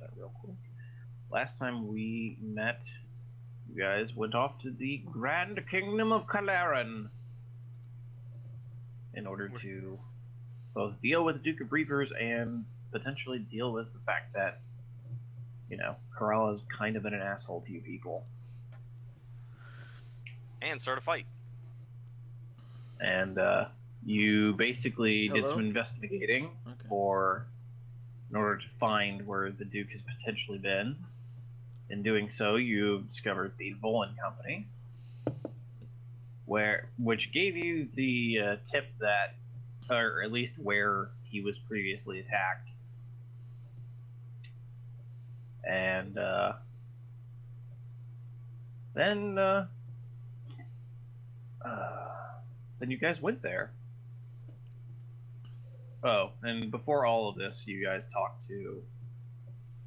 that real quick. Last time we met, you guys went off to the Grand Kingdom of Kalaran in order to both deal with the Duke of Reapers and potentially deal with the fact that, Corella kind of been an asshole to you people. And start a fight. And you basically did some investigating in order to find where the Duke has potentially been. In doing so, you discovered the Volan Company, which gave you the tip that, or at least where he was previously attacked. And then you guys went there. Oh, and before all of this, you guys talked to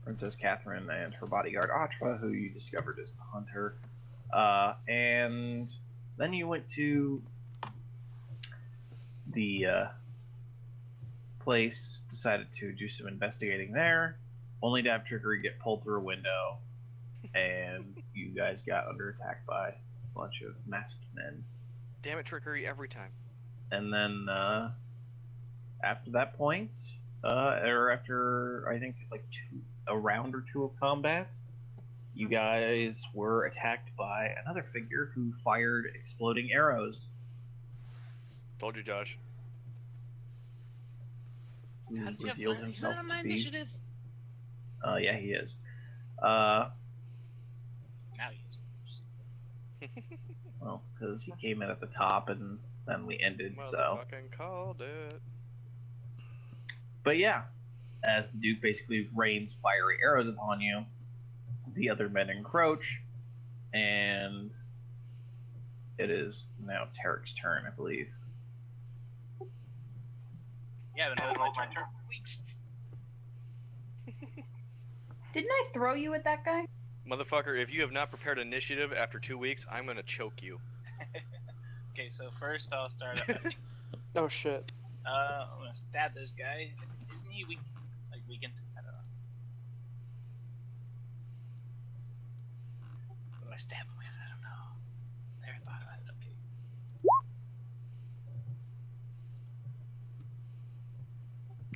Princess Catherine and her bodyguard Atra, who you discovered is the hunter. And then you went to the place, decided to do some investigating there, only to have Trickery get pulled through a window, and you guys got under attack by a bunch of masked men. Damn it, Trickery every time. And then after that point, or after I think like a round or two of combat, you guys were attacked by another figure who fired exploding arrows. Told you, Josh. Who How did revealed you himself not on my to be? initiative? Yeah, he is. Now he is. Well, because he came in at the top and then we ended, so. Motherfucking called it. But yeah, as the Duke basically rains fiery arrows upon you, the other men encroach, and it is now Tarek's turn, I believe. Yeah, I've been holding my turn for weeks. Didn't I throw you at that guy? Motherfucker, if you have not prepared initiative after 2 weeks, I'm gonna choke you. Okay, so first I'll start up. Oh shit. I'm gonna stab this guy. Isn't he weak? Like weakened? I don't know. What do I stab him with? I don't know. Never thought of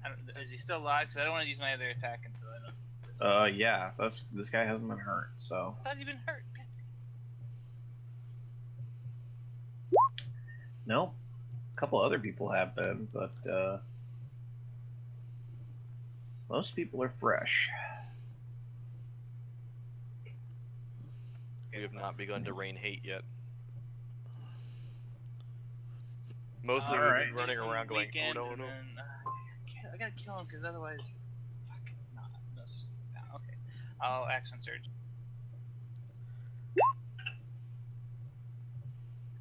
that. Okay. Is he still alive? Because I don't want to use my other attack until I know. Yeah, this guy hasn't been hurt, so. I thought he'd been hurt. No, a couple other people have been, but most people are fresh. You have not begun to rain hate yet. Mostly we've been running around going, oh no, no. I gotta kill him because otherwise, fuck, no. Okay, I'll action surge.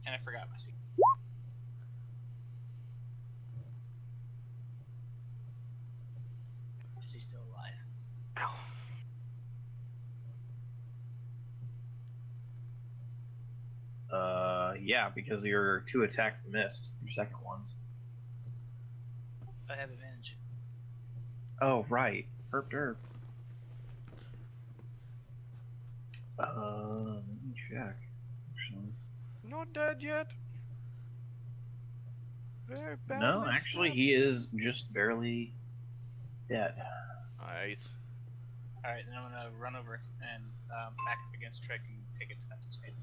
And I forgot my secret. Is he still alive? Ow. Yeah, because your 2 attacks missed, your second ones. I have advantage. Oh, right. Herp derp. Let me check. Actually. Not dead yet. Very badly No, actually, snapped. he is just barely dead. Nice. Alright, then I'm gonna run over and back up against Trick and take a defensive stance.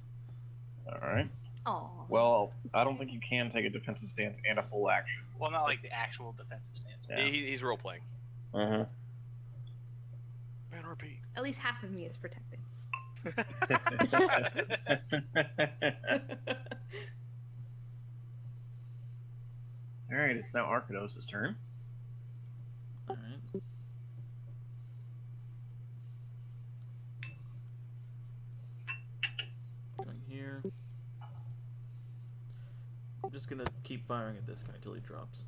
Alright. Oh. Well, I don't think you can take a defensive stance and a full action. Well, not like the actual defensive stance. Yeah. He's role playing. Uh-huh. Man, RP. At least half of me is protected. Alright, it's now Arkados' turn. Alright. Going here. I'm just gonna keep firing at this guy until he drops.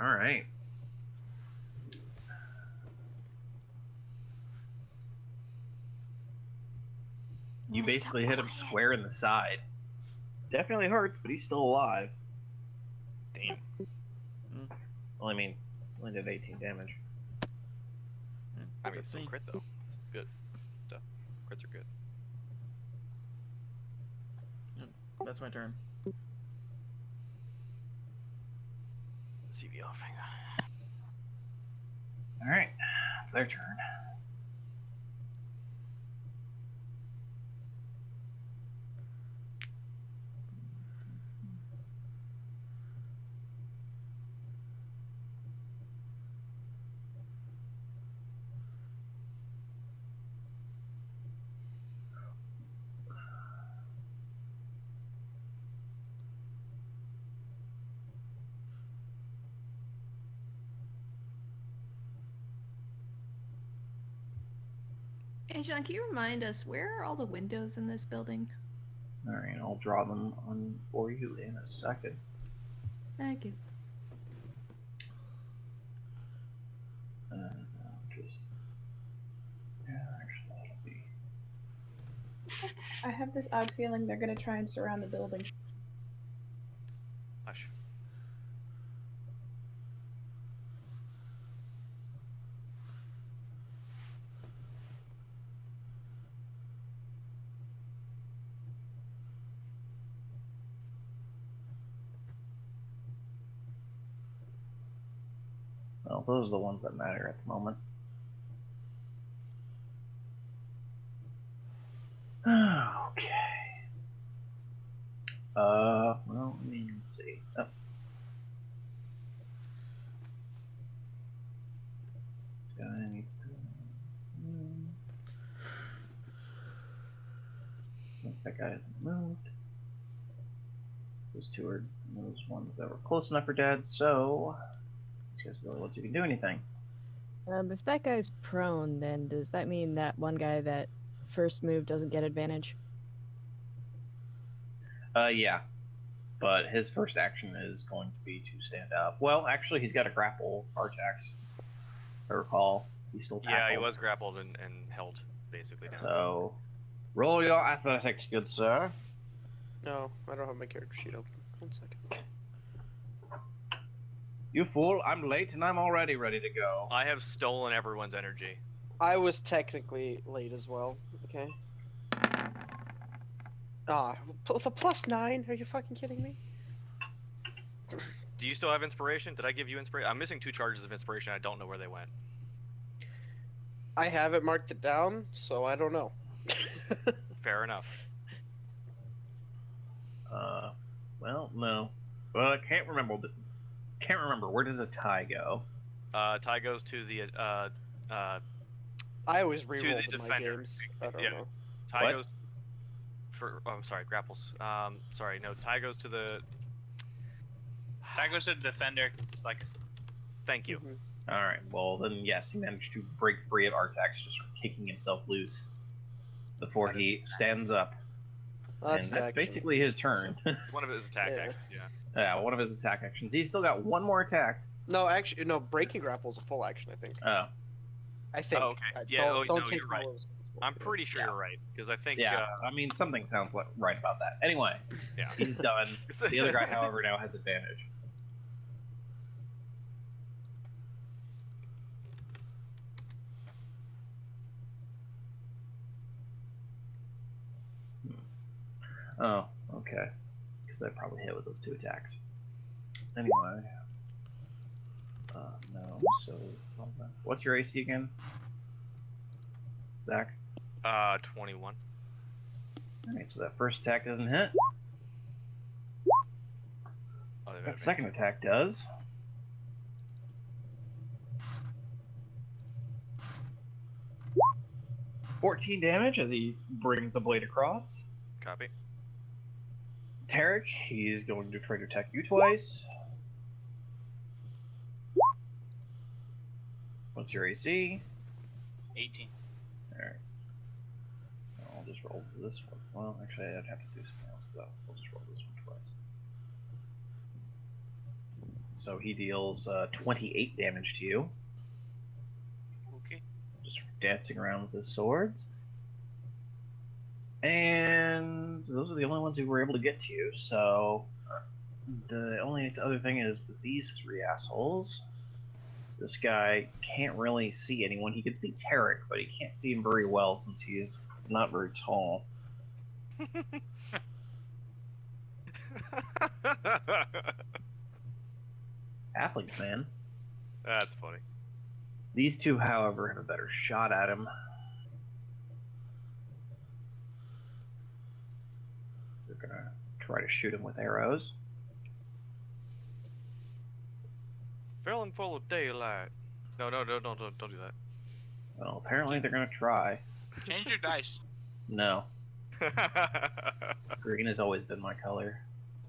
Alright. You That's so basically hit him quiet. square in the side. Definitely hurts, but he's still alive. Damn. Well, I mean, only did 18 damage. I mean, it's That's still me. crit though. It's good. So, crits are good. That's my turn. CV offing. All right, it's their turn. Hey, John, can you remind us where are all the windows in this building? All right, I'll draw them on for you in a second. Thank you. Just yeah, actually, that'll be. I have this odd feeling they're gonna try and surround the building. Hush. Well, those are the ones that matter at the moment. Okay. Well, I mean, let's see. Oh. Guy needs to. That guy hasn't moved. Those two are those ones that were close enough for dead, so these guys are the only ones who can do anything. If that guy's prone, then does that mean that one guy that first moved doesn't get advantage? Yeah. But his first action is going to be to stand up. Well, actually, he's got a grapple Artax. If I recall, he's still tackled. Yeah, he was grappled and held basically down. So, roll your athletics, good sir. No, I don't have my character sheet open. 1 second. You fool! I'm late and I'm already ready to go. I have stolen everyone's energy. I was technically late as well. Okay. Ah, with a +9? Are you fucking kidding me? Do you still have inspiration? Did I give you inspiration? I'm missing 2 charges of inspiration. I don't know where they went. I haven't marked it down, so I don't know. Fair enough. Well, no. Well, I can't remember. Can't remember. Where does a tie go? Tie goes to the I always the reroll in my defender. games. I don't Yeah. know. tie What? goes for. Oh, I'm sorry, grapples. Sorry, no. Tie goes to the. That goes to the defender because it's like a. Thank you. Mhm. All right. Well, then yes, he managed to break free of Artax, just sort of kicking himself loose before he stands up. That's and that's action. basically his turn. One of his attack Yeah. actions. Yeah. Yeah, one of his attack actions. He's still got one more attack. No, actually, no. Breaking grapple is a full action. I think. Oh, I think. Oh, okay. Yeah, Don't, oh, don't no, take you're my right. words as gospel. I'm pretty sure Yeah. you're right because I think. yeah. I mean, something sounds like right about that. Anyway, Yeah. he's done. The other guy, however, now has advantage. Oh, okay. Because I probably hit with those 2 attacks. Anyway. No, so... What's your AC again? Zach? 21. Alright, so that first attack doesn't hit. Oh, they That better second attack does. $14 damage as he brings the blade across. Copy. Tarek, he's going to try to attack you twice. What's your AC? 18. Alright. I'll just roll this one. Well, actually, I'd have to do something else, though. I'll just roll this one twice. So he deals 28 damage to you, Okay. just dancing around with his swords. And those are the only ones who were able to get to you. So the only other thing is that these three assholes. This guy can't really see anyone. He can see Tarek, but he can't see him very well since he is not very tall. Halflings, man. That's funny. These two, however, have a better shot at him. They're gonna try to shoot him with arrows. Filling full of daylight. No, don't do that. Well, apparently they're gonna try. Change your dice. No, green has always been my color,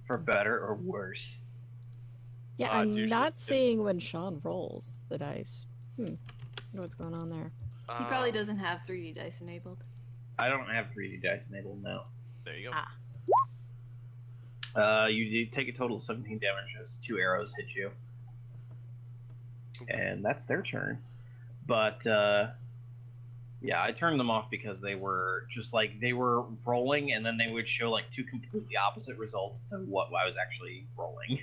for better or worse. Yeah, Ah, it's I'm usually- not it's- seeing when Sean rolls the dice. Wonder what's going on there. He probably doesn't have 3D dice enabled. I don't have 3D dice enabled now. There you go. You do take a total of 17 damage as 2 arrows hit you. And that's their turn. But, yeah, I turned them off because they were just like, they were rolling and then they would show like 2 completely opposite results to what I was actually rolling.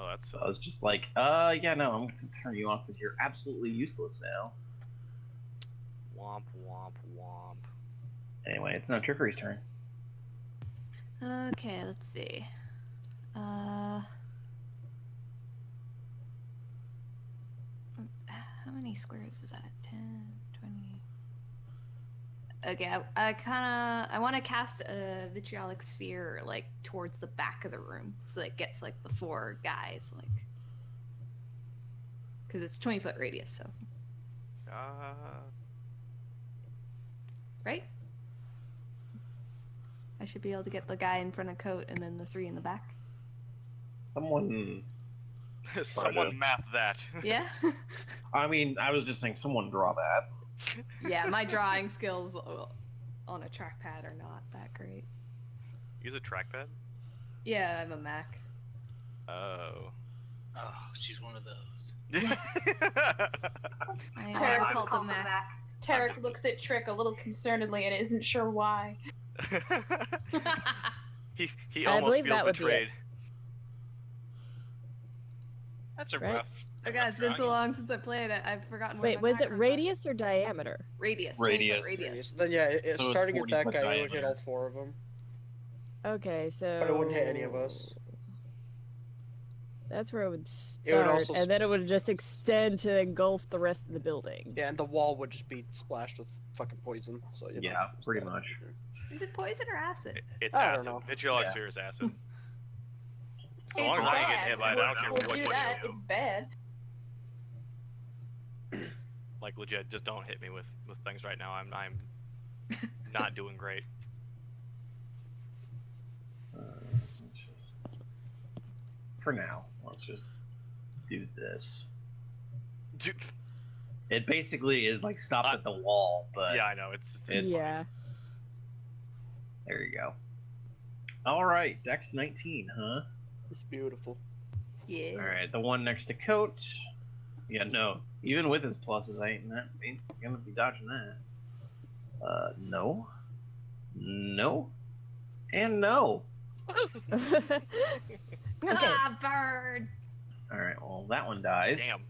Oh, that's. So I was just like, yeah, no, I'm going to turn you off because you're absolutely useless now. Womp womp womp. Anyway, it's now Trickery's turn. Okay, let's see. How many squares is that? 10, 20. Okay, I want to cast a vitriolic sphere like towards the back of the room, so that it gets like the 4 guys, like, because it's 20-foot radius, so right. I should be able to get the guy in front of Coat and then the 3 in the back. Someone, Someone map that. Yeah. I mean, I was just saying someone draw that. Yeah, my drawing skills on a trackpad are not that great. Use a trackpad. Yeah, I'm a Mac. Oh. Oh, she's one of those. Yes. I am Tarek a cult of Mac. Tarek looks at Trick a little concernedly and isn't sure why. he I almost believe feels that would be it. betrayed. That's a Right. rough. Oh god, it's been so long since I played it. I've forgotten. what Wait, my was it macros are. radius or diameter? Radius. Radius. 20-foot radius. Then yeah, So it's starting at 40 that foot guy, it would hit all diameter. 4 of them. Okay, so. But it wouldn't hit any of us. That's where it would It start, would also and then it would just extend to engulf the rest of the building. Yeah, and the wall would just be splashed with fucking poison. So you know, Yeah, just pretty that. much. Is it poison or acid? It's I don't acid. know. Vitriolic Yeah. sphere is acid. So It's long as I get bad. hit by it, I don't care We'll what do you that. do. It's bad. Like legit, just don't hit me with things right now. I'm not doing great. Let's just, for now, let's just do this. Dude, It basically is like stopped at the wall, but yeah, I know. It's Yeah. there you go. All right, Dex 19, huh? It's beautiful. Yeah. All right, the one next to Coat. Yeah, no. Even with his pluses, I ain't gonna be dodging that. No, no, and no. Okay. Ah, bird. All right, well that one dies. damn.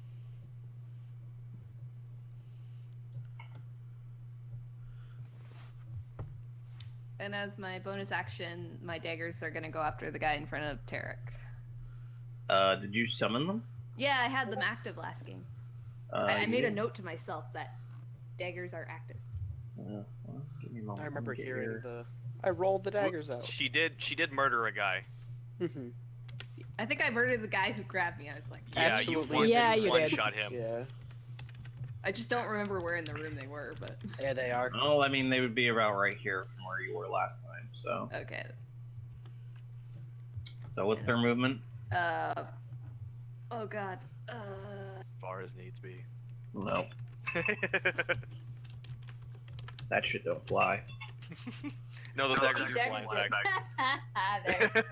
And as my bonus action, my daggers are gonna go after the guy in front of Tarek. Did you summon them? Yeah, I had them active last game. I You made a didn't? note to myself that daggers are active. Well, give me a moment. I remember Let me get hearing your- the. I rolled the daggers out. She did murder a guy. Mhm. I think I murdered the guy who grabbed me. I was like, Yeah, Absolutely. Yeah, you one did. shot him. Yeah. I just don't remember where in the room they were, but Yeah, they are. Oh, I mean, they would be about right here from where you were last time. So, okay. what's their movement? Oh god. Far as needs be. No, that shit don't fly. No, the daggers do fly Daggers back.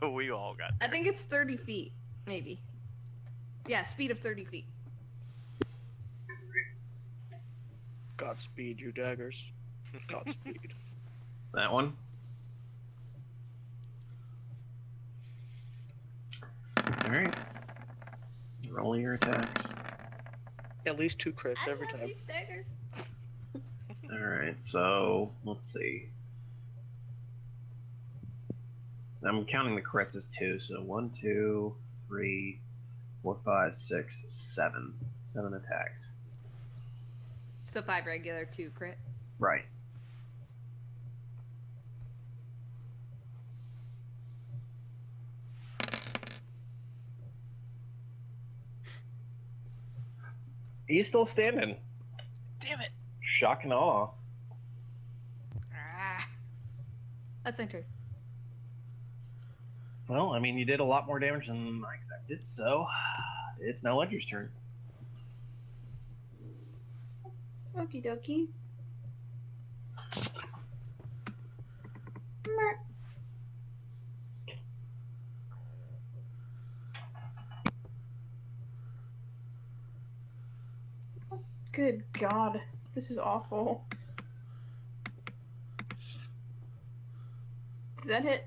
there. We all got. I think it's 30 feet, maybe. Yeah, speed of 30 feet. Godspeed, you daggers. Godspeed. That one. Alright. Roll your attacks. At least 2 crits every time. Alright, so let's see. I'm counting the crits as 2, so 1, 2, 3, 4, 5, 6, 7. 7 attacks. So 5 regular, 2 crit. Right. He's still standing. Damn it! Shock and awe. Ah. That's my turn. Well, I mean, you did a lot more damage than I expected, so it's now Ledger's turn. Okie dokie. Mer- Good God, this is awful. Does that hit?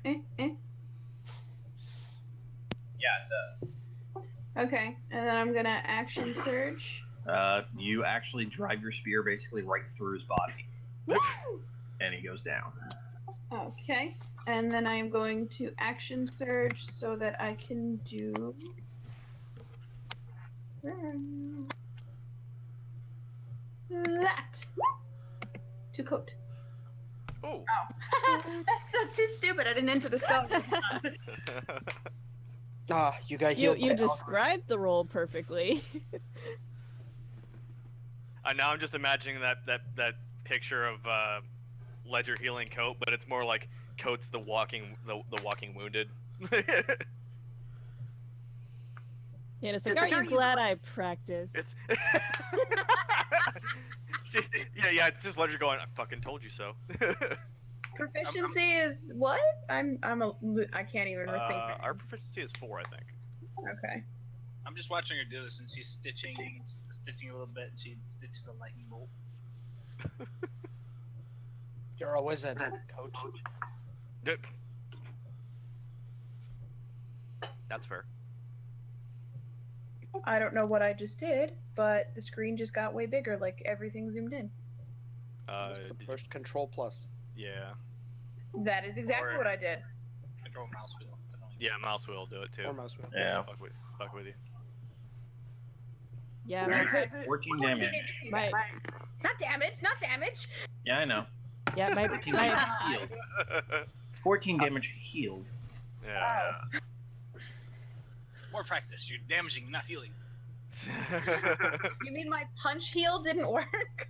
Eh. Yeah, Okay, and then I'm gonna action surge. you actually drive your spear basically right through his body, Woo! and he goes down. Okay, and then I am going to action surge so that I can do. Where are you? That to coat. Oh. Oh, that's too stupid. I didn't enter the spell. Ah, you got You healed. by described the role perfectly. Now I'm just imagining that picture of Ledger healing Coat, but it's more like Coat's the walking wounded. Yeah, it's like, aren't you glad I practiced? It's yeah, it's just Ledger going, I fucking told you so. Proficiency is what? I can't even think. Our proficiency is 4, I think. Okay. I'm just watching her do this, and she's stitching a little bit, and she stitches a lightning bolt. You're always in, Coach. That's fair. I don't know what I just did, but the screen just got way bigger, like everything zoomed in. Must have pushed Control Plus. Yeah. That is exactly what I did. Control mouse wheel. Yeah, mouse wheel will do it too. Or mouse wheel. Yeah. Fuck with you. Yeah, my crit. 14 damage. My, Not damage. Yeah, I know. yeah, my 14 damage healed. 14 damage healed. Yeah. More practice. You're damaging, not healing. You mean my punch heal didn't work?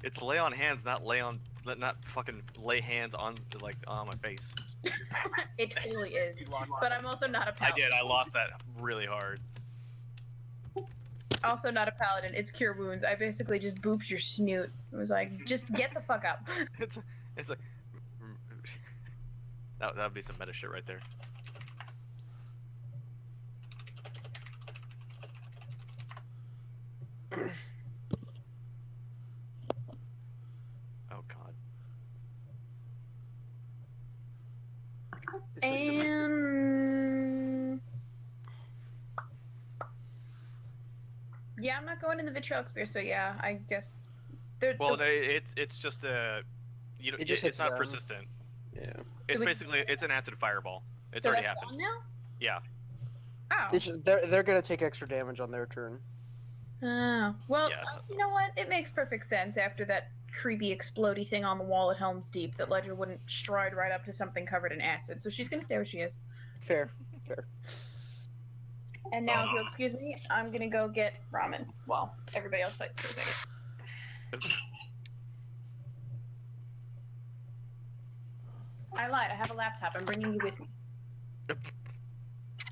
it's lay on hands, not fucking lay hands on on my face. It totally is. You lost But I'm also not a I paladin. did. I lost that really hard. Also not a paladin. It's cure wounds. I basically just booped your snoot. It was like, just get the fuck up. It's like that'd be some meta shit right there. Oh god. And yeah, I'm not going in the vitriolic spear, so yeah, I guess. Well, it's just you know, It just it's hits not them. persistent. Yeah. It's we- basically it's an acid fireball. It's so already that's happened. gone now? Yeah. Oh. It's just, they're gonna take extra damage on their turn. Oh. Well, Yeah, it's- you know what? It makes perfect sense after that creepy explodey thing on the wall at Helm's Deep that Ledger wouldn't stride right up to something covered in acid, so she's gonna stay where she is. Fair. And now, if you'll excuse me, I'm gonna go get ramen while everybody else fights for a second. I lied. I have a laptop. I'm bringing you with me.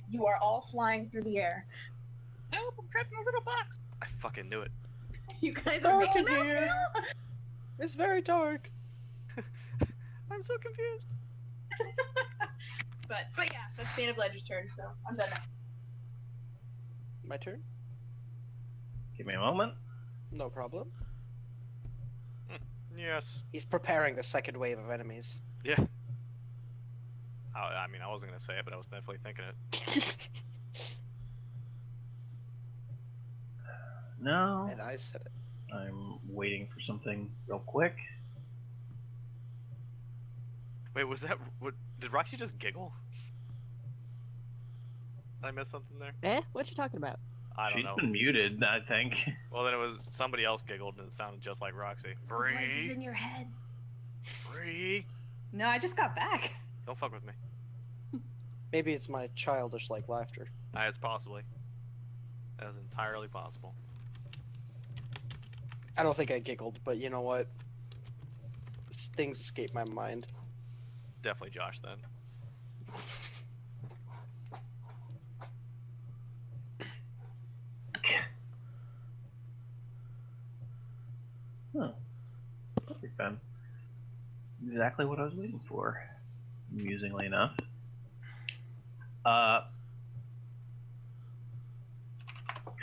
You are all flying through the air. No, I'm trapped in a little box. I fucking knew it. You guys are Dark making in math here. now? It's very dark. I'm so confused. But yeah, that's the end of Ledger's turn, so I'm done now. My turn? Give me a moment. No problem. Yes. He's preparing the second wave of enemies. Yeah. I mean, I wasn't gonna say it, but I was definitely thinking it. No. And I said it. I'm waiting for something real quick. Wait, was that what? Did Roxy just giggle? Did I miss something there? Eh? What you talking about? I don't She's know. been muted, I think. Well, then it was somebody else giggled and it sounded just like Roxy. The voices Bree, in your head. Bree, No, I just got back. don't fuck with me. Maybe it's my childish like laughter. It's possibly. That is entirely possible. I don't think I giggled, but you know what? Things escape my mind. Definitely Josh then. Huh. Perfect then. Exactly what I was waiting for. Amusingly enough.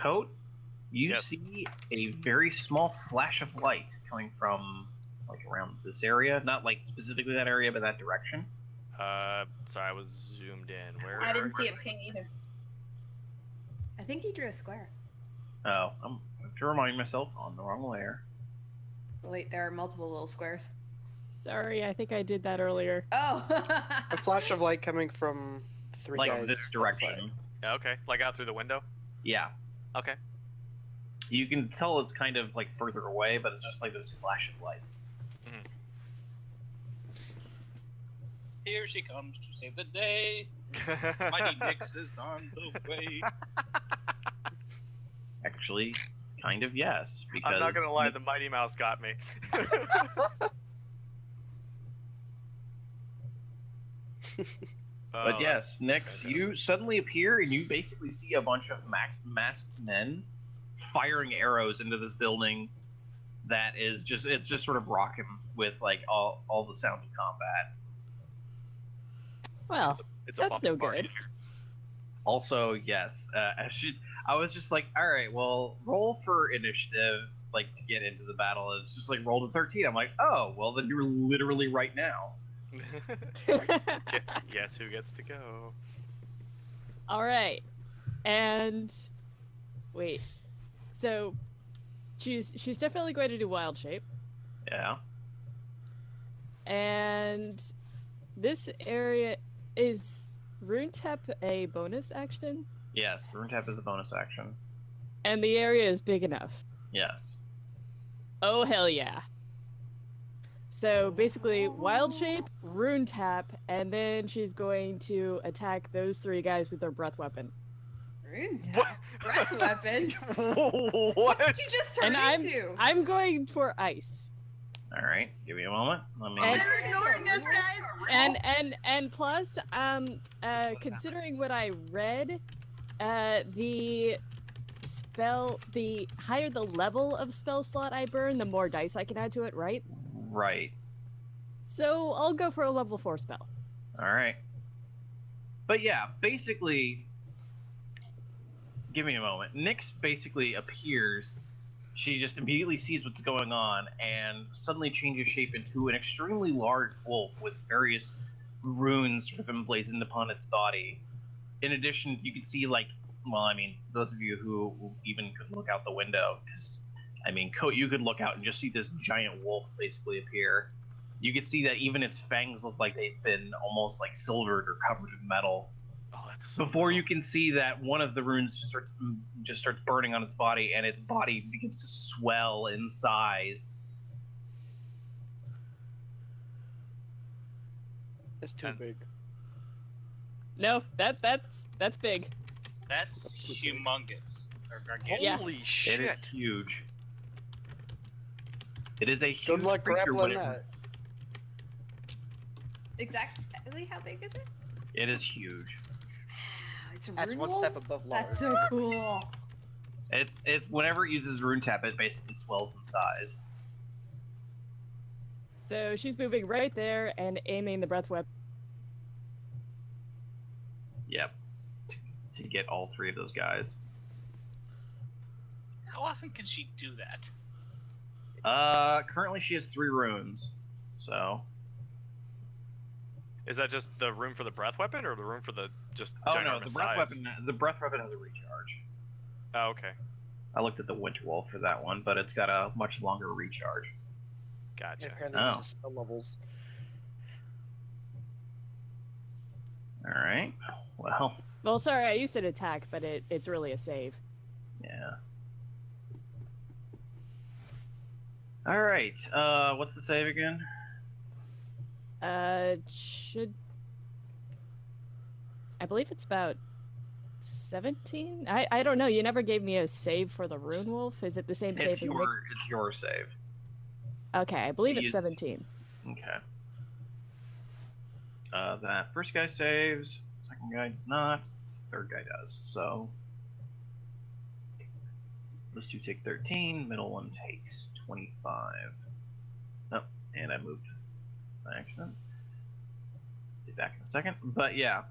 Coat, you Yes. see a very small flash of light coming from like around this area. Not like specifically that area, but that direction. Sorry, I was zoomed in. Where? I didn't see it ping either. I think he drew a square. Oh, I'm to remind myself on the wrong layer. Wait, there are multiple little squares. Sorry, I think I did that earlier. Oh. A flash of light coming from three Like guys. this direction. outside. Yeah, okay, like out through the window. Yeah. Okay. You can tell it's kind of like further away, but it's just like this flash of light. Here she comes to save the day. Mighty Nix is on the way. Actually, kind of yes, because I'm not gonna lie, the Mighty Mouse got me. But Oh, yes, Nyx, fantastic. you suddenly appear and you basically see a bunch of masked men firing arrows into this building that is it's just sort of rocking with like all the sounds of combat. Well, it's a that's bumpy no party good. here. Also, yes, I was just like, all right, well, roll for initiative, like to get into the battle. It's just like roll to 13. I'm like, oh, well, then you're literally right now. Guess who gets to go? All right. And wait. So she's definitely going to do wild shape. Yeah. And this area is Rune Tap a bonus action? Yes, Rune Tap is a bonus action. And the area is big enough. Yes. Oh hell yeah. So basically wild shape, Rune Tap, and then she's going to attack those three guys with their breath weapon. Rune tap. What? Breath weapon. What? What did you just turn And into? I'm going for ice. All right, give me a moment. Let me. And- They're ignoring us, guys. And plus, considering what I read, the higher the level of spell slot I burn, the more dice I can add to it, right? Right. So I'll go for a level 4 spell. All right. But yeah, basically, give me a moment. Nyx basically appears. She just immediately sees what's going on and suddenly changes shape into an extremely large wolf with various runes sort of emblazoned upon its body. In addition, you can see, like, well, I mean, those of you who even could look out the window, because, I mean, you could look out and just see this giant wolf basically appear. You could see that even its fangs look like they've been almost like silvered or covered in metal. Oh, that's so Before cool. you can see that one of the runes just starts burning on its body, and its body begins to swell in size. It's too And- big. No, that's big. That's humongous. Or gargantuan. Yeah. Holy shit! It is huge. It is a huge Good luck creature. When grappling it, that. Exactly how big is it? it is huge. It's a That's rune one wolf? step above large. That's so cool. It's whenever it uses Rune Tap, it basically swells in size. So she's moving right there and aiming the breath weapon. Yep. To get all three of those guys. How often can she do that? Currently she has 3 runes, so. Is that just the room for the breath weapon, or the room for the just Oh no, ginormous the breath size? weapon. The breath weapon has a recharge. Oh, okay. I looked at the Winter Wolf for that one, but it's got a much longer recharge. Gotcha. It apparently Oh. uses spell levels. All right. Well, Well, sorry, I used an attack, but it's really a save. yeah. All right. What's the save again? Should I believe it's about 17? I don't know. You never gave me a save for the Rune Wolf. Is it the same save It's as Nick? your save. Okay, I believe it's You- 17. Okay. That first guy saves. Second guy does not. Third guy does. So those 2 take 13. Middle one takes 25. Oh, and I moved by accident. Be back in a second. But yeah.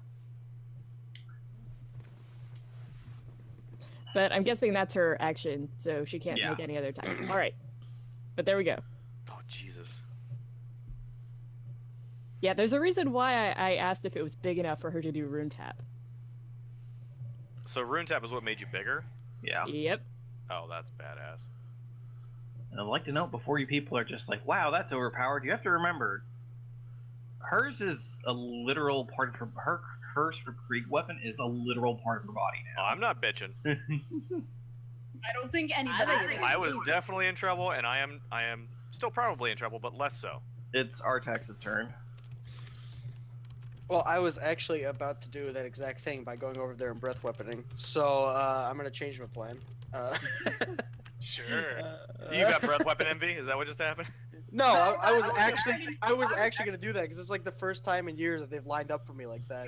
But I'm guessing that's her action, so she can't Yeah. make any other attacks. All right. But there we go. Oh Jesus. Yeah, there's a reason why I asked if it was big enough for her to do Rune Tap. So rune tap is what made you bigger? Yeah. Yep. Oh, that's badass. And I'd like to note before you people are just like, wow, that's overpowered. You have to remember, hers is a literal part of her curse for Krieg weapon is a literal part of her body Oh, I'm not bitching. now. I don't think anybody. think I was definitely in trouble, and I am still probably in trouble, but less so. It's Artax's turn. Well, I was actually about to do that exact thing by going over there and breath weaponing. So I'm gonna change my plan. Sure. You got breath weapon envy? Is that what just happened? No, I was actually gonna do that because it's like the first time in years that they've lined up for me like that.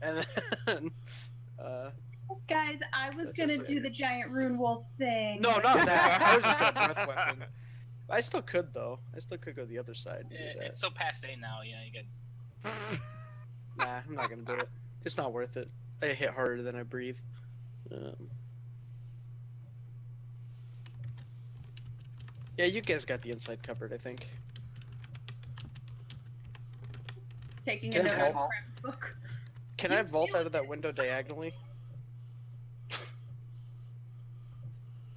And then, Guys, I was That's gonna okay. do the giant rune wolf thing. no, not that. I was just gonna breath weapon. I still could though. I still could go the other side. And do that. It's so passe now, you guys. Nah, I'm not gonna do it. It's not worth it. I hit harder than I breathe. Yeah, you guys got the inside covered, I think. Taking Can a I note of vault? Crap's book. Can I vault out of that window diagonally?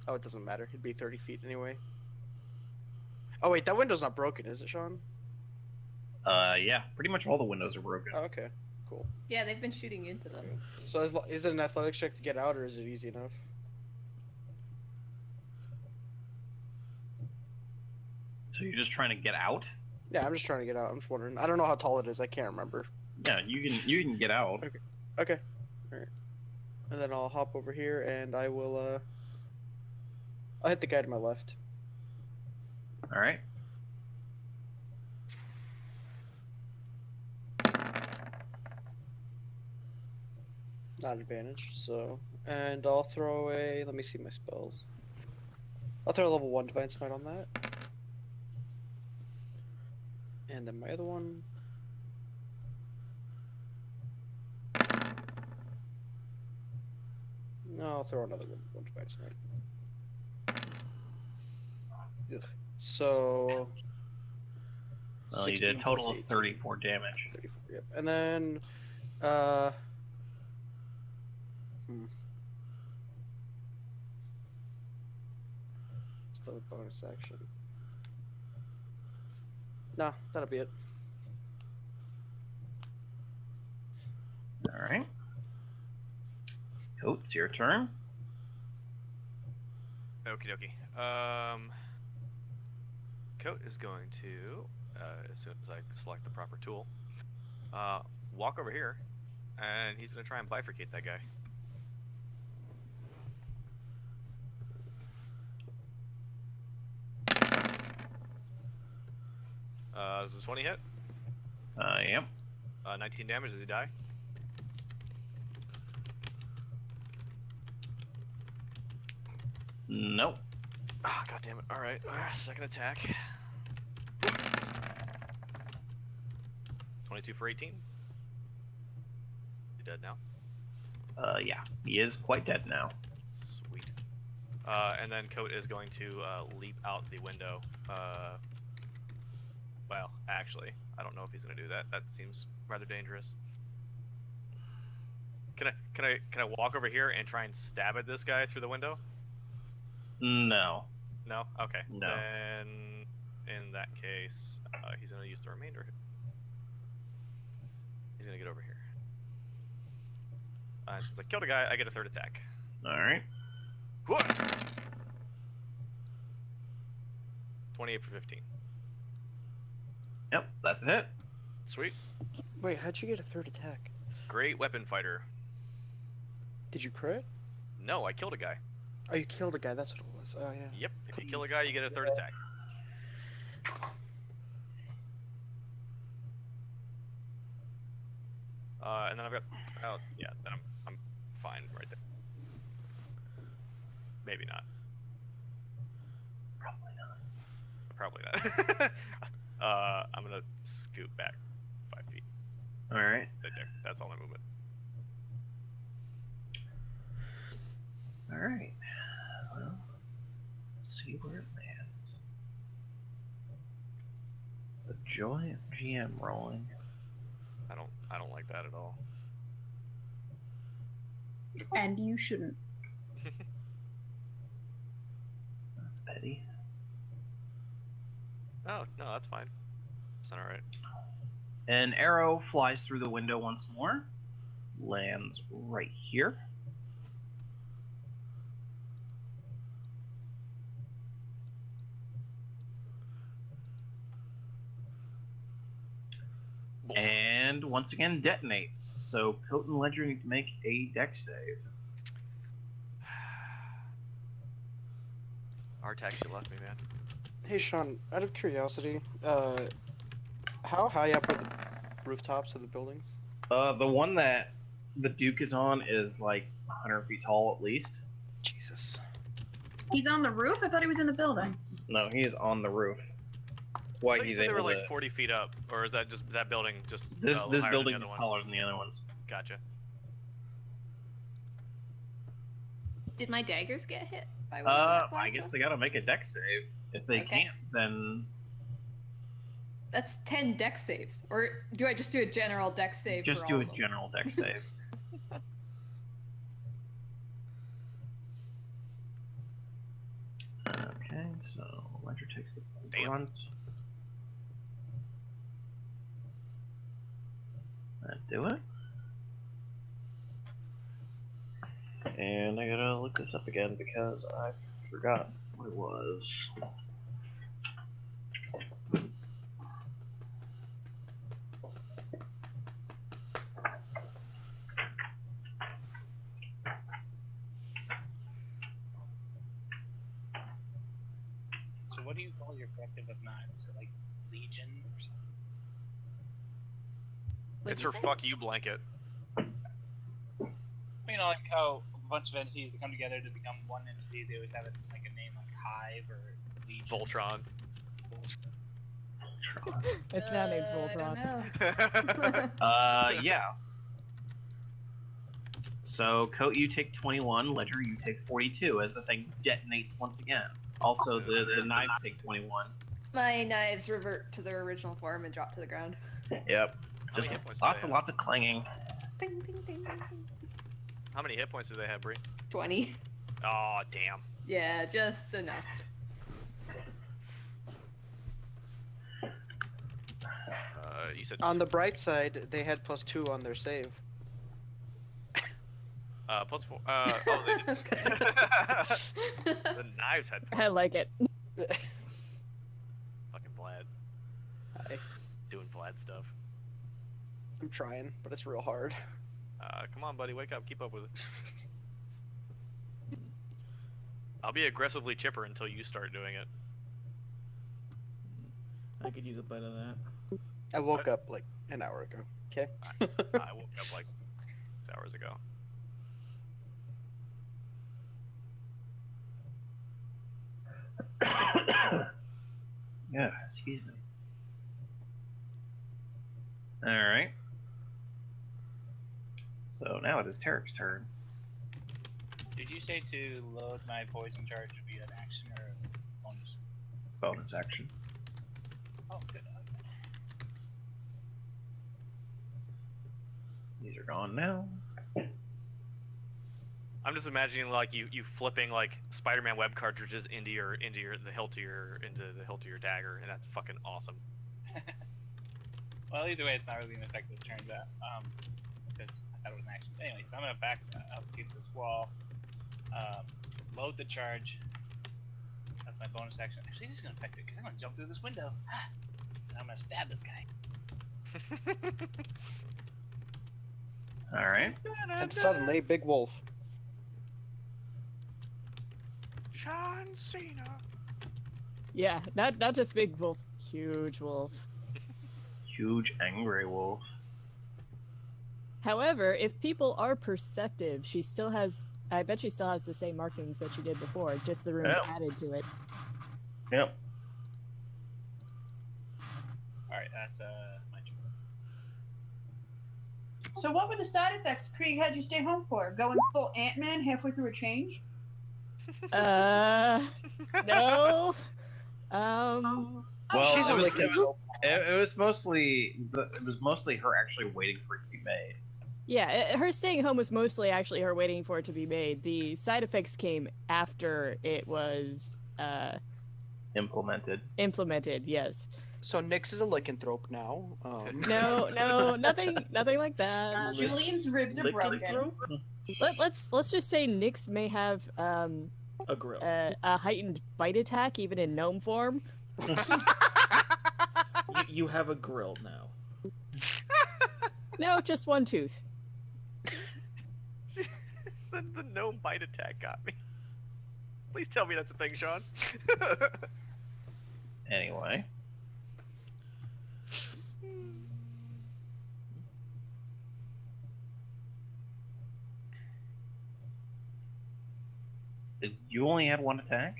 Oh, it doesn't matter. It'd be 30 feet anyway. Oh wait, that window's not broken, is it, Sean? Yeah, pretty much all the windows are broken. Oh, okay, cool. Yeah, they've been shooting into them. So is it an athletics check to get out, or is it easy enough? So you're just trying to get out? Yeah, I'm just trying to get out. I'm just wondering. I don't know how tall it is. I can't remember. Yeah, you can get out. Okay. Alright. And then I'll hop over here and I will, I'll hit the guy to my left. All right. Not advantage, so. And I'll throw a. Let me see my spells. I'll throw a level 1 Divine Smite on that. And then my other one. No, I'll throw another level 1 Divine Smite. Ugh. So. Well, you 16 did a total plus of 18. 34 damage. 34, yep. And then, Still a bonus action. No, that'll be it. All right. Coat, it's your turn. Okie dokie. Coat is going to, as soon as I select the proper tool, walk over here, and he's going to try and bifurcate that guy. Does this 20 hit? Yep. 19 damage. Does he die? Nope. Ah, god damn it. Alright, second attack. 22 for 18. You dead now? Yeah, he is quite dead now. Sweet. And then Coat is going to leap out the window. Well, actually, I don't know if he's gonna do that. That seems rather dangerous. Can I walk over here and try and stab at this guy through the window? No. No. Okay. No. Then in that case, he's gonna use the remainder. He's gonna get over here. Since I killed a guy, I get a third attack. All right. 28 for 15. Yep, that's a hit. Sweet. Wait, how'd you get a third attack? Great weapon fighter. Did you crit? No, I killed a guy. Oh, you killed a guy. That's what it was. Oh yeah. Yep. If you kill a guy, you get a third attack. And then I've got. Oh, yeah. Then I'm fine right there. Maybe not. Probably not. I'm gonna scoot back 5 feet. All right. Right there. That's all my movement. All right. Well, let's see where it lands. The joy of GM rolling. I don't like that at all. And you shouldn't. That's petty. Oh no, that's fine. It's alright. An arrow flies through the window once more, lands right here. And once again detonates. So Coat and Ledger need to make a dex save. Artax, you left me, man. Hey Sean, out of curiosity, how high up are the rooftops of the buildings? The one that the Duke is on is like 100 feet tall at least. Jesus. He's on the roof? I thought he was in the building. No, he is on the roof. That's why I thought you he's said they able were to. like 40 feet up, or is that just that building just This higher this than building the is other one? taller than the other ones. Gotcha. Did my daggers get hit by one of the I blast guess ones? they gotta make a dex save. If they Okay. can't, then That's 10 dex saves. Or do I just do a general dex save? just for do all a of them? general dex save. Okay, so Ledger takes the Damn. brunt. That do it. And I gotta look this up again because I forgot what it was. So what do you call your collective of knives? Is it like Legion or something? What'd It's you her say? fuck you blanket. You know, like how a bunch of entities that come together to become one entity, they always have it like a name like Hive or Legion. Voltron. It's now named I Voltron. don't know. Yeah. So, Coat, you take 21. Ledger, you take 42 as the thing detonates once again. Also, the knives take 21. My knives revert to their original form and drop to the ground. Yep. How Just many hit points do lots they and have? lots of clanging. Ding, ding, ding, ding, ding. How many hit points do they have, Bree? 20. Oh, damn. Yeah, just enough. You said On the bright side, they had +2 on their save. plus 4. Oh, they did. The knives had I like it. fucking Vlad. Hi. Doing Vlad stuff. I'm trying, but it's real hard. Come on, buddy, wake up. Keep up with it. I'll be aggressively chipper until you start doing it. I could use a bite of that. I woke up like an hour ago. Okay. I woke up like 6 hours ago. Yeah, excuse me. Alright. So now it is Tarek's turn. Did you say to load my poison charge to be an action or a bonus? Bonus action. Oh, good. Okay. These are gone now. I'm just imagining like you flipping like Spider-Man web cartridges into the hilt of your dagger, and that's fucking awesome. Well, either way, it's not really gonna affect this turns out. Because I thought it was an action. Anyway, so I'm gonna back up against this wall. Load the charge. That's my bonus action. Actually, this is gonna affect it because I'm gonna jump through this window. And I'm gonna stab this guy. All right. And suddenly, Big Wolf. John Cena. Yeah, not just big wolf, huge wolf. Huge angry wolf. However, if people are perceptive, she still has. I bet she still has the same markings that she did before, just the runes Yeah. added to it. Yep. All right, that's my turn. So what were the side effects Krieg had you stay home for? Going full Ant-Man halfway through a change? No. Well, She's it a was, lycanthrope. it was mostly her actually waiting for it to be made. Yeah, her staying home was mostly actually her waiting for it to be made. The side effects came after it was Implemented. implemented. Yes. So Nyx is a lycanthrope now. No, nothing like that. Julian's ribs are broken. Lycanthrope? Let's just say Nyx may have A grill. a heightened bite attack even in gnome form. You have a grill now. No, just one tooth. the gnome bite attack got me. Please tell me that's a thing, Sean. Anyway. You only had one attack?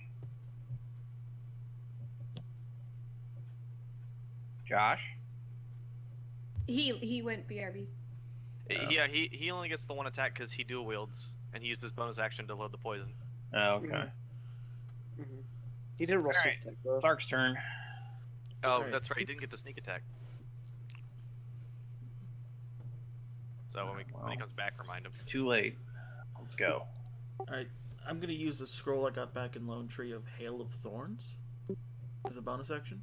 Josh? He went BRB. Yeah, he only gets the one attack because he dual wields, and he used his bonus action to load the poison. Oh, okay. Mhm. He didn't roll Alright. sneak attack though. Clark's turn. Oh, Alright. that's right. He didn't get the sneak attack. So when he comes back, remind him. It's too late. Let's go. Alright, I'm gonna use the scroll I got back in Lone Tree of Hail of Thorns as a bonus action.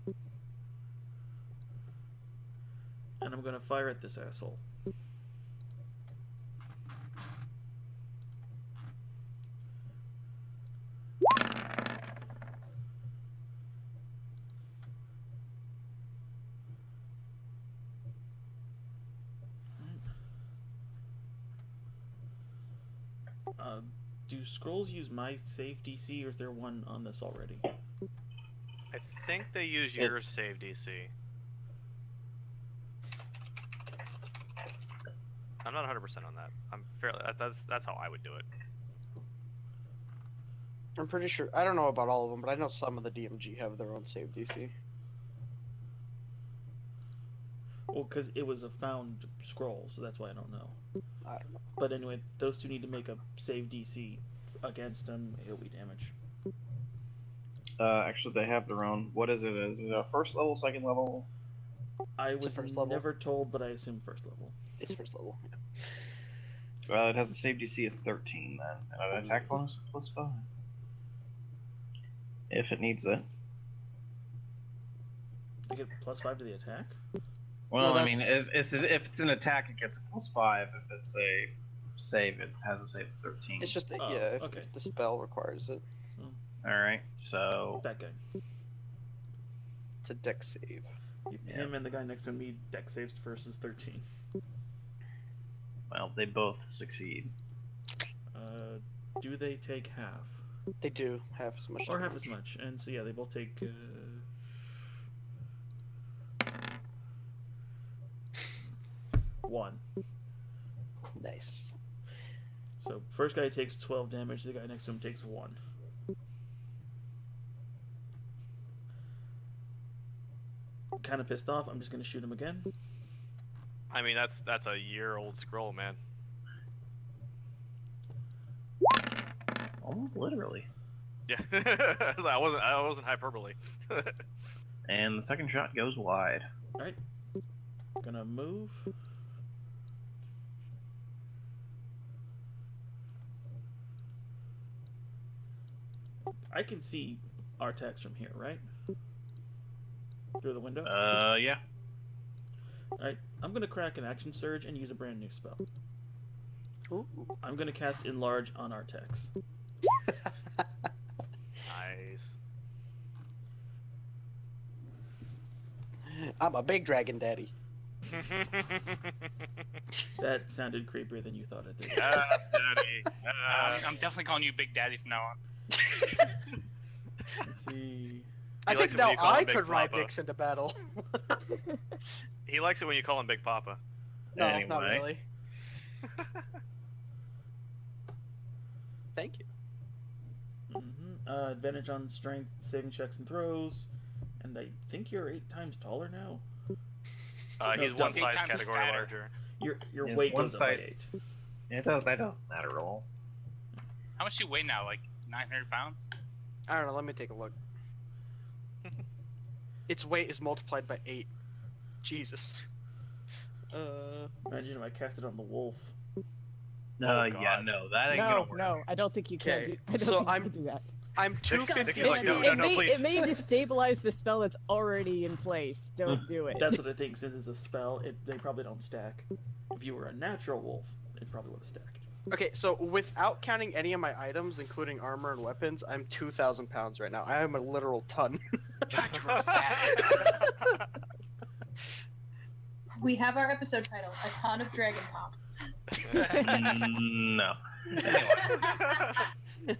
And I'm gonna fire at this asshole. Do scrolls use my save DC, or is there one on this already? I think they use your save DC. I'm not 100% on that. I'm fairly. That's how I would do it. I'm pretty sure. I don't know about all of them, but I know some of the DMG have their own save DC. Well, because it was a found scroll, so that's why I don't know. I don't know. But anyway, those two need to make a save DC against them AoE damage. Actually, they have their own. What is it? Is it a first level, second level? I It's a was first level. never told, but I assume first level. It's first level. Yeah. Well, it has a save DC of 13 then, and an attack bonus of +5. If it needs it. I get +5 to the attack? Well, No, I mean, that's- if it's an attack, it gets a +5. If it's a save, it has a save of 13. It's just that, Oh, yeah, if okay. the spell requires it. Alright, so. That guy. It's a deck save. Him and the guy next to me, deck saves versus 13. Well, they both succeed. Do they take half? They do half as much. Or half damage. as much. And so yeah, they both take... 1. Nice. So first guy takes 12 damage, the guy next to him takes 1. Kind of pissed off, I'm just going to shoot him again. I mean, that's a year-old scroll, man. Almost literally. Yeah, I wasn't hyperbole. And the second shot goes wide. Alright. Gonna move. I can see Artax from here, right? Through the window? Yeah. Alright, I'm gonna crack an action surge and use a brand new spell. Ooh. I'm gonna cast Enlarge on Artax. Nice. I'm a big dragon daddy. That sounded creepier than you thought it did. Daddy. I'm definitely calling you Big Daddy from now on. Let's see. I likes think it when now you call him I Big could ride Papa. Vix into battle. He likes it when you call him Big Papa. No, Anyway. not really. Thank you. Advantage on strength, saving checks, and throws. And I think you're 8 times taller now. He's No, one double. size 8 times category fatter. larger. Your Yeah, weight one goes up by size. 8. That doesn't matter at all. How much do you weigh now? Like 900 pounds? I don't know. Let me take a look. Its weight is multiplied by 8. Jesus. Imagine if I cast it on the wolf. Yeah, God. no, that ain't No, gonna work. no, I don't think you can Okay, do. I don't so think I'm- you can do that. I'm He's 250. like, no, no, no, please. It may destabilize the spell that's already in place. Don't do it. That's what I think. Since it's a spell, they probably don't stack. If you were a natural wolf, it probably would have stacked. Okay, so without counting any of my items, including armor and weapons, I'm 2,000 pounds right now. I am a literal ton. God, you're fat. We have our episode title: A Ton of Dragon Pop. No.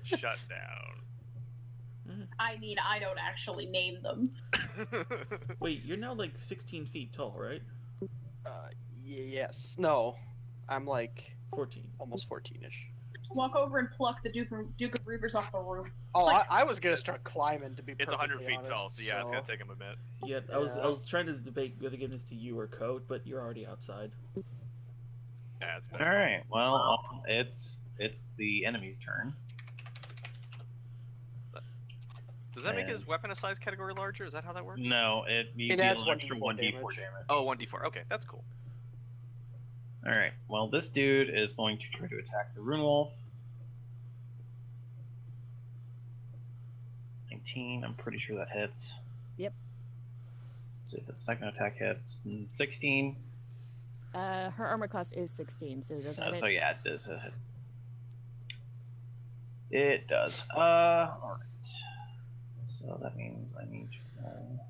Shut down. I mean, I don't actually name them. Wait, you're now like 16 feet tall, right? Yes. No. I'm like 14. almost 14-ish. Walk over and pluck the Duke of Reavers off the roof. Oh, Like- I was gonna start climbing to be It's 100 perfectly feet tall, honest, so yeah, it's gonna take him a bit. Yeah, I was trying to debate whether giving this to you or Coat, but you're already outside. Yeah, it's All bad. right. Well, it's the enemy's turn. Does that make his And- weapon size category larger? Is that how that works? No, you It deal adds an extra 1d4 1d4 damage. damage. Oh, 1d4. Okay, that's cool. All right. Well, this dude is going to try to attack the Rune Wolf. 19. I'm pretty sure that hits. Yep. Let's see if the second attack hits. 16. Her armor class is 16, so does that So hit? yeah, it does hit. It does. All right. So that means I need to roll.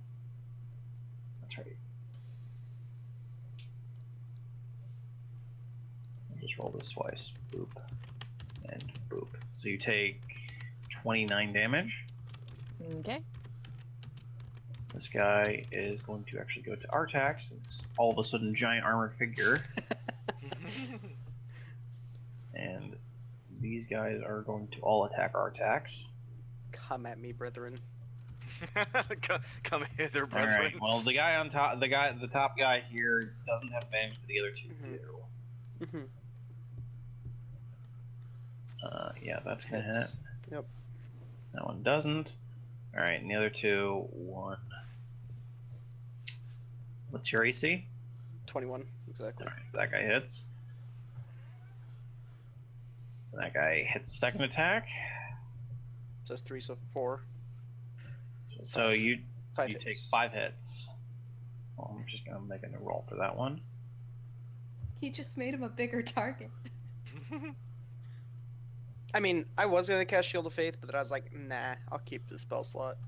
That's right. I'll just roll this twice. Boop. And boop. So you take 29 damage. Okay. This guy is going to actually go to Artax since all of a sudden giant armor figure. And these guys are going to all attack Artax. Come at me, brethren. Come hither, All brethren. right. Well, the guy on top, the top guy here doesn't have advantage, but the other two do. Mhm. Yeah, that's gonna hit. Yep. That one doesn't. All right, and the other two, one. What's your AC? 21, exactly. All right, so that guy hits. That guy hits the second attack. Says 3, so 4. So you 5 you hits. take 5 hits. Well, I'm just gonna make a new roll for that one. He just made him a bigger target. I mean, I was gonna cast Shield of Faith, but then I was like, nah, I'll keep the spell slot.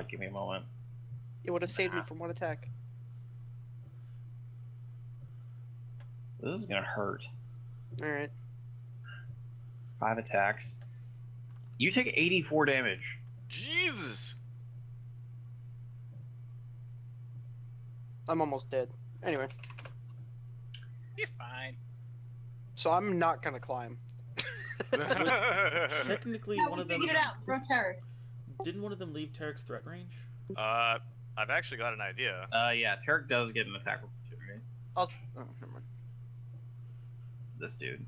Give me a moment. It would have saved me from one attack. This is gonna hurt. Alright. 5 attacks. You take 84 damage. Jesus! I'm almost dead. Anyway, You're fine. so I'm not gonna climb. Technically, No, one we of them figured it out. Throw Tarek. didn't one of them leave Tarek's threat range? I've actually got an idea. Yeah, Tarek does get an attack opportunity. Oh, never mind. This dude.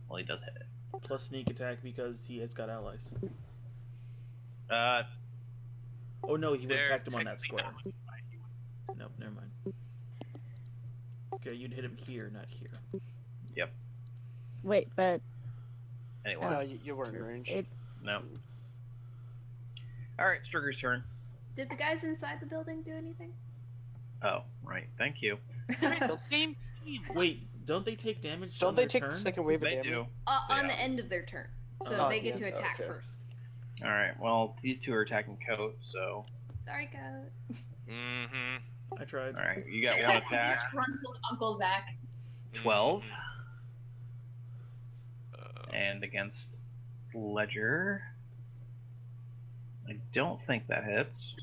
Well, he does hit it. plus sneak attack because he has got allies. Oh no, he would have They're attacked him on that technically square. not moving by human. Nope, never mind. Okay, you'd hit him here, not here. Wait, but Anyway, No, you weren't in range. it no. All right, Striger's turn. Did the guys inside the building do anything? Oh, right. Thank you. The same team. Wait, don't they take damage? Don't on they their take turn? the second wave of They damage? do. On Yeah. the end of their turn, so Oh, they at get the to end, attack okay. first. All right. Well, these two are attacking Coat, so Sorry, Goat. Mm-hmm. I tried. all right. You got one attack. Disgruntled Uncle Zach. 12. Uh, And against Ledger, I don't think that hits.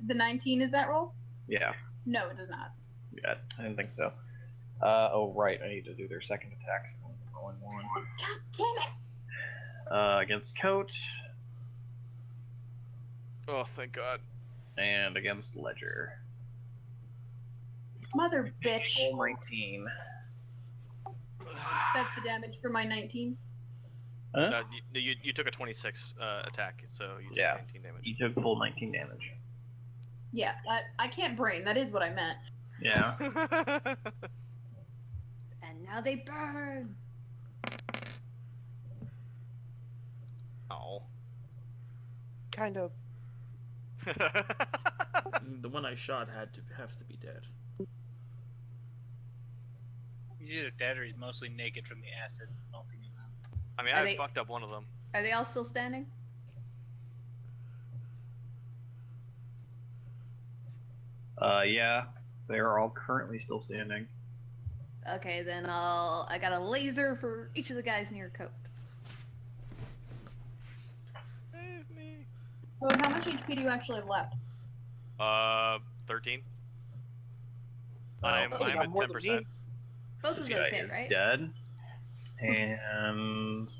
The 19 is that roll? Yeah. No, it does not. Yeah, I didn't think so. Oh, right. I need to do their second attack. So I'm rolling one. God damn it! Against Coat oh, thank God. and against Ledger. Mother bitch. Roll 19. That's the damage for my 19. Huh? You took a 26 attack, so you took Yeah. 19 damage. You took full 19 damage. Yeah, I can't brain. That is what I meant. Yeah. And now they burn. Oh. Kind of. The one I shot has to be dead. He's either dead or he's mostly naked from the acid melting him out. I mean, Are I they- fucked up one of them. Are they all still standing? Yeah. They're all currently still standing. Okay, then I got a laser for each of the guys near Coat. So how much HP do you actually have left? 13. Oh, I'm you got at more than 10%. me. Both This of guy those hit, is right? dead. And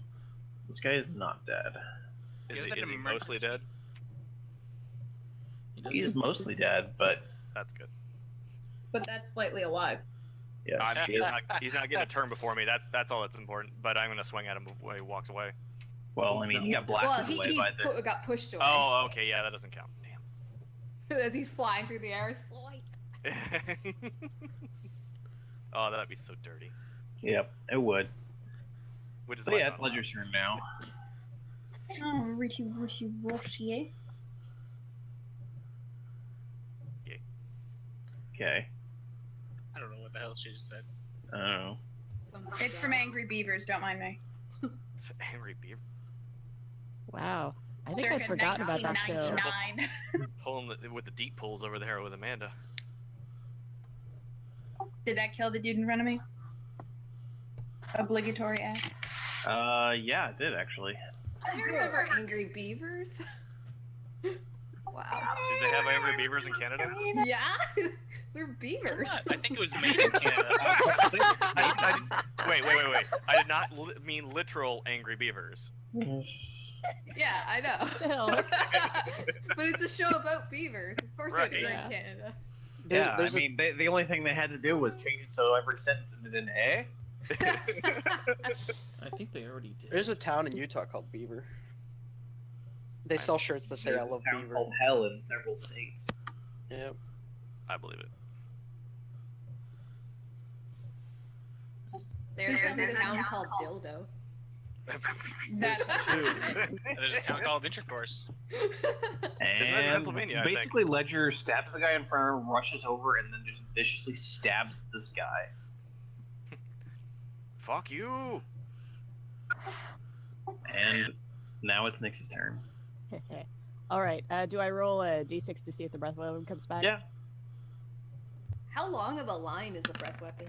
this guy is not dead. Is Give he, it is an he mostly emergency. dead? He doesn't- He's mostly dead, but That's good. But that's slightly alive. yes, he is. He's not getting a turn before me. That's all that's important. But I'm gonna swing at him before he walks away. Well, I mean, he got blasted Well, he away by the. got pushed away Oh, okay, yeah, that doesn't count. as he's flying through the air. Swipe. Damn. Oh, that'd be so dirty. Yep, it would. Which is But why yeah, it's it's not Ledger's turn now. Oh, Richie, Richie. Okay. I don't know what the hell she just said. Oh. It's from Angry Beavers, don't mind me. It's Angry Beaver. wow. I think Circa I'd forgotten about that show. 1999. Pulling with the deep pulls over there with Amanda. Did that kill the dude in front of me? Obligatory act. Yeah, it did actually. I remember Angry Beavers. Wow. Did they have Angry Beavers in Canada? Yeah, they're beavers. I think it was made in Canada. Wait. I did not mean literal Angry Beavers. Yeah, I know. Still. But it's a show about beavers. Of course Right. they're Yeah. in Canada. Yeah, There's I mean, the only thing they had to do was change it so every sentence ended in A. I think they already did. There's a town in Utah called Beaver. They sell shirts that say There's "I a love town Beaver." called Hell in several states. Yeah. I believe it. There's a town called Dildo. That's Two. There's a town called Intercourse. And Pennsylvania, I think. basically, Ledger stabs the guy in front of him, rushes over, and then just viciously stabs this guy. Fuck you. And now it's Nix's turn. All right. Do I roll a d6 to see if the breath weapon comes back? Yeah. How long of a line is a breath weapon?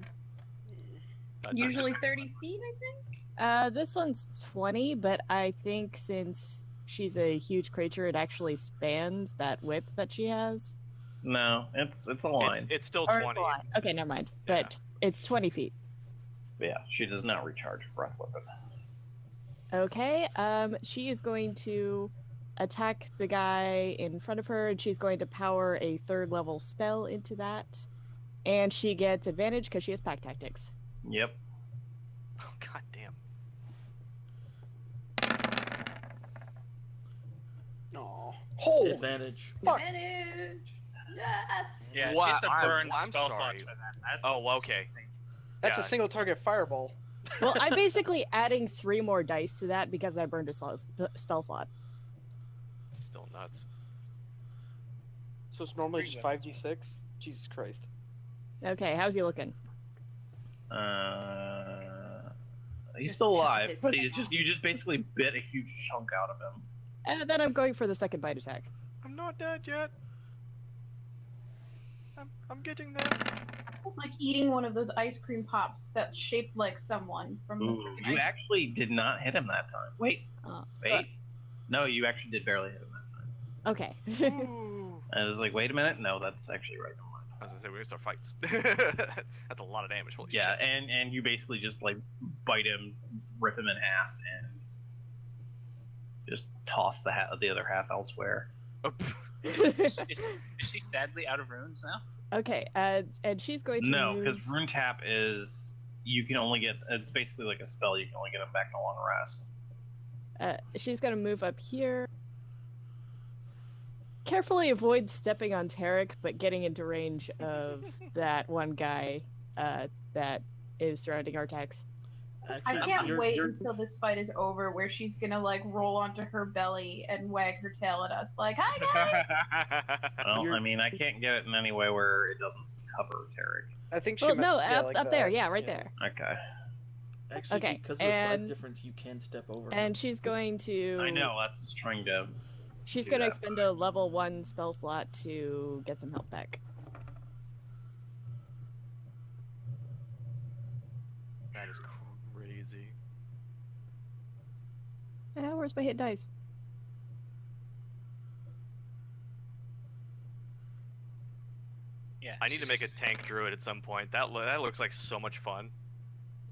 usually 30 feet, I think. This one's 20, but I think since she's a huge creature, it actually spans that width that she has. No, it's a line. It's still Or it's 20. a line. Okay, never mind. But it's 20 feet. Yeah, she does not recharge a breath weapon. Okay. She is going to attack the guy in front of her, and she's going to power a 3rd level spell into that. And she gets advantage because she has pack tactics. Yep. Oh, god damn. Holy Advantage. Fuck. Advantage. Yes. Yeah, Wow, she has to burn I'm spell sorry. slots for that. That's Oh, okay. insane. That's a Yeah. single target fireball. Well, I'm basically adding 3 more dice to that because I burned a spell slot. Still nuts. So it's normally just Pretty good. 5d6? Jesus Christ. Okay, how's he looking? He's Just still chop alive, his but head he's just you just basically bit a huge chunk out of him. And then I'm going for the second bite attack. I'm not dead yet. I'm getting there. It's like eating one of those ice cream pops that's shaped like someone from the Ooh, freaking you ice actually did not hit him that time. Wait, Oh, wait. No, you actually did barely hit him that time. Okay. Ooh. And I was like, wait a minute. No, that's actually right. Never mind. I was gonna say we're gonna start fights. That's a lot of damage. Holy Yeah, shit. and you basically just like bite him, rip him in half, and just toss the other half elsewhere. Oh, Is she sadly out of runes now? Okay, and she's going to No, move... because Rune Tap is you can only get it's basically like a spell. You can only get him back in a long rest. she's going to move up here. Carefully avoid stepping on Tarek, but getting into range of that one guy that is surrounding Artax. I Actually, can't wait you're- until this fight is over, where she's gonna like roll onto her belly and wag her tail at us, like, "Hi guys!" Well, You're- I mean, I can't get it in any way where it doesn't cover Tarek. I think she Well, meant, no, yeah, up, like up there, that. yeah, right there. Okay. Actually, Okay, because of the size and- difference, you can step over. her. And she's going to... I know. That's just trying to. She's do going to that. expend a level 1 spell slot to get some health back. That is crazy. Where's my hit dice? Yeah. I need to she's make a just- tank druid at some point. That looks like so much fun.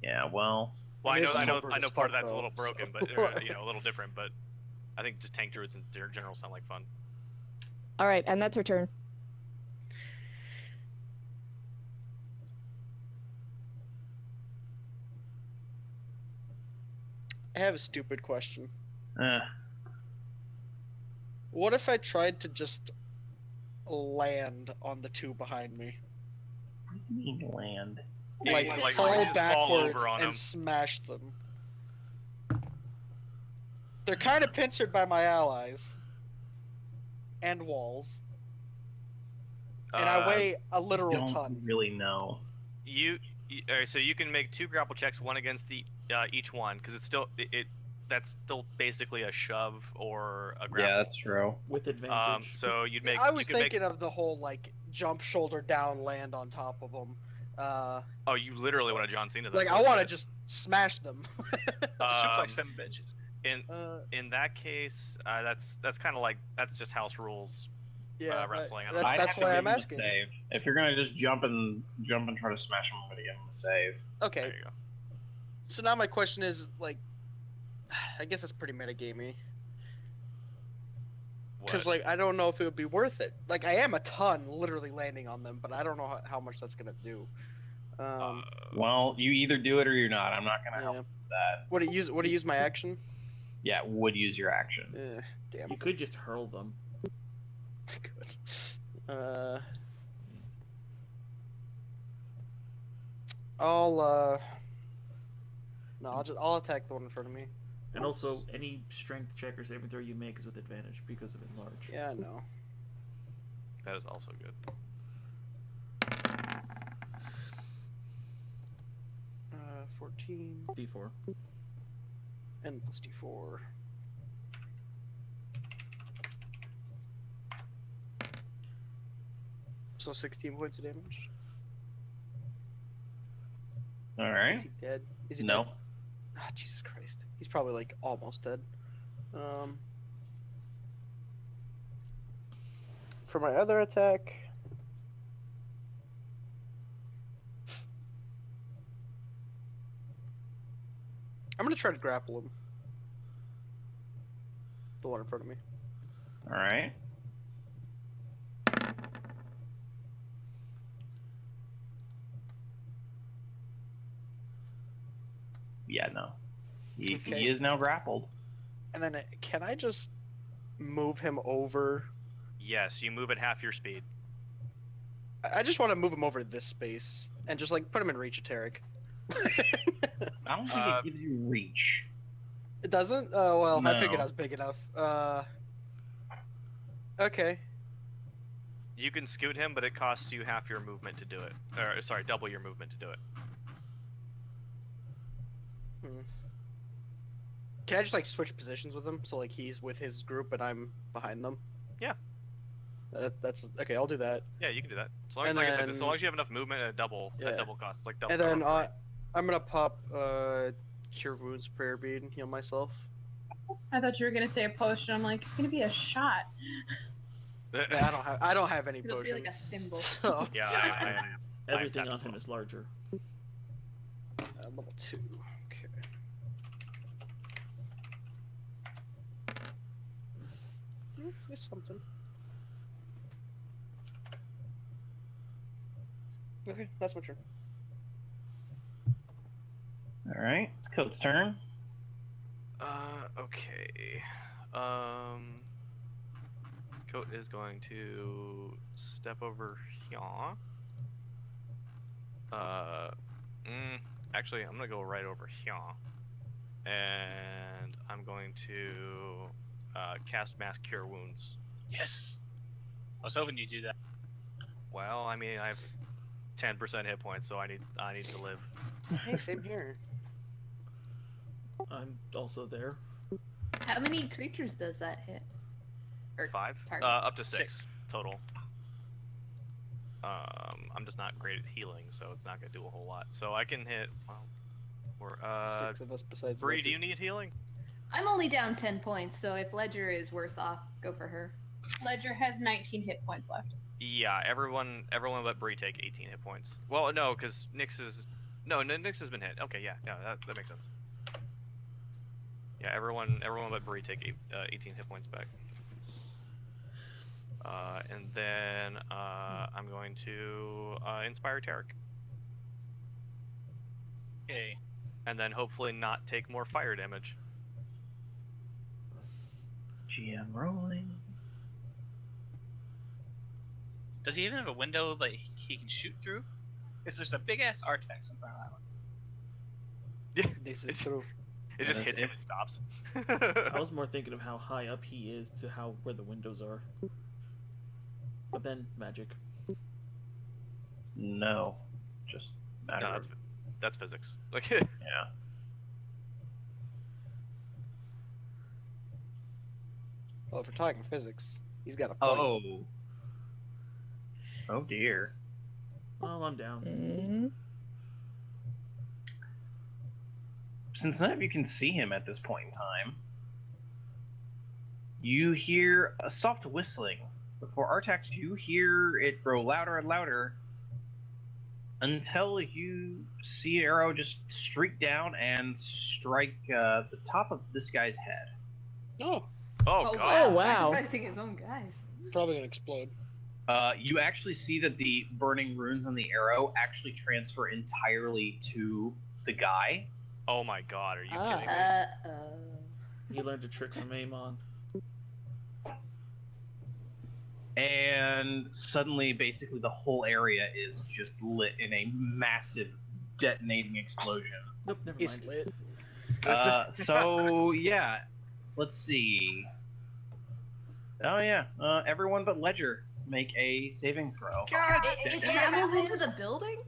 Yeah. Well. Well, It is I know stubborn as part of fuck, that's a little though, broken, so- but or, a little different. But I think just tank druids in general sound like fun. All right, and that's her turn. I have a stupid question. Eh. What if I tried to just land on the two behind me? What do you mean land? Yeah, Like, you just, fall you just fall backwards over on and them. smash them. They're kind of pincered by my allies. And walls. And I weigh a literal Don't ton. really know. All right, so you can make 2 grapple checks, one against each one, because it's still that's still basically a shove or a grapple. Yeah, that's true. with advantage. So you'd make. I was you could thinking of the whole, like, jump shoulder down, land on top of them. Oh, you literally want to John Cena. Like, I want to just smash them. suplex them bitches. In that case, that's kind of like that's just house rules. Yeah, wrestling, I don't know. I'd that's have to why give I'm him a asking. Save. If you're gonna just jump and try to smash him, I'm gonna give him a save. Okay, There you go. so now my question is, like, I guess that's pretty metagamey. Because, What? like, I don't know if it would be worth it. Like, I am a ton literally landing on them, but I don't know how much that's going to do. Well, you either do it or you're not. I'm not gonna help Yeah. you with that. Would it use my action? Yeah, it would use your action. Damn. You could just hurl them. Good. I'll attack the one in front of me. And also, any strength check or saving throw you make is with advantage because of enlarge. Yeah, I know. That is also good. 14 D4. and plus D4. So 16 points of damage. All Is right. he dead? Is he No. dead? Ah, Jesus Christ. He's probably like almost dead. For my other attack. I'm gonna try to grapple him. The one in front of me. All right. Yeah, no. He Okay. is now grappled. And then can I just move him over? Yes, you move at half your speed. I just want to move him over this space and just like put him in reach of Tarek. I don't think it gives you reach. It doesn't? Oh well, I figured No. I was big enough. Okay. You can scoot him, but it costs you half your movement to do it. Or sorry, double your movement to do it. Can I just like switch positions with him so like he's with his group and I'm behind them? Yeah. That's okay. I'll do that. Yeah, you can do that. As long as, And like I said, as then- long as you have enough movement at double Yeah. cost. It's like double. And then double I'm gonna pop Cure Wounds Prayer Bead and heal myself. I thought you were gonna say a potion. I'm like, it's gonna be a shot. Yeah, I don't have any It'll be potions. like a thimble. So Yeah, I am. Everything that on as him well. is larger. level 2. Okay. It's something. Okay, that's my turn. All right, it's Coat's turn. Okay. Coat is going to step over here. Actually, I'm gonna go right over here, and I'm going to cast Mass Cure Wounds. Yes. I was hoping you'd do that. Well, I mean, I have 10% hit points, so I need to live. Hey, same here. I'm also there. How many creatures does that hit? Or 5? target? Up to 6 6. total. I'm just not great at healing, so it's not gonna do a whole lot. So I can hit. Well, or 6 of us besides. Bree, Loki. do you need healing? I'm only down 10 points, so if Ledger is worse off, go for her. Ledger has 19 hit points left. Yeah, everyone but Bree take 18 hit points. Well, no, because Nyx has been hit. Okay, yeah, that makes sense. Yeah, everyone but Bree take 18 hit points back. And then I'm going to inspire Tarek, Okay. and then hopefully not take more fire damage. GM rolling. Does he even have a window that he can shoot through? Because there's a big ass Artex in front of that one. This is true. It just Yeah, hits him and stops. I was more thinking of how high up he is to where the windows are. But then magic. No, just matter No, of that's physics. Like, yeah. Well, if we're talking physics, he's got a point. Oh. Oh dear. Well, I'm down. Mm-hmm. Since none of you can see him at this point in time, you hear a soft whistling. Before Artax, you hear it grow louder and louder until you see an arrow just streak down and strike the top of this guy's head. Oh, oh god. Oh, wow. Sacrificing his own guys. probably gonna explode. You actually see that the burning runes on the arrow actually transfer entirely to the guy. Oh my god, are you Ah. kidding me? Uh-oh. He learned a trick from Amon. And suddenly, basically, the whole area is just lit in a massive detonating explosion. Nope, never He's mind. lit. So, yeah, let's see. Oh, yeah, everyone but Ledger make a saving throw. It travels into the building?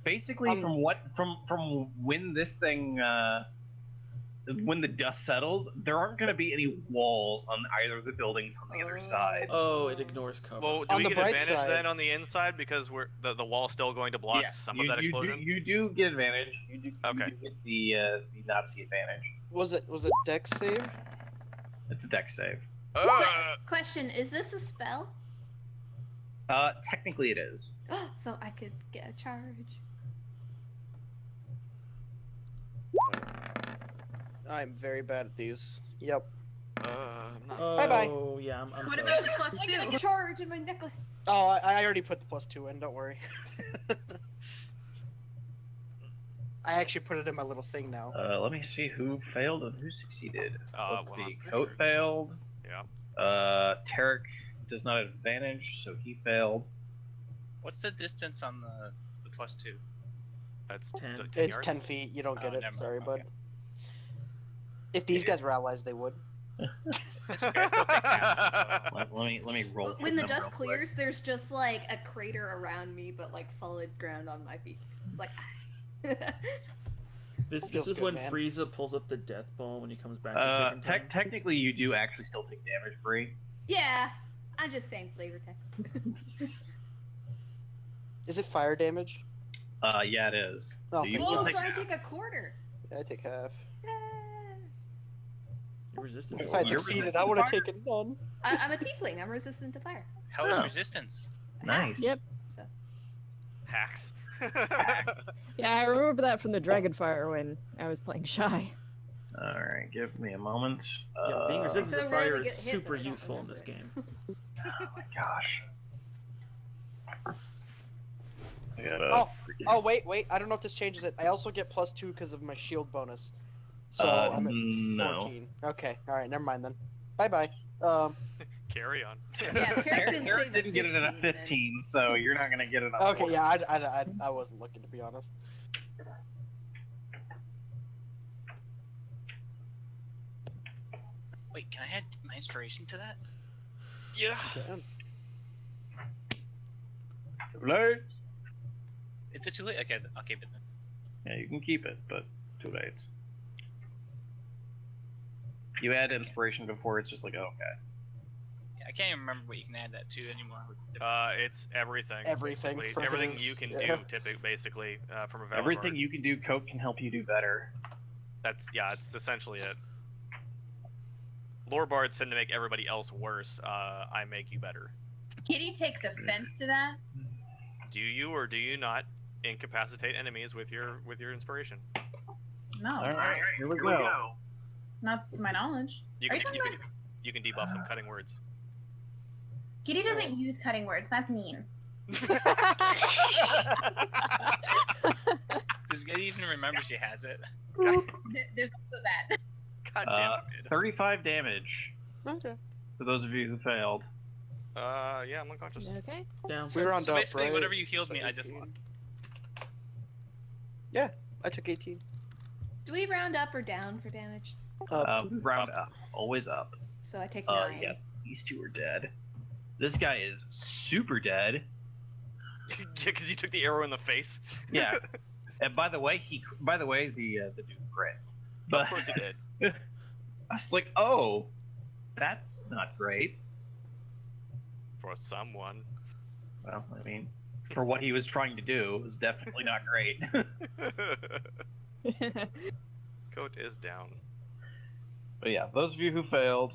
Basically, from when this thing, when the dust settles, there aren't going to be any walls on either of the buildings on the other side. Oh, it ignores cover. Well, do On we the get bright advantage side- then on the inside because the wall's still going to block Yeah, some of that explosion? You do get advantage. You do Okay. get the Nazi advantage. Was it Dex save? It's a dex save. Question, is this a spell? Technically it is. So I could get a charge. I'm very bad at these. Yep. I'm not- Oh, Bye-bye. yeah, I'm What toast. about the plus I got a 2? charge in my necklace. Oh, I already put the +2 in. Don't worry. I actually put it in my little thing now. Let me see who failed and who succeeded. Let's well, see. I'm pretty Coat sure- failed. Yeah. Tarek does not have advantage, so he failed. What's the distance on the +2? That's 10. 10 It's yards. 10 feet. You don't get Oh, it. never mind, Sorry, okay. bud. If these guys were allies, they would. It's okay, I still take half, so- Let me roll. When the for them dust real quick. clears, there's just like a crater around me, but like solid ground on my feet. It's like. This Feels is good, when man. Frieza pulls up the death ball when he comes back the second time. Technically, you do actually still take damage, Bree. Yeah, I'm just saying flavor text. Is it fire damage? Yeah, it is. Oh, So you thank will Oh, take so I take a quarter. Yeah, I take half. You're resistant If If I had You're succeeded, I would have taken none. I'm a tiefling. I'm resistant to fire. How is Oh. resistance? Nice. Yep. So. Hacks. Yeah, I remember that from the Dragonfire when I was playing Shy. All right, give me a moment. Yeah, being resistant So to rarely fire is get hit, super but I don't useful in remember this it. game. Oh my gosh. I gotta. Oh. Oh, wait. I don't know if this changes it. I also get +2 because of my shield bonus. So I'm at no. 14. Okay, alright, never mind then. Bye-bye. Carry on. Yeah, Tarek didn't Eric save didn't get it at 15, so you're not gonna get it on. Okay, yeah, I wasn't looking, to be honest. Wait, can I add my inspiration to that? Yeah. Okay. Too late. Is it too late? Okay, I'll keep it then. Yeah, you can keep it, but it's too late. You add inspiration before, it's just like, oh, okay. Yeah, I can't even remember what you can add that to anymore. It's everything. Everything basically. for Everything his- you can yeah. do, basically, from a Valor Everything card. you can do, Coke can help you do better. That's it's essentially it. Lore bards tend to make everybody else worse. I make you better. Kitty takes offense to that. Do you or do you not incapacitate enemies with your inspiration? No, All right, here we go. not to my knowledge. You Are can you talking you can debuff them cutting words. Kitty doesn't use cutting words. That's mean. Does Getty even remember she has it? There's also that. God damn it, dude. 35 damage Okay. for those of you who failed. Yeah, I'm unconscious. Okay. Down. We were on So up, basically, right? whatever you healed So me, I just 18. lost. Yeah, I took 18. Do we round up or down for damage? Round up, always up. So I take 9. Yeah, these two are dead. This guy is super dead. Yeah, because you took the arrow in the face. Yeah. And by the way, the dude crit. Of But course he did. I was like, oh, that's not great. For someone. Well, I mean, for what he was trying to do, it was definitely not great. Coat is down. But yeah, those of you who failed.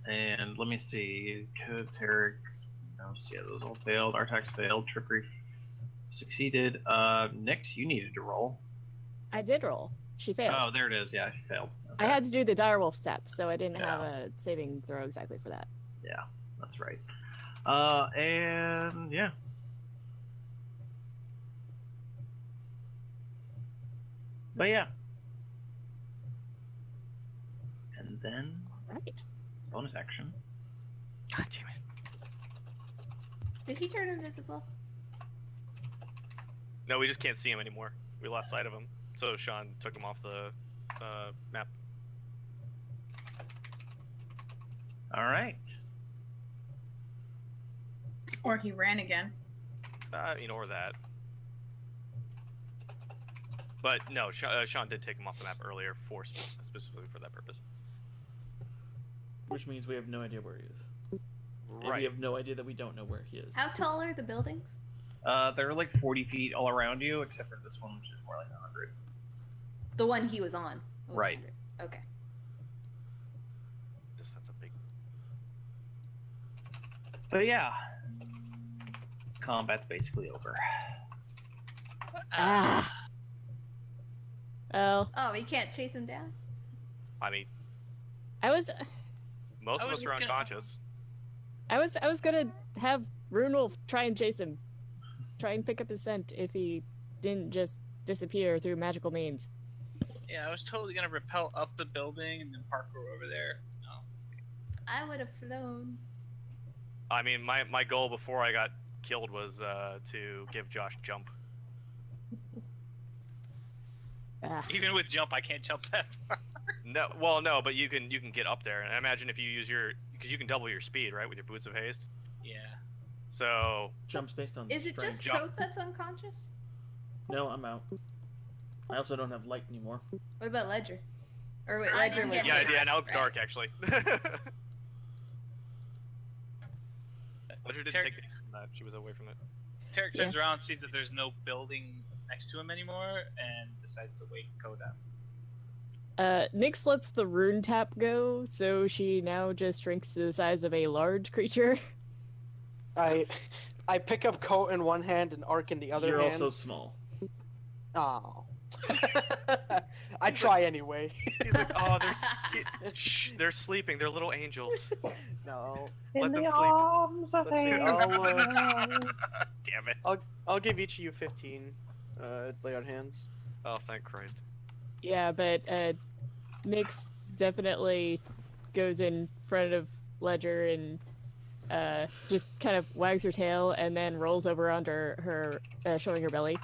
And let me see. Tarek. No, yeah, those all failed. Artax failed. Trickery succeeded. Nyx, you needed to roll. I did roll. She failed. Oh, there it is. Yeah, she failed. I Okay. had to do the direwolf stats, so I didn't Yeah. have a saving throw exactly for that. Yeah, that's right. And yeah. But yeah. And then All right. bonus action. God damn it. Did he turn invisible? No, we just can't see him anymore. We lost sight of him. So Sean took him off the map. All right. Or he ran again. Or that. But no, Sean did take him off the map earlier specifically for that purpose. Which means we have no idea where he is. And we Right. have no idea that we don't know where he is. How tall are the buildings? They're like 40 feet all around you, except for this one, which is more like 100. The one he was on. Was Right. 100. Okay. That's a big. But yeah. Combat's basically over. Ah. Well, Oh, you can't chase him down? I mean, I was most I of was us are gonna- unconscious. I was gonna have Runewolf, try and chase him. Try and pick up his scent if he didn't just disappear through magical means. Yeah, I was totally gonna rappel up the building and then parkour over there. No. I would have flown. I mean, my goal before I got killed was to give Josh jump. Ah. Even with jump, I can't jump that far. No, well, no, but you can get up there. And I imagine if you use because you can double your speed, right, with your boots of haste. Yeah. So Jumps based on Is it strength. just jump. Coat that's unconscious? No, I'm out. I also don't have light anymore. What about Ledger? Or wait, I Ledger didn't was. get yeah, it. yeah, now it's Right. dark actually. Ledger didn't Tarek, take the from that. She was away from it. Tarek Yeah. turns around, sees that there's no building next to him anymore, and decides to wait Coda. Nyx lets the rune tap go, so she now just shrinks to the size of a large creature. I pick up coat in one hand and arc in the other You're hand. also small. Oh. I try anyway. He's like, oh, shh, they're sleeping. They're little angels. No. Let them sleep. arms of Let's see. angels. Damn it. I'll give each of you 15 lay on hands. Oh, thank Christ. Yeah, but Nyx definitely goes in front of Ledger and just kind of wags her tail and then rolls over under her, showing her belly.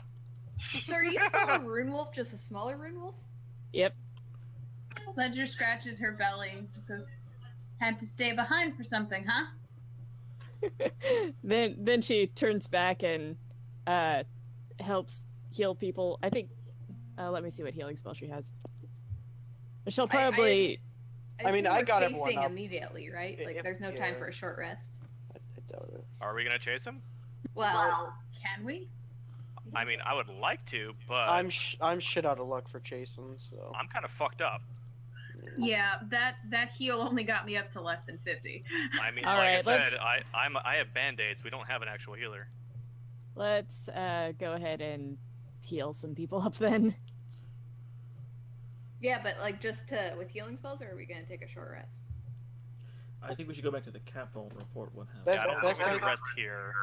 So are you still a rune wolf, just a smaller rune wolf? Yep. Ledger scratches her belly and just goes, "Had to stay behind for something, huh?" Then she turns back and helps heal people. I think. Let me see what healing spell she has. She'll probably. I mean, assume I we're got everyone chasing up. immediately, right? Like, If- there's no time yeah. for a short rest. I doubt it. Are we gonna chase him? Well, Can we? I mean, I would like to, but I'm shit out of luck for chasing, so. I'm kind of fucked up. Yeah, that heal only got me up to less than 50. I mean, All like right, I said, let's- I have band-aids. We don't have an actual healer. Let's go ahead and heal some people up then. yeah, but like just with healing spells, or are we gonna take a short rest? I think we should go back to the capital and report what happened. Best- Yeah, I don't best think we I- can rest here.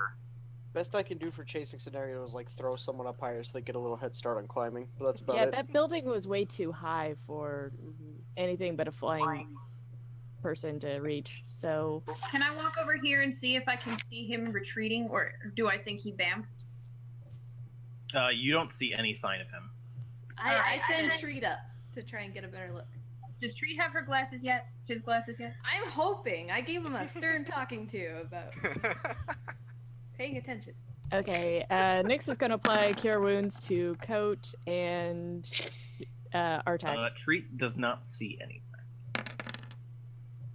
Best I can do for chasing scenario is like throw someone up higher so they get a little head start on climbing. But that's about Yeah, it. that building was way too high for anything but a flying person to reach. So Can I walk over here and see if I can see him retreating, or do I think he bamfed? You don't see any sign of him. I Alright, send then- Treat up to try and get a better look. Does Treat have her glasses yet? His glasses yet? I'm hoping. I gave him a stern talking to about paying attention. okay, Nyx is gonna apply Cure Wounds to Coat and Artax. Treat does not see anything.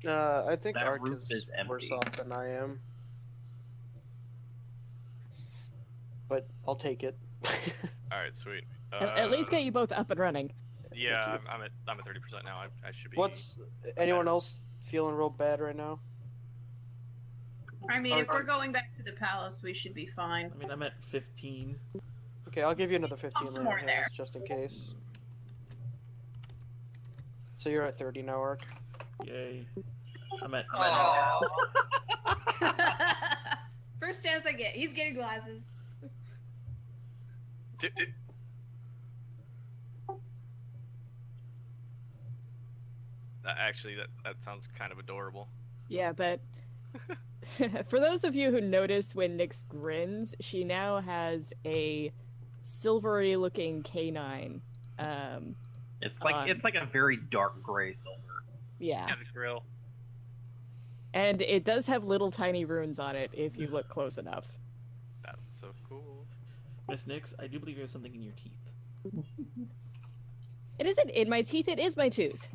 I think That Ark roof is is worse empty. off than I am. But I'll take it. All right, sweet. At least get you both up and running. Yeah, Thank I'm at 30% now. I should be. What's anyone else feeling real bad right now? I mean, if we're going back to the palace, we should be fine. I mean, I'm at 15. Okay, I'll give you another 15 some lay more on in there. hands, just in case. So you're at 30 now, Ark. Yay. I'm at. First chance I get. He's getting glasses. Actually, that sounds kind of adorable. Yeah, but for those of you who notice when Nyx grins, she now has a silvery looking canine. It's like a very dark gray silver. Yeah. Yeah, the grill. And it does have little tiny runes on it if you look close enough. That's so cool. Miss Nyx, I do believe you have something in your teeth. It isn't in my teeth, it is my tooth.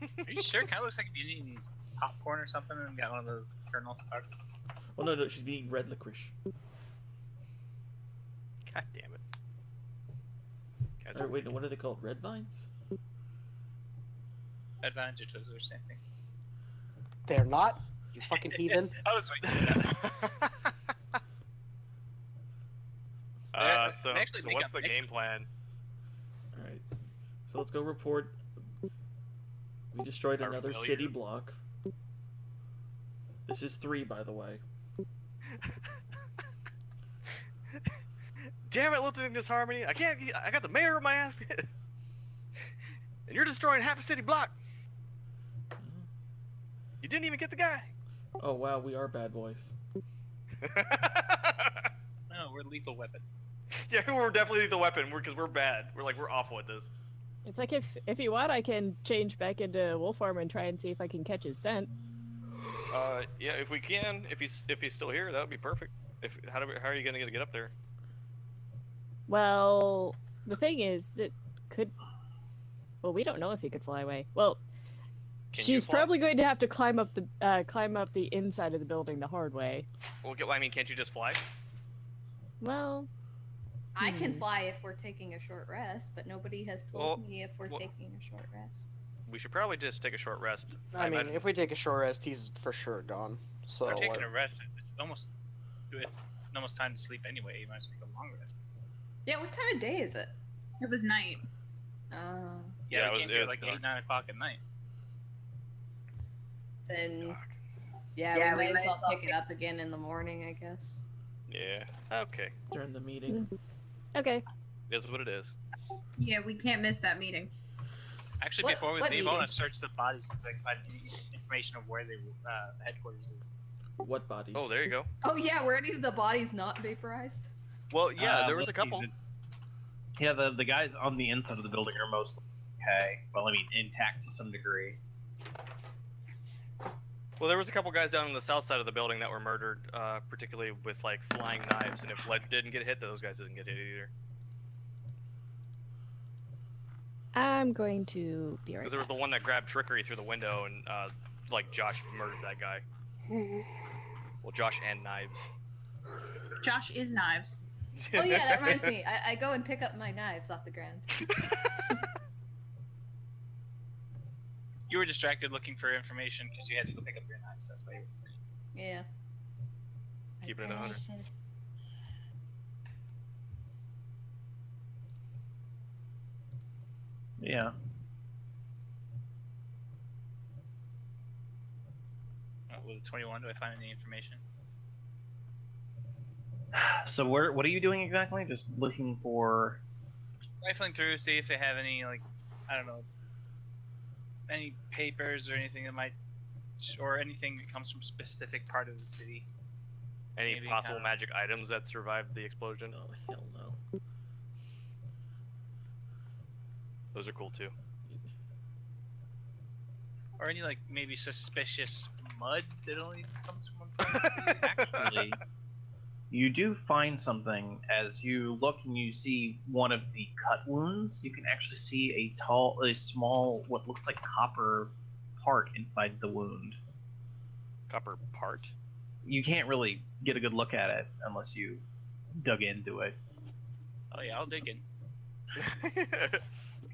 Are you sure? Kind of looks like you've been eating popcorn or something and got one of those kernels stuck. Well, no, she's being red licorice. God damn it. Guys, Or, wait, no, what are they called? Red vines? Advantage or the same thing. They're not? You fucking heathen. I was waiting for that. so they actually make what's a the mix game plan? Alright. So let's go report. We destroyed Our another failure. city block. This is 3, by the way. damn it, Lieutenant Disharmony! I got the mayor on my ass, and you're destroying half a city block. You didn't even get the guy. Oh wow, we are bad boys. No, we're lethal weapon. Yeah, we're definitely the weapon because we're bad. We're awful at this. It's like if you want, I can change back into wolf form and try and see if I can catch his scent. Yeah, if we can, if he's still here, that would be perfect. How are you gonna get up there? Well, the thing is, that well, we don't know if he could fly away. Well, Can you she's fly? probably going to have to climb up the inside of the building the hard way. Well, I mean, can't you just fly? Well, I can fly if we're taking a short rest, but nobody has told me if we're well- taking a short rest. We should probably just take a short rest. I mean, imagine- if we take a short rest, he's for sure gone. So We're taking a rest. It's almost time to sleep anyway. You might as well take a long rest. Yeah, what time of day is it? It was night. Yeah, we it came was here like dark. 8, 9 o'clock at night. Then Fuck. yeah, we might as well pick it up again in the morning, I guess. Yeah. Okay. During the meeting. okay. It is what it is. Yeah, we can't miss that meeting. Actually, What- before we what leave, I want meeting? to search the bodies so I can find any information of where the headquarters is. What bodies? Oh, there you go. Oh yeah, were any of the bodies not vaporized? Well, yeah, there was a let's see, couple. Yeah, the guys on the inside of the building are mostly okay. Well, I mean, intact to some degree. Well, there was a couple guys down on the south side of the building that were murdered, particularly with like flying knives. And if Ledge didn't get hit, those guys didn't get hit either. I'm going to be right Because there was the one that grabbed Trickery through the window, and like Josh murdered that guy. Well, Josh and Knives. Josh is knives. Oh yeah, that reminds me. I go and pick up my knives off the ground. You were distracted looking for information because you had to go pick up your knives. That's why. Yeah. Keep it in 100. Yeah. With 21, do I find any information? So what are you doing exactly? Just looking for. Rifling through, see if they have any I don't know, any papers or anything that might, or anything that comes from a specific part of the city. Any Maybe, possible magic items that survived the explosion? Oh hell no. Those are cool too. Or any maybe suspicious mud that only comes from one part of the city. Actually, you do find something as you look and you see one of the cut wounds. You can actually see a small, what looks like copper part inside the wound. Copper part. You can't really get a good look at it unless you dug into it. Oh yeah, I'll dig in.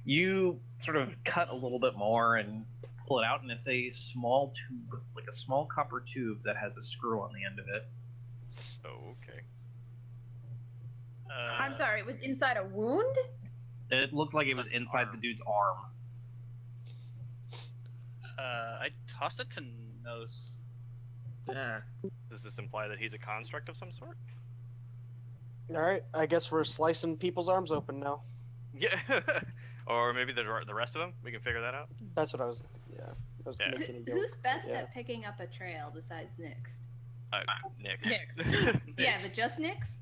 You sort of cut a little bit more and pull it out, and it's a small tube, like a small copper tube that has a screw on the end of it. Oh, okay. I'm sorry, it was inside a wound? It looked like it was It's an inside arm. the dude's arm. I toss it to Nos. Yeah. Does this imply that he's a construct of some sort? Alright, I guess we're slicing people's arms open now. Yeah. Or maybe the rest of them? We can figure that out. That's what I was. Yeah. I was Yeah. making a joke. Who's best Yeah. at picking up a trail besides Nyx? Nick. Nyx. Yeah, but just Nyx?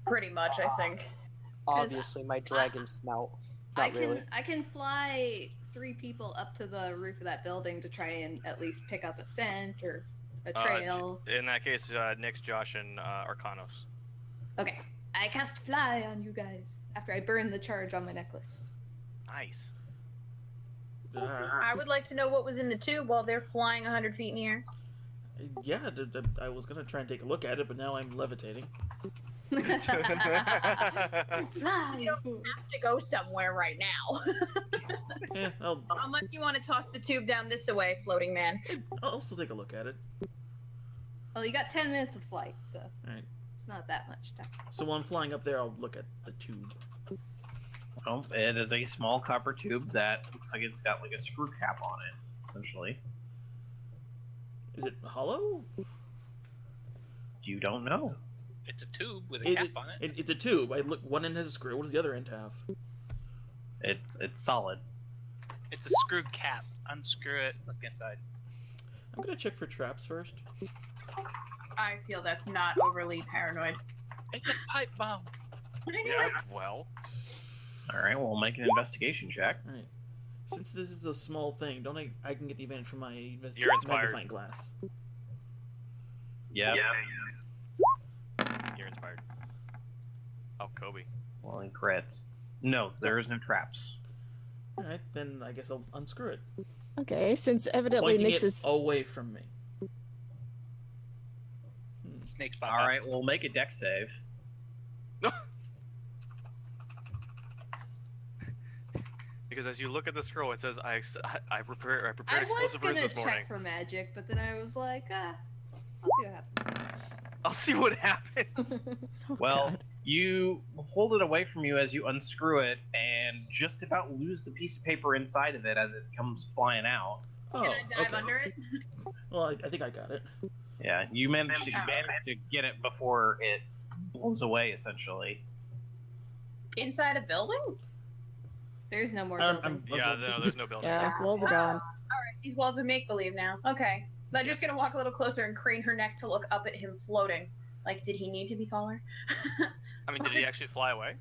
Pretty much, I think. Obviously, my dragon snout. Not really. I can fly 3 people up to the roof of that building to try and at least pick up a scent or a trail. In that case, Nick's, Josh, and Arcanos. Okay, I cast fly on you guys after I burn the charge on my necklace. Nice. I would like to know what was in the tube while they're flying 100 feet in the air. Yeah, I was gonna try and take a look at it, but now I'm levitating. You Fly! don't have to go somewhere right now. Yeah, Unless you want to toss the tube down this way, floating man. I'll still take a look at it. Well, you got 10 minutes of flight, so Alright. it's not that much time. So while I'm flying up there, I'll look at the tube. Well, it is a small copper tube that looks like it's got like a screw cap on it, essentially. Is it hollow? You don't know. It's a tube with a cap on it. It's a tube. I look. One end has a screw. What does the other end have? It's solid. It's a screw cap. Unscrew it. Look inside. I'm gonna check for traps first. I feel that's not overly paranoid. It's a pipe bomb. Yeah, well. All right, we'll make an investigation check. All right. Since this is a small thing, don't I can get the advantage from my You're inspired. magnifying glass. Yeah. You're inspired. Oh, Kobe. Well, he crits. No, there is no traps. All right, then I guess I'll unscrew it. Okay, since evidently Pointing Nyx it is away from me. Snakes pop All out. right, we'll make a deck save. Because as you look at the scroll, it says, I prepared I was explosive rooms gonna this morning. check for magic, but then I was like, I'll see what happens. Oh, Well, God. you hold it away from you as you unscrew it, and just about lose the piece of paper inside of it as it comes flying out. Oh, Can I dive okay. under it? Well, I think I got it. Yeah, you managed to get it before it blows away, essentially. Inside a building? there's no more. I'm- building. Yeah, no, there's no building. Yeah, walls are gone. These walls are make believe now. Okay. Ledger's gonna walk a little closer and crane her neck to look up at him floating. Like, did he need to be taller? I mean, did he actually fly away?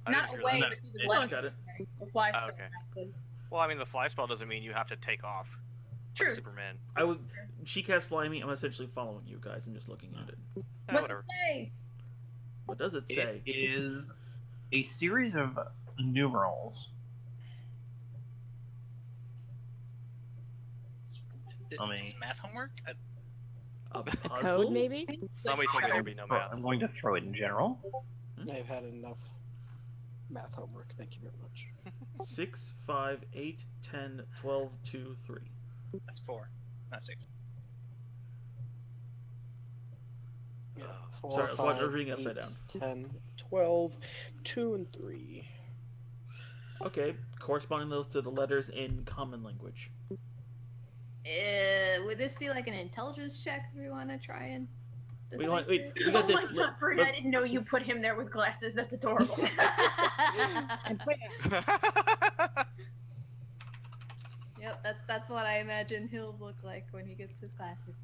I Not didn't away, realize but he was Oh, I left. got it. The fly Oh, still okay. active. Well, I mean, the fly spell doesn't mean you have to take off. Like True. Superman. I would. She cast fly me. I'm essentially following you guys and just looking at it. What's Whatever. it say? What does it say? It is a series of numerals. I mean- It's math homework? A A puzzle? code, maybe? Somebody told me there'd be no math. I'm going to throw it in general. I've had enough math homework. Thank you very much. 6, 5, 8, 10, 12, 2, 3. That's 4, not 6. Yeah, Oh. 4, Sorry, I was 5, reading upside 8, down. 10, 12, 2, and 3. Okay, corresponding those to the letters in common language. Would this be like an intelligence check if we want to try and? We got decipher we got this. Oh my God, Bryn, I didn't know you put him there with glasses. That's adorable. it? Yep, that's what I imagine he'll look like when he gets his glasses.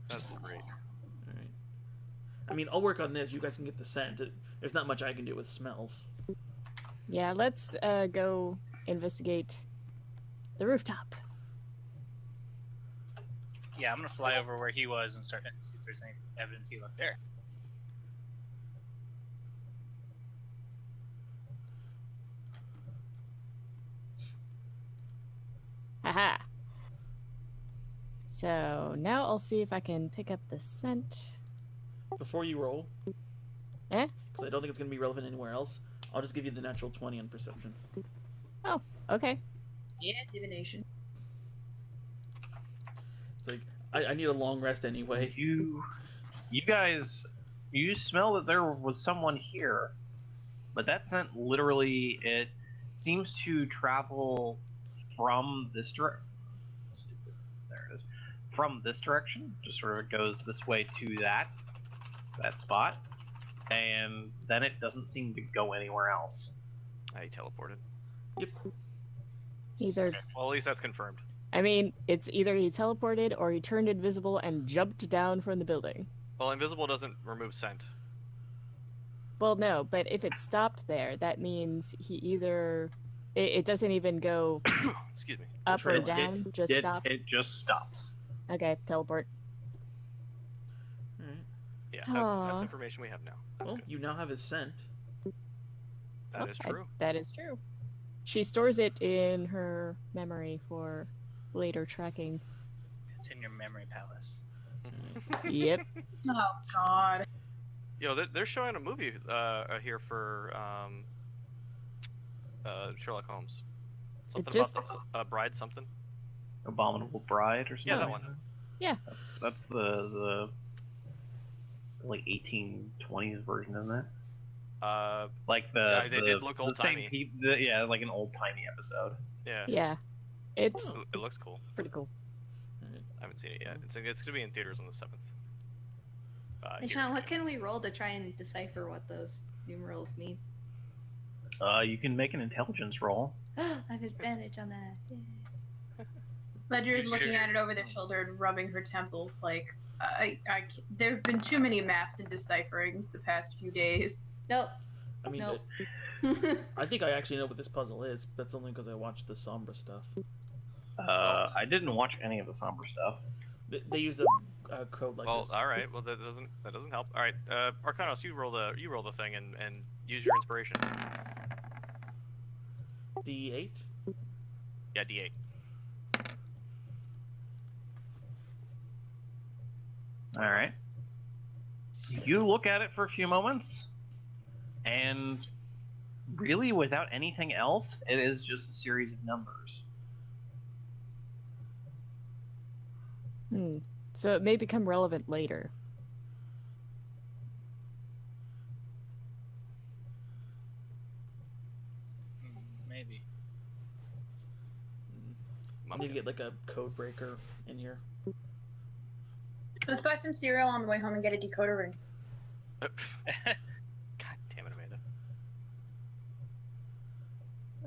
That's great. Alright. I mean, I'll work on this. You guys can get the scent. There's not much I can do with smells. Yeah, let's go investigate the rooftop. Yeah, I'm gonna fly over where he was and start and see if there's any evidence he left there. Haha. So now I'll see if I can pick up the scent. Before you roll, Eh? because I don't think it's going to be relevant anywhere else, I'll just give you the natural 20 on perception. Okay. Yeah, divination. It's like, I need a long rest anyway. You guys, you smell that there was someone here, but that scent literally, it seems to travel from this direction. There it is. From this direction, just sort of goes this way to that spot, and then it doesn't seem to go anywhere else. I teleported. Yep. Either, Well, at least that's confirmed. I mean, it's either he teleported or he turned invisible and jumped down from the building. Well, invisible doesn't remove scent. Well, no, but if it stopped there, that means he either it doesn't even go Excuse me. up or right. down, just It stops. just stops. Okay, teleport. Alright. Yeah, Aw. that's information we have now. That's Well, good. you now have his scent. That is true. That is true. She stores it in her memory for later tracking. It's in your memory palace. Yep. Oh God. Yo, they're showing a movie here for Sherlock Holmes. Something just- about the bride something. Abominable Bride or something. Yeah, that one. Yeah. That's the like 1820s version, isn't it? Like the Yeah, they did look the same old-timey. yeah, like an old timey episode. Yeah. Yeah. It's It looks cool. pretty cool. haven't seen it yet. It's gonna be in theaters on the 7th. Hey, Here. Sean, what can we roll to try and decipher what those numerals mean? You can make an intelligence roll. I have advantage on that. Yay. Ledger is You looking should- at it over their shoulder and rubbing her temples like, there have been too many maps and decipherings the past few days. Nope. I mean, Nope. I think I actually know what this puzzle is. But that's only because I watched the Sombra stuff. I didn't watch any of the Sombra stuff. They used a code like Well, this. all right. Well, that doesn't help. All right, Arcanos, you roll the thing and use your inspiration. D8. Yeah, D8. All right. You look at it for a few moments, and really, without anything else, it is just a series of numbers. So it may become relevant later. Maybe. I need to get like a code breaker in here. Let's buy some cereal on the way home and get a decoder ring. God damn it, Amanda.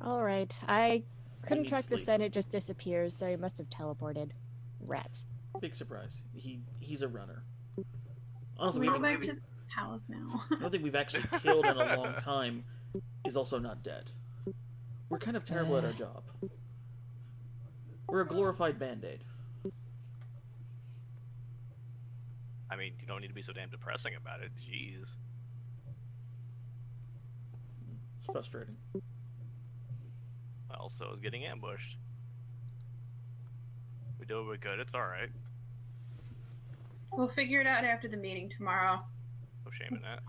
All right. I couldn't need track this sleep. and it just disappears, so he must have teleported. Rats. Big surprise. He's a runner. Honestly, We we go haven't, back to the palace now. I don't think we've actually killed in a long time. Is also not dead. We're kind of terrible at our job. We're a glorified band-aid. I mean, you don't need to be so damn depressing about it. Jeez. It's frustrating. Well, so is getting ambushed. We do what we could. It's all right. We'll figure it out after the meeting tomorrow. No shame in that.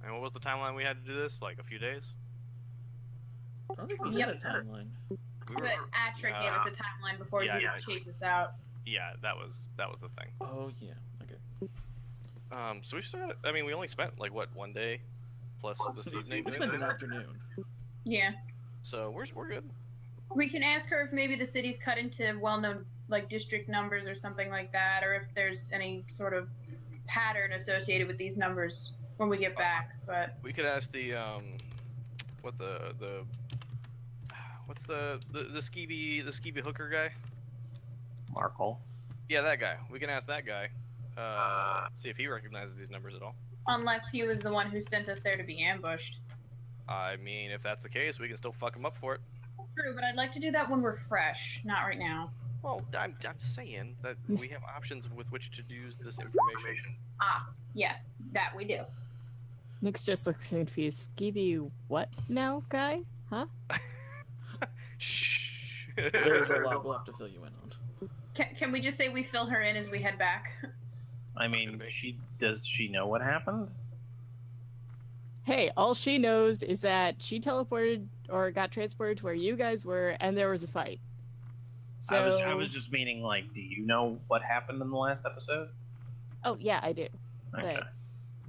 And what was the timeline we had to do this? Like a few days? I don't think we Yep. had a timeline. We But Attrick gave us a timeline before yeah, he yeah. chased us out. yeah, that was the thing. Oh yeah. Okay. So we still got. I mean, we only spent like what, 1 day, plus this evening. We doing spent an that? afternoon. Yeah. So we're good. We can ask her if maybe the city's cut into well-known like district numbers or something like that, or if there's any sort of pattern associated with these numbers when we get back. But We could ask the what what's the skeevy hooker guy? Markle. Yeah, that guy. We can ask that guy. See if he recognizes these numbers at all. unless he was the one who sent us there to be ambushed. I mean, if that's the case, we can still fuck him up for it. True, but I'd like to do that when we're fresh, not right now. Well, I'm saying that we have options with which to use this information. Ah, yes, that we do. Nix just looks confused. Skeevy what now, guy? Huh? Shh. There's a lot we'll have to fill you in on. Can we just say we fill her in as we head back? I mean, does she know what happened? Hey, all she knows is that she teleported or got transported to where you guys were, and there was a fight. So, I was just meaning, like, do you know what happened in the last episode? oh yeah, I do. Okay. Right.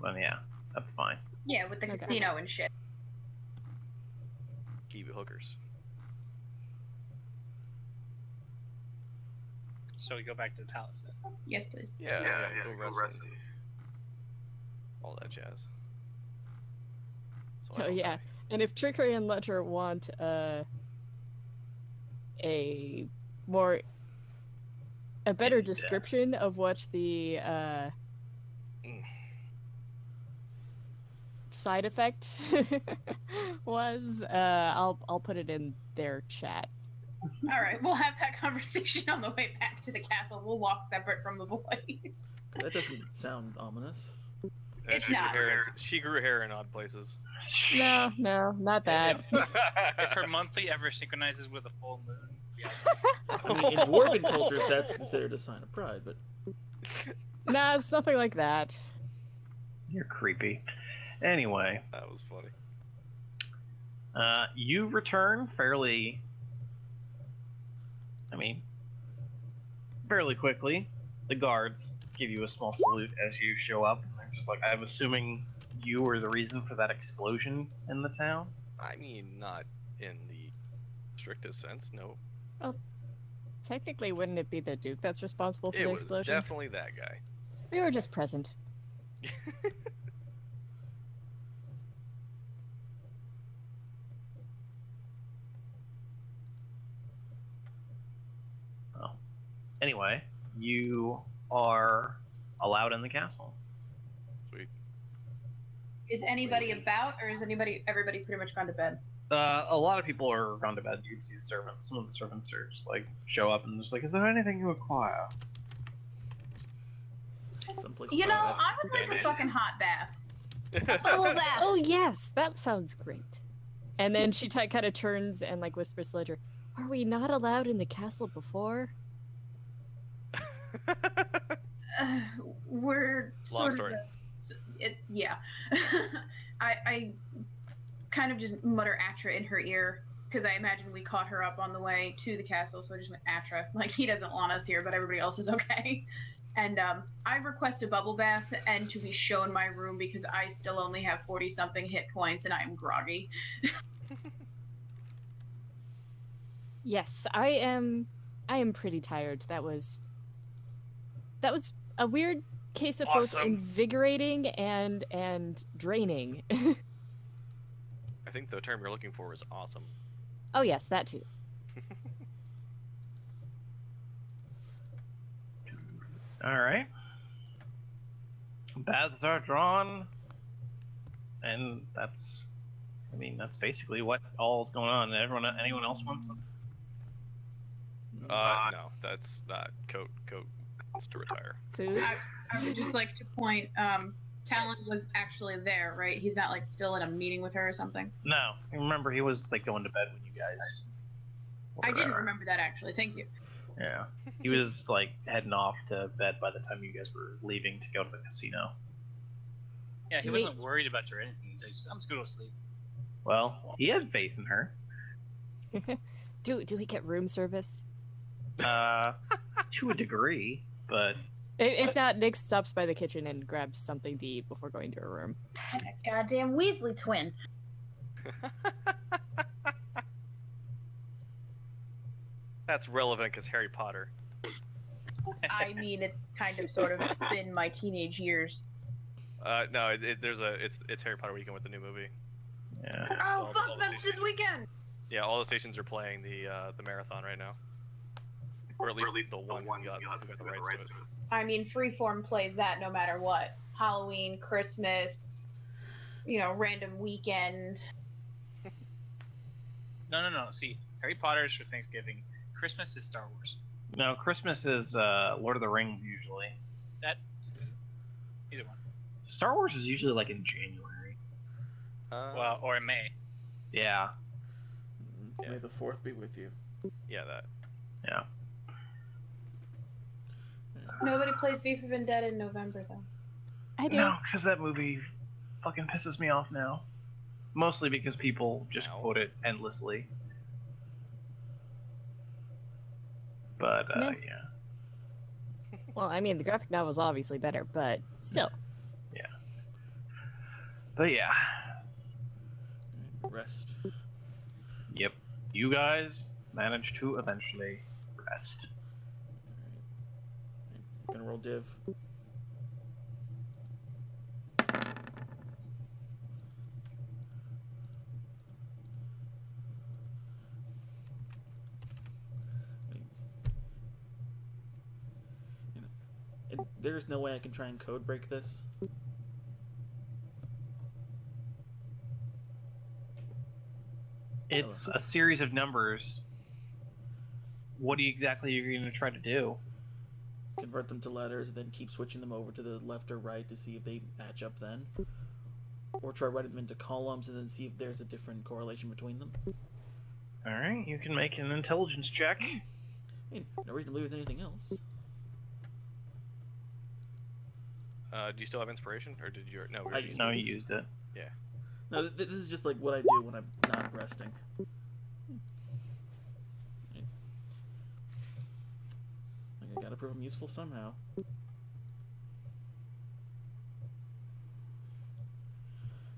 Well, yeah, that's fine. Yeah, with the Okay. casino and shit. Keep hookers. So we go back to the palace then. Yes, please. Yeah, go rest and all that jazz. So I Oh don't yeah, die. and if Trickery and Ledger want a better description of what the side effect was, I'll put it in their chat. All right, we'll have that conversation on the way back to the castle. We'll walk separate from the boys. That doesn't sound ominous. It's she grew not. she grew hair in odd places. No, not that. If her monthly ever synchronizes with a full moon, yeah. I mean, in dwarven cultures, that's considered a sign of pride, but Nah, it's nothing like that. You're creepy. Anyway, That was funny. you return fairly quickly. The guards give you a small salute as you show up. They're just like, I'm assuming you were the reason for that explosion in the town? I mean, not in the strictest sense, no. technically, wouldn't it be the Duke that's responsible for It the was explosion? definitely that guy. We were just present. Well, anyway, you are allowed in the castle. Sweet. Is anybody about, or is everybody pretty much gone to bed? A lot of people are gone to bed. You can see the servants. Some of the servants are just like show up and just like, is there anything you require? Someplace You to know, rest. I would like a Band-Aids. fucking hot bath. Oh, that. Oh yes, that sounds great. And then she kind of turns and like whispers to Ledger, "Are we not allowed in the castle before?" We're Long sort story. of yeah. I kind of just mutter Atra in her ear because I imagine we caught her up on the way to the castle, so I just went Atra. Like, he doesn't want us here, but everybody else is okay. And I request a bubble bath and to be shown my room because I still only have 40-something hit points and I am groggy. Yes, I am pretty tired. That was a weird case of both Awesome. invigorating and draining. I think the term you're looking for is awesome. Oh yes, that too. All right. Baths are drawn, and that's basically what all's going on. Anyone else wants some? No, that's not Coat wants to retire. Food. I would just like to point, Talon was actually there, right? He's not like still in a meeting with her or something. No, remember he was like going to bed when you guys. I didn't were- remember that actually. Thank you. Yeah, he was like heading off to bed by the time you guys were leaving to go to the casino. Yeah, he Do wasn't worried about her or anything. He's like, I'm just going to sleep. Well, he had faith in her. Do we get room service? To a degree, but If not, Nick stops by the kitchen and grabs something to eat before going to her room. That goddamn Weasley twin. That's relevant because Harry Potter. I mean, it's kind of sort of been my teenage years. No, it's Harry Potter weekend with the new movie. yeah. Oh, all the fuck, that's stations- this weekend! Yeah, all the stations are playing the marathon right now, or at least the one who got the rights to it. I mean, Freeform plays that no matter what. Halloween, Christmas, random weekend. No. See, Harry Potter is for Thanksgiving. Christmas is Star Wars. No, Christmas is Lord of the Rings usually. That. Either one. Star Wars is usually like in January. Well, or in May. Yeah, Yeah. May the 4th be with you. yeah, that. yeah. Nobody plays V for Vendetta in November, though. I do. No, because that movie fucking pisses me off now. Mostly because people just Ow. quote it endlessly. But Meh. yeah. Well, I mean, the graphic novel's obviously better, but still. But yeah. Rest. Yep. You guys managed to eventually rest. Gonna roll div. There's no way I can try and code break this. It's a series of numbers. What exactly are you going to try to do? Convert them to letters, and then keep switching them over to the left or right to see if they match up then. Or try writing them into columns and then see if there's a different correlation between them. Alright, you can make an intelligence check. I mean, no reason to leave with anything else. Do you still have inspiration, or did you? No, we I already used used No, it. you used it. No, this is just like what I do when I'm not resting. I gotta prove I'm useful somehow.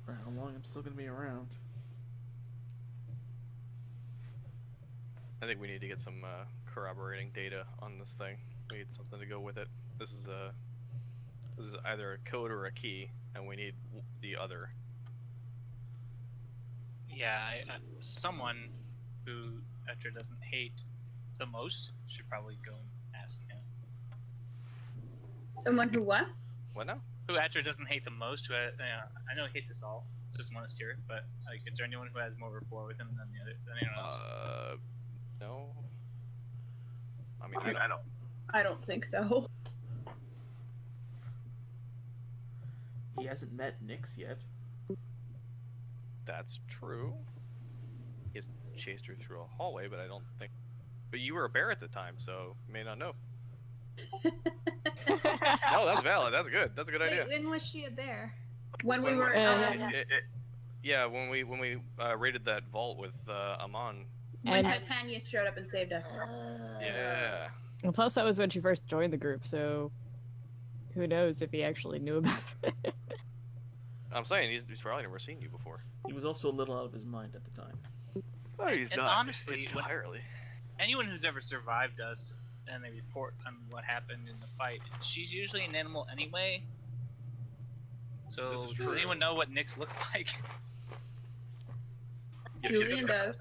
For how long I'm still gonna be around. I think we need to get some corroborating data on this thing. We need something to go with it. This is either a code or a key, and we need the other. Yeah, someone who Etra doesn't hate the most should probably go and ask him. Someone who what? What now? Who Etra doesn't hate the most? Who I know he hates us all. Doesn't want us here. But like, is there anyone who has more rapport with him than anyone else? No. I mean, I don't. I don't think so. He hasn't met Nyx yet. That's true. He has chased her through a hallway, but I don't think. But you were a bear at the time, so you may not know. No, that's valid. That's good. That's a good idea. Wait, when was she a bear? When we were Yeah, when we raided that vault with Amon. when And, Titania showed up and saved us. Yeah. and plus, that was when she first joined the group, so who knows if he actually knew about it. I'm saying he's probably never seen you before. He was also a little out of his mind at the time. Oh, he's And not honestly, entirely. Anyone who's ever survived us and they report on what happened in the fight, she's usually an animal anyway. So This is does true. anyone know what Nyx looks like? Yeah, Julian does.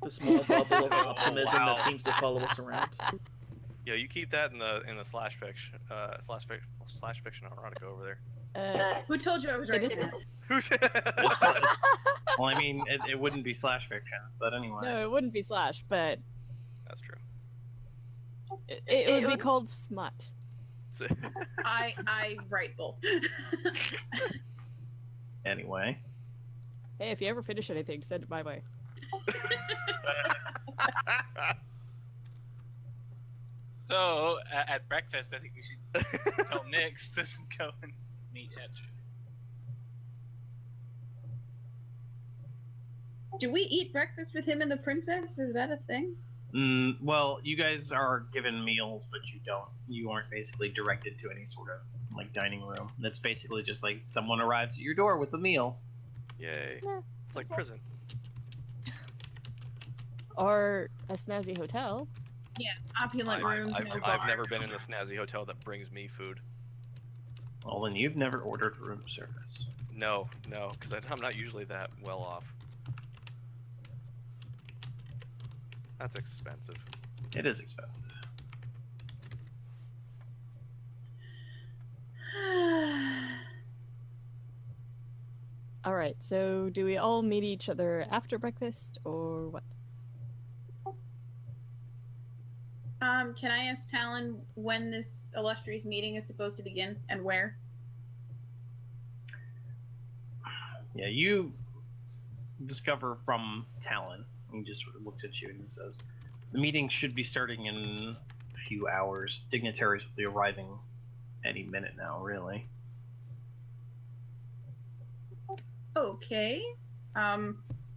The small bubble of optimism wow. that seems to follow us around. Yeah, you keep that in the slash fiction erotica over there. Who told you I was It right? is- Who's? Well, I mean, it wouldn't be slash fiction, but anyway. No, it wouldn't be slash, but That's true. it would be called smut. I write both. Anyway. Hey, if you ever finish anything, send it my way. So at breakfast, I think we should tell Nyx to go and meet Etra. Do we eat breakfast with him and the princess? Is that a thing? Well, you guys are given meals, but you aren't basically directed to any sort of like dining room. That's basically just like someone arrives at your door with a meal. Yay. Yeah. It's like prison. Or a snazzy hotel. Opulent rooms. I've no bar. never been in a snazzy hotel that brings me food. Well, then you've never ordered room service. No, because I'm not usually that well off. That's expensive. It is expensive. All right, so do we all meet each other after breakfast, or what? Can I ask Talon when this illustrious meeting is supposed to begin and where? Yeah, you discover from Talon. He just sort of looks at you and he says, "The meeting should be starting in a few hours. Dignitaries will be arriving any minute now, really." Okay.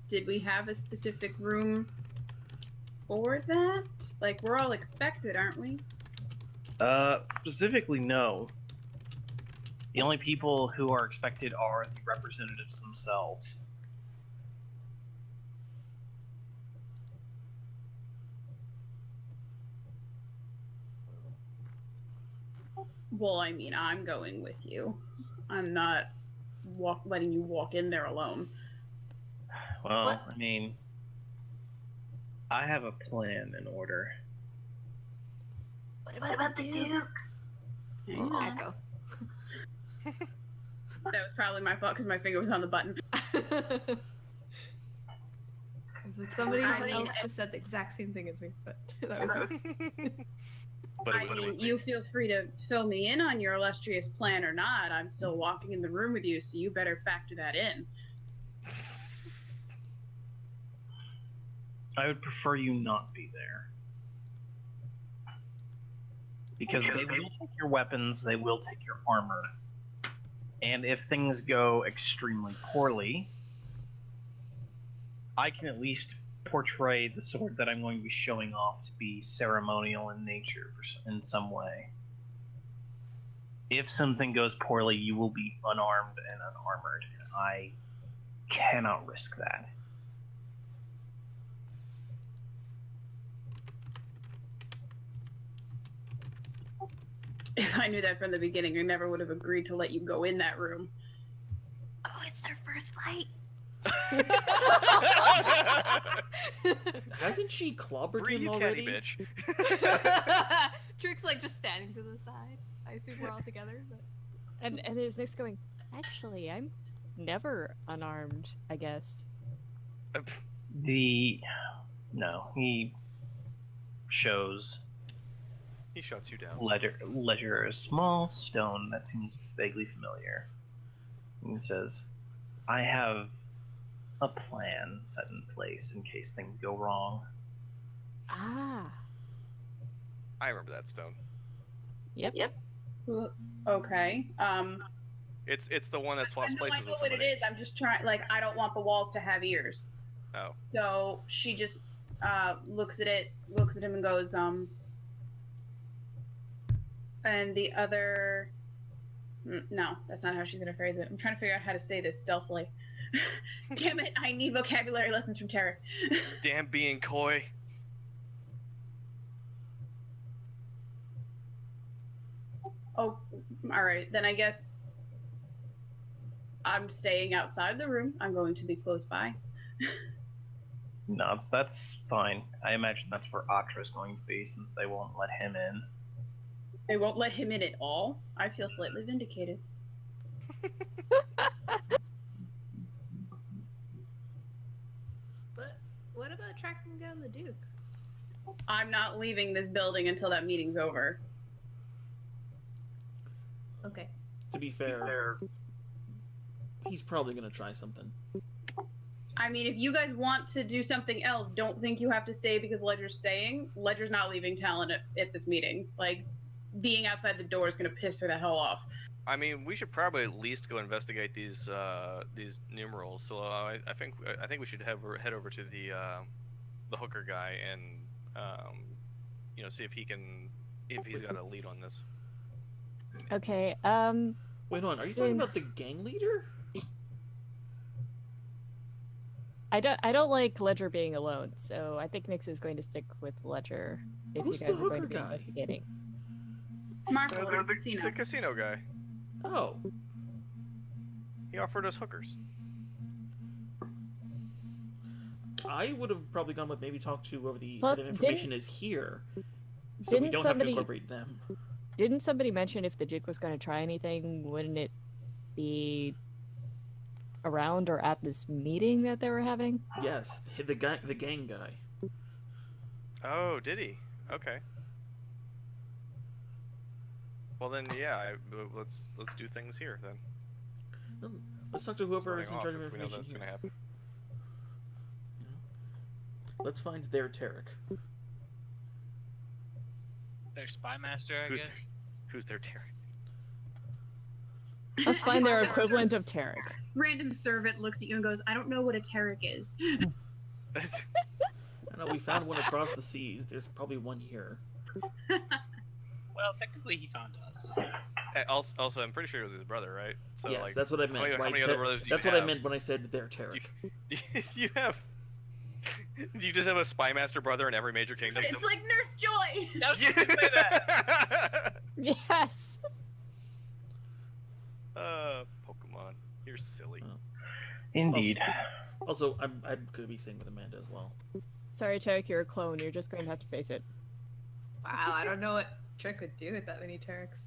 Did we have a specific room for that? Like, we're all expected, aren't we? Specifically, no. The only people who are expected are the representatives themselves. Well, I mean, I'm going with you. I'm not letting you walk in there alone. Well, What? I mean, I have a plan in order. What about the Duke? Hang on. Echo. That was probably my fault because my finger was on the button. It's like somebody I mean, else just said the exact same thing as me, but that was But I it mean, was you feel free to fill me in on your illustrious plan or not. I'm still walking in the room with you, so you better factor that in. I would prefer you not be there. Because they will take your weapons, they will take your armor. And if things go extremely poorly, I can at least portray the sword that I'm going to be showing off to be ceremonial in nature in some way. If something goes poorly, you will be unarmed and unarmored. I cannot risk that. If I knew that from the beginning, I never would have agreed to let you go in that room. Oh, it's their first fight. Hasn't she clobbered Bree, him you already? catty bitch. Trick's like just standing to the side. I assume we're all together, but And there's Nyx going, actually, I'm never unarmed, I guess. No, he shows He shuts you down. Ledger a small stone that seems vaguely familiar. And he says, I have a plan set in place in case things go wrong. Ah. I remember that stone. Yep. Okay. It's the one that I swaps know places I know with what it somebody. is. I'm just trying. Like, I don't want the walls to have ears. Oh. So she just looks at him and goes, And the other. No, that's not how she's gonna phrase it. I'm trying to figure out how to say this stealthily. Damn it! I need vocabulary lessons from Tarek. Damn being coy. Oh, all right. Then I guess I'm staying outside the room. I'm going to be close by. No, that's fine. I imagine that's where Atra's going to be since they won't let him in. They won't let him in at all. I feel slightly vindicated. but what about tracking down the Duke? I'm not leaving this building until that meeting's over. Okay. To be fair, he's probably gonna try something. I mean, if you guys want to do something else, don't think you have to stay because Ledger's staying. Ledger's not leaving Talon at this meeting. Like, being outside the door is gonna piss her the hell off. I mean, we should probably at least go investigate these numerals. So I think we should head over to the hooker guy and see if he's got a lead on this. Okay, Wait, hold on. Are you talking about the Since- gang leader? I don't like Ledger being alone, so I think Nyx is going to stick with Ledger if Who's you the guys are going hooker to be guy? investigating. Marco, the casino. The casino guy. Oh, He offered us hookers. I would have probably gone with maybe talk to whoever the Plus, head of information is here, so we didn't don't have to somebody- incorporate them. Didn't somebody mention if the Duke was going to try anything, wouldn't it be around or at this meeting that they were having? Yes, the gang guy. Oh, did he? Okay. Well then, yeah. Let's do things here then. Let's talk to whoever Running is in off charge of if we know information that's here. gonna happen. Let's find their Tarek. Their spy master, I guess. Who's their Terry? Let's find their equivalent of Tarek. Random servant looks at you and goes, I don't know what a Tarek is. I know we found one across the seas. There's probably one here. Well, technically, he found us. Also, I'm pretty sure it was his brother, right? So yes, like, that's what I meant. how by many other brothers do you that's what I have? meant when I said their Tarek. Do you have? Do you just have a spy master brother in every major kingdom? It's like Nurse Joy! I was just gonna say that. Yes! Pokemon, you're silly. Indeed. Also, I'm gonna be staying with Amanda as well. Sorry, Tarek, you're a clone. You're just going to have to face it. Wow, I don't know what Trick would do with that many Tareks.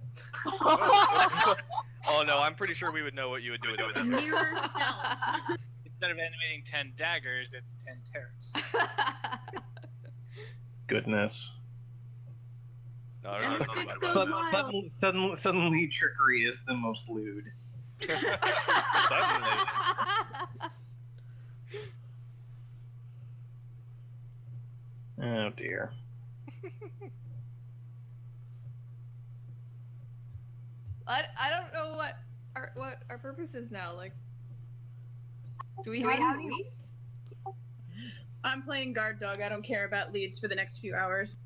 Oh no, I'm pretty sure we would know what you would do with it. Mirror self. Instead of animating 10 daggers, it's 10 terrors. Goodness. No, I don't know And about Goes Sud- wild. suddenly, trickery is the most lewd. Suddenly. Oh dear. I don't know what our purpose is now. Like, do we have any leads? I'm playing guard dog. I don't care about leads for the next few hours.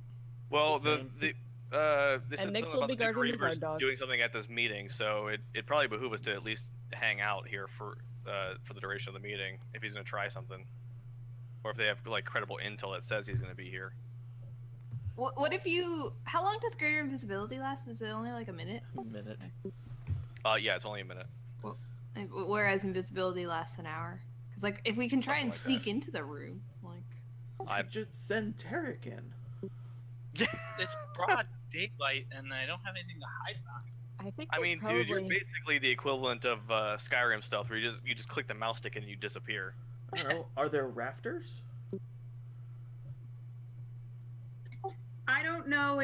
Well, Same. they said Nyx something will about be the guarding the Reapers guard dog. doing something at this meeting, so it probably behoove us to at least hang out here for the duration of the meeting if he's gonna try something, or if they have like credible intel that says he's gonna be here. What if you? How long does greater invisibility last? Is it only like a minute? Minute. Yeah, it's only a minute. Whereas invisibility lasts an hour. Because like, if we can try and Something like sneak into the room, like. I just send Tarek in. It's broad daylight, and I don't have anything to hide behind. I think. I we mean, probably... dude, you're basically the equivalent of Skyrim stealth, where you just click the mouse stick and you disappear. I don't know. Are there rafters? I don't know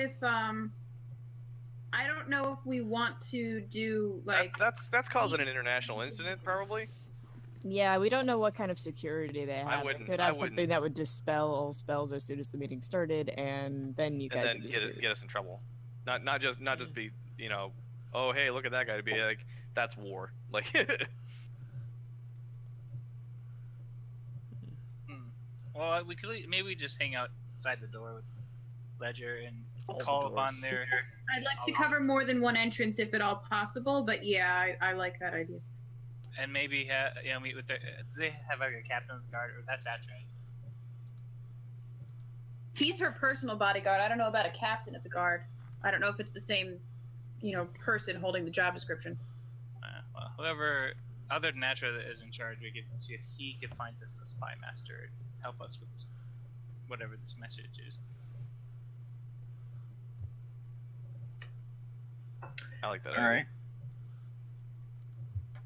if we want to do like. That's causing an international incident, probably. Yeah, we don't know what kind of security they have. They wouldn't- could I have something wouldn't- that would dispel all spells as soon as the meeting started, and then you guys And would then be get us in trouble. Not just be, you know, oh hey, look at that guy, to be like, that's war. Like Well, we could maybe just hang outside the door with Ledger and All the call upon doors. their. I'd like to cover more than one entrance if at all possible, but yeah, I like that idea. And maybe meet with their. Do they have like a captain of the guard? Or that's Atra. He's her personal bodyguard. I don't know about a captain of the guard. I don't know if it's the same, person holding the job description. Well, whoever other than Atra that is in charge, we could see if he could find us the spy master and help us with this, whatever this message is. I like that. All right.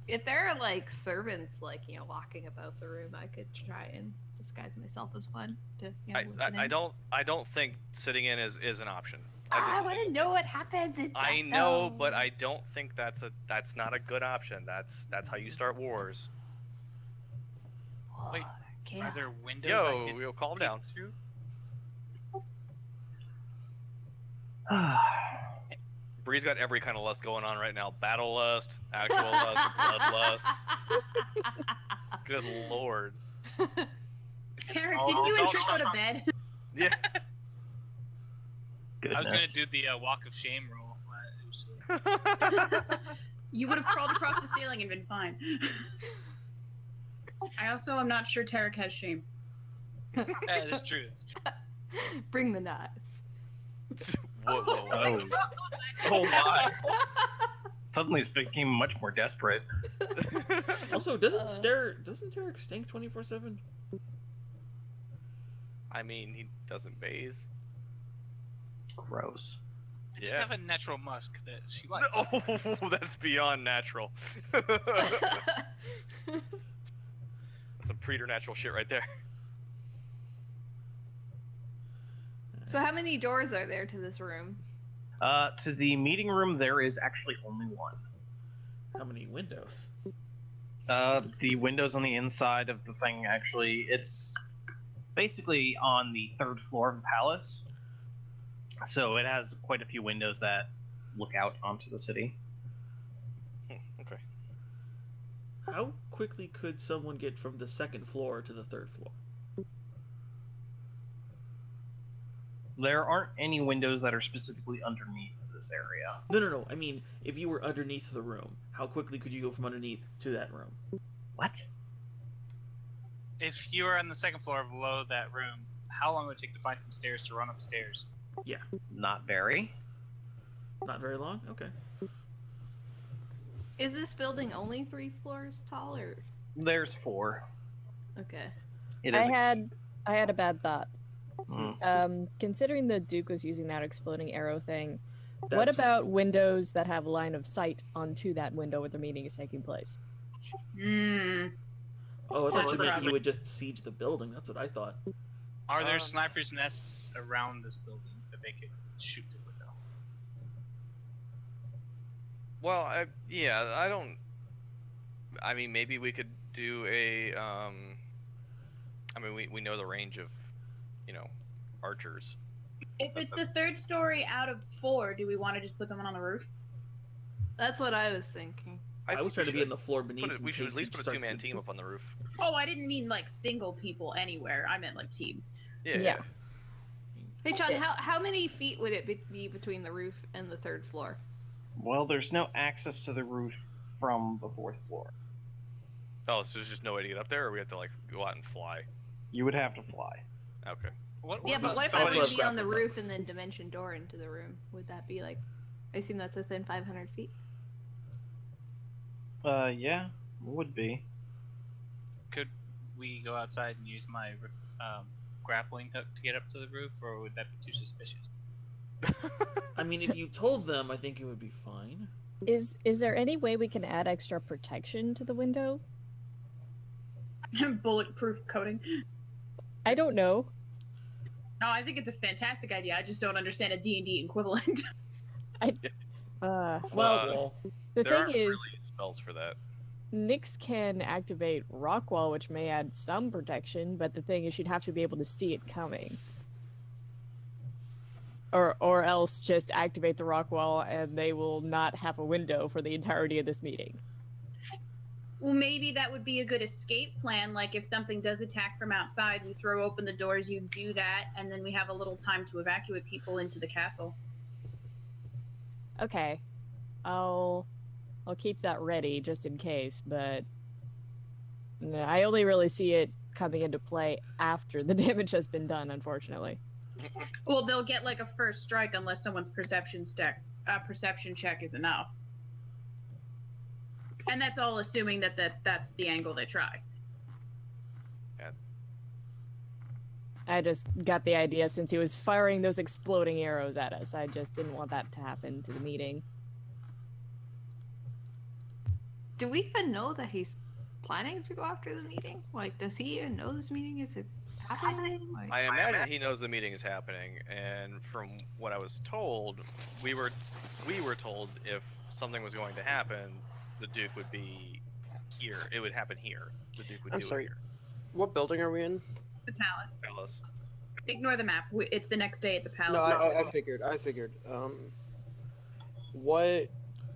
If there are like servants, like walking about the room, I could try and disguise myself as one to listen in. I don't think sitting in is an option. I want to know what happens. I know, but I don't think that's not a good option. That's how you start wars. Wait, okay. Are there windows? I can Yo, calm peek down. through? Bree's got every kind of lust going on right now. Battle lust, actual lust, bloodlust. Good lord. Tarek, all- didn't you it's and all Trish go to bed? Yeah. I was gonna Goodness. do the walk of shame roll. You would have crawled across the ceiling and been fine. I also am not sure Tarek has shame. It's true. It's true. Bring the knives. Whoa. Oh. Oh my! Suddenly, it's became much more desperate. Also, doesn't Tarek stink 24/7? I mean, he doesn't bathe. Gross. I just Yeah. have a natural musk that she likes. Oh, that's beyond natural. That's some preternatural shit right there. So how many doors are there to this room? To the meeting room, there is actually only one. How many windows? The windows on the inside of the thing, actually, it's basically on the third floor of the palace. So it has quite a few windows that look out onto the city. Okay. How quickly could someone get from the second floor to the third floor? There aren't any windows that are specifically underneath this area. No. I mean, if you were underneath the room, how quickly could you go from underneath to that room? What? If you were on the second floor below that room, how long would it take to find some stairs to run upstairs? Not very. Not very long? Okay. Is this building only 3 floors tall, or? There's 4. Okay. It is. I had a bad thought. Mm. Considering the Duke was using that exploding arrow thing, what That's- about windows that have line of sight onto that window where the meeting is taking place? Oh, I thought That's you meant probably- he would just siege the building. That's what I thought. Are there snipers' nests around this building that they could shoot the window? Well, I mean, maybe we could do a. I mean, we know the range of, archers. If it's the third story out of 4, do we want to just put someone on the roof? That's what I was thinking. I was trying to be in the floor beneath. We should in at case least he put a starts two-man to- team up on the roof. Oh, I didn't mean like single people anywhere. I meant like teams. Yeah. Hey, John, how many feet would it be between the roof and the third floor? Well, there's no access to the roof from the 4th floor. Oh, so there's just no way to get up there, or we have to go out and fly. You would have to fly. Okay. Yeah, but what if I Also were have to be on the grappling roof hooks. and then dimension door into the room? Would that be like? I assume that's within 500 feet. Yeah, would be. Could we go outside and use my grappling hook to get up to the roof, or would that be too suspicious? I mean, if you told them, I think it would be fine. Is there any way we can add extra protection to the window? Bulletproof coating. I don't know. No, I think it's a fantastic idea. I just don't understand a D&D equivalent. Well, Well, the There thing aren't is, really spells for that. Nyx can activate Rockwall, which may add some protection, but the thing is she'd have to be able to see it coming. Or else just activate the Rockwall and they will not have a window for the entirety of this meeting. Well, maybe that would be a good escape plan. Like, if something does attack from outside, we throw open the doors, you do that, and then we have a little time to evacuate people into the castle. Okay. I'll keep that ready just in case, but no, I only really see it coming into play after the damage has been done, unfortunately. Well, they'll get like a first strike unless someone's perception check is enough. And that's all assuming that's the angle they try. I just got the idea since he was firing those exploding arrows at us. I just didn't want that to happen to the meeting. Do we even know that he's planning to go after the meeting? Like, does he even know this meeting is happening? Like, I imagine he knows the meeting is happening, and from what I was told, we were told if something was going to happen, the Duke would be here. It would happen here. The Duke would I'm do sorry. it here. What building are we in? The palace. Palace. Ignore the map. It's the next day at the palace. No, I figured. What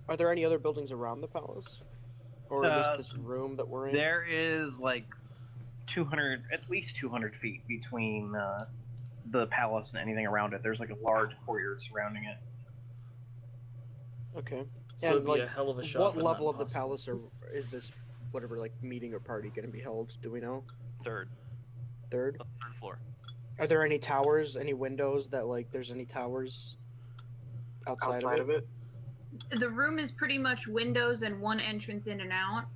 are there any other buildings around the palace, or at least this room that we're in? There is like 200, at least 200 feet between the palace and anything around it. There's like a large courtyard surrounding it. Okay. so And it'd be like, a hell of a shot. what but not level of the impossible. palace is this? Whatever, like meeting or party going to be held? Do we know? Third Third. floor. Are there any towers? Any windows that like? There's any towers outside of it? The room is pretty much windows and one entrance in and out.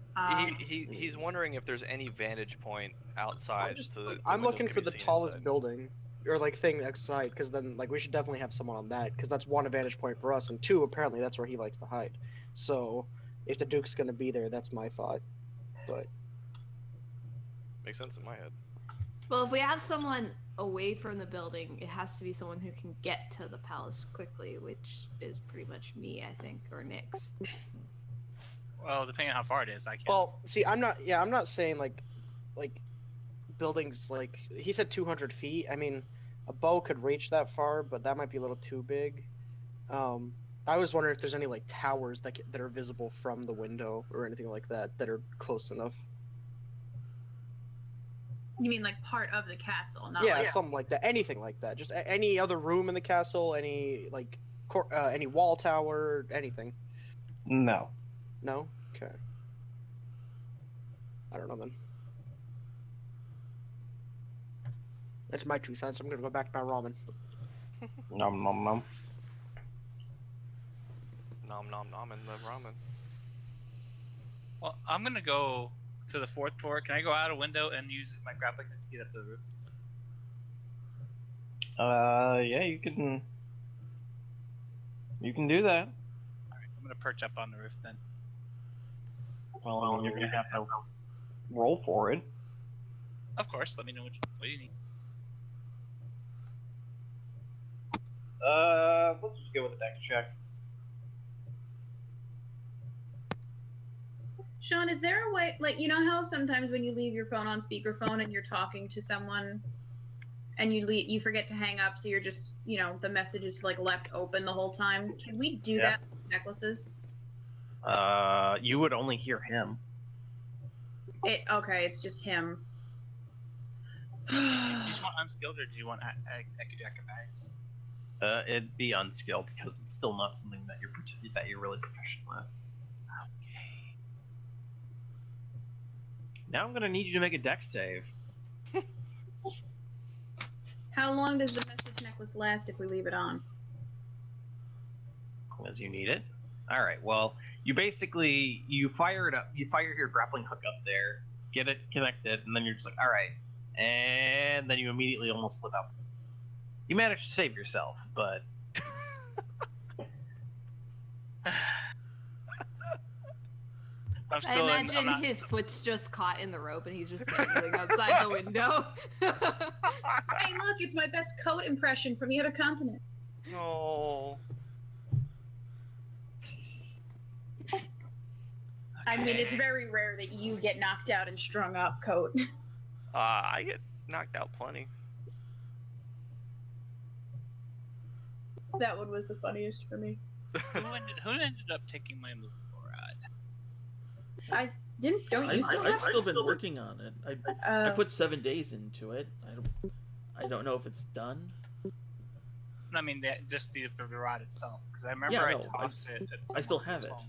He's wondering if there's any vantage point outside. So that the I'm windows looking can for be the seen tallest inside. building or like thing outside, because then like we should definitely have someone on that, because that's one advantage point for us, and two, apparently that's where he likes to hide. So if the Duke's gonna be there, that's my thought. But Makes sense in my head. well, if we have someone away from the building, it has to be someone who can get to the palace quickly, which is pretty much me, I think, or Nyx. Well, depending on how far it is, I can't. well, see, I'm not saying like buildings like he said 200 feet. I mean, a bow could reach that far, but that might be a little too big. I was wondering if there's any like towers that are visible from the window or anything like that are close enough. You mean like part of the castle, not Yeah, like something like that. Anything like that. Just any other room in the castle, any like any wall tower, anything. No. No? Okay. I don't know then. That's my 2 cents. I'm gonna go back to my ramen. Nom nom nom. Nom nom nom in the ramen. Well, I'm gonna go to the 4th floor. Can I go out a window and use my grappling hook to get up to the roof? Yeah, you can. You can do that. Alright, I'm gonna perch up on the roof then. Well, you're gonna have to roll for it. Of course. Let me know what you need. Let's just go with the dex check. Sean, is there a way, like, you know how sometimes when you leave your phone on speakerphone and you're talking to someone and you forget to hang up, so you're just, the message is like left open the whole time? Can we do that with necklaces? You would only hear him. Okay, it's just him. Do you just want unskilled or do you want acrobatics? It'd be unskilled because it's still not something that you're really professional at. Okay. Now I'm gonna need you to make a dex save. How long does the message necklace last if we leave it on? As you need it. All right. Well, you basically you fire it up. You fire your grappling hook up there, get it connected, and then you're just like, all right, and then you immediately almost slip out. You managed to save yourself, but I'm I still in, imagine his foot's just caught in the rope and he's just dangling outside the window. Hey, look, it's my best coat impression from the other continent. Oh. I mean, it's very rare that you get knocked out and strung up, coat. I get knocked out plenty. That one was the funniest for me. who ended up taking my movable rod? Don't you still I've have still been working on it. I put 7 days into it. I don't know if it's done. I mean, just the rod itself, because I remember Yeah, I no, tossed it. At I still someone have as it. well.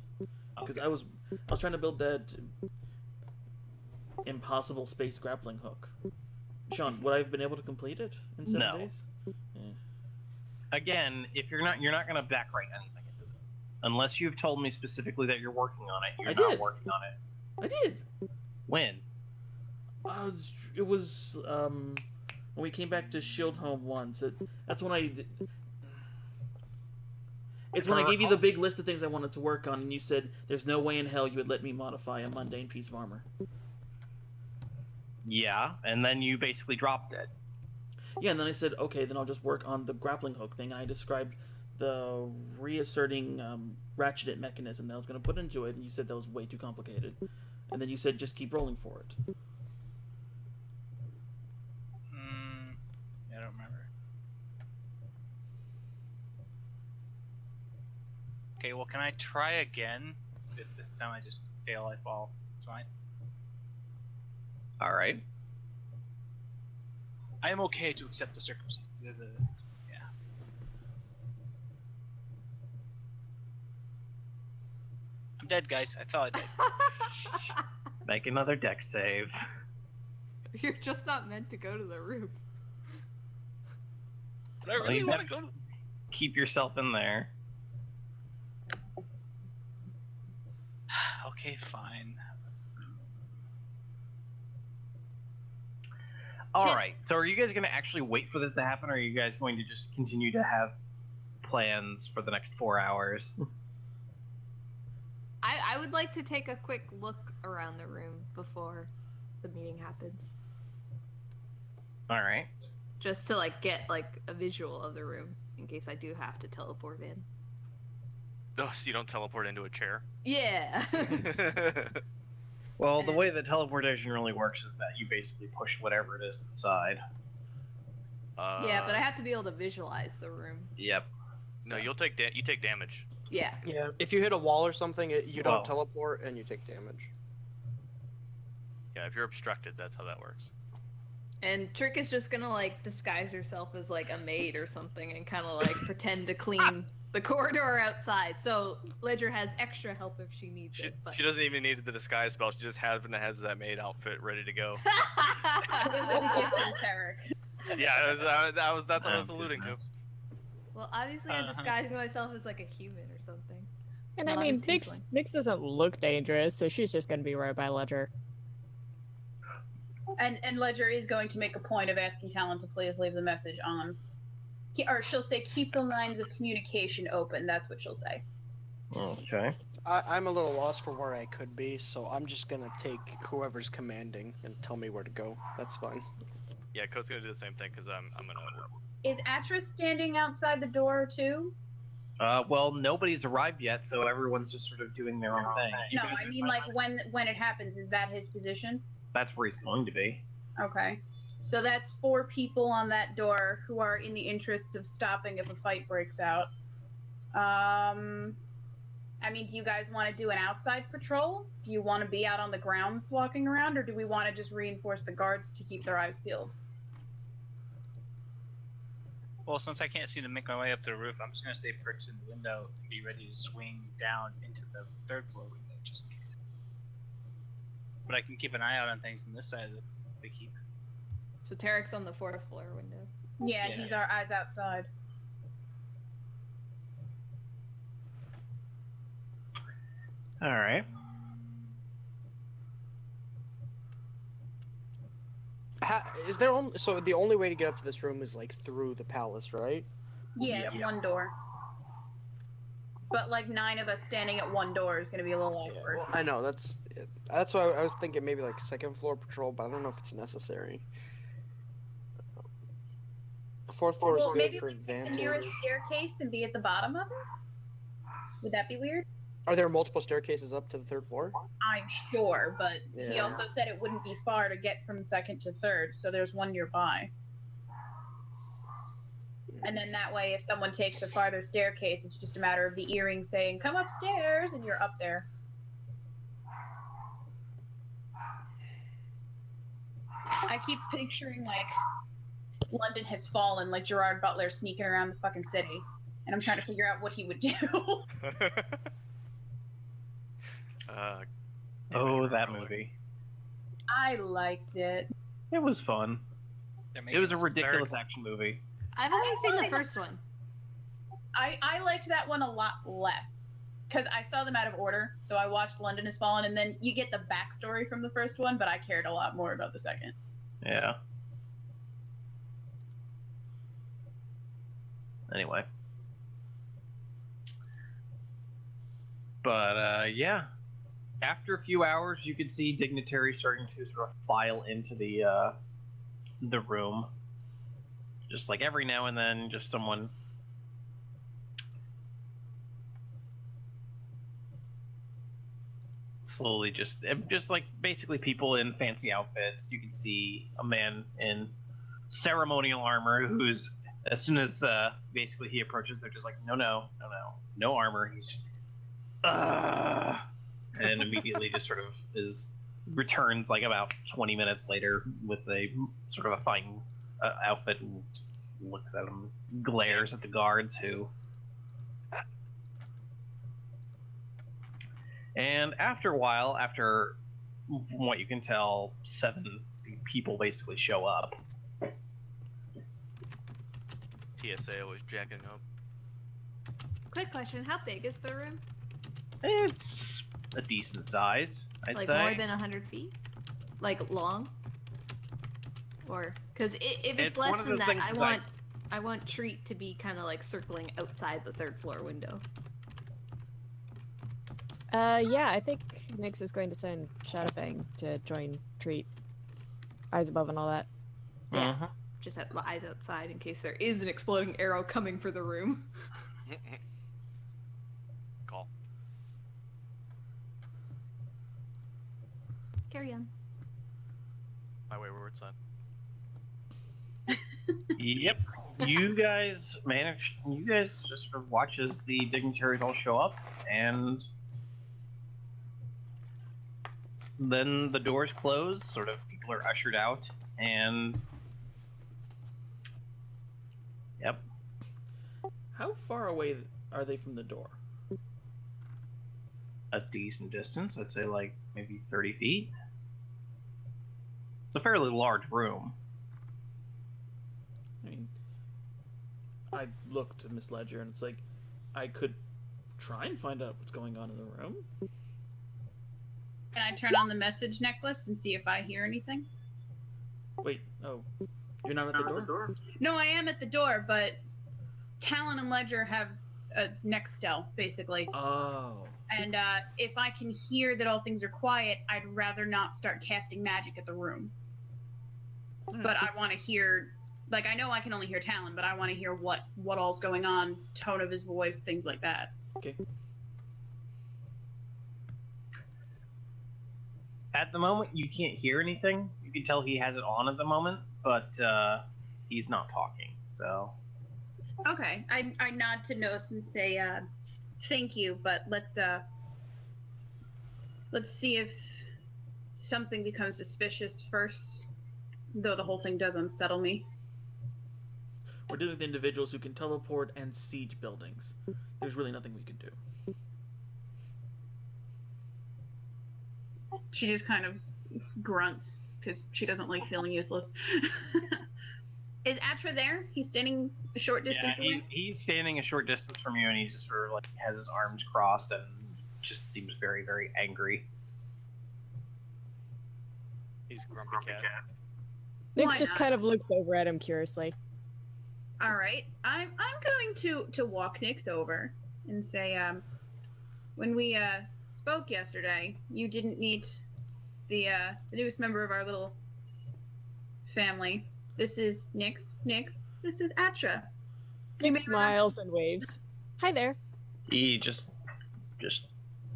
Because Okay. I was trying to build that impossible space grappling hook. Sean, would I have been able to complete it in 7 No. days? Yeah. again, if you're not going to backwrite anything into it, unless you've told me specifically that you're working on it. You're I not did. working on it. I did. When? It was when we came back to Shield Home once. That's when I did. It's when I gave you the big list of things I wanted to work on, and you said there's no way in hell you would let me modify a mundane piece of armor. Yeah, and then you basically dropped it. Yeah, and then I said, okay, then I'll just work on the grappling hook thing. I described the reasserting ratcheted mechanism that I was going to put into it, and you said that was way too complicated. And then you said just keep rolling for it. I don't remember. Okay, well, can I try again? So if this time I just fail, I fall. It's fine. All right. I am okay to accept the circumstances. Yeah. I'm dead, guys. I thought I did. Make another deck save. You're just not meant to go to the roof. But I really you want to have- go to... Keep yourself in there. Okay, fine. All Can- right. So are you guys going to actually wait for this to happen, or are you guys going to just continue to have plans for the next 4 hours? I would like to take a quick look around the room before the meeting happens. All right. Just to like get like a visual of the room in case I do have to teleport in. Oh, so you don't teleport into a chair? Yeah. Well, the way that teleportation really works is that you basically push whatever it is to the side. Yeah, but I have to be able to visualize the room. Yep. No, so- you take damage. Yeah. Yeah, if you hit a wall or something, you don't Well- teleport and you take damage. Yeah, if you're obstructed, that's how that works. And Trick is just gonna like disguise herself as like a maid or something and kind of like pretend to clean the corridor outside. So Ledger has extra help if she needs She, it. But... she doesn't even need the disguise spell. She just has that maid outfit ready to go. It was a gift from Tarek. Yeah, that's what I was Oh, alluding to. goodness. Well, obviously I'm Uh-huh. disguising myself as like a human or something. And I Not a mean, tiefling. Nyx doesn't look dangerous, so she's just gonna be right by Ledger. And Ledger is going to make a point of asking Talon to please leave the message on. Or she'll say, keep the lines of communication open. That's what she'll say. Okay. I'm a little lost for where I could be, so I'm just gonna take whoever's commanding and tell me where to go. That's fine. Yeah, Code's gonna do the same thing because I'm gonna. Is Atris standing outside the door too? Well, nobody's arrived yet, so everyone's just sort of doing their own thing. No, I mean like when it happens, is that his position? That's where he's going to be. Okay. So that's 4 people on that door who are in the interests of stopping if a fight breaks out. I mean, do you guys want to do an outside patrol? Do you want to be out on the grounds walking around, or do we want to just reinforce the guards to keep their eyes peeled? Well, since I can't seem to make my way up to the roof, I'm just gonna stay perched in the window and be ready to swing down into the 3rd floor window just in case. But I can keep an eye out on things on this side of the keep. So Tarek's on the 4th floor window. Yeah, Yeah. he's our eyes outside. All right. Is there only so the only way to get up to this room is like through the palace, right? Yeah, it's Yep. one door. But like 9 of us standing at one door is gonna be a little Yeah, awkward. well, I know that's why I was thinking maybe like second floor patrol, but I don't know if it's necessary. Fourth floor is Well, good maybe for we take the advantage. nearest staircase and be at the bottom of it. Would that be weird? Are there multiple staircases up to the third floor? I'm sure, but he Yeah. also said it wouldn't be far to get from second to third, so there's one nearby. And then that way, if someone takes the farther staircase, it's just a matter of the earring saying, "Come upstairs," and you're up there. I keep picturing, like, London has fallen, like Gerard Butler sneaking around the fucking city. And I'm trying to figure out what he would do. Oh, that movie. I liked it. It was fun. They're It was a making ridiculous third. action movie. I've only seen the first one. I liked that one a lot less. Because I saw them out of order, so I watched London Has Fallen, and then you get the backstory from the first one, but I cared a lot more about the second. Yeah. Anyway. But, yeah. After a few hours, you could see dignitaries starting to sort of file into the room. Just like every now and then, just someone... slowly just like basically people in fancy outfits. You can see a man in ceremonial armor who's, as soon as basically he approaches, they're just like, no armor. He's just and immediately just sort of returns like about 20 minutes later with a sort of a fine outfit, and just looks at him, glares at the guards who. And after a while, after, from what you can tell, 7 people basically show up. TSA always jacking up. Quick question: how big is the room? It's a decent size, I'd Like say. more than 100 feet? Like long? Or because if It's it's one less of than those that, things I want Treat to be kind of like circling outside the 3rd floor window. Yeah, I think Nyx is going to send Shadowfang to join Treat. Eyes above and all that. Yeah. Mhm. Just have my eyes outside in case there is an exploding arrow coming for the room. Call. Carry on. My wayward son. Yep. You guys just sort of watch as the dignitaries all show up, and then the doors close, sort of people are ushered out, and yep. How far away are they from the door? A decent distance, I'd say like maybe 30 feet. It's a fairly large room. I mean, I look to Miss Ledger, and it's like, I could try and find out what's going on in the room. Can I turn on the message necklace and see if I hear anything? Wait, oh, you're not at the door? No, I am at the door, but Talon and Ledger have a Nextel, basically. Oh. And if I can hear that all things are quiet, I'd rather not start casting magic at the room. But I want to hear, like, I know I can only hear Talon, but I want to hear what all's going on, tone of his voice, things like that. Okay. At the moment, you can't hear anything. You can tell he has it on at the moment, but he's not talking, so... Okay, I nod to Nos and say, thank you, but let's see if something becomes suspicious first, though the whole thing does unsettle me. We're dealing with individuals who can teleport and siege buildings. There's really nothing we can do. She just kind of grunts, because she doesn't like feeling useless. Is Atra there? He's standing a short distance Yeah, away. he's standing a short distance from you, and he's just sort of like has his arms crossed and just seems very, very angry. He's grumpy cat. Nyx Why just not? kind of looks over at him curiously. All right, I'm going to walk Nyx over and say, when we spoke yesterday, you didn't meet the newest member of our little family. This is Nyx. Nyx. This is Atra. You may Nyx smiles and waves. Hi there. He just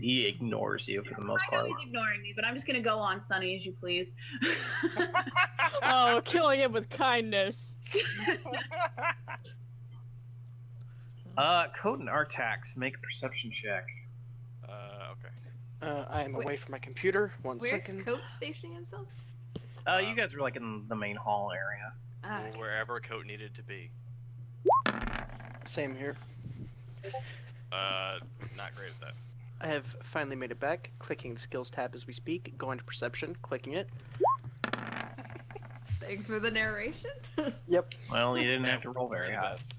he ignores you for the most I know part. he's ignoring me, but I'm just gonna go on Sunny as you please. Oh, killing him with kindness. Code and Artax, make a perception check. Okay. I am Wait. away from my computer. One Where's second. Coat stationing himself? You guys are like in the main hall area. Ah, okay. Wherever Coat needed to be. Same here. Not great at that. I have finally made it back. Clicking the skills tab as we speak. Going to perception. Clicking it. Thanks for the narration. Yep. Well, you didn't have to roll very You're the high. best.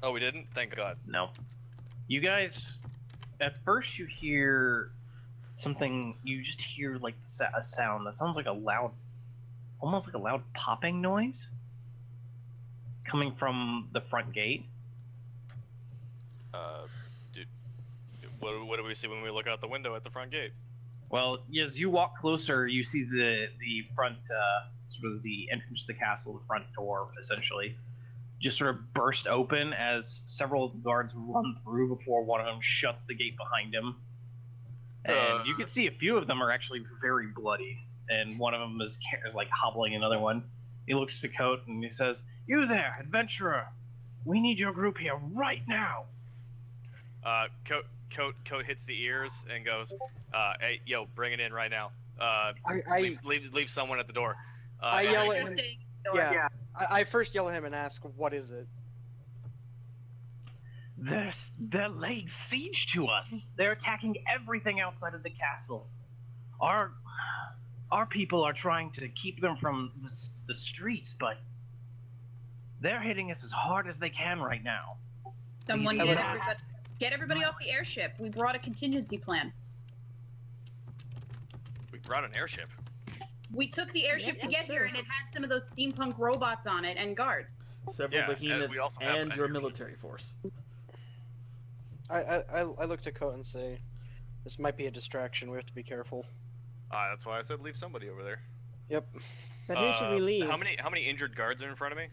Oh, we didn't? Thank God. No. You guys, at first you hear something, you just hear like a sound that sounds like a loud, almost like a loud popping noise coming from the front gate. What do we see when we look out the window at the front gate? Well, as you walk closer, you see the front, sort of the entrance to the castle, the front door, essentially, just sort of burst open as several of the guards run through before one of them shuts the gate behind him. And you can see a few of them are actually very bloody, and one of them is like hobbling another one. He looks to Coat and he says, "You there, adventurer! We need your group here right now." Coat hits the ears and goes, "Hey, yo, bring it in right now. Leave someone at the door." I yell at You're him. staying at the door. Yeah. I first yell at him and ask, "What is it?" They're laying siege to us. They're attacking everything outside of the castle. Our people are trying to keep them from the streets, but they're hitting us as hard as they can right now. Someone These get everybody off the airship. We brought a contingency plan. We brought an airship. We took the airship Yeah, to get that's here, true. and it had some of those steampunk robots on it and guards. Several Yeah, and we behemoths also have and an your airship. military force. I look to Coat and say, "This might be a distraction. We have to be careful." That's why I said leave somebody over there. Yep. But who should we leave? How many injured guards are in front of me?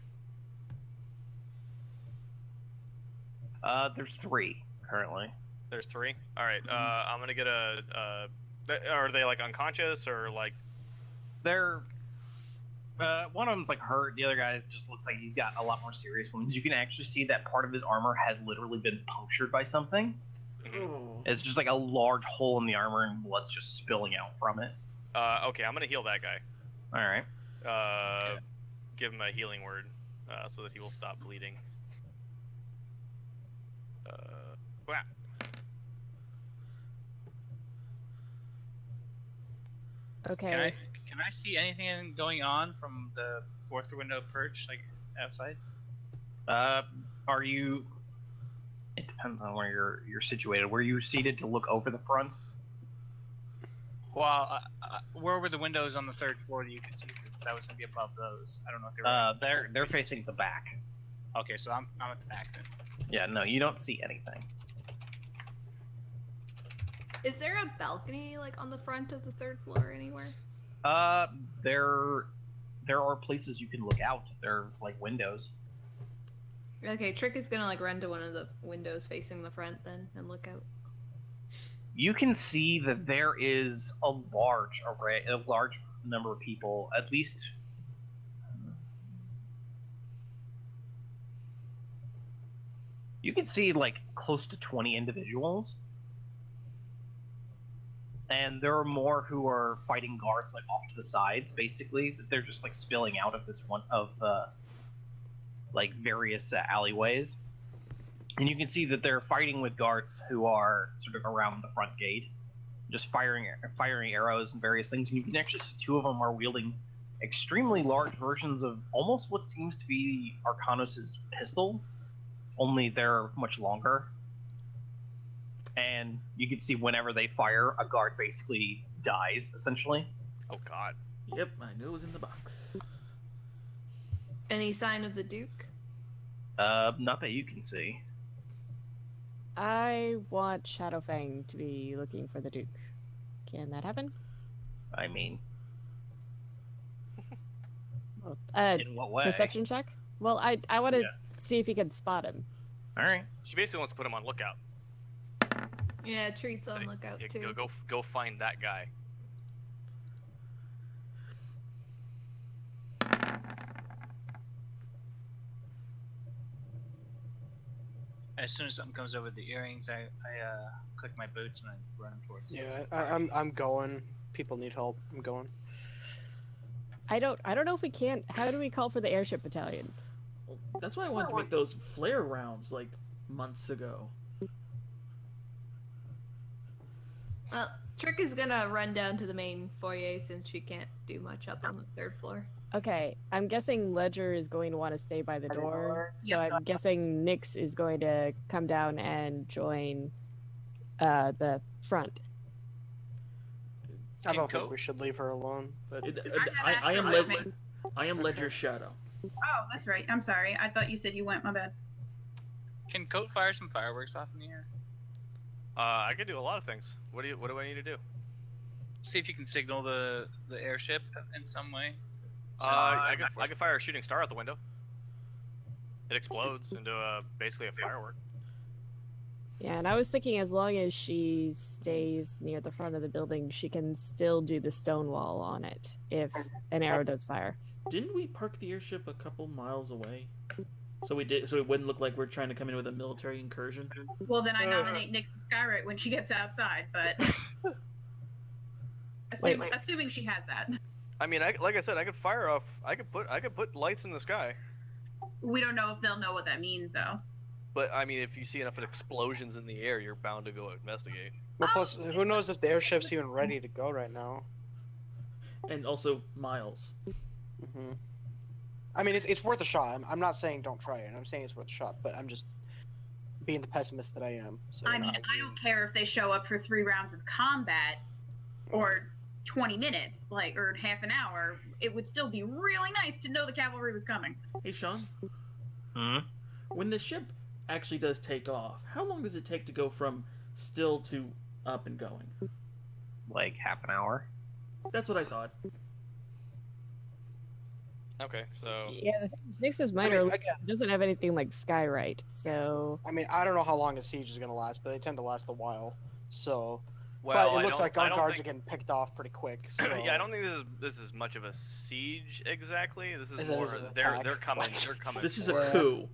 There's 3 currently. There's 3. All right. I'm gonna get are they like unconscious or like? They're one of them's like hurt. The other guy just looks like he's got a lot more serious wounds. You can actually see that part of his armor has literally been punctured by something. Oh. It's just like a large hole in the armor, and blood's just spilling out from it. Okay, I'm gonna heal that guy. All right. Give him a healing word, so that he will stop bleeding. Wow. Okay. Can I see anything going on from the fourth window perch, like outside? Are you? It depends on where you're situated. Were you seated to look over the front? Well, where were the windows on the third floor that you could see? That was gonna be above those. I don't know if they were. They're facing the back. Okay, so I'm at the back then. Yeah, no, you don't see anything. Is there a balcony like on the front of the third floor anywhere? There are places you can look out. There are like windows. Okay, Trick is gonna like run to one of the windows facing the front then and look out. You can see that there is a large number of people, at least. You can see like close to 20 individuals. And there are more who are fighting guards like off to the sides, basically. They're just like spilling out of this one of like various alleyways. And you can see that they're fighting with guards who are sort of around the front gate, just firing arrows and various things. And you can actually see 2 of them are wielding extremely large versions of almost what seems to be Arcanos' pistol, only they're much longer. And you can see whenever they fire, a guard basically dies, essentially. Oh God. Yep, I knew it was in the box. Any sign of the Duke? Not that you can see. I want Shadowfang to be looking for the Duke. Can that happen? I mean, Well, in what way? perception check? Well, I want to Yeah. see if he can spot him. All right. She basically wants to put him on lookout. Yeah, Treat's on Say, lookout yeah, too. go find that guy. As soon as something comes over the earrings, I click my boots and I run towards. Yeah, I'm going. People need help. I'm going. I don't know if we can. How do we call for the airship battalion? Well, that's why I wanted to make those flare rounds like months ago. Well, Trick is gonna run down to the main foyer since she can't do much up on the 3rd floor. Okay, I'm guessing Ledger is going to want to stay by the door, so I'm guessing Nyx is going to come down and join the front. I don't Coat? think we should leave her alone. But I am Actually, Ledger. I am Ledger's shadow. Oh, that's right. I'm sorry. I thought you said you went. My bad. Can Coat fire some fireworks off in the air? I could do a lot of things. What do I need to do? See if you can signal the airship in some way. I could fire a shooting star out the window. It explodes into basically a firework. Yeah, and I was thinking as long as she stays near the front of the building, she can still do the stone wall on it if an arrow does fire. Didn't we park the airship a couple miles away? So it wouldn't look like we're trying to come in with a military incursion. Well, then I nominate Nick Skyrite when she gets outside, but assuming she has that. I mean, like I said, I could fire off. I could put lights in the sky. We don't know if they'll know what that means, though. But I mean, if you see enough explosions in the air, you're bound to go investigate. well, plus, who knows if the airship's even ready to go right now? And also Miles. Hmm I mean, it's worth a shot. I'm not saying don't try it. I'm saying it's worth a shot, but I'm just being the pessimist that I am. So, I mean, I don't care if they show up for 3 rounds of combat or 20 minutes, or half an hour. It would still be really nice to know the cavalry was coming. Hey, Sean. Hmm? When the ship actually does take off, how long does it take to go from still to up and going? Like half an hour. That's what I thought. Okay, so Yeah, Nyx's minor doesn't have anything like Skyrite, so I mean, I don't know how long a siege is gonna last, but they tend to last a while. So, well, but it looks like our I don't guards think, are getting picked off pretty quick. So yeah, I don't think this is much of a siege exactly. This is Is it- more is it an they're attack? coming. This is a Yeah. coup.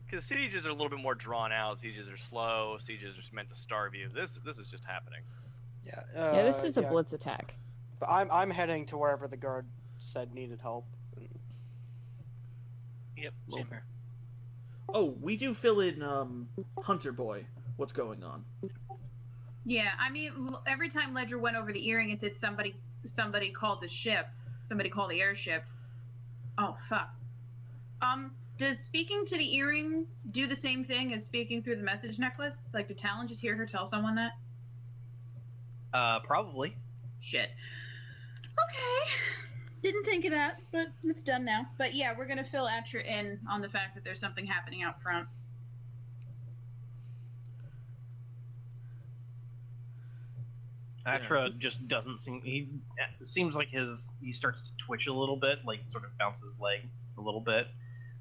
Because sieges are a little bit more drawn out. Sieges are slow. Sieges are meant to starve you. This is just happening. yeah, yeah, this is a yeah. blitz attack. But I'm heading to wherever the guard said needed help. Yep, same here. Oh, we do fill in Hunter Boy. What's going on? Yeah, I mean, every time Ledger went over the earring and said somebody called the ship, somebody called the airship. Oh fuck. Does speaking to the earring do the same thing as speaking through the message necklace? Like, did Talon just hear her tell someone that? Probably. Shit. Okay. Didn't think of that, but it's done now. But yeah, we're gonna fill Atra in on the fact that there's something happening out front. Atra just doesn't seem. He seems like he starts to twitch a little bit, like sort of bounce his leg a little bit,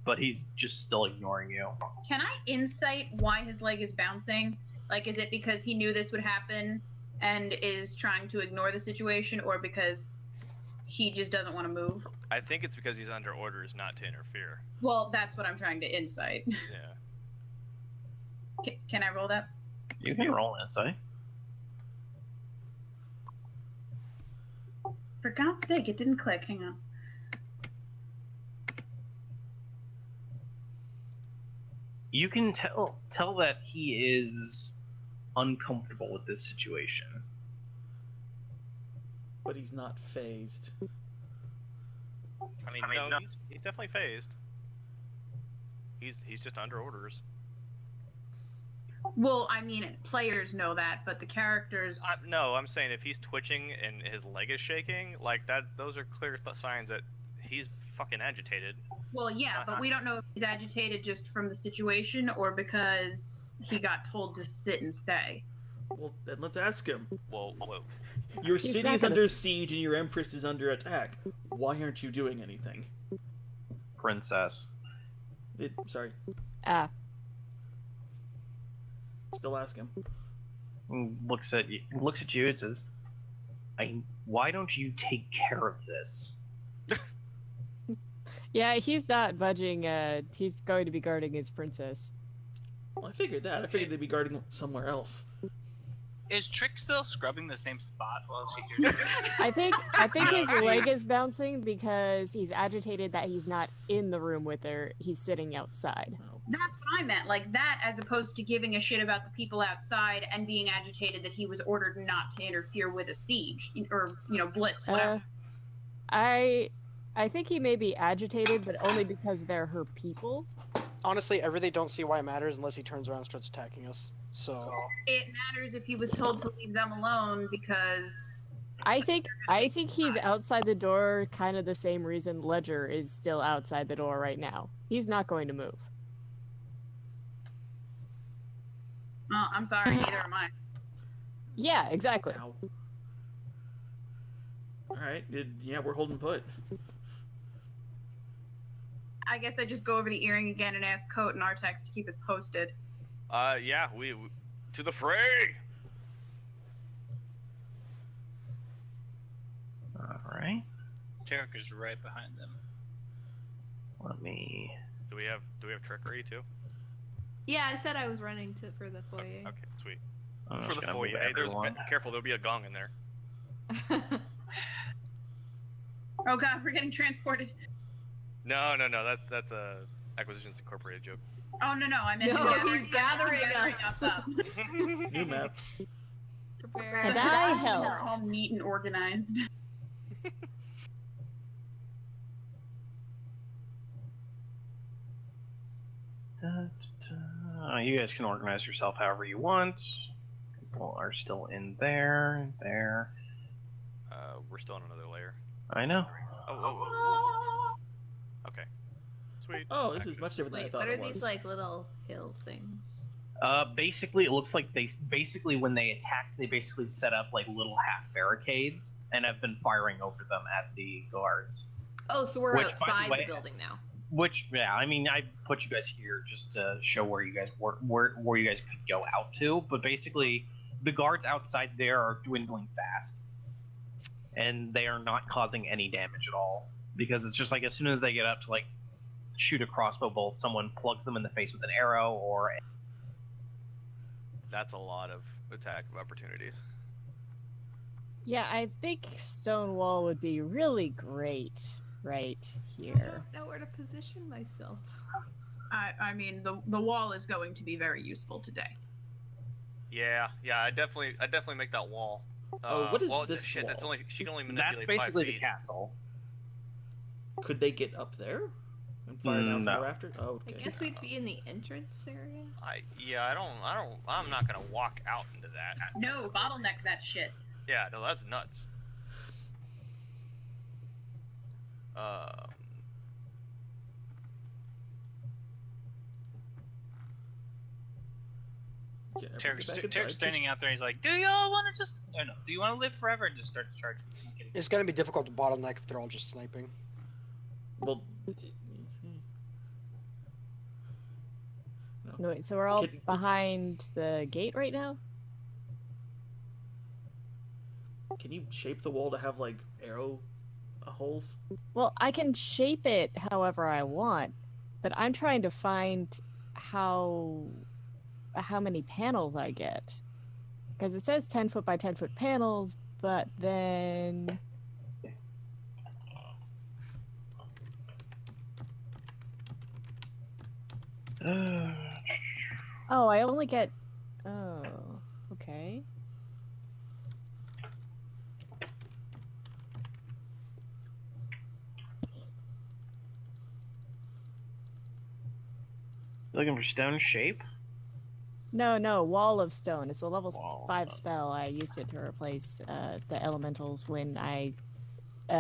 but he's just still ignoring you. Can I insight why his leg is bouncing? Like, is it because he knew this would happen and is trying to ignore the situation, or because he just doesn't want to move? I think it's because he's under orders not to interfere. Well, that's what I'm trying to insight. Yeah. Can I roll that? You can roll insight. For God's sake, it didn't click. Hang on. You can tell that he is uncomfortable with this situation. But he's not phased. I mean, no, he's definitely phased. He's just under orders. Well, I mean, players know that, but the characters. No, I'm saying if he's twitching and his leg is shaking, like that, those are clear signs that he's fucking agitated. Well, yeah, but we don't know if he's agitated just from the situation or because he got told to sit and stay. Well, then let's ask him. Whoa. Your He's city not is gonna under s- siege and your empress is under attack. Why aren't you doing anything? Princess. Sorry, Ah, still ask him. Looks at you and says, why don't you take care of this? yeah, he's not budging. He's going to be guarding his princess. Well, I figured that. I figured they'd be guarding somewhere else. Is Trick still scrubbing the same spot while she hears it? I think his leg is bouncing because he's agitated that he's not in the room with her. He's sitting outside. That's what I meant, like that, as opposed to giving a shit about the people outside and being agitated that he was ordered not to interfere with a siege or blitz. Whatever. I think he may be agitated, but only because they're her people. Honestly, I really don't see why it matters unless he turns around and starts attacking us. So It matters if he was told to leave them alone because. I think he's outside the door, kind of the same reason Ledger is still outside the door right now. He's not going to move. Oh, I'm sorry, neither am I. Yeah, exactly. Ow. Alright, yeah, we're holding put. I guess I just go over the earring again and ask Coat and Artex to keep us posted. Yeah, we to the fray. Alright. Jericho's right behind them. Let me. Do we have trickery too? Yeah, I said I was running for the foyer. Okay, sweet. I'm For just the gonna foyer. move Hey, everyone. careful, there'll be a gong in there. Oh god, we're getting transported. No, that's a Acquisitions Incorporated joke. Oh no, I meant No, he's gathering us. up. New map. Prepare. And So I that means helped. We're all neat and organized. You guys can organize yourself however you want. People are still in there. We're still in another layer. I know. Oh. Okay. Sweet. Oh, this is much different than I Wait, thought what are it was. these like little hill things? Basically, it looks like when they attacked, they basically set up like little half barricades and have been firing over them at the guards. Oh, so we're Which, by the outside way- the building now. Which, yeah, I mean, I put you guys here just to show where you guys where you guys could go out to. But basically, the guards outside there are dwindling fast, and they are not causing any damage at all because it's just like as soon as they get up to like shoot a crossbow bolt, someone plugs them in the face with an arrow or. That's a lot of attack opportunities. Yeah, I think Stonewall would be really great right I here. don't know where to position myself. I mean, the wall is going to be very useful today. Yeah, I definitely make that wall. Oh, what is well, this shit, that's wall? only she can only manipulate That's basically 5 the feet. castle. Could they get up there and fire down from No. the rafters? Oh, I okay. guess we'd be in the entrance area. I'm not gonna walk out into that. No, bottleneck that shit. Yeah, no, that's nuts. Okay, everyone get back inside. Tarek's standing out there. He's like, "Do y'all want to just? Or no? Do you want to live forever and just start to charge?" I'm kidding. it's gonna be difficult to bottleneck if they're all just sniping. Well, No, wait, so we're all Can- behind the gate right now? can you shape the wall to have like arrow holes? Well, I can shape it however I want, but I'm trying to find how many panels I get. Because it says 10 foot by 10 foot panels, but then oh, I only get okay. Looking for stone shape? No, Wall of Stone. It's a level Wall of 5 Stone. spell. I used it to replace the elementals when I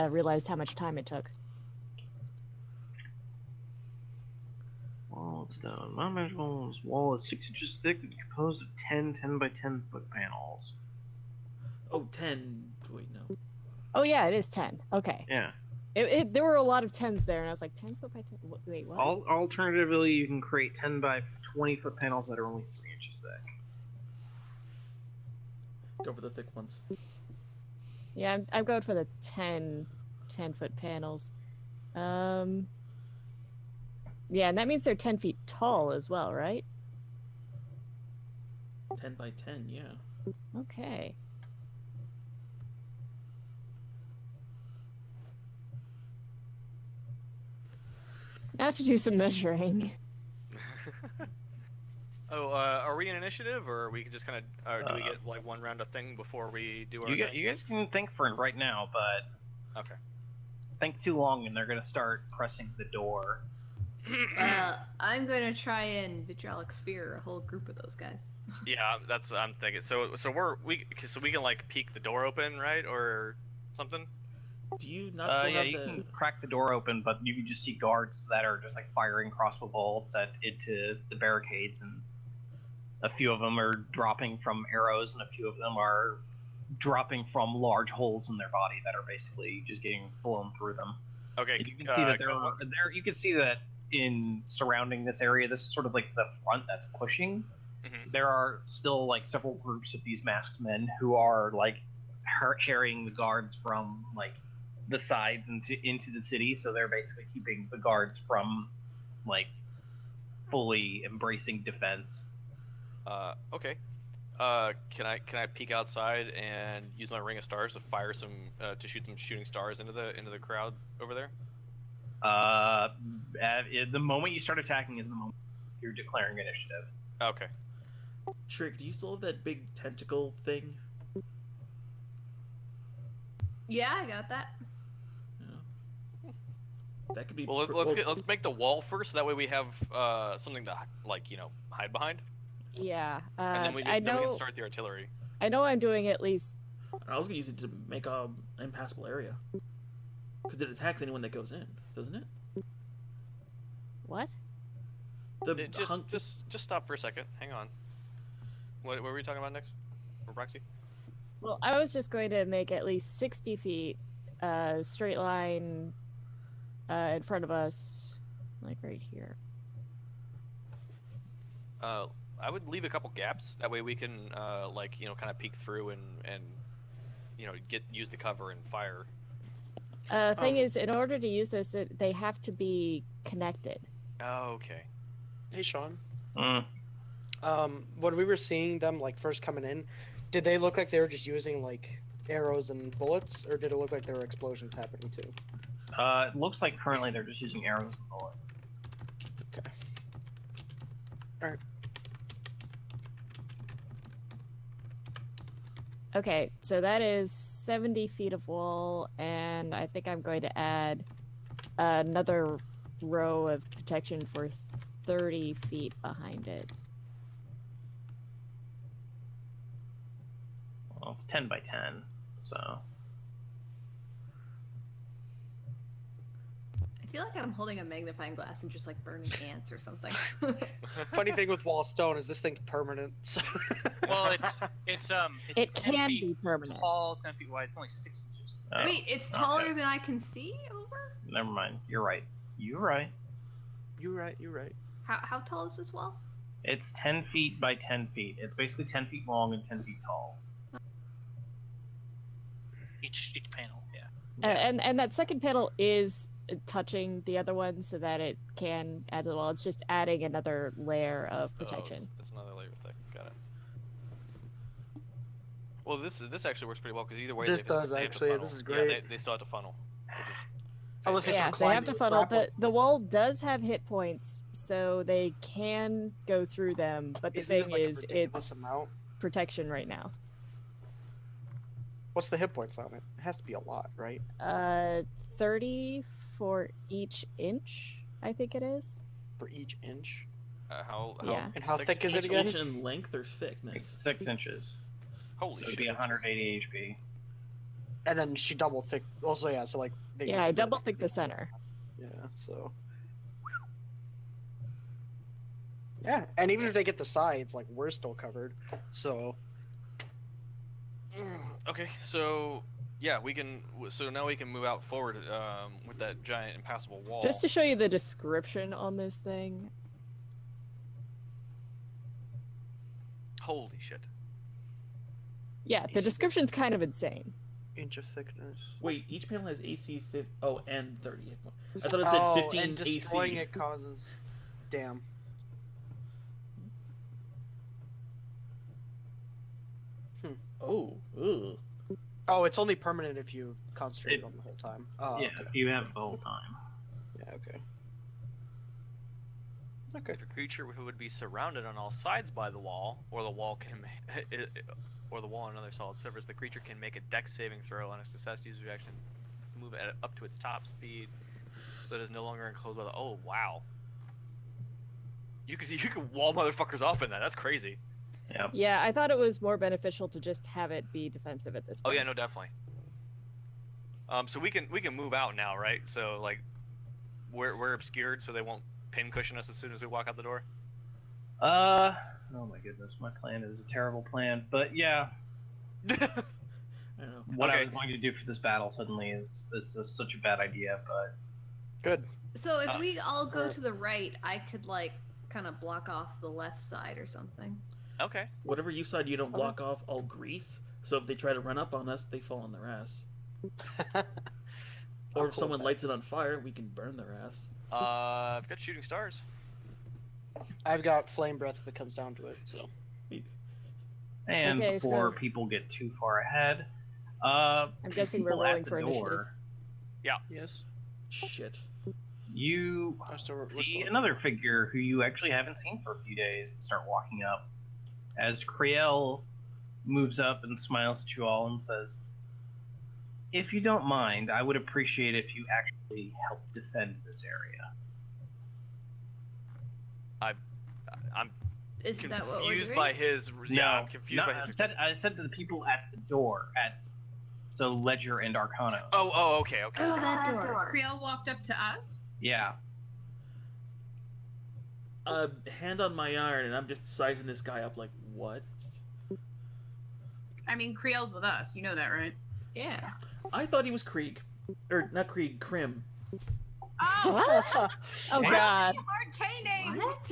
realized how much time it took. Wall of stone. My measurable wall is 6 inches thick and composed of 10 by 10 foot panels. Oh, 10. Wait, no. Oh yeah, it is 10. Okay. Yeah. There were a lot of 10s there, and I was like, 10 foot by 10? Wait, what? Alternatively, you can create 10 by 20 foot panels that are only 3 inches thick. Go for the thick ones. Yeah, I'm going for the 10 foot panels. Yeah, and that means they're 10 feet tall as well, right? 10 by 10, yeah. Okay. Now to do some measuring. Oh, are we in initiative, or we just kind of, do we get like one round of thing before we do our thing? You guys can think for it right now, but Okay. think too long and they're gonna start pressing the door. I'm gonna try and vitriolic sphere a whole group of those guys. Yeah, that's what I'm thinking. So we can like peek the door open, right, or something? Do you not still Yeah, have you the... can crack the door open, but you can just see guards that are just like firing crossbow bolts into the barricades, and a few of them are dropping from arrows, and a few of them are dropping from large holes in their body that are basically just getting blown through them. Okay. And you can see that you can see that in surrounding this area, this is sort of like the front that's pushing. Mhm. There are still like several groups of these masked men who are like carrying the guards from like the sides into the city, so they're basically keeping the guards from like fully embracing defense. Okay. Can I peek outside and use my ring of stars to fire some to shoot some shooting stars into the crowd over there? The moment you start attacking is the moment you're declaring initiative. Okay. Trick, do you still have that big tentacle thing? Yeah, I got that. Yeah. That could be... Well, let's make the wall first, so that way we have something to like hide behind, Yeah. and then we I then we know. can start the artillery. I know I'm doing at least. I was gonna use it to make a impassable area. Because it attacks anyone that goes in, doesn't it? What? Just stop for a second. Hang on. What were we talking about next? Or Roxy? Well, I was just going to make at least 60 feet, straight line, in front of us, like right here. I would leave a couple gaps. That way we can kind of peek through and use the cover and fire. Thing is, in order to use this, they have to be connected. Oh, okay. Hey, Sean. Mm. When we were seeing them like first coming in, did they look like they were just using like arrows and bullets, or did it look like there were explosions happening too? It looks like currently they're just using arrows and bullets. Okay. Alright. Okay, so that is 70 feet of wall, and I think I'm going to add another row of protection for 30 feet behind it. Well, it's 10 by 10, so... I feel like I'm holding a magnifying glass and just like burning ants or something. Funny thing with wall of stone is this thing's permanent. So... Well, it's It 10 can feet be permanent. tall, 10 feet wide. It's only 6 inches. Oh, Wait, it's taller okay. than I can see over? Never mind. You're right. You're right. You're right. You're right. How tall is this wall? It's 10 feet by 10 feet. It's basically 10 feet long and 10 feet tall. Each panel, yeah. And that second panel is touching the other one so that it can add to the wall. It's just adding another layer of protection. Oh, it's another layer thick. Got it. Well, this actually works pretty well because either way. This they does, have to actually. funnel. This is Yeah, great. they still have to funnel. Unless they Yeah, start they have climbing to with funnel. grapple. The wall does have hit points, so they can go through them. But the Isn't it thing like a is, ridiculous it's amount? protection right now. What's the hit points on it? It has to be a lot, right? 30 for each inch, I think it is. For each inch. How? Yeah. And how thick thick is it Each again? inch in length or Like thickness? 6 inches. Holy So shit. it'd be 180 HP. And then she double thick. Also, yeah. So like. They Yeah, I double thick the center. Yeah. So. Yeah, and even if they get the sides, like we're still covered. So. Okay, so yeah, we can. So now we can move out forward with that giant impassable wall. Just to show you the description on this thing. Holy shit. Yeah, the AC description's kind of insane. Inch of thickness. Wait, each panel has AC 50. Oh, and 30. I thought it said 15 and destroying AC. it causes. Damn. Oh, ugh. Oh, it's only permanent if you concentrate on the whole time. Oh, Yeah, okay. if you have the whole time. Yeah, okay. Okay. If a creature who would be surrounded on all sides by the wall, or the wall can, or the wall on another solid surface, the creature can make a Dex saving throw on a successful user reaction, move it up to its top speed, so it is no longer enclosed by the. Oh wow. You could wall motherfuckers off in that. That's crazy. Yep. Yeah, I thought it was more beneficial to just have it be defensive at this Oh point. yeah, no, definitely. So we can move out now, right? So like, we're obscured, so they won't pin cushion us as soon as we walk out the door. Oh my goodness, my plan is a terrible plan. But yeah, I don't know. what I Okay. was going to do for this battle suddenly is just such a bad idea. But Good. So if we all go alright. to the right, I could like kind of block off the left side or something. Okay. Whatever you side you don't block off, I'll grease. So if they try to run up on us, they fall on their ass. Or if someone lights it on fire, we can burn their ass. I've got shooting stars. I've got flame breath if it comes down to it. So. and Okay, before so- people get too far ahead, I'm guessing we're people at rolling the for initiative. door, Yes. Shit. you We're see still- another figure who you actually haven't seen for a few days start walking up. As Kriel moves up and smiles at you all and says, "If you don't mind, I would appreciate if you actually helped defend this area." I'm Isn't that what we're confused doing? by his. Yeah, I'm confused no, by his. I said to the people at the door, so Ledger and Arcano. Oh, okay. Oh, that door. Creel walked up to us. Yeah. Hand on my iron, and I'm just sizing this guy up like, what? I mean, Creel's with us. You know that, right? Yeah. I thought he was Krieg. Or, not Krieg, Krim. Oh, What? Oh What? god. hard K name. What?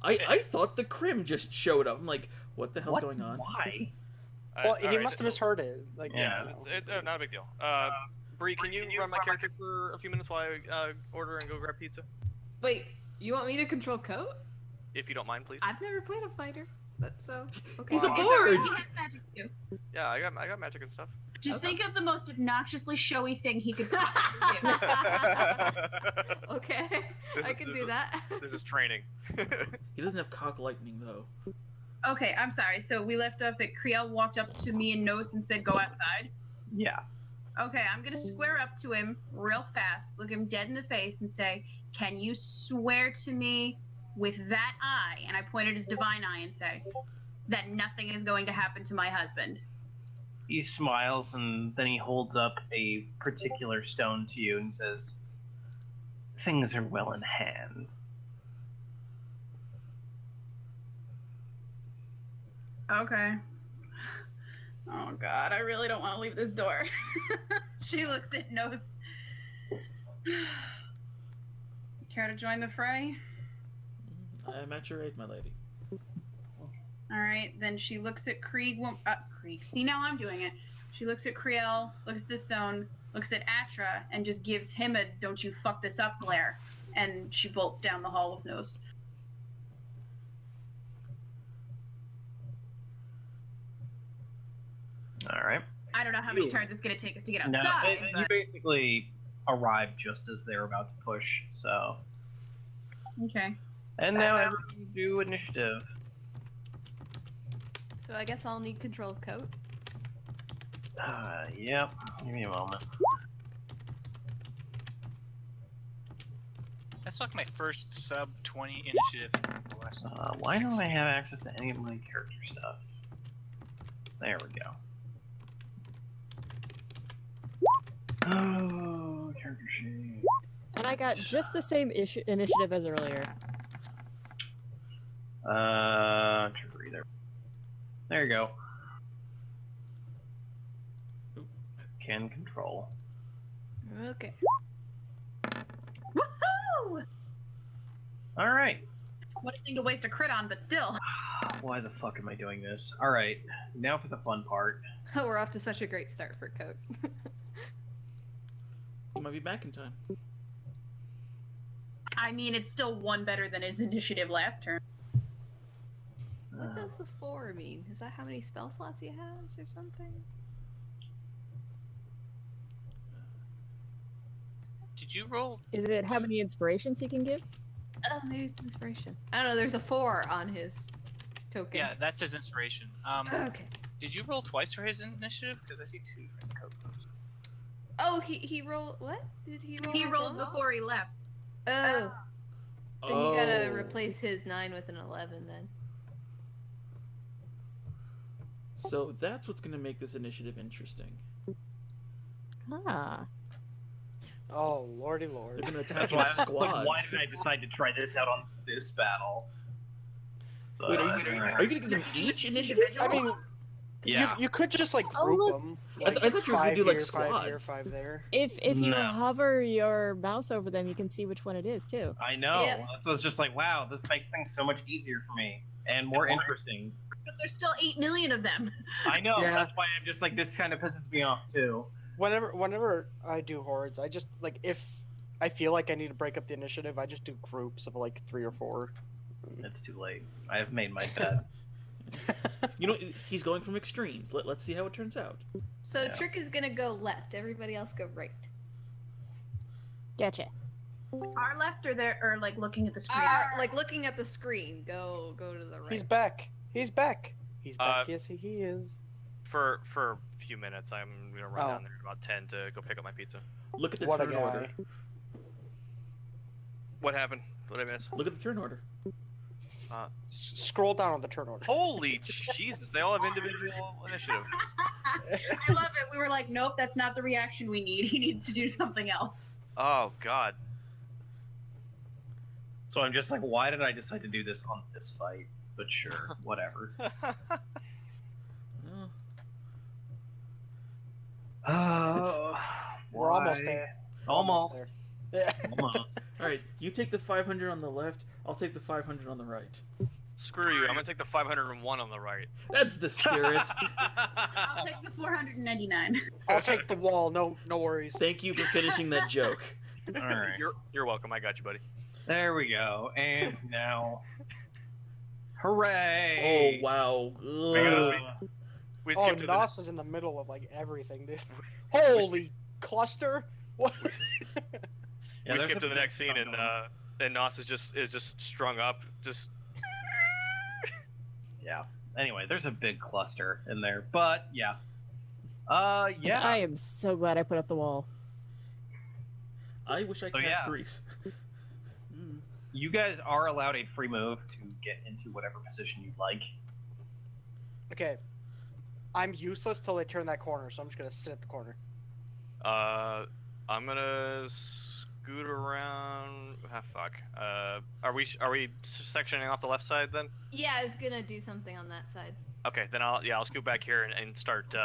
I thought the Krim just showed up. I'm like, what the hell's What? going on? Why? Well, he must have misheard it. Like, Yeah. you know. It's not a big deal. Bree, can you run my character for a few minutes while I order and go grab pizza? Wait, you want me to control Coat? If you don't mind, please. I've never played a fighter, but so okay. He's a It's bard! alright, he has magic too. Yeah, I got magic and stuff. Just Okay. think of the most obnoxiously showy thing he could possibly do. Okay, This I is- can this do is- that. This is training. He doesn't have cock lightning, though. Okay, I'm sorry. So we left off that Creel walked up to me and Nos and said, "Go outside." Yeah. Okay, I'm gonna square up to him real fast, look him dead in the face, and say, "Can you swear to me with that eye?" And I point at his divine eye and say, "That nothing is going to happen to my husband." He smiles and then he holds up a particular stone to you and says, "Things are well in hand." Okay. Oh God, I really don't want to leave this door. She looks at Nos. Care to join the fray? I'm at your aid, my lady. All right, then she looks at Krieg. Krieg. See, now I'm doing it. She looks at Kriel, looks at the stone, looks at Atra, and just gives him a "don't you fuck this up" glare. And she bolts down the hall with Nos. All right. I don't know how many turns it's gonna take us to get No, outside, you but basically arrive just as they're about to push. So, okay. and now everyone do initiative. So I guess I'll need control of Coat. Yep. Give me a moment. That's like my first sub 20 initiative. in the last Why 6 don't I have access to any of my character stuff? There we go. Oh, character sheet. And I got just the same initiative as earlier. Trigger either. There you go. Can control. Okay. Woohoo! All right. What a thing to waste a crit on, but still. Why the fuck am I doing this? All right. Now for the fun part. Oh, we're off to such a great start for Coke. You might be back in time. I mean, it's still one better than his initiative last turn. What does the 4 mean? Is that how many spell slots he has or something? Did you roll? Is it how many inspirations he can give? Oh, maybe it's inspiration. I don't know. There's a 4 on his token. Yeah, that's his inspiration. Okay. Did you roll twice for his initiative? Because I see 2 for the Coke. Oh, he rolled. What did he roll? He his rolled own? before he left. Oh. Then you gotta Oh. replace his 9 with an 11 then. So that's what's gonna make this initiative interesting. Ah. Oh, lordy lord. They're gonna attack That's in why I was squads. like, why did I decide to try this out on this battle? Wait, are you gonna give them each initiative? I mean, Yeah. you could just like Oh, group look. them. I thought you were gonna do, like, 5 here, squads. 5 there. If you No. hover your mouse over them, you can see which one it is too. I know. Yeah. So it's just like, wow, this makes things so much easier for me and more interesting. But there's still 8 million of them. I know. Yeah. That's why I'm just like, this kind of pisses me off too. Whenever I do hordes, I just like if I feel like I need to break up the initiative, I just do groups of like 3 or 4. It's too late. I have made my bet. You know, he's going from extremes. Let's see how it turns out. So Yeah. Trick is gonna go left. Everybody else go right. Gotcha. Our left or there, or like looking at the screen. Like looking at the screen. Go to the right. He's back. He's back. He's back. Uh, Yes, he is. For a few minutes, I'm gonna run Oh. down there at about 10 to go pick up my pizza. Look at the What a turn guy. order. What happened? What did I miss? Look at the turn order. Scroll down on the turn order. Holy Jesus! They all have individual initiative. I love it. We were like, nope, that's not the reaction we need. He needs to do something else. Oh God. So I'm just like, why did I decide to do this on this fight? But sure, whatever. Oh. We're almost Why? there. Almost. Yeah. Almost. All right, you take the 500 on the left. I'll take the 500 on the right. Screw you! I'm gonna take the 501 on the right. That's the spirit. I'll take the 499. I'll take the wall. No worries. Thank you for finishing that joke. All right. You're welcome. I got you, buddy. There we go. And now, hooray! Oh wow. We gotta- Ugh. We Oh, skipped to the Nos is in the middle of like everything, dude. Holy cluster! What? Yeah, we there's skip a to the big next scene, stuff and Nos is just strung up. Just Yeah. Anyway, there's a big cluster in there, but yeah. Yeah. I am so glad I put up the wall. I wish I Oh, cast yeah. grease. Mm. You guys are allowed a free move to get into whatever position you'd like. Okay. I'm useless till they turn that corner, so I'm just gonna sit at the corner. I'm gonna scoot around. Ah, fuck. Are we sectioning off the left side then? Yeah, I was gonna do something on that side. Okay, then I'll scoot back here and start.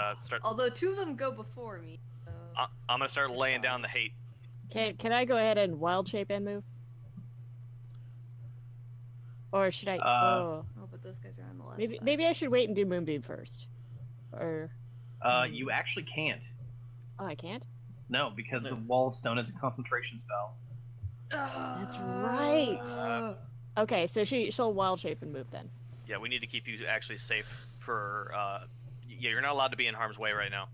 Although 2 of them go before me. So... I'm gonna start laying down the hate. Can I go ahead and wild shape and move? Or should I? Oh, but those guys are on the left side. maybe I should wait and do moonbeam first. Or You actually can't. oh, I can't. No, because No. the Wall of Stone is a concentration spell. That's right. Okay, so she'll wild shape and move then. Yeah, we need to keep you actually safe for. Yeah, you're not allowed to be in harm's way right now.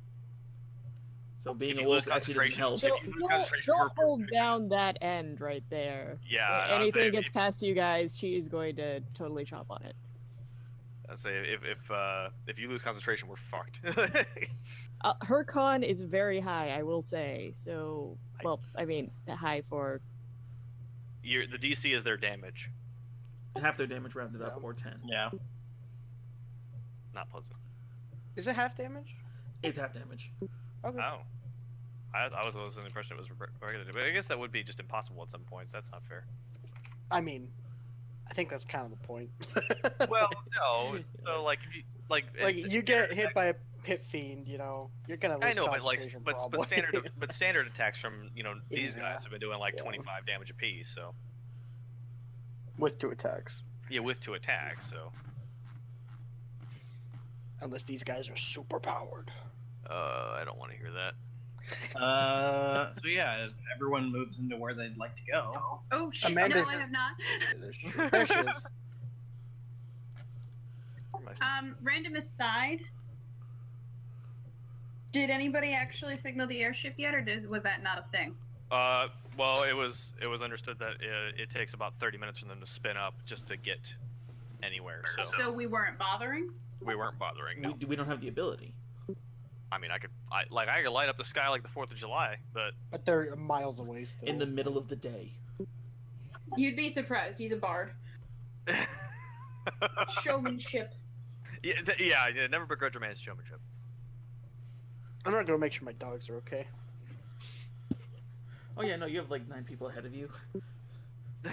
So being If a you wolf lose actually doesn't help. concentration- If you lose concentration, She'll we're hold pretty down that end right there. Yeah. When I'll anything say gets past you guys, she's going to totally chomp on it. I'll say if you lose concentration, we're fucked. Her con is very high, I will say. So, well, I mean, high for the DC is their damage. Half their damage rounded up, Yeah. or 10. Yeah. Not pleasant. Is it half damage? It's half damage. Okay. Oh. I was under the impression it was regular, but I guess that would be just impossible at some point. That's not fair. I mean, I think that's kind of the point. Well, no. So like, if you like you get hit by a pit fiend, you know, you're gonna lose I know, but like, concentration but probably. standard attacks from these Yeah. guys have been doing like Yeah. 25 damage apiece. So with 2 attacks. yeah, with 2 attacks. So Unless these guys are super powered. I don't want to hear that. So yeah, as everyone moves into where they'd like to go. Oh shit! Amanda's- No, I have not. There she is. Random aside. Did anybody actually signal the airship yet, or was that not a thing? Well, it was understood that it takes about 30 minutes for them to spin up just to get anywhere. So we weren't bothering. we weren't bothering. No, We don't have the ability. I mean I could light up the sky like the 4th of July, but But they're miles away still. In the middle of the day. You'd be surprised. He's a bard. Showmanship. yeah, never begrudge a man's showmanship. I'm not gonna make sure my dogs are okay. Oh yeah, no, you have like 9 people ahead of you. 1, 2,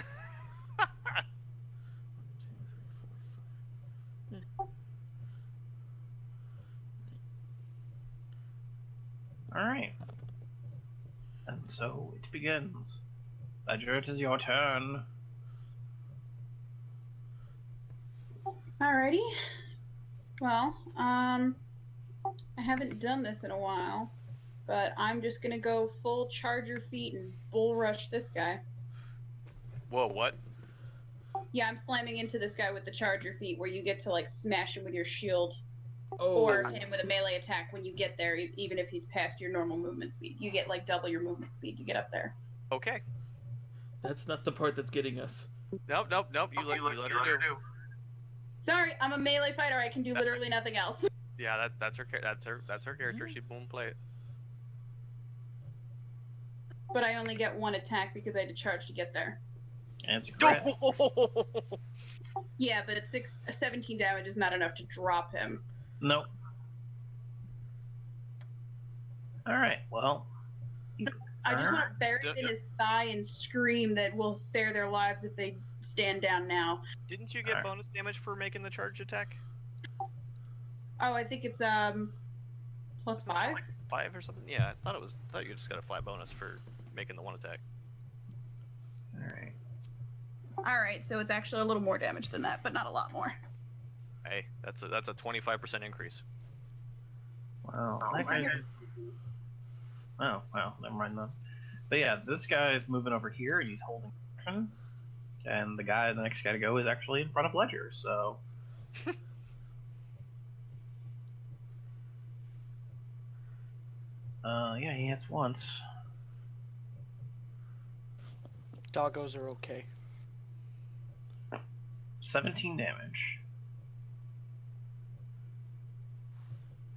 3, 4, 5. All right. And so it begins. Ledger, it is your turn. Alrighty. Well, I haven't done this in a while, but I'm just gonna go full charger feet and bull rush this guy. Whoa, what? Yeah, I'm slamming into this guy with the charger feet, where you get to like smash him with your shield, Oh. or hit him with a melee attack when you get there, even if he's past your normal movement speed. You get like double your movement speed to get up there. Okay. That's not the part that's getting us. Nope. You let her do. Sorry, I'm a melee fighter. I can do literally nothing else. Yeah, that's her character. She won't play it. But I only get 1 attack because I had to charge to get there. And it's a crit. Yeah, but it's 17 damage is not enough to drop him. Nope. All right. Well, I just want to bury Duh, it in duh. his thigh and scream that we'll spare their lives if they stand down now. Didn't you get Alright. bonus damage for making the charge attack? Oh, I think it's plus 5. Like 5 or something? Yeah, I thought you just got a 5 bonus for making the 1 attack. all right. All right, so it's actually a little more damage than that, but not a lot more. Hey, that's a 25% increase. Wow. Oh, well, never mind then. But yeah, this guy is moving over here and he's holding action. And the next guy to go is actually in front of Ledger, so. Yeah, he hits once. Doggos are okay. 17 damage.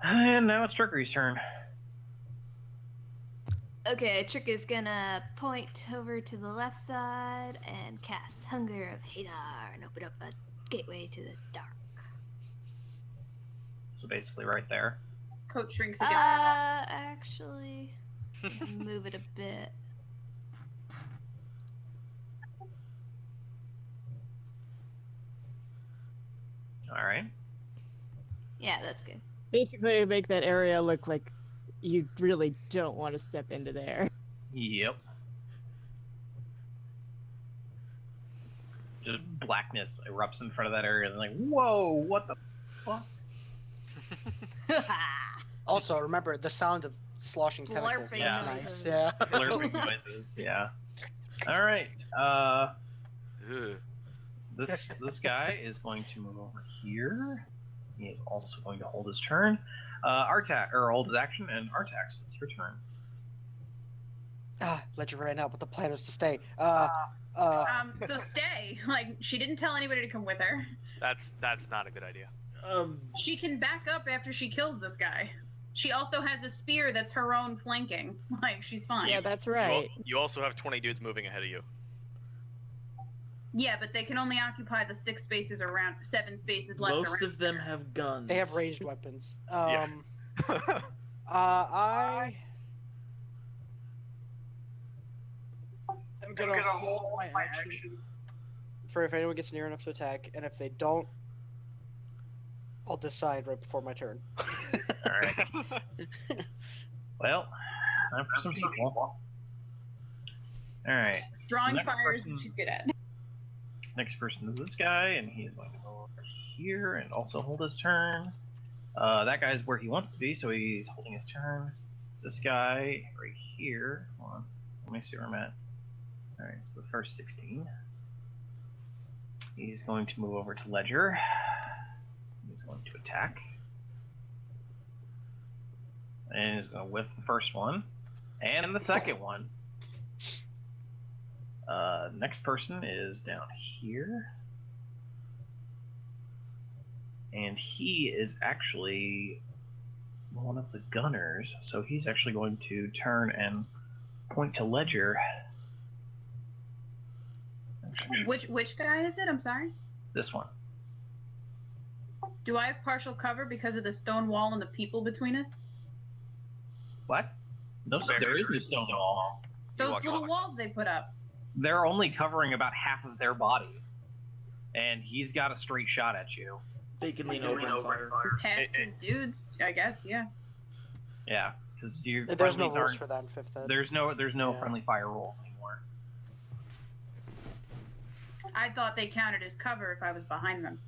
And now it's Trickery's turn. Okay, Trick is gonna point over to the left side and cast Hunger of Hadar and open up a gateway to the dark. So basically right there. Coat shrinks again. Actually, move it a bit. Alright. Yeah, that's good. Basically, make that area look like you really don't want to step into there. Yep. Just blackness erupts in front of that area, and like, whoa, what the fuck? Also, remember the sound of sloshing tentacles. Slurping That's noises. nice. Yeah. Slurping noises, yeah. Alright, Ugh. this guy is going to move over here. He is also going to hold his turn. Artax, or hold his action, and Artax, it's your turn. Ledger ran out, but the plan was to stay. So stay. Like, she didn't tell anybody to come with her. That's not a good idea. She can back up after she kills this guy. She also has a spear that's her own flanking. Like, she's fine. Yeah, that's right. You also have 20 dudes moving ahead of you. Yeah, but they can only occupy the 7 spaces left Most around. of them have guns. They have ranged weapons. Yeah. I am gonna hold my action for if anyone gets near enough to attack, and if they don't, I'll decide right before my turn. All right. Well, time for some people. All right. Drawing Next fire is person. what she's good at. Next person is this guy, and he is going to go over here and also hold his turn. That guy's where he wants to be, so he's holding his turn. This guy right here. Hold on. Let me see where I'm at. All right, so the first 16. He's going to move over to Ledger. He's going to attack. And he's going to whiff the first one. And the second one. Next person is down here. And he is actually one of the gunners. So he's actually going to turn and point to Ledger. Which guy is it? I'm sorry. This one. Do I have partial cover because of the stone wall and the people between us? What? No, there is no stone wall. You Those walk little off. walls they put up. They're only covering about half of their body. And he's got a straight shot at you. They can lean over and fire. Past his dudes, I guess. Yeah. Yeah, because you. There's no friendlies rules aren't- for that in 5th Ed. There's no Yeah. friendly fire rules anymore. I thought they counted as cover if I was behind them.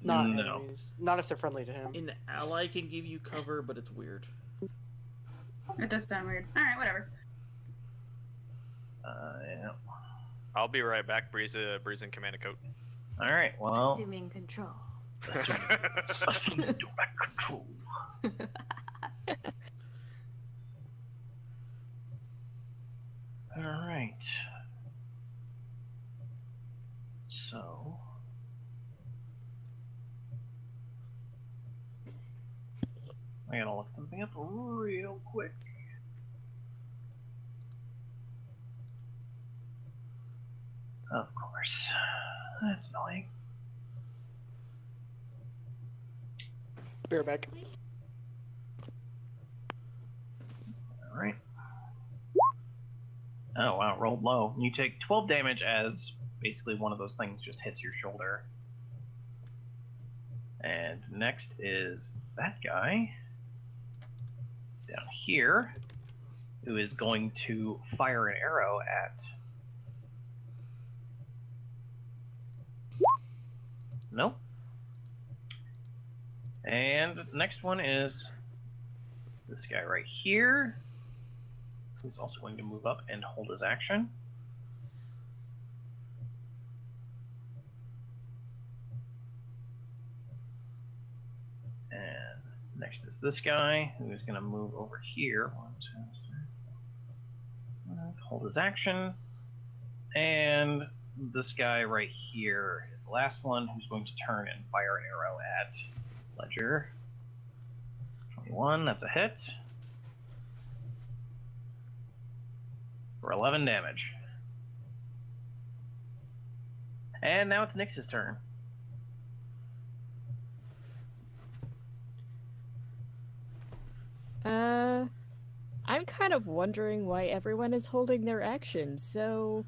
Not No. enemies. Not if they're friendly to him. An ally can give you cover, but it's weird. It does sound weird. All right, whatever. Yeah. I'll be right back. Breeze in command coat. All right. Well, Assuming control. assuming direct control. All right. So. I gotta look something up real quick. Of course. That's annoying. Bear back. Alright. Oh wow, rolled low. You take 12 damage as basically one of those things just hits your shoulder. And next is that guy down here who is going to fire an arrow at. Nope. And the next one is this guy right here, who's also going to move up and hold his action. And next is this guy, who's going to move over here. 1, 2, 3, 4, hold his action. And this guy right here is the last one, who's going to turn and fire an arrow at Ledger. 21, that's a hit. For 11 damage. And now it's Nyx's turn. I'm kind of wondering why everyone is holding their action, so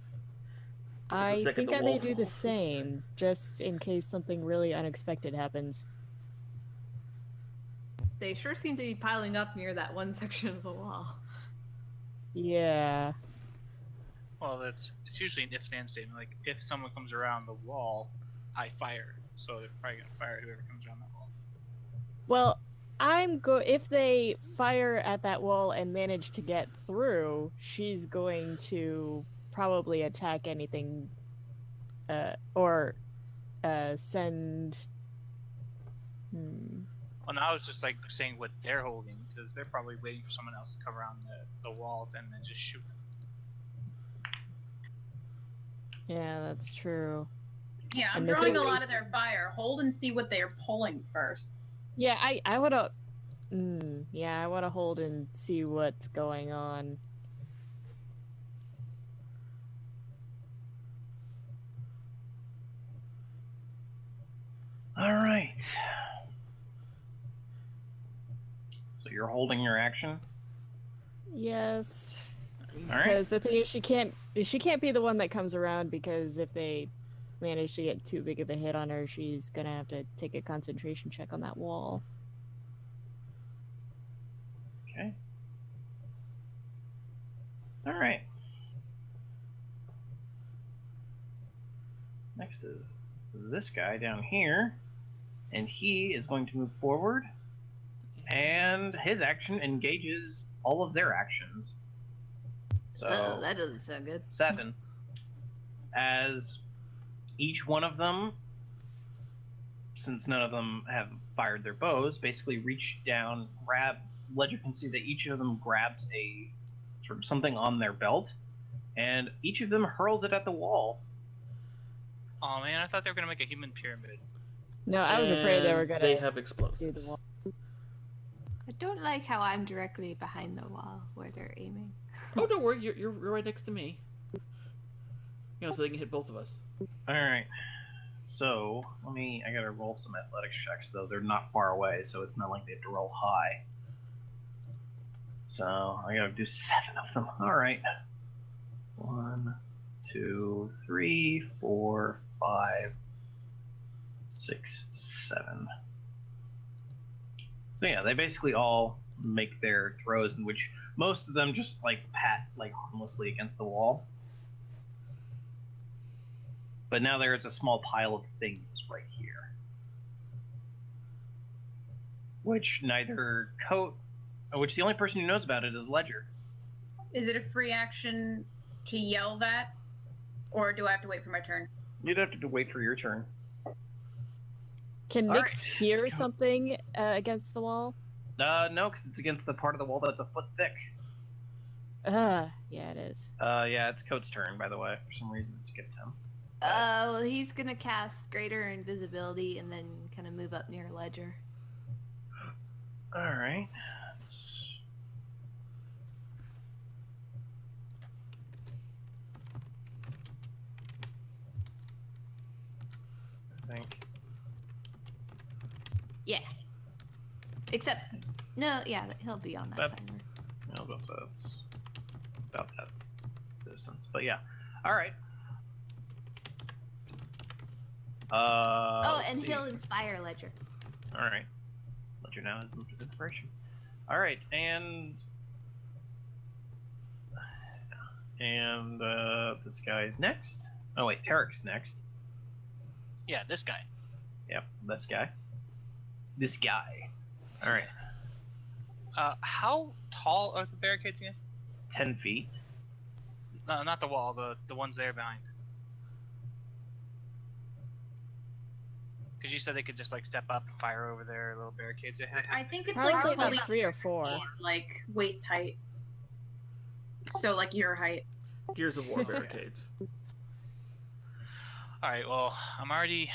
I second think the I may wolf. do the same, just in case something really unexpected happens. They sure seem to be piling up near that one section of the wall. Yeah. Well, it's usually an if-then statement. Like, if someone comes around the wall, I fire. So they're probably gonna fire whoever comes around that wall. Well, if they fire at that wall and manage to get through, she's going to probably attack anything, or send. Well, now I was just like saying what they're holding because they're probably waiting for someone else to come around the wall and then just shoot them. Yeah, that's true. Yeah, I'm And the drawing thing a is- lot of their fire. Hold and see what they're pulling first. Yeah, I wanna. Yeah, I wanna hold and see what's going on. All right. So you're holding your action. Yes. All right. Because the thing is, she can't be the one that comes around, because if they manage to get too big of a hit on her, she's gonna have to take a concentration check on that wall. Okay. All right. Next is this guy down here, and he is going to move forward, and his action engages all of their actions. So That doesn't sound good. 7. As each one of them, since none of them have fired their bows, basically reach down, grab. Ledger can see that each of them grabs a sort of something on their belt, and each of them hurls it at the wall. Oh man, I thought they were gonna make a human pyramid. No, I was afraid they were And gonna They have do the explosives. wall. I don't like how I'm directly behind the wall where they're aiming. Oh, don't worry. You're right next to me. You know, so they can hit both of us. All right. So I gotta roll some athletics checks though. They're not far away, so it's not like they have to roll high. So I gotta do 7 of them. All right. 1, 2, 3, 4, 5, 6, 7. So yeah, they basically all make their throws, in which most of them just like pat like harmlessly against the wall. But now there is a small pile of things right here, which the only person who knows about it is Ledger. Is it a free action to yell that, or do I have to wait for my turn? You'd have to wait for your turn. Can All Nyx right, hear let's go. something against the wall? No, because it's against the part of the wall that's a foot thick. Yeah, it is. Yeah, it's Coat's turn, by the way. For some reason, it skipped him. Well, he's gonna cast Greater Invisibility and then kind of move up near Ledger. All right. I think. Yeah. Except, no, yeah, he'll be on that That's- side. No, that's about that distance. But yeah. All right. Oh, let's and see. he'll inspire Ledger. All right. Ledger now has inspiration. All right, and this guy's next. Oh wait, Tarek's next. Yeah, this guy. Yep, this guy. This guy. All right, How tall are the barricades again? 10 feet. No, not the wall. The ones there behind. Because you said they could just like step up and fire over their little barricades they had. I think it's Probably like about fully 3 or 4. like waist height. So like your height. Gears of War barricades. All right. Well, I already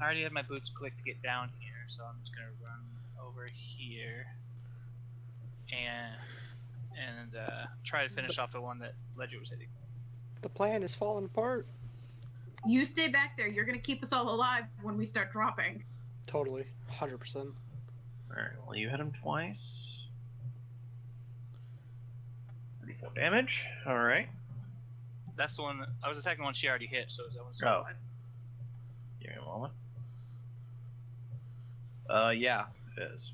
had my boots clicked to get down here, so I'm just gonna run over here and try to finish off the one that Ledger was hitting. The plan is falling apart. You stay back there. You're gonna keep us all alive when we start dropping. Totally, 100%. All right, well you hit him twice. 34 damage. All right. That's the one I was attacking. One she already hit, so is that one? Oh. Give me a moment. Yeah, it is.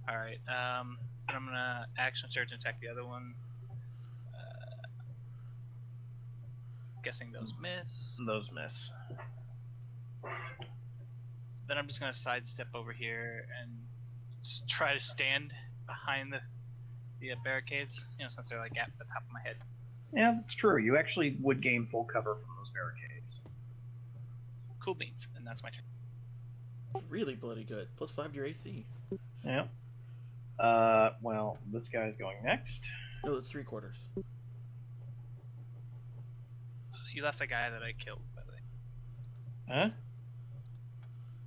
All right. And I'm gonna action surge and attack the other one. Guessing those miss. Those miss. Then I'm just gonna sidestep over here and just try to stand behind the barricades. You know, since they're like at the top of my head. Yeah, that's true. You actually would gain full cover from those barricades. Cool beans, and that's my turn. Really bloody good. Plus 5 to your AC. Yeah. Well, this guy's going next. No, that's 3/4. You left a guy that I killed, by the way. Huh?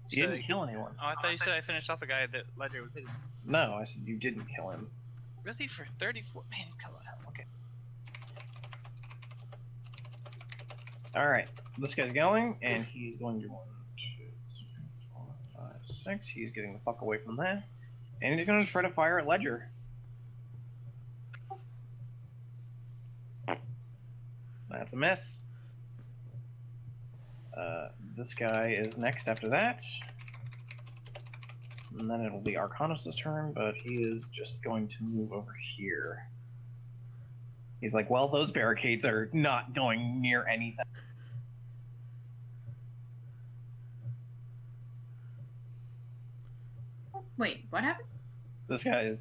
You So- didn't kill anyone. Oh, I thought you said I finished off the guy that Ledger was hitting. No, I said you didn't kill him. Really? For 34? Man, color hell. Okay. All right, this guy's going, and he's going to 1, 2, 3, 5, 6. He's getting the fuck away from that. And he's gonna try to fire at Ledger. That's a miss. This guy is next after that. And then it'll be Arcanos' turn, but he is just going to move over here. He's like, well, those barricades are not going near anything. Wait, what happened? This guy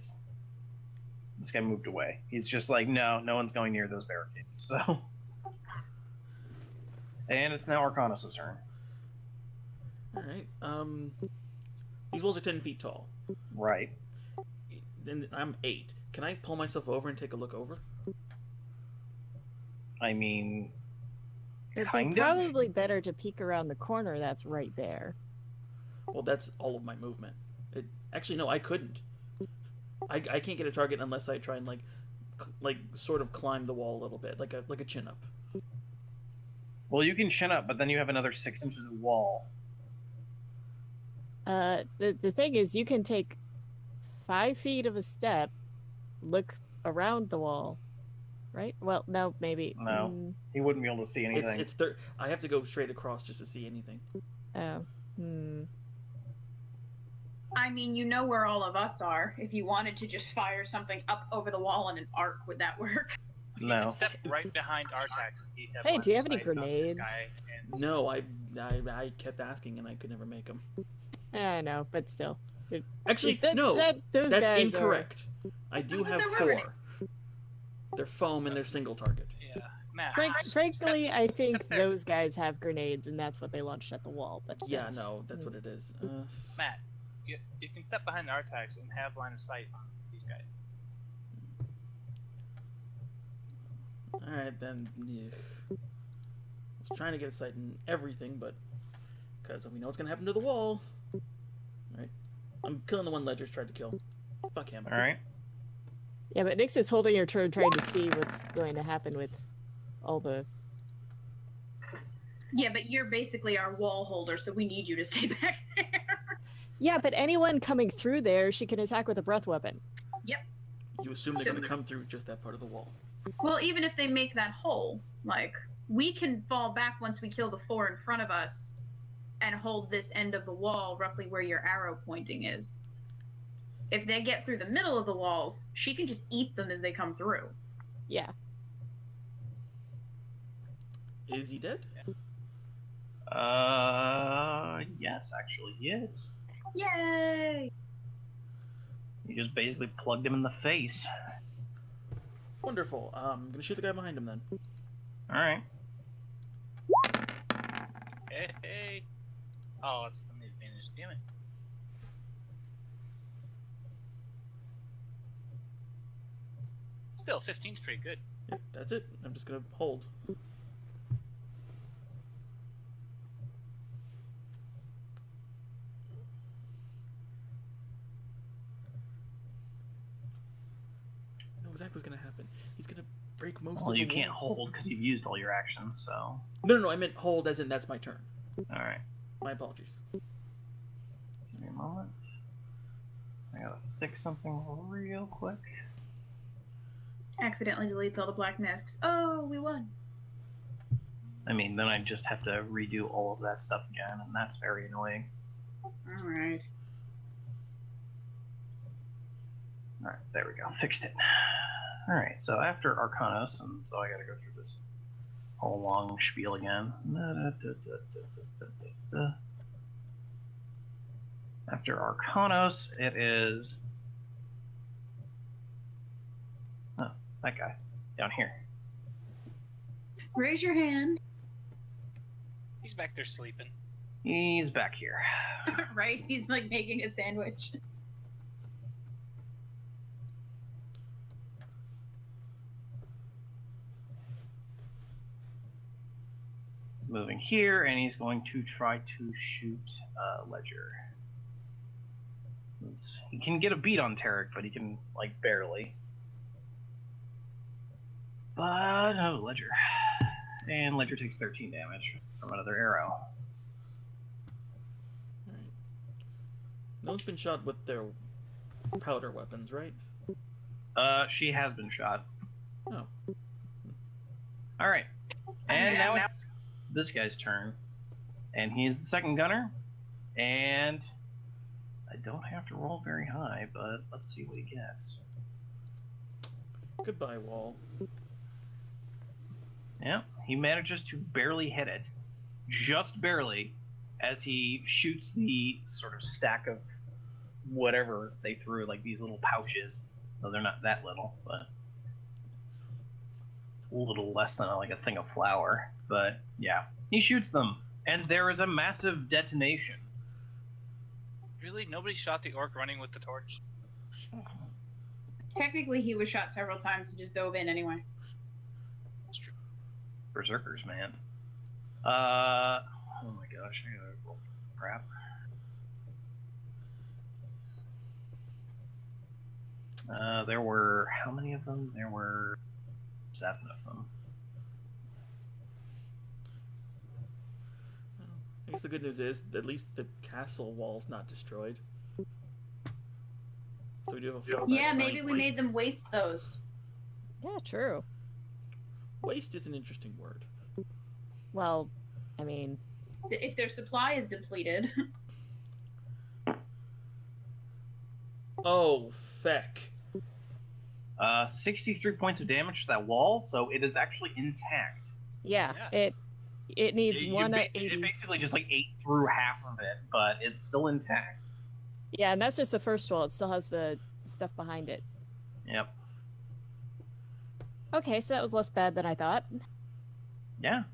moved away. He's just like, no one's going near those barricades. So, and it's now Arcanos' turn. All right. These walls are 10 feet tall. Right. And I'm 8. Can I pull myself over and take a look over? I mean, It'd be kind of. probably better to peek around the corner that's right there. Well, that's all of my movement. Actually, no, I couldn't. I can't get a target unless I try and like sort of climb the wall a little bit, like a chin up. Well, you can chin up, but then you have another 6 inches of wall. The thing is, you can take 5 feet of a step, look around the wall, right? Well, no, maybe. No. He wouldn't be able to see anything. I have to go straight across just to see anything. Oh. I mean, you know where all of us are. If you wanted to just fire something up over the wall in an arc, would that work? You No. can step right behind Artax. And he'd have Hey, line do you of have any sight on this grenades? guy and- No, I kept asking and I could never make them. I know, but still. Actually, That- no, those that's guys incorrect. I do But have they're 4. riveting. They're foam and they're single target. Yeah, Matt. Frankly, I think step there. those guys have grenades, and that's what they launched at the wall. But Yeah, that's- no, that's what it is. Matt, you can step behind the Artax and have line of sight on these guys. All right, then. Yeah. I was trying to get a sight in everything, but because we know what's gonna happen to the wall. All right, I'm killing the one Ledger's tried to kill. Fuck him. All right. Yeah, but Nyx is holding her turn, trying to see what's going to happen with all the. Yeah, but you're basically our wall holder, so we need you to stay back there. Yeah, but anyone coming through there, she can attack with a breath weapon. You assume they're gonna come through just that part of the wall. Well, even if they make that hole, like, we can fall back once we kill the 4 in front of us and hold this end of the wall roughly where your arrow pointing is. If they get through the middle of the walls, she can just eat them as they come through. Yeah. Is he dead? Yes, actually, he is. Yay! You just basically plugged him in the face. Wonderful. I'm gonna shoot the guy behind him then. All right. Hey. Oh, it's from the advantage. Damn it. Still, 15's pretty good. Yeah, that's it. I'm just gonna hold. I know exactly what's gonna happen. He's gonna break most Well, of the you can't wall. hold because you've used all your actions. So. No, I meant hold as in that's my turn. All right. My apologies. Give me a moment. I gotta fix something real quick. Accidentally deletes all the black masks. Oh, we won. I mean, then I just have to redo all of that stuff again, and that's very annoying. Alright. Alright, there we go. Fixed it. Alright, so after Arcanos, and so I gotta go through this whole long spiel again. After Arcanos, it is... Oh, that guy. Down here. Raise your hand. He's back there sleeping. He's back here. Right? He's like making a sandwich. Moving here, and he's going to try to shoot Ledger. Since he can get a beat on Tarek, but he can, like, barely. But, oh, Ledger. And Ledger takes 13 damage from another arrow. Alright. No one's been shot with their powder weapons, right? She has been shot. Oh. All right, and down now now. it's this guy's turn, and he's the second gunner, and I don't have to roll very high, but let's see what he gets. Goodbye, wall. Yeah, he manages to barely hit it, just barely, as he shoots the sort of stack of whatever they threw, like these little pouches. Though they're not that little, but a little less than like a thing of flour. But yeah, he shoots them, and there is a massive detonation. Really? Nobody shot the orc running with the torch? Technically, he was shot several times and just dove in anyway. It's true. Berserkers, man. Oh my gosh, I gotta roll crap. There were how many of them? There were 7 of them. I guess the good news is at least the castle wall's not destroyed. So we do have a fallback Yeah, point. maybe we made them waste those. Yeah, true. Waste is an interesting word. Well, I mean, If their supply is depleted. Oh, feck. 63 points of damage to that wall, so it is actually intact. yeah, Yeah. it needs You one ba- 80. It basically just like ate through half of it, but it's still intact. Yeah, and that's just the first wall. It still has the stuff behind it. Yep. Okay, so that was less bad than I thought. Yeah.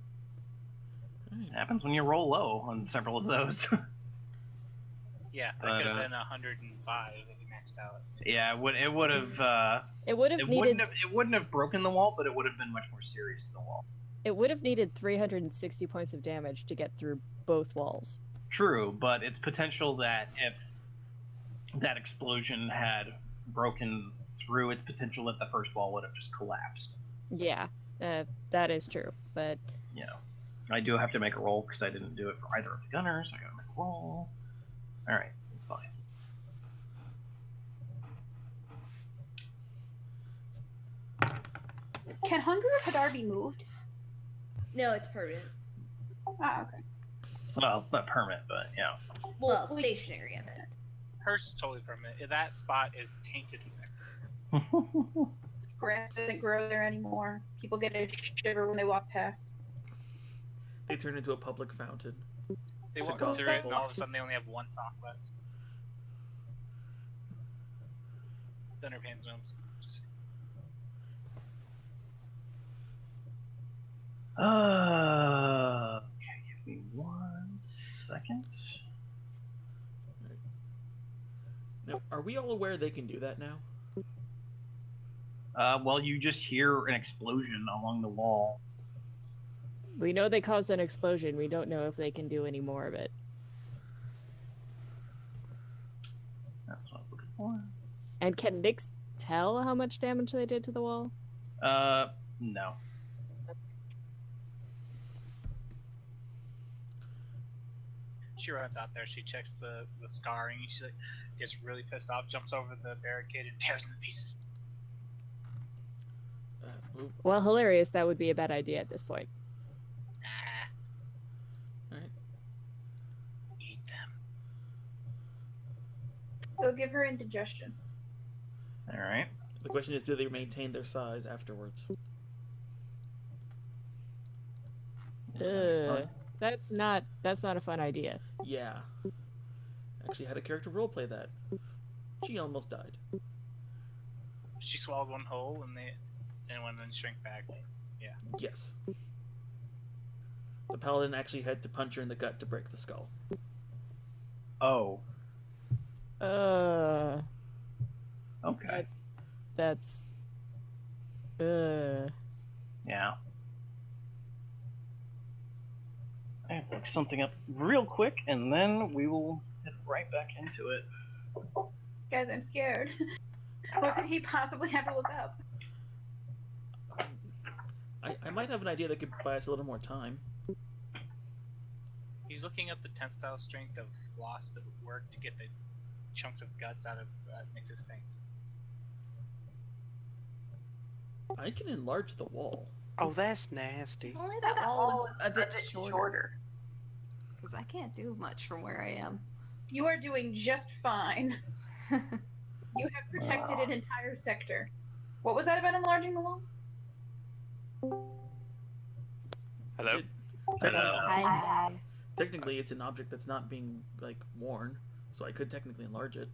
It happens when you roll low on several of those. Yeah, that But, could have been 105 if you maxed out. Yeah, it would have It would have it needed wouldn't have broken the wall, but it would have been much more serious to the wall. 360 points of damage to get through both walls. True, but it's potential that if that explosion had broken through, it's potential that the first wall would have just collapsed. Yeah, that is true. But You know, I do have to make a roll because I didn't do it for either of the gunners. I gotta make a roll. All right, it's fine. Can Hunger of Hadar be moved? No, it's permanent. Ah, okay. Well, it's not permanent, but yeah. Well, stationary, I meant. Hers is totally permanent. That spot is tainted. Grass doesn't grow there anymore. People get a shiver when they walk past. They turn into a public fountain. They To won't golf consider it, and people. all of a sudden they only have one sock left. It's underpants rooms. Just Okay, give me 1 second. Now, are we all aware they can do that now? Well, you just hear an explosion along the wall. we know they caused an explosion. We don't know if they can do any more of it. That's what I was looking for. And can Nyx tell how much damage they did to the wall? No. she runs out there. She checks the scarring. She like, gets really pissed off, jumps over the barricade, and tears it to pieces. Oop. Well, hilarious. That would be a bad idea at this point. Nah. Alright. Eat them. They'll give her indigestion. All right. The question is, do they maintain their size afterwards? That's not a fun idea. Yeah. Actually had a character roleplay that. She almost died. She swallowed one whole, and then shrink back. Yes. The paladin actually had to punch her in the gut to break the skull. Oh. Okay. That's Yeah. I have to look something up real quick, and then we will get right back into it. Guys, I'm scared. What could he possibly have to look up? I might have an idea that could buy us a little more time. He's looking up the tensile strength of floss that would work to get the chunks of guts out of Nix's fangs. I can enlarge the wall. Oh, that's nasty. If only that wall was a bit shorter. Because I can't do much from where I am. You are doing just fine. You have protected an entire sector. What was that about enlarging the wall? Hello. Hi. Technically, it's an object that's not being like worn, so I could technically enlarge it.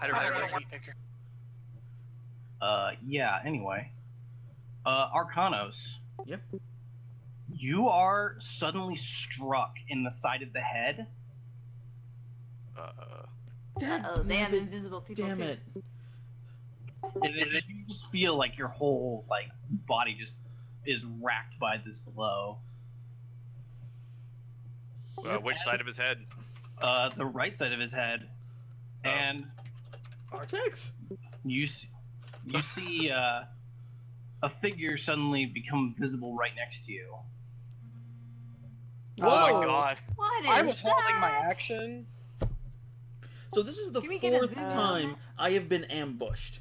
I don't know. Yeah, anyway. Arcanos. Yep. You are suddenly struck in the side of the head. Uh-oh, they have invisible people Damn too. it. You just feel like your whole body just is racked by this blow. Which side of his head? The right side of his head. Oh. And Artex! you see a figure suddenly become visible right next to you. Oh my Whoa. god. What is I was holding my that? action. So this is the Can we get a fourth zoom in on time that? I have been ambushed.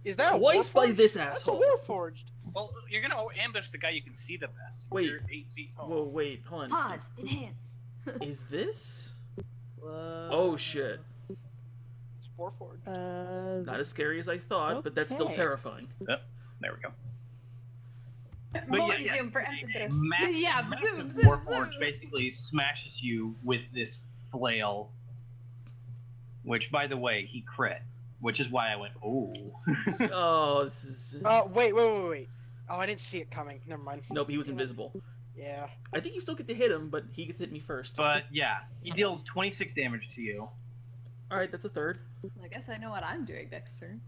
Is that Twice by Warforged? this That's a asshole. Warforged. Well, you're gonna ambush the guy you can see the best. Wait. You're 8 feet tall. Whoa, wait, hold on. Pause. Enhance. Is this? Oh shit. It's Warforged. Not as scary as I thought, but that's still Okay. terrifying. There we go. Multi-zoom for emphasis. Yeah, Massive zoom, zoom, Warforged zoom. basically smashes you with this flail, which, by the way, he crit, which is why I went, oh. Oh, this is. Wait. Oh, I didn't see it coming. Never mind. Nope, he was invisible. Yeah. I think you still get to hit him, but he gets to hit me first. But yeah, he deals 26 damage to you. Alright, that's a third. I guess I know what I'm doing next turn.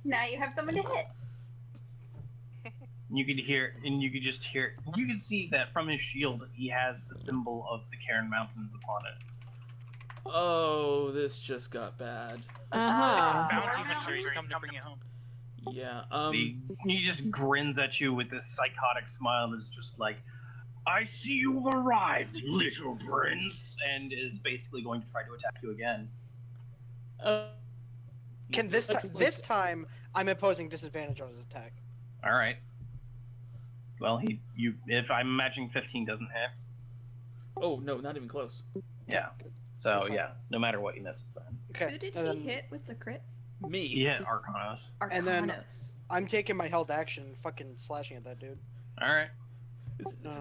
Now you have someone to hit. You could hear, and you could just hear, you can see that from his shield, he has the symbol of the Cairn Mountains upon it. Oh, this just got bad. Uh-huh. Bounty hunter, he's coming to bring you home. Yeah, He just grins at you with this psychotic smile and is just like, I see you've arrived, little prince, and is basically going to try to attack you again. Can this Let's- time? This time, I'm imposing disadvantage on his attack. All right. Well, if I'm imagining 15 doesn't hit, Oh, no, not even close. yeah. So That's fine. yeah, no matter what, he misses then. Okay. Who did and he then hit with the crit? Me. He hit Arcanos. And then- Arcanos. I'm taking my held action, and fucking slashing at that dude. All right.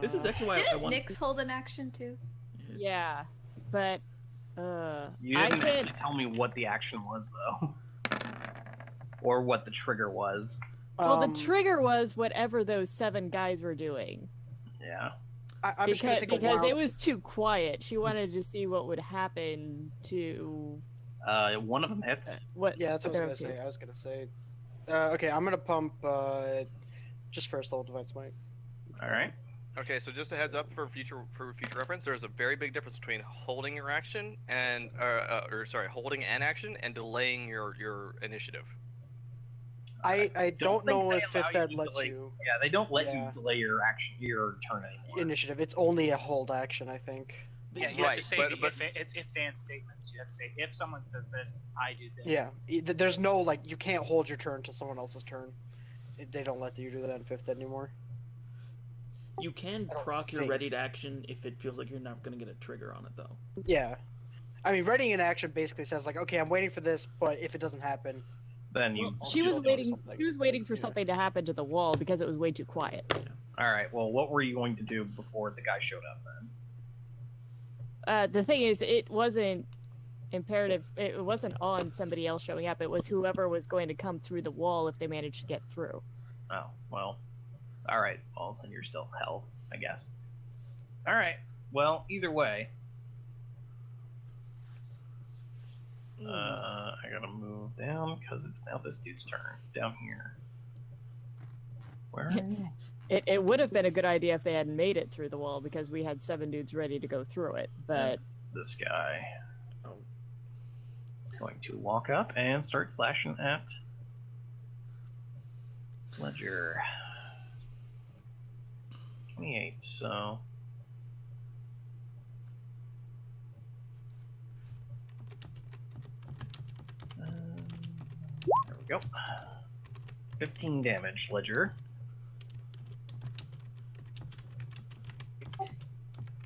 This is actually why I Didn't want. Nyx hold an action too? Yeah, but You I didn't could. actually tell me what the action was though, or what the trigger was. Well, the Um, trigger was whatever those 7 guys were doing Yeah. I'm just gonna because, take a because wild. it was too quiet. She wanted to see what would happen to One of them hits. what. Yeah, that's what I what was they gonna were say. I was gonna say. Okay, I'm gonna pump just first level divine smite. All right. Okay, so just a heads up for future reference. There's a very big difference between holding your action and holding an action and delaying your initiative. I don't think know they if fifth allow ed you to, lets like- you Yeah, they don't let Yeah. you delay your turn anymore. initiative. It's only a hold action, I think. Yeah, you Right, have to say but- but- if Dan statements. You have to say if someone does this, I do this. Yeah, there's no like you can't hold your turn to someone else's turn. They don't let you do that in fifth ed anymore. You can I don't proc your think. ready to action if it feels like you're not going to get a trigger on it, though. Yeah, I mean, readying an action basically says like, okay, I'm waiting for this, but if it doesn't happen, Then you. I'll She was still do waiting. something. She was waiting for Yeah. something to happen to the wall because it was way too quiet. All right. Well, what were you going to do before the guy showed up then? The thing is, it wasn't imperative. It wasn't on somebody else showing up. It was whoever was going to come through the wall if they managed to get through. Oh well. All right. Well, then you're still hell, I guess. All right. Well, either way. I gotta move down because it's now this dude's turn down here. Where? It would have been a good idea if they had made it through the wall because we had 7 dudes ready to go through it. But That's this guy. Oh. Going to walk up and start slashing at Ledger. 28. So. we go. 15 damage, Ledger.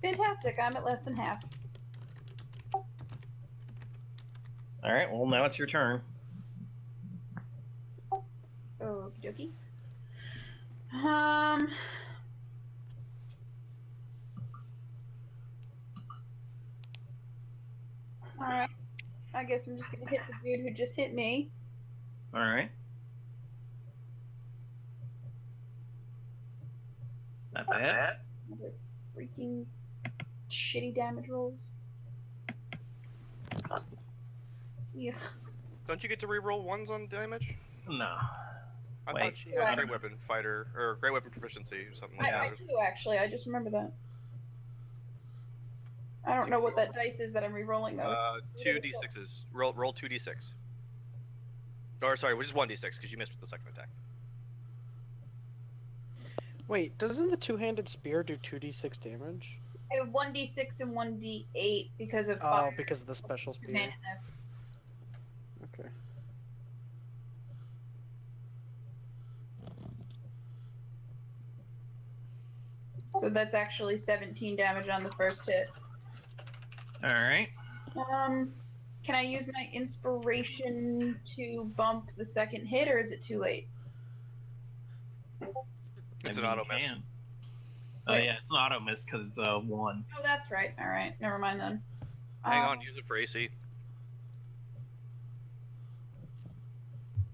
Fantastic. I'm at less than half. Alright, well, now it's your turn. Okie dokie. Alright. I guess I'm just gonna hit the dude who just hit me. Alright. That's a hit. Another freaking shitty damage rolls. Yeah. Don't you get to reroll ones on damage? No. I Wait. thought she Yeah. had great weapon fighter or great weapon proficiency or something like I that. do actually. I just remember that. I don't know what that dice is that I'm re-rolling though. 2d6s. Roll 2d6. Or sorry, just 1d6 because you missed with the second attack. Wait, doesn't the two-handed spear do 2d6 damage? I have 1d6 and 1d8 because of Oh, fire because of the special spear. two-handedness. Okay. So that's actually 17 damage on the first hit. Alright. Can I use my inspiration to bump the second hit, or is it too late? It's I an mean, auto you miss. can. Oh Wait. yeah, it's an auto miss because it's 1. Oh, that's right. All right, never mind then. Hang on, use it for AC.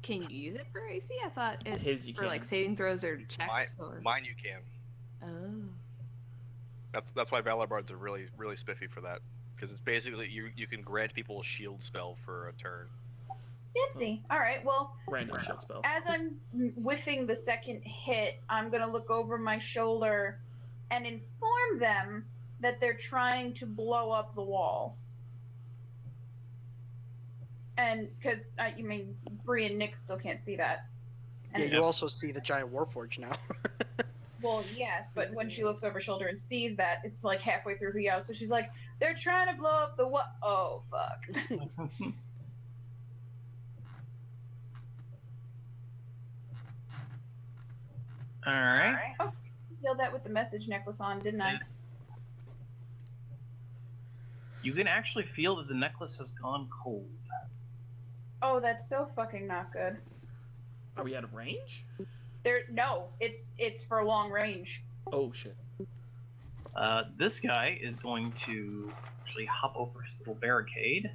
Can you use it for AC? I thought it His you for can. like saving throws or checks or. Mine you can. Oh. That's why Valor Bards are really spiffy for that. Because it's basically you can grant people a shield spell for a turn. Fancy. All right. Well, Random shield spell. as I'm whiffing the second hit, I'm gonna look over my shoulder and inform them that they're trying to blow up the wall. And because you mean Bree and Nick still can't see that. Yeah, And you also see the giant warforge now. well, yes, but when she looks over her shoulder and sees that, it's like halfway through her yell. So she's like, "They're trying to blow up the what? Oh fuck!" Alright. Oh, yelled that with the message necklace on, didn't I? You can actually feel that the necklace has gone cold. Oh, that's so fucking not good. Are we out of range? No, it's for long range. Oh shit. This guy is going to actually hop over his little barricade,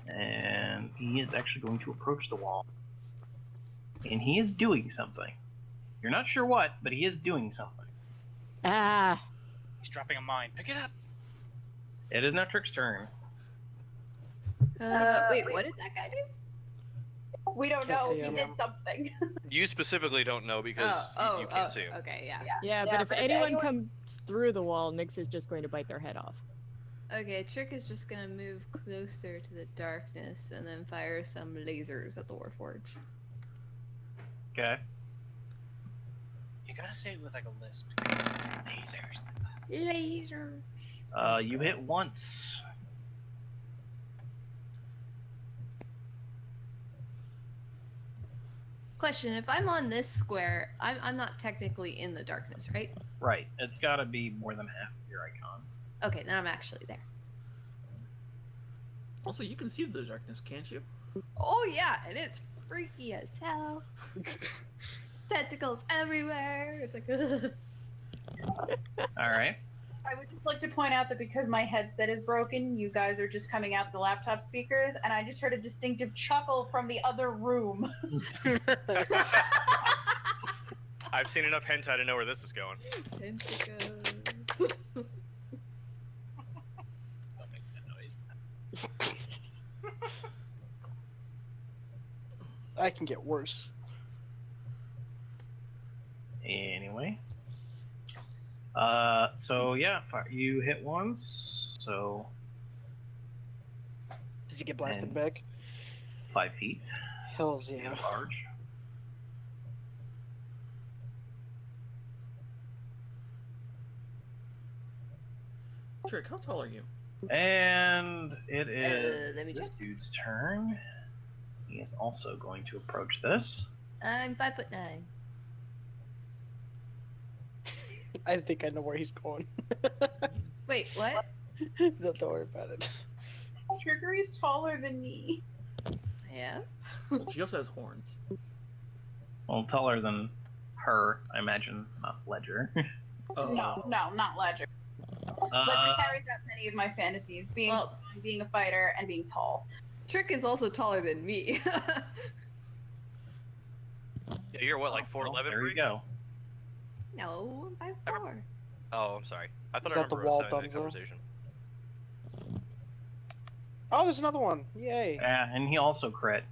and he is actually going to approach the wall. And he is doing something. You're not sure what, but he is doing something. Ah. He's dropping a mine. Pick it up. It is now Trick's turn. Wait, what did that guy do? We don't Can't know. see He him. did something. You specifically don't know because you can't see him. Okay, yeah. Yeah, but if anyone comes through the wall, Nyx is just going to bite their head off. Okay, Trick is just gonna move closer to the darkness and then fire some lasers at the Warforge. Okay. You gotta say it with like a lisp. Lasers. Lasers. You hit once. Question: if I'm on this square, I'm not technically in the darkness, right? Right. It's got to be more than half of your icon. Okay, then I'm actually there. Also, you can see the darkness, can't you? Oh yeah, and it's freaky as hell. Tentacles everywhere. It's like. All right. I would just like to point out that because my headset is broken, you guys are just coming out the laptop speakers, and I just heard a distinctive chuckle from the other room. I've seen enough hentai to know where this is going. Tentacles. Don't make that noise. I can get worse. Anyway. So yeah, you hit once, so Does he get blasted And- back? 5 feet. Hells yeah. Large. Trick, how tall are you? And it is let me this check. dude's turn. He is also going to approach this. I'm 5'9". I think I know where he's going. Wait, what? Don't worry about it. Triggery's taller than me. Yeah. Well, she also has horns. Well, taller than her, I imagine, not Ledger. Oh. No, not Ledger. Ledger carries out many of my fantasies, being Well- strong, being a fighter, and being tall. Trick is also taller than me. Yeah, you're what, like 4'11"? Well, there Bree? you go. No, I'm 5'4". Oh, I'm sorry. I thought Is I that the remember us wall having that thumbs up? conversation. Oh, there's another one. Yay. Yeah, and he also crit.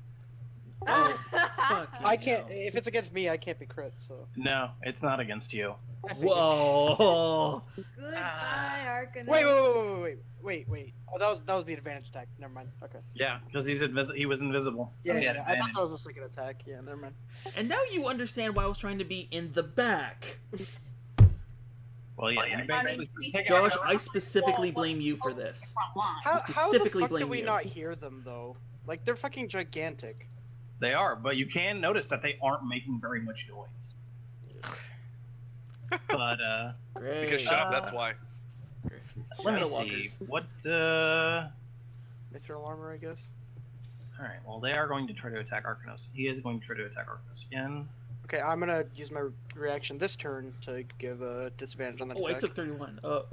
Oh, fuck. I can't. If it's against me, I can't be crit. So. No, it's not against you. I figured. Whoa. Goodbye, Arcanist. Wait. Oh, that was the advantage attack. Never mind. Okay. Yeah, because he was invisible. So he had I thought advantage. that was the second attack. Yeah, never mind. And now you understand why I was trying to be in the back. Well, yeah, you basically take Josh, out- I specifically blame you for this. Front line. How the Specifically fuck do blame we you. not hear them though? Like they're fucking gigantic. They are, but you can notice that they aren't making very much noise. But Great. Because shut up, that's why. let me Shadow see. Walkers. What Mithril armor, I guess. Alright, well they are going to try to attack Arcanos. He is going to try to attack Arcanos again. Okay, I'm gonna use my reaction this turn to give a disadvantage on the Oh, I attack. took 31. Hold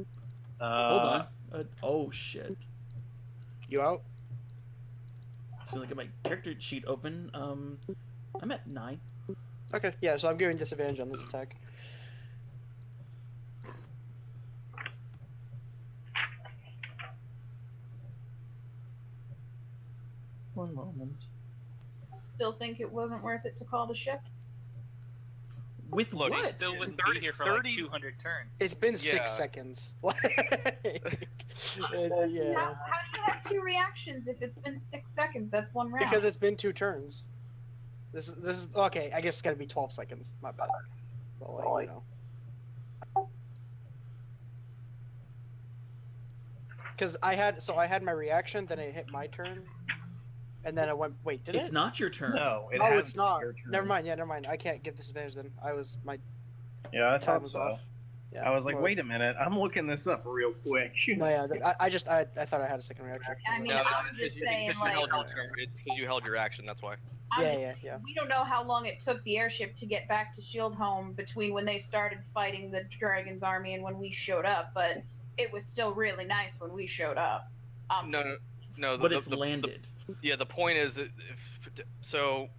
Uh, on. Oh, shit. You out? So look at my character sheet open. I'm at 9. Okay, yeah. So I'm giving disadvantage on this attack. one moment. Still think it wasn't worth it to call the ship? With Look, what? he's Still It's wouldn't 30 be here for 30 like 200 turns. It's been Yeah. 6 seconds. yeah. How do you have 2 reactions if it's been 6 seconds? That's 1 round. Because it's been 2 turns. This is okay. I guess it's gotta be 12 seconds. My bad. Well, you know. Because I had my reaction, then it hit my turn, and then it went. Wait, did It's it? not your turn. No, it Oh, has it's not. your turn. Never mind. Yeah, never mind. I can't give disadvantage then. My Yeah, I time thought was so. off. Yeah. I was like, well, wait a minute, I'm looking this up real quick. No, yeah. I thought I had a second reaction. I mean, No, I'm it's just because saying, you like, held your turn. It's because you held your action. That's why. Yeah. we don't know how long it took the airship to get back to Shieldhome between when they started fighting the Dragon's army and when we showed up, but it was still really nice when we showed up. No. But it's landed. Yeah, the point is that so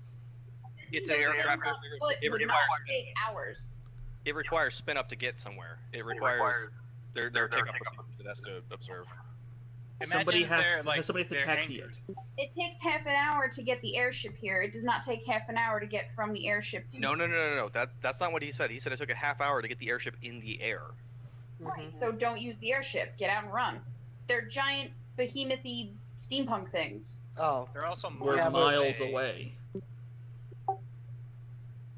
it's an aircraft. It would not requires take hours. it requires spin up to get somewhere. It requires their takeoff procedures it has to observe. Somebody Imagine has they're, like, to they're taxi anchored. it. It takes half an hour to get the airship here. It does not take half an hour to get from the airship to No. That's not what he said. He said it took a half hour to get the airship in the air. Right, so don't use the airship. Get out and run. They're giant, behemoth-y steampunk things. Oh. They're also We're Yeah, but- miles away.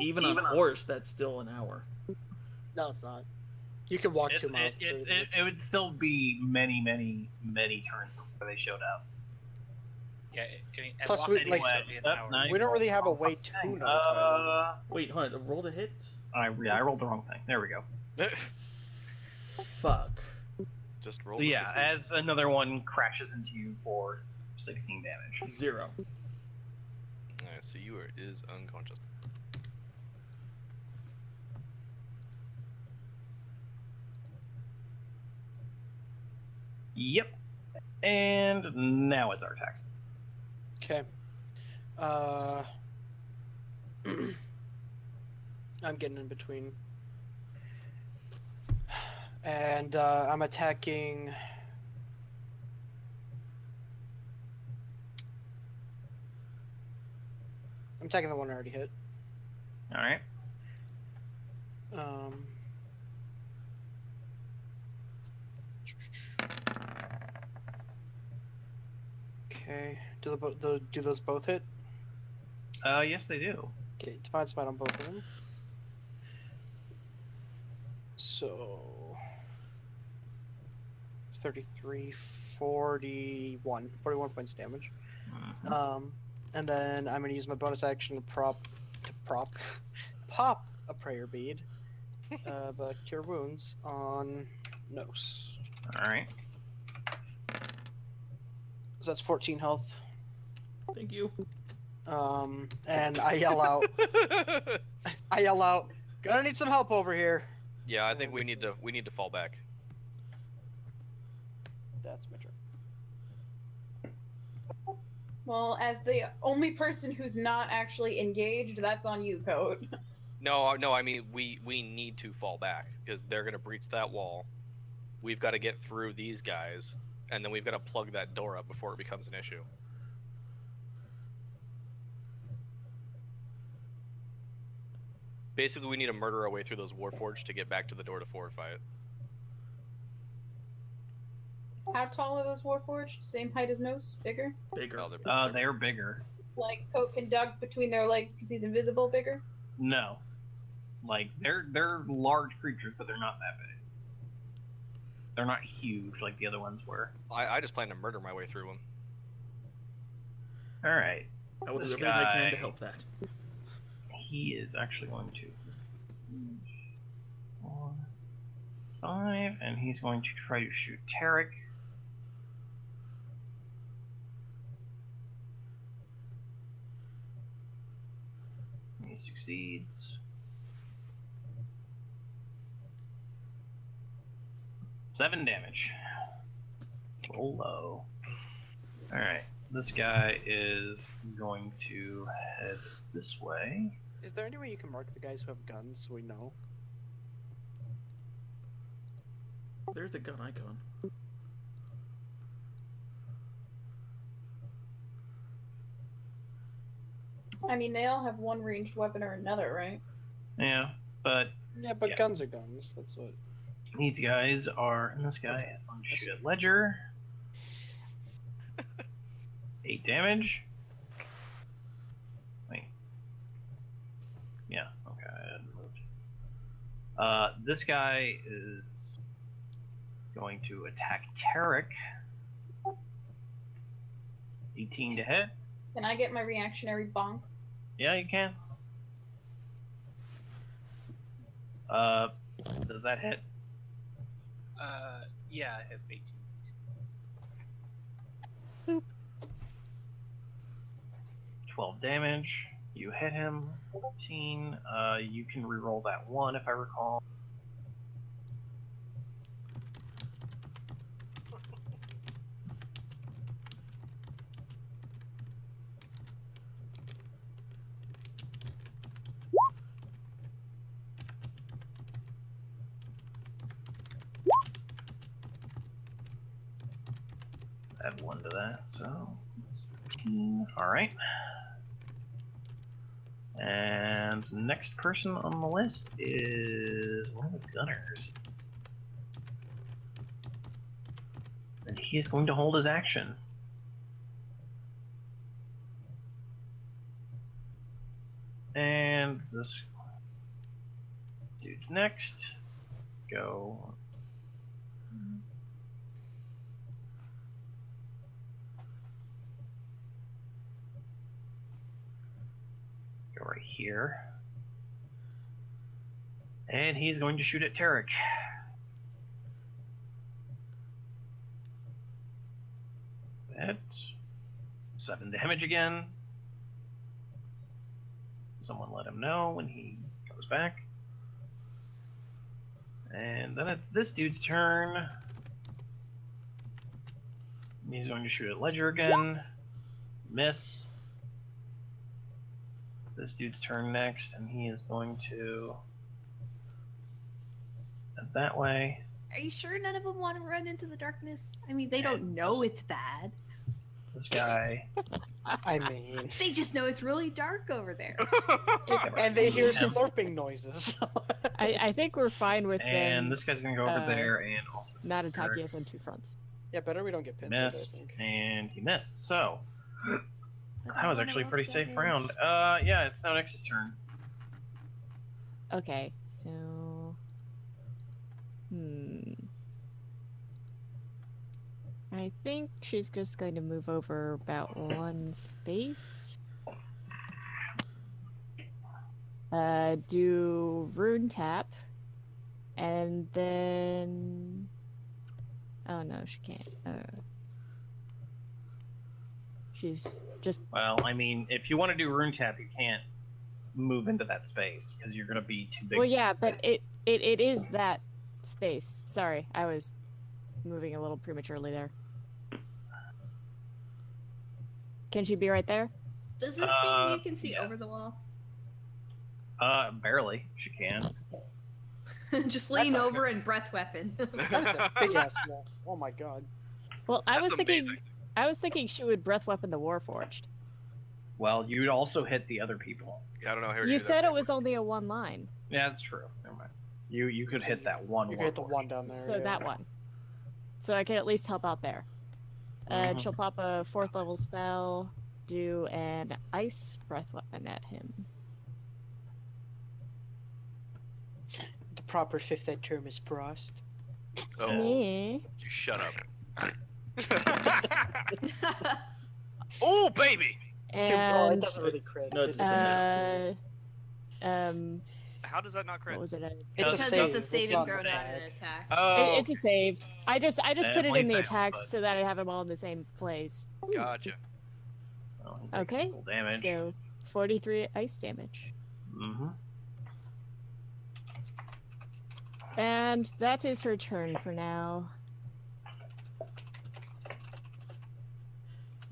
Even on horse, that's still an hour. No, it's not. You can walk 2 miles. in 30 minutes. It would still be many turns before they showed up. Yeah, I mean, and Plus, walking we- like- anyway would be an Up, hour. nice. We don't really have a way to notify them. Wait, hold on. Roll to hit? I rolled the wrong thing. There we go. Fuck. Just roll. So the yeah, 16. as another one crashes into you for 16 damage. 0. Alright, so you is unconscious. Yep. And now it's our tax. Okay. I'm getting in between. And I'm attacking. I'm attacking the one I already hit. All right. Um. Okay. Do those both hit? Yes, they do. Okay, divine smite on both of them. So 33, 41 points damage. Mhm. And then I'm gonna use my bonus action to pop a prayer bead of cure wounds on Nos. All right. So that's 14 health. Thank you. And I yell out, gonna need some help over here. Yeah, I think we need to fall back. That's my turn. Well, as the only person who's not actually engaged, that's on you, Code. No, I mean we need to fall back because they're gonna breach that wall. We've got to get through these guys, and then we've got to plug that door up before it becomes an issue. Basically, we need to murder our way through those Warforged to get back to the door to fortify it. How tall are those Warforged? Same height as Nose? Bigger? Bigger. Oh, They're bigger. Like Coke can dug between their legs because he's invisible bigger? No, like they're large creatures, but they're not that big. They're not huge like the other ones were. I just plan to murder my way through them. All right. I will do This everything I can guy- to help that. He is actually going to 4, 5, and he's going to try to shoot Tarek. He succeeds. 7 damage. Roll low. Alright, this guy is going to head this way. Is there any way you can mark the guys who have guns so we know? There's the gun icon. I mean, they all have one ranged weapon or another, right? Yeah, but Yeah, but Yeah. guns are guns. That's what. these guys are, and this guy is going to shoot at Ledger. 8 damage. Wait. Yeah, okay, I hadn't moved. This guy is going to attack Tarek. 18 to hit. Can I get my reactionary bonk? Yeah, you can. Does that hit? Yeah, I have 18. 12 damage. You hit him. 14. You can reroll that 1 if I recall. Add 1 to that, so 15. Alright. And next person on the list is one of the gunners. And he is going to hold his action. And this dude's next. Go. Go right here. And he's going to shoot at Tarek. That 7 damage again. Someone let him know when he goes back. And then it's this dude's turn. He's going to shoot at Ledger again. Miss. This dude's turn next, and he is going to head that way. Are you sure none of them want to run into the darkness? I mean, they don't know it's bad. This guy. I mean, They just know it's really dark over there. and they hear slurping noises. I think we're fine with And them this guy's gonna go over there and also not attack attacking Tarek. us on 2 fronts. Yeah, better we don't get pinched. I Missed, think. and he missed. So that was actually a pretty safe damage. round. Yeah, it's now Nexus' turn. Okay, so I think she's just going to move over about 1 space. do rune tap, and then. Oh no, she can't. She's just. Well, I mean, if you want to do rune tap, you can't move into that space because you're gonna be too big. Well, for yeah, the but space. it is that space. Sorry, I was moving a little prematurely there. Can she be right there? Does this mean you can see over yes. the wall? Barely. She can. Just lean That's over and breath weapon. That's a big ass wall. Oh my god. Well, I That's was thinking. amazing. I was thinking she would breath weapon the Warforged. Well, you'd also hit the other people. Yeah, I don't know how You said it was only a one line, Yeah, that's true. Never mind. You could hit that one. You can hit the Warforged. one down there. so yeah. that one. So I can at least help out there. Mhm. She'll pop a 4th level spell, do an ice breath weapon at him. The proper fifth ed term is frost. Oh, Me. you shut up. Oh, baby! Oh, it And doesn't really crit. No, it's It's- How does that not crit? what was it? It's a Because save. it's a saving not throw, an not attack. an attack. Oh, It's a save. I just put it might in the fail, attacks but- so that I have them all in the same place. gotcha. Well, he takes Okay, equal damage. So 43 ice damage. Mm-hmm. And that is her turn for now.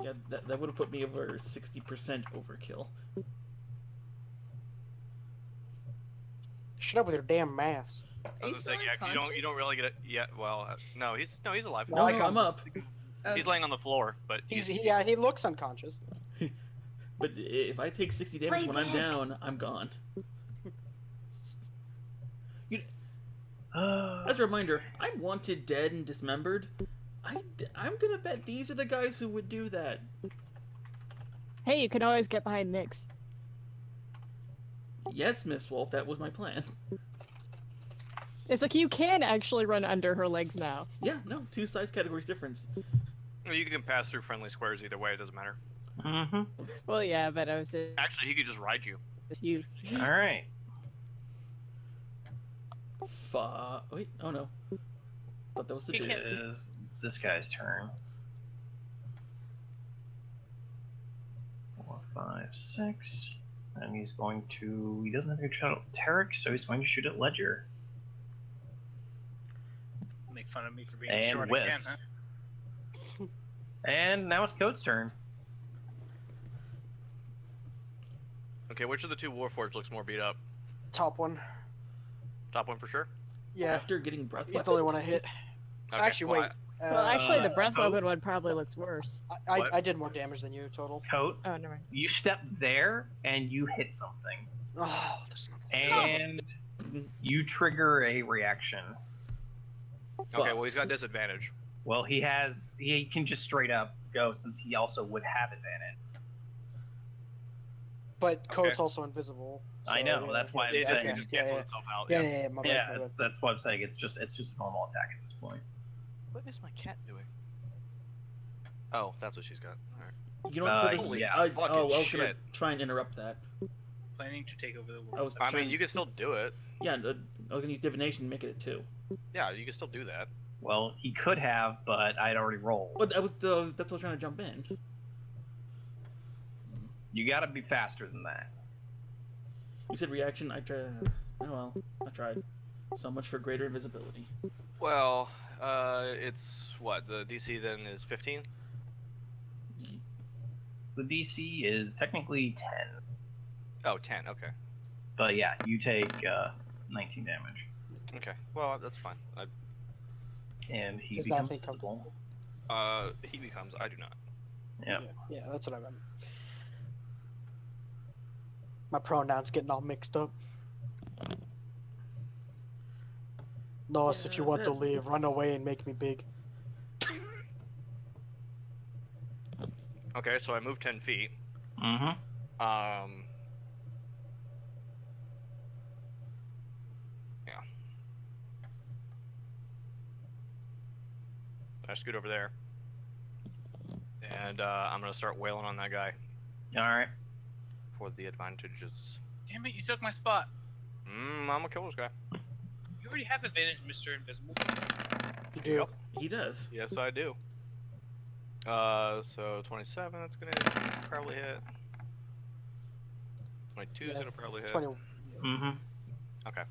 Yeah, that would have put me over 60% overkill. Shut up with your damn math. I Are was you gonna say, still yeah, 'cause you don't unconscious? really get it. Yeah, well, no, he's alive. No, I no, can't- I'm up. He's laying on the floor, but He looks unconscious. But if I take 60 damage Play when I'm dead. down, I'm gone. As a reminder, I'm wanted dead and dismembered. I'm gonna bet these are the guys who would do that. Hey, you can always get behind Nyx. Yes, Miss Wolf, that was my plan. It's like you can actually run under her legs now. Yeah, no, two size categories difference. you can pass through friendly squares either way. It doesn't matter. Mm-hmm. Well, yeah, but I was just Actually, he could just ride you. you. All right. Wait, oh no. Thought that was the It dude. is this guy's turn. 4, 5, 6. And he's going to. He doesn't have a good shot at Tarek, so he's going to shoot at Ledger. Make fun of me for being And short whiz. again, huh? And now it's Code's turn. Okay, which of the two Warforged looks more beat up? Top one. Top one for sure. Yeah, After getting breath he's the only one I hit. Okay, Actually, well, wait. Well, actually, the breath oh. weapon one probably looks worse. What? I did more damage than you total. Code, Oh, never mind. you step there and you hit something. Oh, there's And you trigger a reaction. Okay, well he's got disadvantage. Well, he can just straight up go since he also would have advantage. But Code's Okay. also invisible. I so, know, yeah, that's why I'm It saying- just yeah, cancels yeah, itself out. yeah, yeah, my bad, Yeah, my bad. that's what I'm saying. It's just a normal attack at this point. What is my cat doing? Oh, that's what she's got. All right. You know what, for this, holy I was fucking gonna shit. try and interrupt that. Planning to take over the I world. was I trying, mean, you can still do it. yeah, I was gonna use divination and make it a 2. Yeah, you can still do that. Well, he could have, but I'd already rolled. But that's what I was trying to jump in. You gotta be faster than that. You said reaction. I tried. Oh well, I tried. So much for greater invisibility. Well, it's what the DC then is 15. The DC is technically 10, Oh, 10. Okay. but yeah, you take 19 damage, Okay. Well, that's fine. and he Does that becomes thing come- visible. He becomes. I do not. Yeah. Yeah, that's what I meant. My pronouns getting all mixed up. Nos, if you want to leave, run away and make me big. Okay, so I moved 10 feet. Mm-hmm. Yeah. I scoot over there. And I'm gonna start wailing on that guy All right. for the advantages. Damn it! You took my spot. I'm gonna kill this guy. You already have advantage, Mr. Invisible. You do. Yep. He does. Yes, I do. So 27, that's gonna probably hit. 22 is Yeah, gonna probably hit. 20. Mm-hmm. Okay.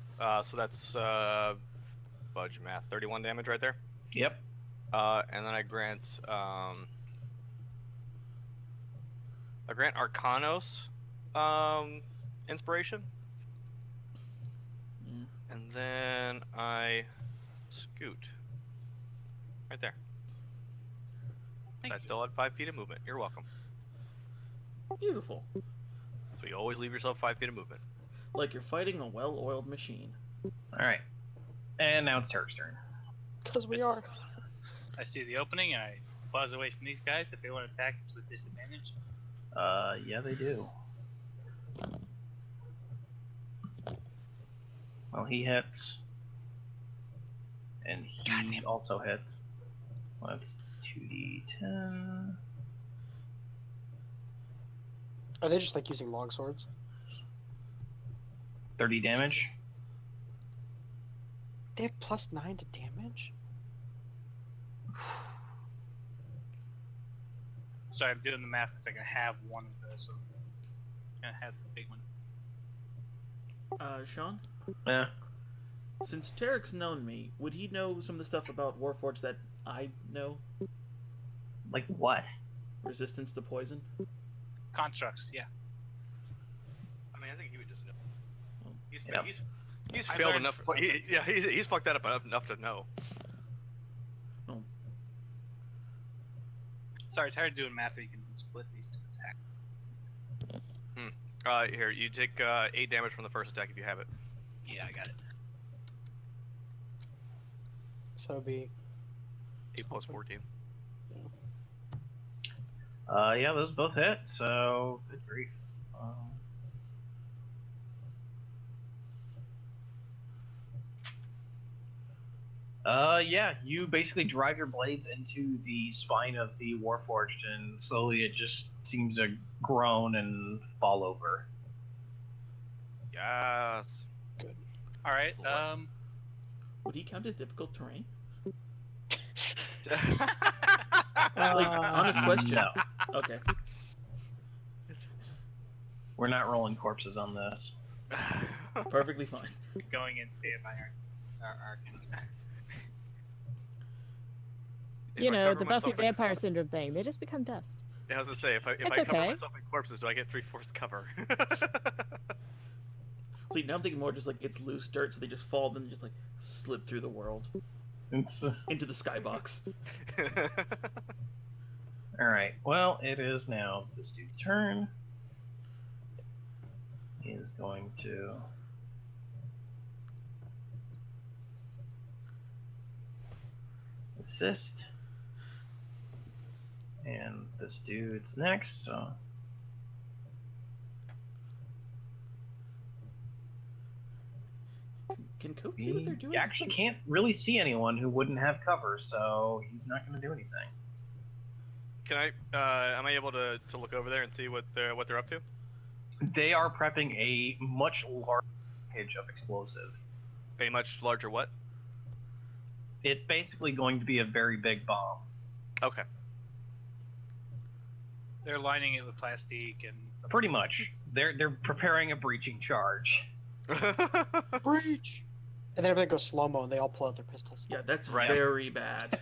So that's fudge math, 31 damage right there. Yep. And then I grant Arcanos inspiration. Yeah. And then I scoot. Right there. Thank I you. still had 5 feet of movement. You're welcome. Beautiful. So you always leave yourself 5 feet of movement. Like you're fighting a well-oiled machine. All right. And now it's Turk's turn. Because we It's- are. I see the opening and I buzz away from these guys. If they want to attack, it's with disadvantage. Yeah, they do. Well, he hits. And he also hits. Well, that's 2d10. Are they just like using long swords? 30 damage. They have +9 to damage? Sorry, I'm doing the math because I can have one of those. So I'm gonna have the big one. Sean, Yeah. since Tarek's known me, would he know some of the stuff about Warforged that I know? Like what? Resistance to poison? Constructs, yeah. I mean, I think he would just know. He's, Yep. he's I failed learned enough. from- He's fucked that up enough to know. Sorry, it's hard doing math where you can split these two attacks. Here, you take 8 damage from the first attack if you have it. Yeah, I got it. So it'd be 8 plus 14. Yeah, those both hit, so good grief. Yeah, you basically drive your blades into the spine of the Warforged, and slowly it just seems to groan and fall over. Yes. All right. Slut. Would he count as difficult terrain? Uh, honest question. No, Okay. we're not rolling corpses on this. Perfectly fine. Going in state by our Arcane. If you I know, cover the Buffy myself in- vampire syndrome thing. They just become dust. Yeah, I was gonna say, if I That's cover okay. myself in corpses, do I get 3/4 cover? See, now I'm thinking more just like it's loose dirt, so they just fall, then just like slip through the world It's, into the skybox. all right. Well, it is now this dude's turn. He is going to assist, and this dude's next. So Can Coat see what they're he doing? actually can't really see anyone who wouldn't have cover, so he's not going to do anything. Can I? Am I able to look over there and see what they're up to? They are prepping a much larger package of explosive. A much larger what? It's basically going to be a very big bomb. Okay. They're lining it with plastic and stuff. Pretty much. They're preparing a breaching charge. breach. And then everything goes slow mo, and they all pull out their pistols. Yeah, that's Right. very bad.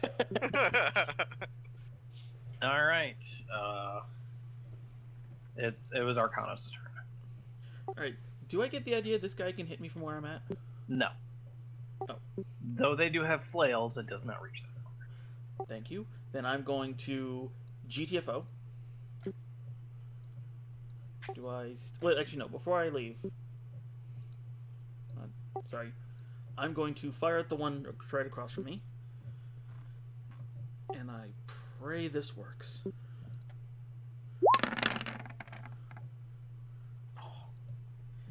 All right. It was Arcanos' turn. Alright, do I get the idea this guy can hit me from where I'm at? No. Oh. Though they do have flails, it does not reach them. Thank you. Then I'm going to GTFO. Do I... Well, actually, no. Before I leave... sorry. I'm going to fire at the one right across from me. And I pray this works.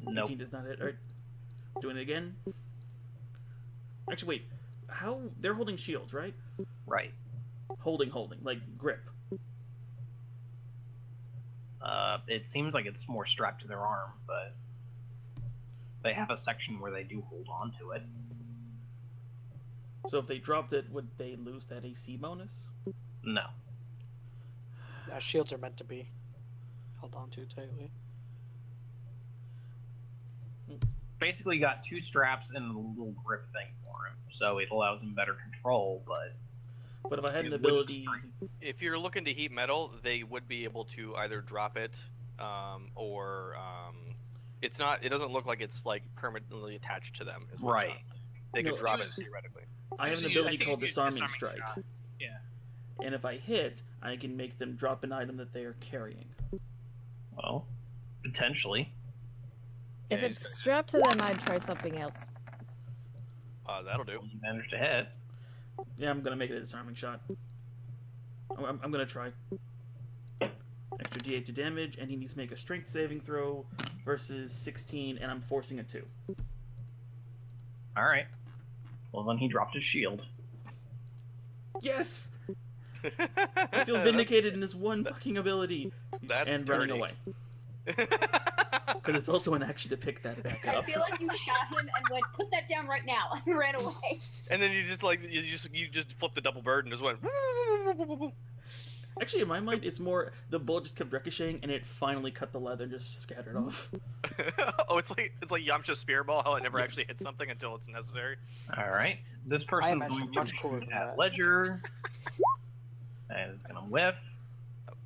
Nope. 18 does not hit. Alright. Doing it again. Actually, wait. How... They're holding shields, right? Right. Holding. Like, grip. It seems like it's more strapped to their arm, but They have a section where they do hold on to it. So if they dropped it, would they lose that AC bonus? No. Shields are meant to be held on to tightly. Basically, you got 2 straps and a little grip thing for him, so it allows him better control. But if I had an It wouldn't ability, If you're looking to heat metal, they would be able to either drop it, or it's not. It doesn't look like it's like permanently attached to them. Is what it Right. sounds. They could No, drop it use- theoretically. I have an Actually, I ability think called you use Disarming Strike. Shot. Yeah. And if I hit, I can make them drop an item that they are carrying. well, potentially. If Yeah, it's strapped to them, I'd try something else. That'll do. You managed to hit. Yeah, I'm gonna make it a Disarming Shot. I'm gonna try. Extra D8 to damage, and he needs to make a Strength saving throw versus 16, and I'm forcing a 2. All right. Well, then he dropped his shield. Yes! I feel vindicated in this one fucking ability. That's and dirty. running away. Because it's also an action to pick that back I up. feel like you shot him and went, put that down right now, and ran away. And then you just flipped the double bird and just went. Actually, in my mind, it's more the bullet just kept ricocheting, and it finally cut the leather and just scattered off. Oh, it's like Yamcha's spear ball. How it never Yes. actually hits something until it's necessary. All right. This person's imagine going much to cooler shoot than at that. Ledger. And it's going to whiff.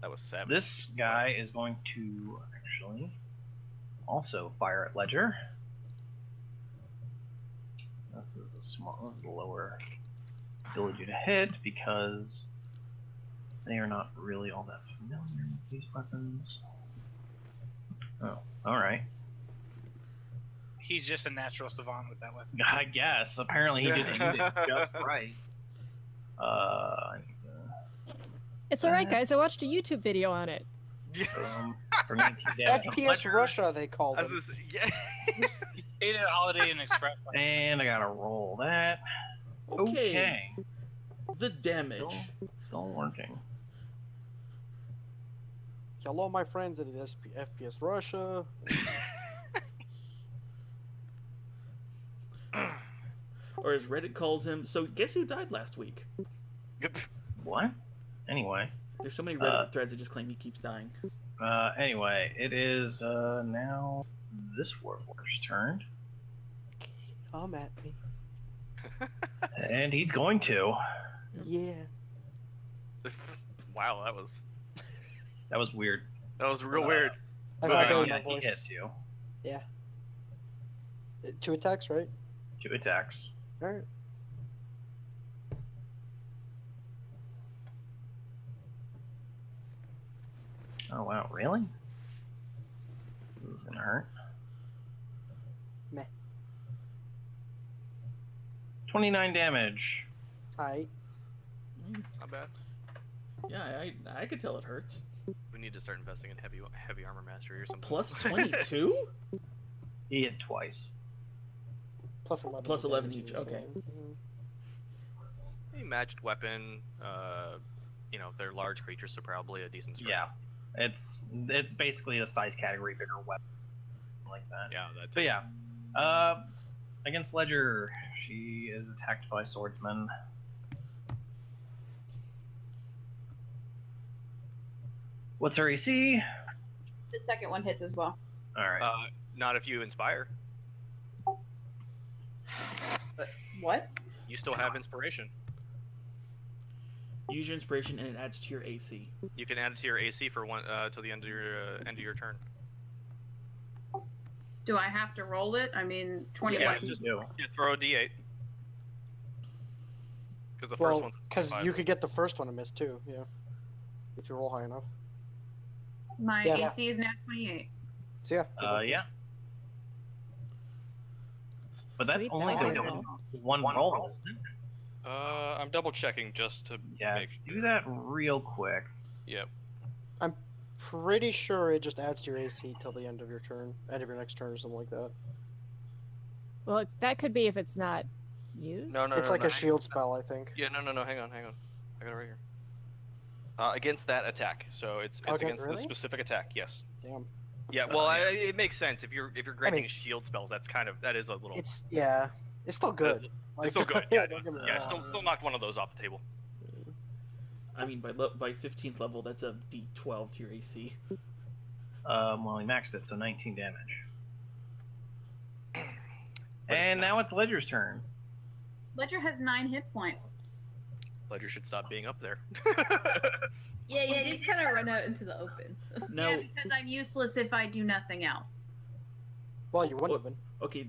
That was savage. This guy is going to actually also fire at Ledger. This is a lower ability to hit because they are not really all that familiar with these weapons. Oh, alright. He's just a natural savant with that weapon. I guess. Apparently he did aim it just right. I need to, It's alright, guys. I watched a YouTube video on it. for 19 damage. on FPS Ledger. Russia, they call As them. this, yeah. He stayed at Holiday Inn Express. And I gotta roll that. Okay. The damage. Still working. Hello, my friends, it is FPS Russia. Or as Reddit calls him, so guess who died last week? What? Anyway. There's so many Reddit threads that just claim he keeps dying. Anyway, it is now this Warforged's turn. Come at me. And he's going to. Yeah. Wow, That was weird. that was real weird. I But, forgot yeah, my he voice. hits you. 2 attacks, right? 2 attacks. Alright. Oh wow, really? This is gonna hurt. Meh. 29 damage. Alright. Not bad. Yeah, I could tell it hurts. We need to start investing in heavy armor mastery or something. Plus 22? He hit twice. Plus 11. Plus 11 each, so- okay. Mhm. A matched weapon. If they're large creatures, so probably a decent strength. Yeah. It's basically a size category bigger weapon. Like that. Yeah, that. So yeah. Against Ledger, she is attacked by swordsmen. What's her AC? The second one hits as well. Alright. Not if you inspire. What? You still have inspiration. Use your inspiration and it adds to your AC. You can add it to your AC for one till the end of your turn. Do I have to roll it? I mean, 21. Yeah, just do. Yeah, throw a D8. Because the first Well, one's because 5. you could get the first one to miss too, yeah. If you roll high enough. My Yeah. AC is now 28. So yeah. Yeah. But that's Sweet, only that was the awesome. one roll, isn't it? I'm double checking just to Yeah, make do that real quick. Yep. Pretty sure it just adds to your AC till the end of your turn, end of your next turn or something like that. Well, that could be if it's not used. No, It's no, like no, a shield spell, I think. Yeah, no, hang on. I got it right here. Against that attack, so it's Okay, against really? the specific attack. Yes. Damn. Yeah, So, well, yeah. it makes sense if you're granting shield spells. That's that is a little. It's still that is- good. It's still good. Yeah, don't get me yeah. wrong. Still knocked one of those off the table. I mean, by 15th level, that's a D12 to your AC. Well, he maxed it, so 19 damage. But And now it's Ledger's turn. Ledger has 9 hit points. Ledger should stop being up there. Yeah, you did kind of run out into the open. No, Yeah, because I'm useless if I do nothing else. Well, you wouldn't have been. okay,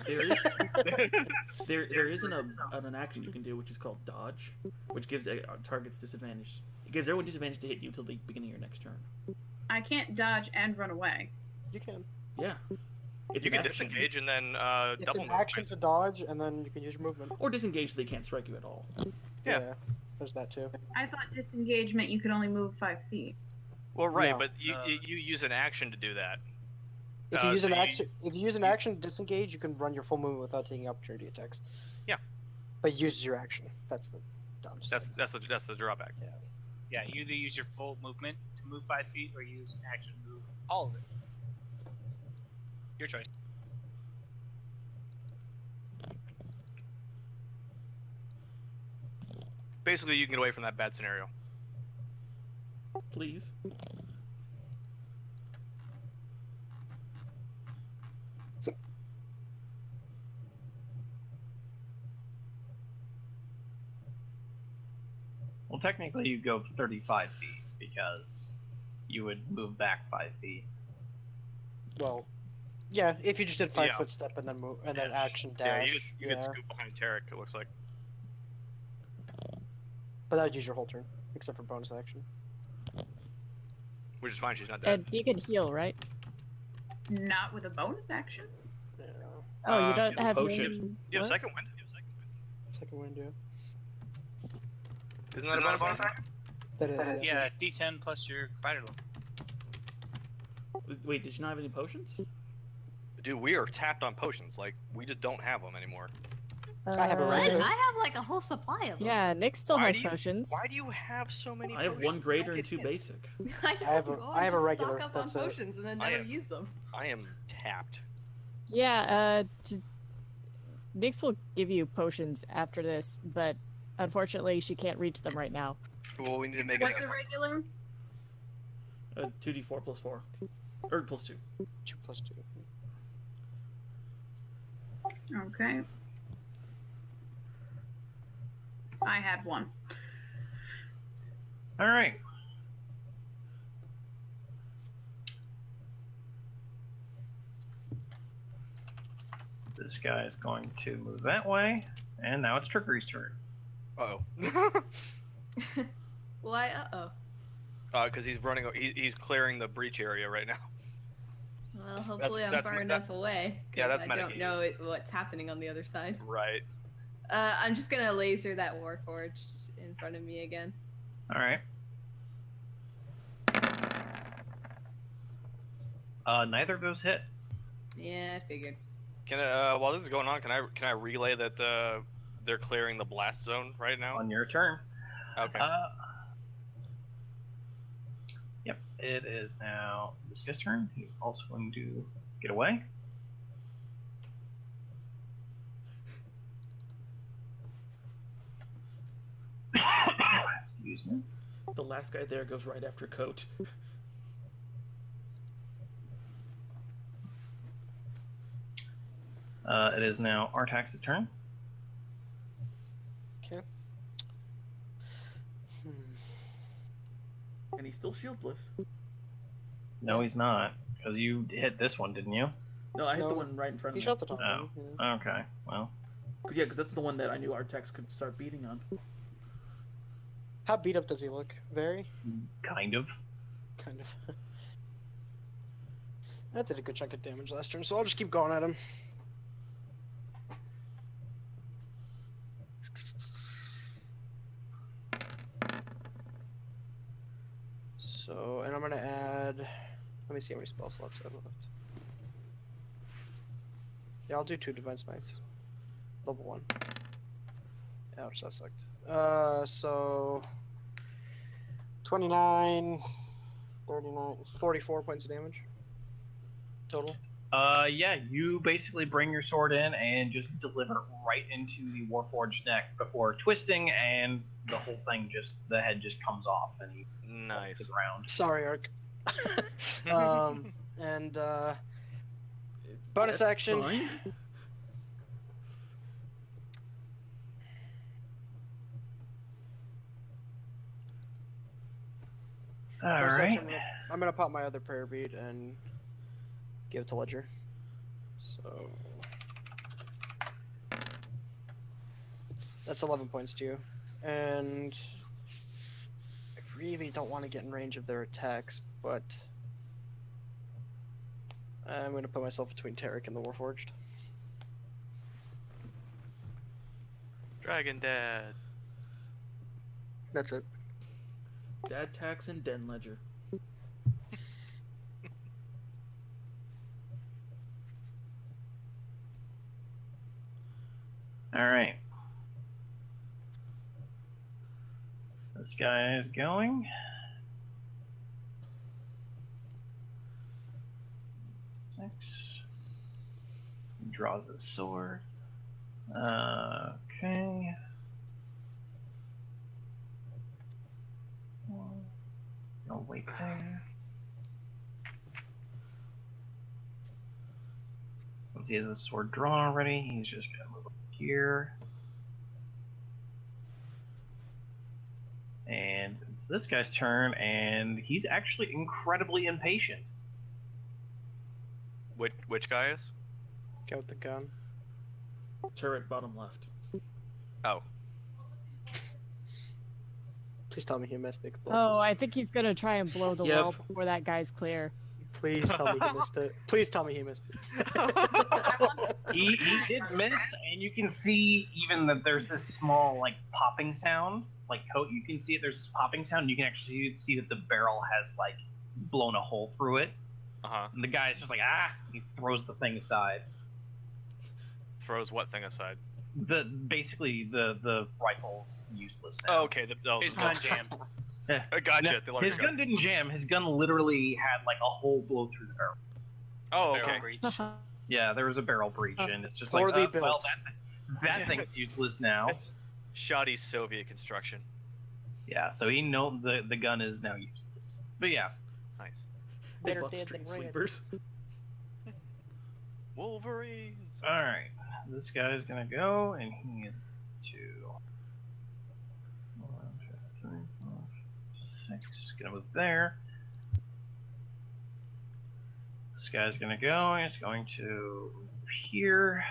there is an action you can do, which is called dodge, which gives targets disadvantage. It gives everyone disadvantage to hit you till the beginning of your next turn. I can't dodge and run away. You can. Yeah. It's You an can action. disengage and then It's double an move. action to dodge, and then you can use your movement. Or disengage so they can't strike you at all. Yeah. There's that too. I thought disengagement you could only move 5 feet. Well, right, No. but you use an action to do that. If you use so an action to disengage, you can run your full movement without taking opportunity attacks. Yeah. But use your action. That's the dumb stuff. That's the drawback. Yeah, you either use your full movement to move 5 feet, or use action to move all of it. Your choice. Basically, you can get away from that bad scenario. Please. Well, technically, you go 35 feet because you would move back 5 feet. Well, yeah. If you just did 5 Yeah. foot step and then move and then action Yeah, dash. you could scoop behind Tarek. It looks like. But that would use your whole turn, except for bonus action. Which is fine. She's not dead. And you can heal, right? Not with a bonus action. Yeah. Oh, you don't have potion. healing- You have what? second wind. Second window. Isn't that a bonus action? That is. Yeah, D10 plus your fighter level. Wait, did you not have any potions? Dude, we are tapped on potions. Like we just don't have them anymore. I have a What? regular. I have like a whole supply of them. Yeah, Nick still Why has do you- potions. Why do you have so many? I have potions? one greater and Get 2 this. basic. I have a- know, I have a just regular, Stock up on that's it. potions and then I never am- use them. I am tapped. Yeah, Nyx will give you potions after this, but unfortunately she can't reach them right now. Well, we need to make What's it. a regular? 2d4 plus 4. Or plus 2. 2 plus 2. Okay. I had 1. All right. This guy is going to move that way, and now it's Trickery's turn. Oh. Why? Uh-oh. Because he's running. He's clearing the breach area right now. Well, hopefully I'm that's far that- enough away. yeah, 'cause that's I don't metagaming. know what's happening on the other side. Right. I'm just gonna laser that Warforged in front of me again. All right. Neither of those hit. Yeah, I figured. Can while this is going on, can I relay that they're clearing the blast zone right now? On your turn. Okay. Yep, it is now this guy's turn. He's also going to get away. Excuse me. The last guy there goes right after Coat. It is now Artax's turn. Okay. And he's still shieldless. No, he's not, because you hit this one, didn't you? No, I hit the No. one right in front He of shot me. the top Oh. one. Yeah. Okay, well, Because that's the one that I knew Artax could start beating on. How beat up does he look? Very? kind of. Kind of. That did a good chunk of damage last turn, so I'll just keep going at him. So, and I'm gonna add. Let me see how many spell slots I have left. Yeah, I'll do 2 Divine Smites. Level 1. Ouch, that sucked. So. 29, 39, 44 points of damage. total? Yeah, you basically bring your sword in and just deliver it right into the Warforged neck before twisting, and the whole thing the head just comes off and he falls Nice. to the ground. Sorry, Ark. And bonus That's action. fine. All Bonus right. action, I'm gonna pop my other prayer bead and give it to Ledger. So that's 11 points to you, and I really don't want to get in range of their attacks, but I'm gonna put myself between Tarek and the Warforged. Dragon Dad. That's it. Dad tax and Den Ledger. All right. This guy is going. Six. Draws his sword. Okay. No, wait there. Since he has his sword drawn already, he's just gonna move up here. And it's this guy's turn, and he's actually incredibly impatient. Which guy is? Go with the gun. Turret bottom left. Oh. Please tell me he missed the explosives. Oh, I think he's gonna try and blow the Yep. wall before that guy's clear. Please tell me he missed it. Please tell me he missed it. I want He did miss, and you can see even that there's this small like popping sound. Like you can see it. There's this popping sound. And you can actually see that the barrel has like blown a hole through it. Uh-huh. And the guy is just like he throws the thing aside. Throws what thing aside? Basically the rifle's useless now. Oh, okay. His gun jammed. Gotcha. The large His gun didn't jam. His gun literally had like a hole blow through the barrel. Oh, Barrel okay. breach. Yeah, there was a barrel breach, and it's just Poorly like, built. well, that thing's useless now. It's shoddy Soviet construction. Yeah, so the gun is now useless. But yeah, Nice. Big Better buff dead street than red. sweepers. Wolverines. all right. This guy's gonna go, and he is to 1, 2, 3, 4, 6. Gonna move there. This guy's gonna go. He's going to move here.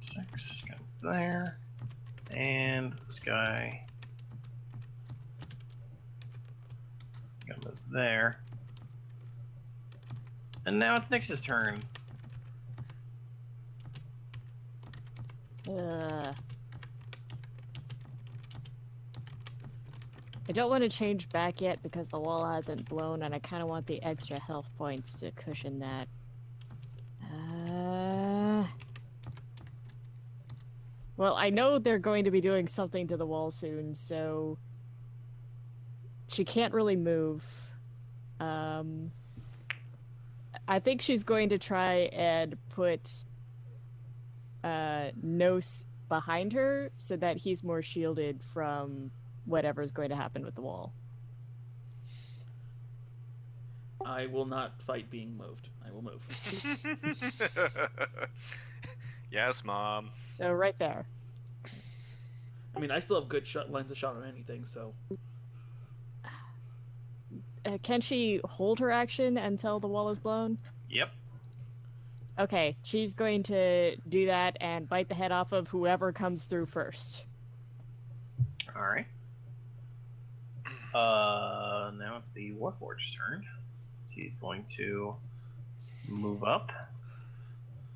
Six, go there, and this guy gonna move there, and now it's Nyx's turn. I don't want to change back yet because the wall hasn't blown, and I kind of want the extra health points to cushion that. Well, I know they're going to be doing something to the wall soon, so she can't really move. I think she's going to try and put Nos behind her so that he's more shielded from whatever's going to happen with the wall. I will not fight being moved. I will move. Yes, Mom. So right there. I mean, I still have good lines of shot on anything, so. Can she hold her action until the wall is blown? Yep. Okay, she's going to do that and bite the head off of whoever comes through first. All right. Now it's the Warforged's turn. He's going to move up.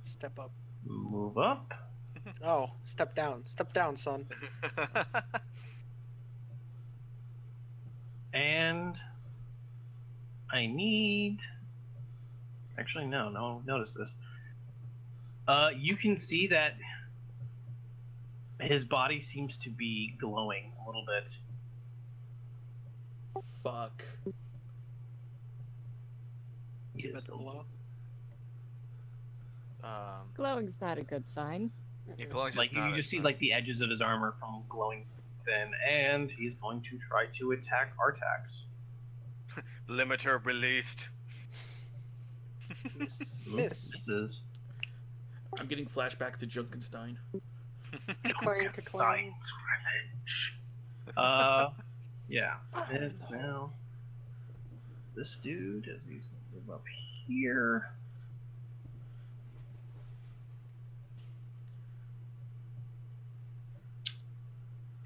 Step up. Move up. Oh, step down. Step down, son. And I need. Actually, no. Notice this. You can see that His body seems to be glowing a little bit. Fuck. It's He about is to blow. Glowing's not a good sign. Yeah, glowing's like just not you just see not- like the edges of his armor from glowing thin, and he's going to try to attack Artax. limiter released. Miss. Misses. I'm getting flashbacks to Junkenstein. Clang, clang. Science revenge. Yeah. It's now this dude as he's gonna move up here.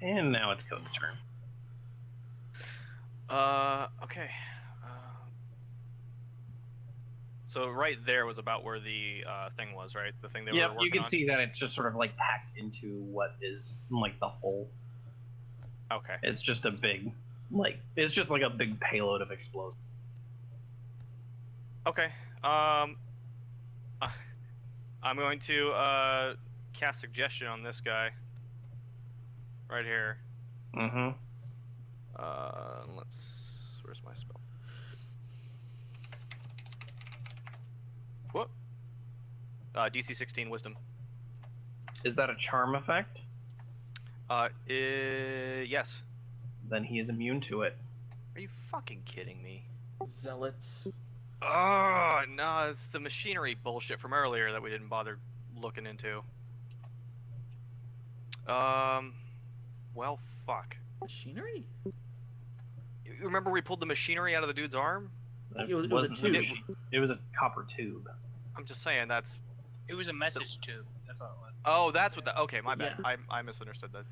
And now it's Code's turn. Okay. So right there was about where the thing was, right? The thing they were Yep, working you can on? see that it's just sort of like packed into what is like the hole. Okay. It's just a big, like, it's just like a big payload of explosives. Okay. I'm going to cast suggestion on this guy. Right here. Mm-hmm. Where's my spell? What? DC 16 Wisdom. Is that a charm effect? Yes. Then he is immune to it. Are you fucking kidding me? Zealots. Oh, no, it's the machinery bullshit from earlier that we didn't bother looking into. Well, fuck. Machinery? You remember we pulled the machinery out of the dude's arm? That It was a wasn't the tube. machine. It was a copper tube. I'm just saying that's... It was a message tube. That's all it was. Oh, that's what the... Okay, my bad. Yeah. I misunderstood that.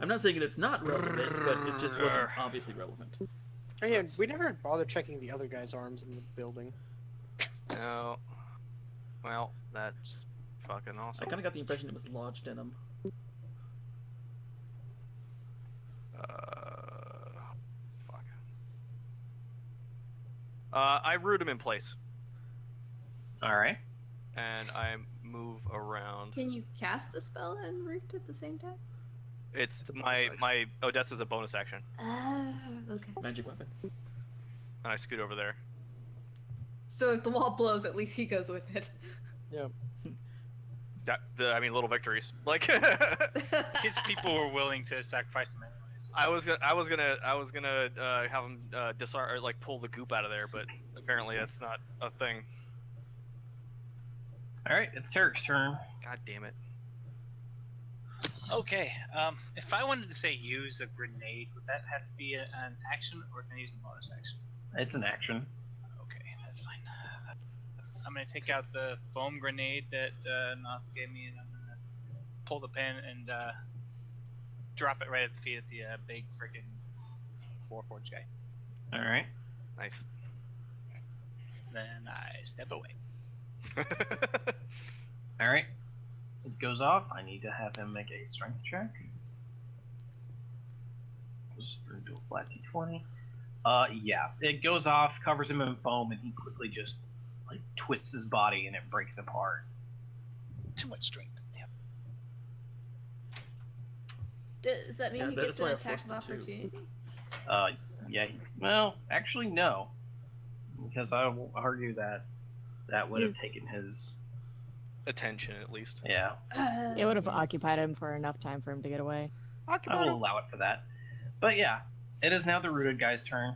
I'm not saying that it's not relevant, but it just wasn't obviously relevant. Oh yeah, we never bothered checking the other guy's arms in the building. No. Well, that's fucking I awesome. kind of got the impression it was lodged in him. Fuck. I root him in place, All right. and I move around. Can you cast a spell and root at the same time? It's It's a bonus my action. my Odessa's a bonus action, Oh, okay. Magic weapon. and I scoot over there. So if the wall blows, at least he goes with it. I mean, little victories. Like, His people were willing to sacrifice him anyways. I was gonna have him disarm or like pull the goop out of there, but apparently that's not a thing. All right. It's Tarek's turn. God damn it. Okay, if I wanted to say use a grenade, would that have to be an action, or can I use a bonus action? It's an action. Okay, that's fine. I'm gonna take out the foam grenade that Nas gave me, and I'm gonna pull the pin and drop it right at the feet of the big freaking Warforged guy. All right. Then I step away. All right. It goes off. I need to have him make a strength check. Just into a flat d20. Yeah. It goes off, covers him in foam, and he quickly just like twists his body and it breaks apart. Too much strength. Damn. Does that mean Yeah, he that's gets an why I attack of forced it too. opportunity? Yeah. Well, actually, no, because I will argue that that would have taken his. Attention, at least. Yeah. It would have occupied him for enough time for him to get away. I will allow it for that. But yeah, it is now the rooted guy's turn.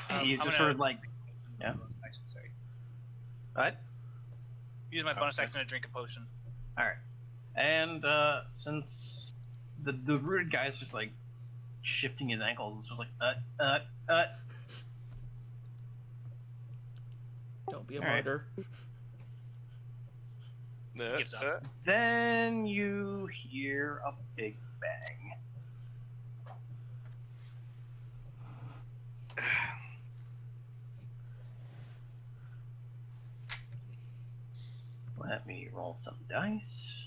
He's I'm just gonna- sort of like, Yeah. Action, sorry. what? Use my bonus action to drink a potion. All right. And since the rooted guy is just like shifting his ankles, it's just like Don't be a All right. martyr. Gives up. Then you hear a big bang. Let me roll some dice.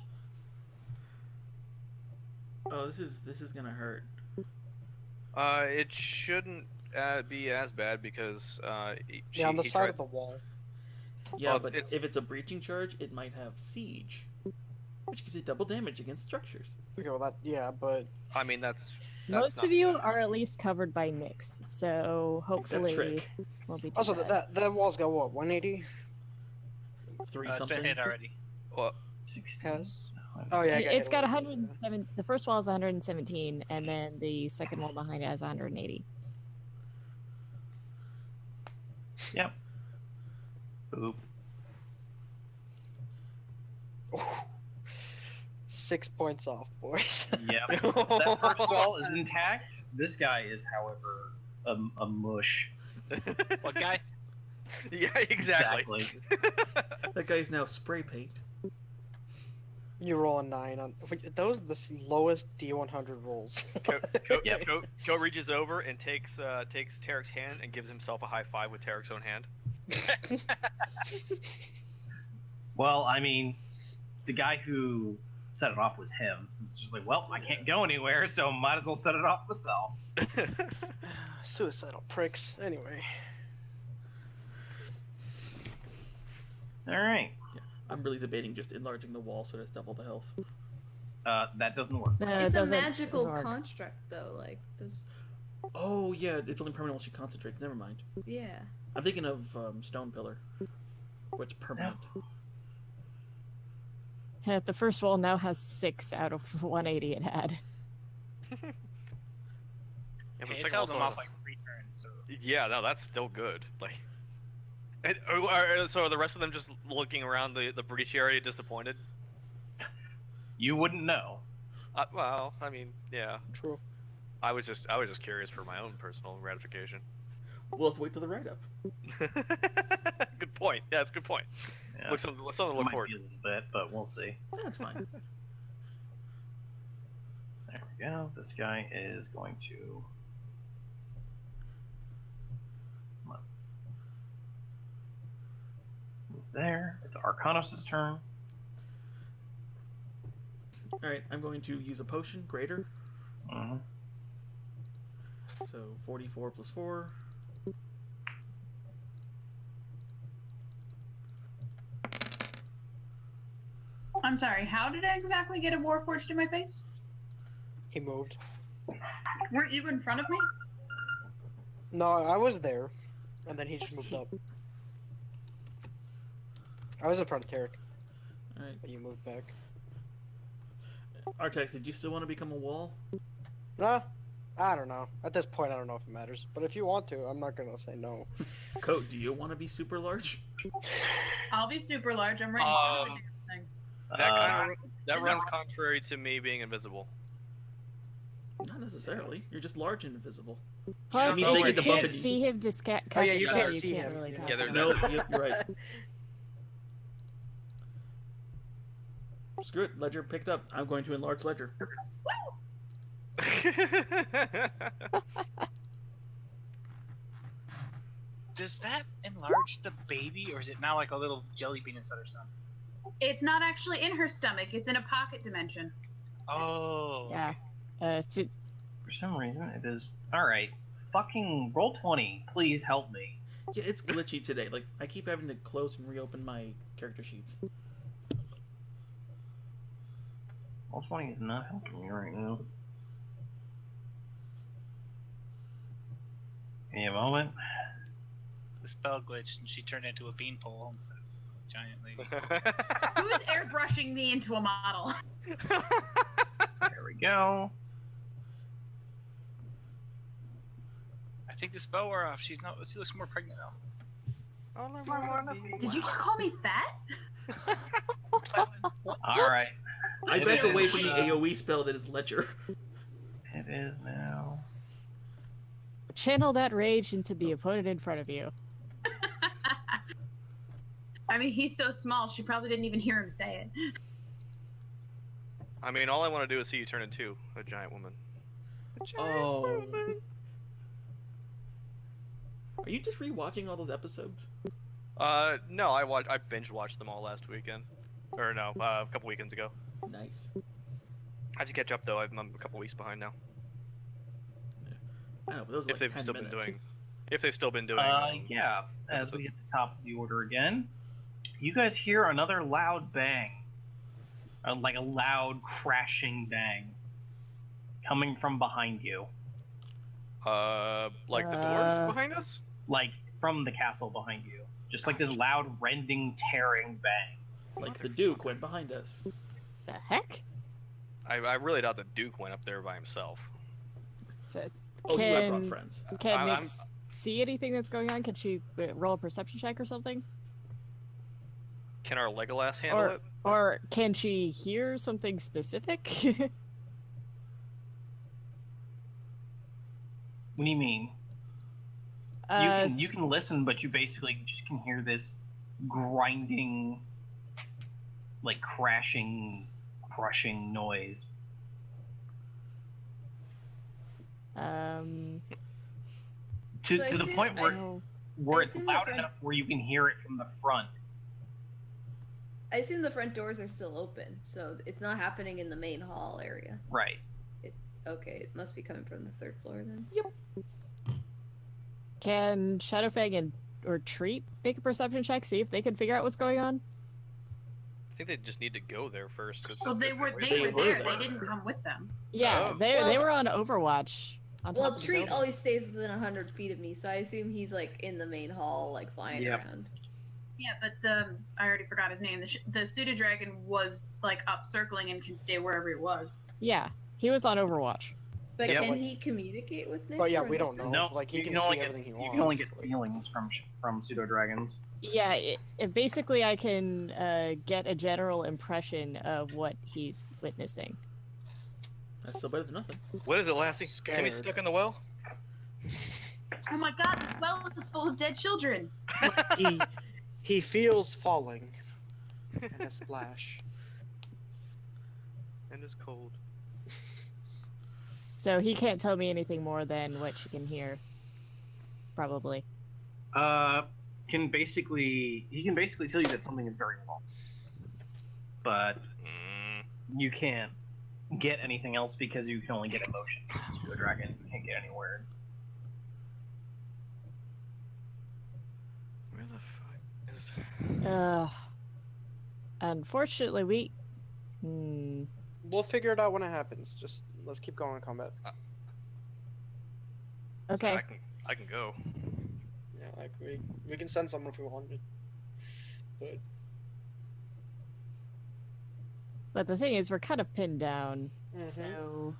Oh, this is gonna hurt. It shouldn't be as bad because Yeah, on the he side tried- of the wall. Yeah, Well, but it's- if it's a breaching charge, it might have siege. which gives it double damage against structures. Okay, well that yeah, but I mean, that's Most not of you are at least covered by Nyx, so Except hopefully Trick. we'll be too also bad. that wall's got what 180 3 It's something. been hit already. well, 16. has. Oh yeah, I got It's hit got with it. 107. The first wall is 117, and then the second wall behind it has 180. Yep. Boop. Ooh. 6 points off, boys. Yep. That first wall is intact. This guy is, however, a mush. What guy? yeah, exactly. That guy's now spray paint. You roll a 9 on those are the lowest D100 rolls. Yep. Ko reaches over and takes Tarek's hand and gives himself a high five with Tarek's own hand. Well, I mean, the guy who set it off was him, since it's just like, well, I can't go anywhere, so might as well set it off myself. Suicidal pricks. Anyway. All right. I'm really debating just enlarging the wall so it has double the health. That doesn't work. No, It's it a doesn't- magical doesn't work. construct, though. Like this. Oh yeah, it's only permanent once she concentrates. Never mind. Yeah. I'm thinking of Stone Pillar, which is permanent. Yeah, the first wall now has 6 out of 180 it had. Yeah, but the It's second held him also- off like 3 turns. So Yeah, no, that's still good. Like, so are the rest of them just looking around the breach area disappointed? You wouldn't know. Well, I mean, yeah. True. I was just curious for my own personal gratification. We'll have to wait till the write-up. Good point. Yeah, that's a good point. Yeah. Look, something to It look might forward be to. a little bit, but we'll see. That's fine. There we go. This guy is going to. Come on. Move there. It's Arcanos' turn. All right, I'm going to use a potion, greater. Mhm. So 44 plus 4. I'm sorry, how did I exactly get a Warforged in my face? He moved. Weren't you in front of me? No, I was there, and then he just moved up. I was in front of Tarek, All right, but you moved back. Artex, did you still want to become a wall? Nah, I don't know. At this point, I don't know if it matters. But if you want to, I'm not gonna say no. Coat, do you want to be super large? I'll be super large. I'm right in front of the damn thing. That runs contrary to me being invisible. Not necessarily. You're just large and invisible. Plus, mean, if they you get the bump can't and see him cast Oh, yeah, a you spell, can't you see can't him. really Yeah, cast there's it. No, you're right. Screw it. Ledger picked up. I'm going to enlarge Ledger. does that enlarge the baby, or is it now like a little jelly bean inside her stomach? It's not actually in her stomach. It's in a pocket dimension. Oh. Yeah. For some reason, it is. Alright. Fucking roll 20. Please help me. Yeah, it's glitchy today. Like, I keep having to close and reopen my character sheets. Roll 20 is not helping me right now. Give me a moment. The spell glitched and she turned into a beanpole instead of a giant lady. Who is airbrushing me into a model? There we go. I think the spell wore off. She looks more pregnant now. Did you just call me fat? Alright. I It back is, away from the AoE spell that is Ledger. It is now. Channel that rage into the opponent in front of you. I mean, he's so small, she probably didn't even hear him say it. I mean, all I want to do is see you turn into a giant woman. Oh. Are you just rewatching all those episodes? No, I binge watched them all last weekend, or no, a couple weekends ago. Nice. I have to catch up though. I'm a couple weeks behind now. I know, but those are If like they've 10 still minutes. been doing, if they've still been doing. Yeah. As we hit the top of the order again, you guys hear another loud bang. like a loud crashing bang coming from behind you, Like the doors behind us? like from the castle behind you. Just like this loud, rending, tearing bang. Like the Duke went behind us. The heck? I really doubt the Duke went up there by himself. Oh, you had brought Can- friends. Can I'm- Nyx see anything that's going on? Can she roll a perception check or something? Can our Legolas handle Or it? or can she hear something specific? What do you mean? You can listen, but you basically just can hear this grinding, like crashing, crushing noise. Um, To So I the assume- point I where know. where I it's assume the loud front- enough where you can hear it from the front. I assume the front doors are still open, so it's not happening in the main hall area. Right. Okay, it must be coming from the third floor then. Can Shadowfang and or Treat make a perception check? See if they can figure out what's going on. I think they just need to go there first. Well, they were They were there. there. They didn't come with them. Yeah, Oh. they Well- were on Overwatch. On top Well, of the Treat building. always stays within 100 feet of me, so I assume he's like in the main hall, like flying Yep. around. Yeah, but I already forgot his name. The pseudo dragon was like up circling and can stay wherever he was. Yeah, he was on Overwatch. But Yeah, can like- he communicate with Nyx? But yeah, or we don't know. No, Like he you can can only see get everything he you wants. can only get like- feelings from pseudo dragons. Yeah, basically I can get a general impression of what he's witnessing. That's still better than nothing. What is it, Lassie? Scared. Timmy's stuck in the well? Oh my god, this well is full of dead children. He feels falling. And a splash. And it's cold. So he can't tell me anything more than what she can hear. Probably. He can basically tell you that something is very wrong, but you can't get anything else because you can only get emotion from the pseudo dragon. You can't get any words. Where the fuck is... Unfortunately, we. We'll figure it out when it happens. Just let's keep going in combat. Okay. I can go. Yeah, like we can send someone if we wanted. But But the thing is, we're kind of pinned down. Mhm. So.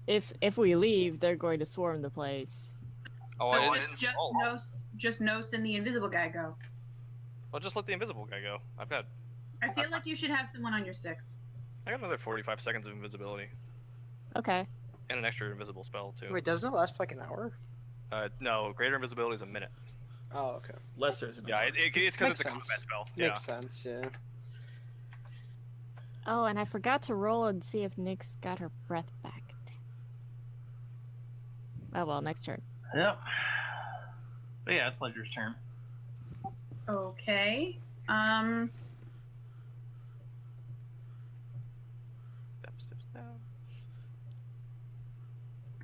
If we leave, they're going to swarm the place. Oh, So I didn't. just Nos and the invisible guy go. Well, just let the invisible guy go. I feel like you should have someone on your 6. I got another 45 seconds of invisibility Okay. and an extra invisible spell too. wait, doesn't it last for like an hour? No, greater invisibility is a minute. Oh, okay. Lesser is Yeah, it's because Makes it's a sense. combat spell. Yeah. Makes sense. Yeah. Oh, and I forgot to roll and see if Nyx got her breath back. Oh well, next turn. Yep. But yeah, it's Ledger's turn. Okay. Step down.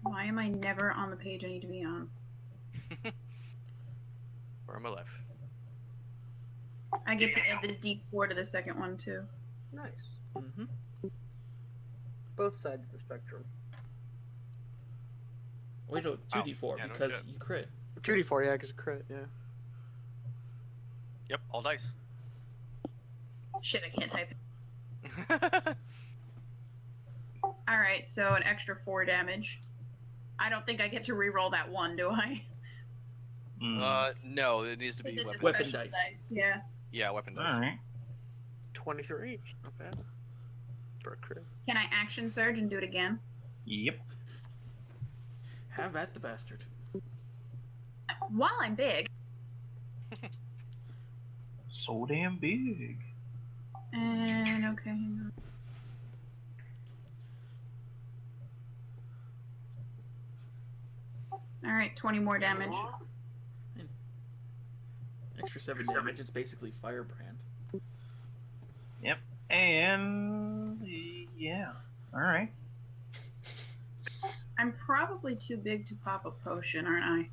Why am I never on the page I need to be on? Where am I left? I get to add the D4 to the second one too. Nice. Mm-hmm. Both sides of the spectrum. Wait, no, 2d4 yeah, no because shit. you crit. 2d4, yeah, because crit, yeah. Yep, all dice. Shit, I can't type it. Alright, so an extra 4 damage. I don't think I get to re-roll that 1, do I? No, it needs to be Is it the weapon. Weapon special dice. Yeah. Yeah, weapon dice. All right. 23. Not bad. For a crit. Can I action surge and do it again? Yep. Have at the bastard. While I'm big. So damn big. And okay. hang on. Alright, 20 more damage. Extra 7 damage. It's basically Firebrand. And yeah. All right. I'm probably too big to pop a potion, aren't I?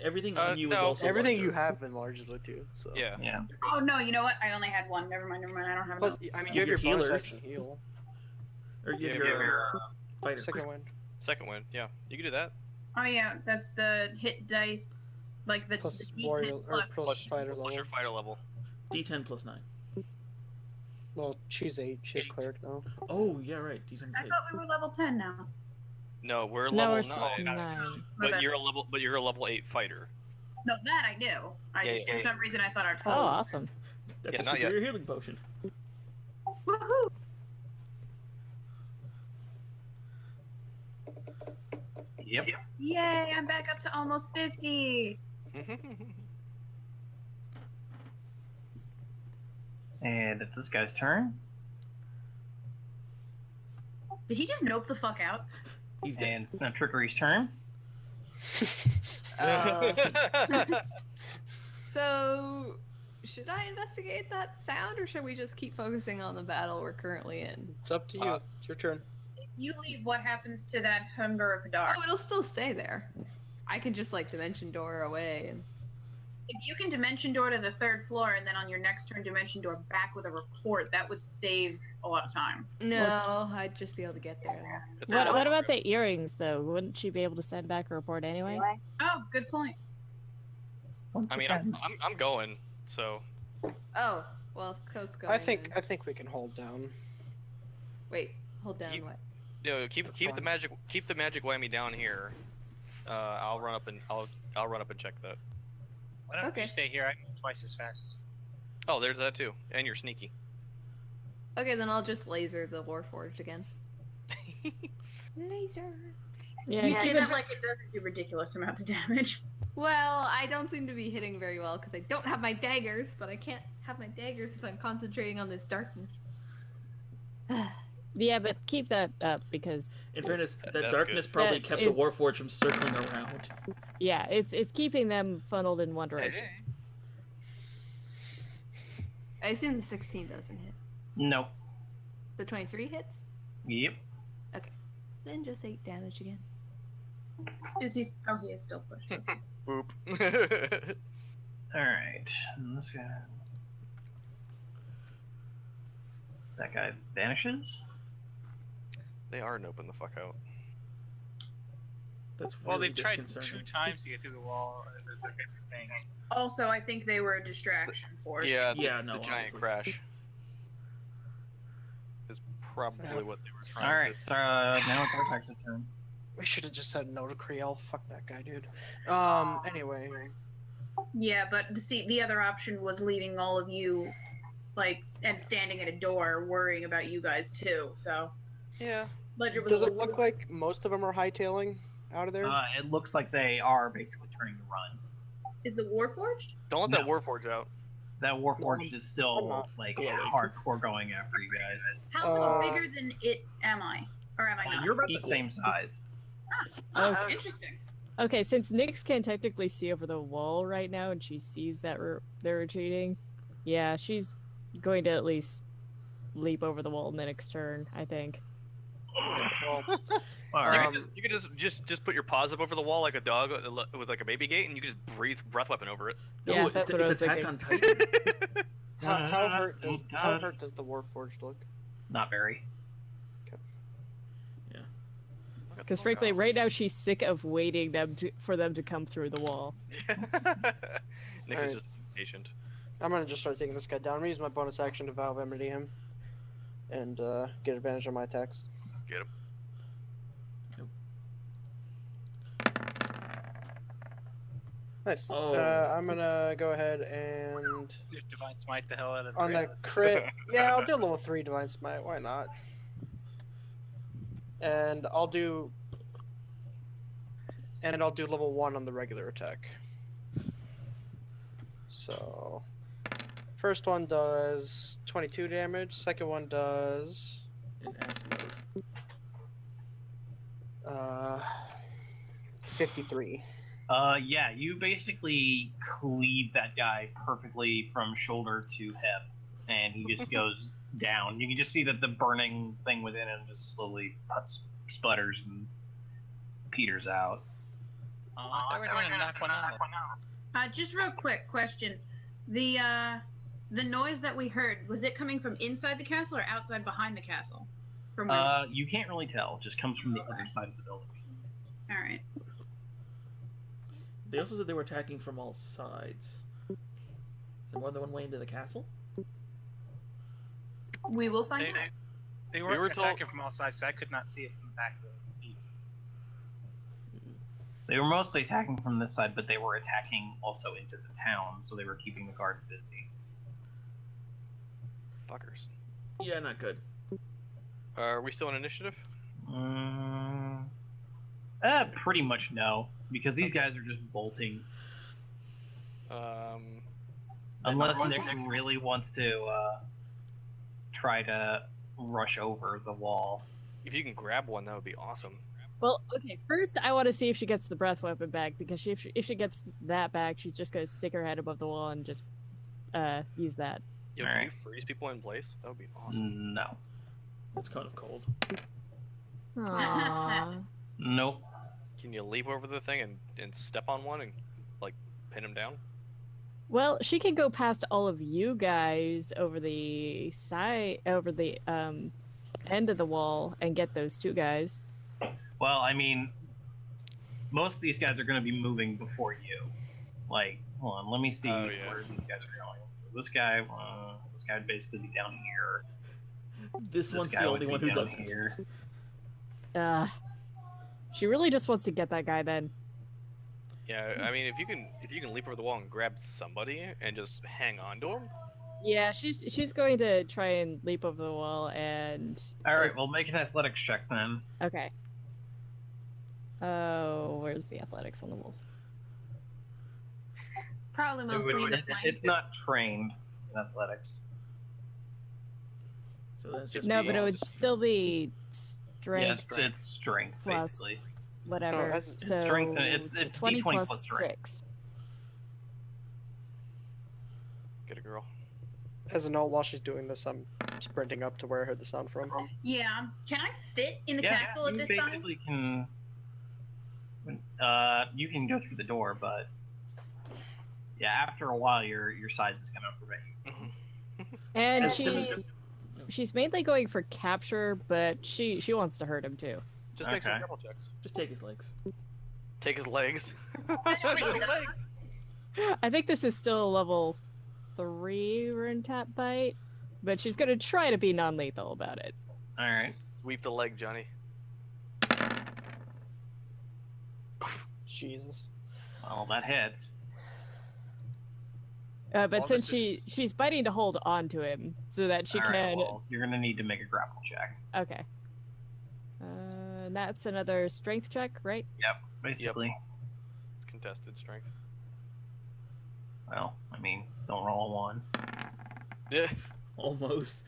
Everything on you is no. also Everything larger. you have enlarges with you. So. Yeah. Yeah. Oh no, you know what? I only had one. Never mind. I don't have Plus, enough. I mean, You you have have your your bonus healers. action heal. Or you have Yeah, your fighter. Second wind. Second win. Yeah, you can do that. Oh yeah, that's the hit dice, like the Plus D10 warrior or plus. plus fighter What's level. your fighter level? D10 plus 9. Well, she's 8. She's cleric now. Oh, yeah, right. D10 I plus 8. thought we were level 10 now. No, we're No, level we're still 9. 9. But Okay. you're a level 8 fighter. No, that I knew. For some reason I thought our Oh, total. awesome. That's Yeah, a not yet. superior healing potion. Woohoo! Yep. Yay! I'm back up to almost 50. And it's this guy's turn. Did he just nope the fuck out? He's dead. And now Trickery's turn. So, should I investigate that sound, or should we just keep focusing on the battle we're currently in? It's up to you. It's your turn. You leave. What happens to that Humber of Hadar? Oh, it'll still stay there. I can just like dimension door away and. If you can dimension door to the 3rd floor and then on your next turn dimension door back with a report, that would save a lot of time. No, I'd just be able to get there. It's What, a- what about the earrings, though? Wouldn't she be able to send back a report anyway? Oh, good point. I mean, I'm going. So Oh, well, if Code's going. I think then- we can hold down. Wait, hold down You- what? keep That's the fine. magic whammy down here. I'll run up and check that. Why don't Okay. you stay here? I can move twice as fast. Oh, there's that too. And you're sneaky. Okay, then I'll just laser the Warforged again. Laser. Yeah, You keep say it- that like it doesn't do ridiculous amounts of damage. Well, I don't seem to be hitting very well because I don't have my daggers, but I can't have my daggers if I'm concentrating on this darkness. yeah, but keep that up because In fairness, that That's darkness good. probably That kept the is- Warforged from circling around. yeah, it's keeping them funneled in one direction. I assume the 16 doesn't hit. Nope. The 23 hits? Yep. Then just 8 damage again. Is he? Oh, he is still pushed. Boop. All right. And this guy. That guy vanishes. They are noping the fuck out. That's Well, really they've tried disconcerting. 2 times to get through the wall. They're different things. Also, I think they were a distraction for us. Yeah, Yeah, no, the giant honestly. crash is probably Yeah. what they were trying. All right. Now it's Artax's turn. We should have just said no to Creel. Fuck that guy, dude. Anyway. Yeah, but the other option was leaving all of you, like, and standing at a door, worrying about you guys too. So Yeah. Ledger was. Does it look like most of them are hightailing out of there? It looks like they are basically turning to run. Is the Warforged? Don't let No. that Warforged out. That Warforged is still not like glowing. hardcore going after you guys. How much Uh, bigger than it am I? Or am I not? You're about the Equal. same size. Oh, Okay. interesting. Okay, since Nyx can technically see over the wall right now and she sees that they're retreating, yeah, she's going to at least leap over the wall in the next turn, I think. Well, All You right. can you can just put your paws up over the wall like a dog with like a baby gate, and you can just breathe breath weapon over it. No, Yeah, it's, that's what I it's was Attack thinking. on Titan. how hurt does the Warforged look? Not very. Because frankly, right now she's sick of waiting for them to come through the wall. Nyx is Alright. just impatient. I'm gonna just start taking this guy down. I'm gonna use my bonus action to Valve Enmity him, and get advantage on my attacks. Get him. Nice. Oh. I'm gonna go ahead and Divine Smite the hell out of on the crit. Yeah, I'll do level 3 Divine Smite. Why not? And I'll do level 1 on the regular attack. So, first one does 22 damage. Second one does An ass load. 53. Yeah, you basically cleave that guy perfectly from shoulder to hip, and he just goes down. You can just see that the burning thing within him just slowly sputters and peters out. Oh, I thought we were gonna knock one out. Just real quick question: the noise that we heard, was it coming from inside the castle or outside behind the castle? From where? You can't really tell. It just comes from the other side of the building. All right. They also said they were attacking from all sides. Is there more than one way into the castle? We will find They, out. they We were were attacking from all sides, so I could not see it from the back of the feet. They were mostly attacking from this side, but they were attacking also into the town, so they were keeping the guards busy. Fuckers. Yeah, not good. Are we still in initiative? Pretty much no, because these guys are just bolting. Unless Nick really wants to try to rush over the wall. If you can grab one, that would be awesome. Well, okay. First, I want to see if she gets the breath weapon back, because if she gets that back, she's just gonna stick her head above the wall and just use that. Yo, can you Alright. freeze people in place? That would be awesome. No. It's kind of cold. Aww. Nope. Can you leap over the thing and step on one and like pin him down? Well, she can go past all of you guys over the side, over the end of the wall, and get those two guys. Well, I mean, most of these guys are going to be moving before you. Like, hold on, let me see Oh, yeah. where these guys are going. So this guy would basically be down here. This one's the only one who doesn't. Here. She really just wants to get that guy then. Yeah, I mean, if you can leap over the wall and grab somebody and just hang on to him. Yeah, she's going to try and leap over the wall and. All right, well, make an athletics check then. Okay. Oh, where's the athletics on the wolf? Probably mostly the flank. It's not trained in athletics. So that's just No, but it would still be strength. Yes, it's strength plus basically. Whatever. Oh, that's- so it's strength. It's 20 D20 plus plus strength. 6. Get a girl. As a note, while she's doing this, I'm sprinting up to where I heard the sound from. Yeah. Can I fit in the Yeah, castle at you this time? basically can. You can go through the door, but yeah, after a while, your size is gonna prevent you. And As soon as she's mainly going for capture, but she wants to hurt him too. Just make some Okay. grapple checks. Just take his legs. Take his legs. Sweet. I think this is still a level 3 rune tap bite, but she's gonna try to be non-lethal about it. All right. Sweep the leg, Johnny. Jesus. Well, that hits. But Well, since this she's biting to hold on to him so that she All right, can. well, you're gonna need to make a grapple check. Okay. And that's another strength check, right? Yep. Basically. It's contested strength. Well, I mean, don't roll a 1. Yeah. Almost.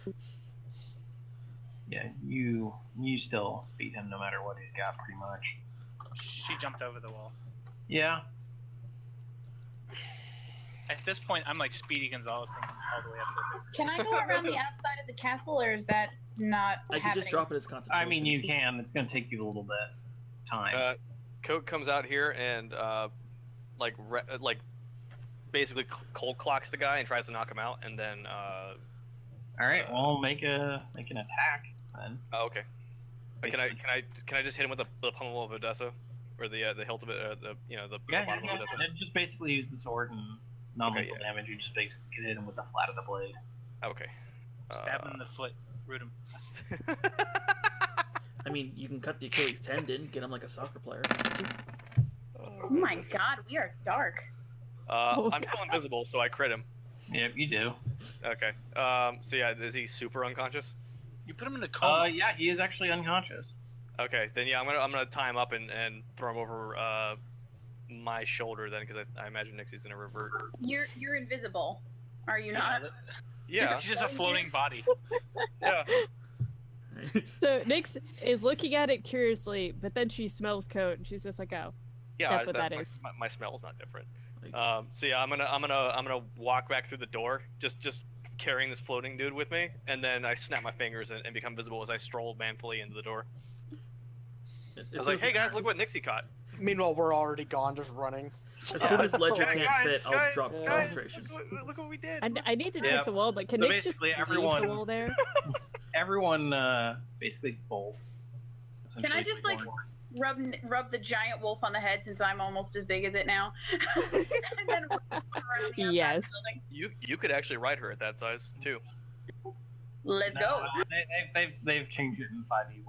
Yeah, you still beat him no matter what he's got, pretty much. She jumped over the wall. Yeah. At this point, I'm like Speedy Gonzalez all the way up to the. Can I go around the outside of the castle, or is that not I could happening? just drop it as concentration. I mean, you can. It's gonna take you a little bit time. Coke comes out here and like basically cold clocks the guy and tries to knock him out, and then All right. Well, make an attack then. oh, okay. Can I just hit him with the pommel of Odessa, or the hilt of it, the Yeah, bottom of Odessa? And just basically use the sword and non-lethal Okay, damage. You just basically can hit him with the flat of the blade. Okay. Stab him in the foot, root him. I mean, you can cut the Achilles tendon, get him like a soccer player. Oh my god, we are dark. I'm still invisible, so I crit him. Yep, you do. Okay. So yeah, is he super unconscious? You put him in a coma. Yeah, he is actually unconscious. Okay, then yeah, I'm gonna tie him up and throw him over my shoulder then, because I imagine Nixie's gonna revert. You're invisible, are you not? Yeah. He's just a floating body. Yeah. So Nyx is looking at it curiously, but then she smells coat and she's just like, "Oh, Yeah. That's what that is. My smell's not different. Like, So yeah, I'm gonna walk back through the door, just carrying this floating dude with me, and then I snap my fingers and become visible as I stroll manfully into the door. I was like, "Hey guys, look what Nixie caught." Meanwhile, we're already gone, just running. As soon as Ledger Guys, can't fit, I'll guys, drop guys, concentration. Look what we did. I need to Yeah. check the wall, but can So Nix just basically leave everyone- the wall there? Everyone basically bolts. Can I just, like, rub the giant wolf on the head since I'm almost as big as it now? And then run around the outside of the Yes. building? You could actually ride her at that size too. Let's go. They've changed it in 5e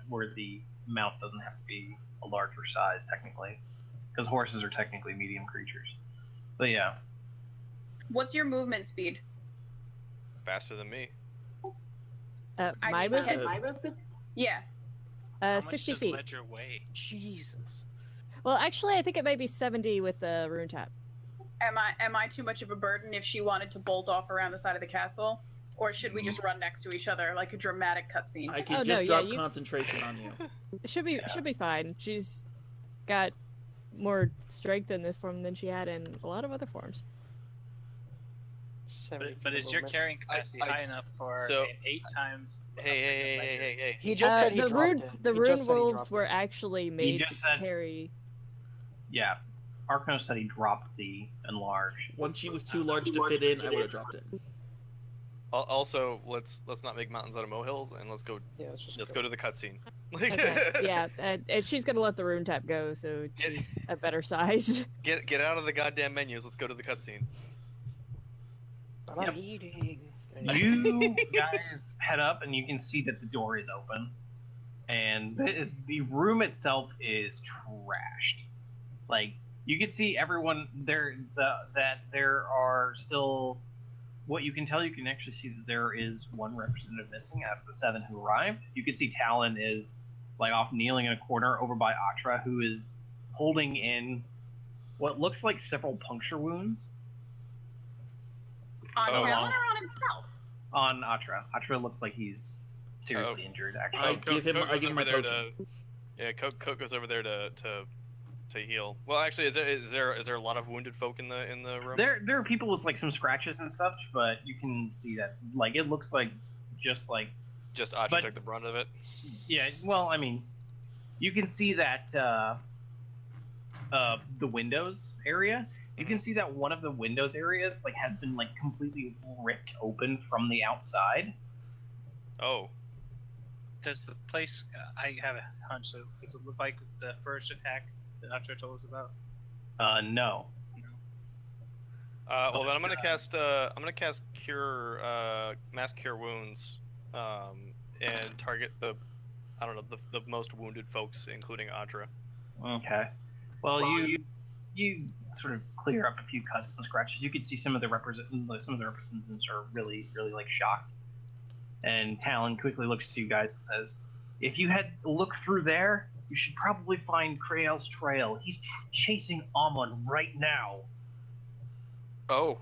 where the mount doesn't have to be a larger size technically, because horses are technically medium creatures. But yeah, What's your movement speed? Faster than me. My movement? Yeah. How much 60 does feet. Ledger weigh? Jesus. Well, actually, I think it might be 70 with the rune tap. Am I too much of a burden if she wanted to bolt off around the side of the castle? Or should we just run next to each other like a dramatic cutscene? I can Oh, no, just yeah, drop you- concentration on you. It should be fine. She's got more strength in this form than she had in a lot of other forms. But is your carrying capacity I- high enough for so- an 8 times? Hey. He just said he the dropped rune it. the He rune just said he wolves dropped were it. actually made to just said- carry. yeah. Arcano said he dropped the enlarge. Once she was too large to fit in, I would have dropped it. Also, let's not make mountains out of molehills, and let's go Yeah, let's just go to the cutscene. Okay, yeah, and she's gonna let the rune tap go, so she's a better size. Get out of the goddamn menus. Let's go to the cutscene. But I'm Yep. eating. You guys head up, and you can see that the door is open, and the room itself is trashed. Like you can see everyone there. That there are still. What you can tell, you can actually see that there is one representative missing out of the 7 who arrived. You can see Talon is like off kneeling in a corner over by Atra, who is holding in what looks like several puncture wounds On Oh, Talon or on himself? on Atra. Atra looks like he's seriously injured, I actually. give him my potion. Coke goes over there to heal. Well, actually, is there a lot of wounded folk in the room? There are people with like some scratches and such, but you can see that like it looks like just like Just Asha but- took the brunt of it. yeah. Well, I mean, you can see that the windows area. You can see that one of the windows areas like has been like completely ripped open from the outside. Oh, Does the place? I have a hunch. So does it look like the first attack that Atra told us about? No. well then I'm gonna cast cure mass cure wounds, and target the most wounded folks, including Adra. Okay. Well, you sort of clear up a few cuts and scratches. You can see some of the representatives are really like shocked. And Talon quickly looks to you guys and says, "If you had a look through there, you should probably find Krael's trail. He's chasing Amon right now." Oh,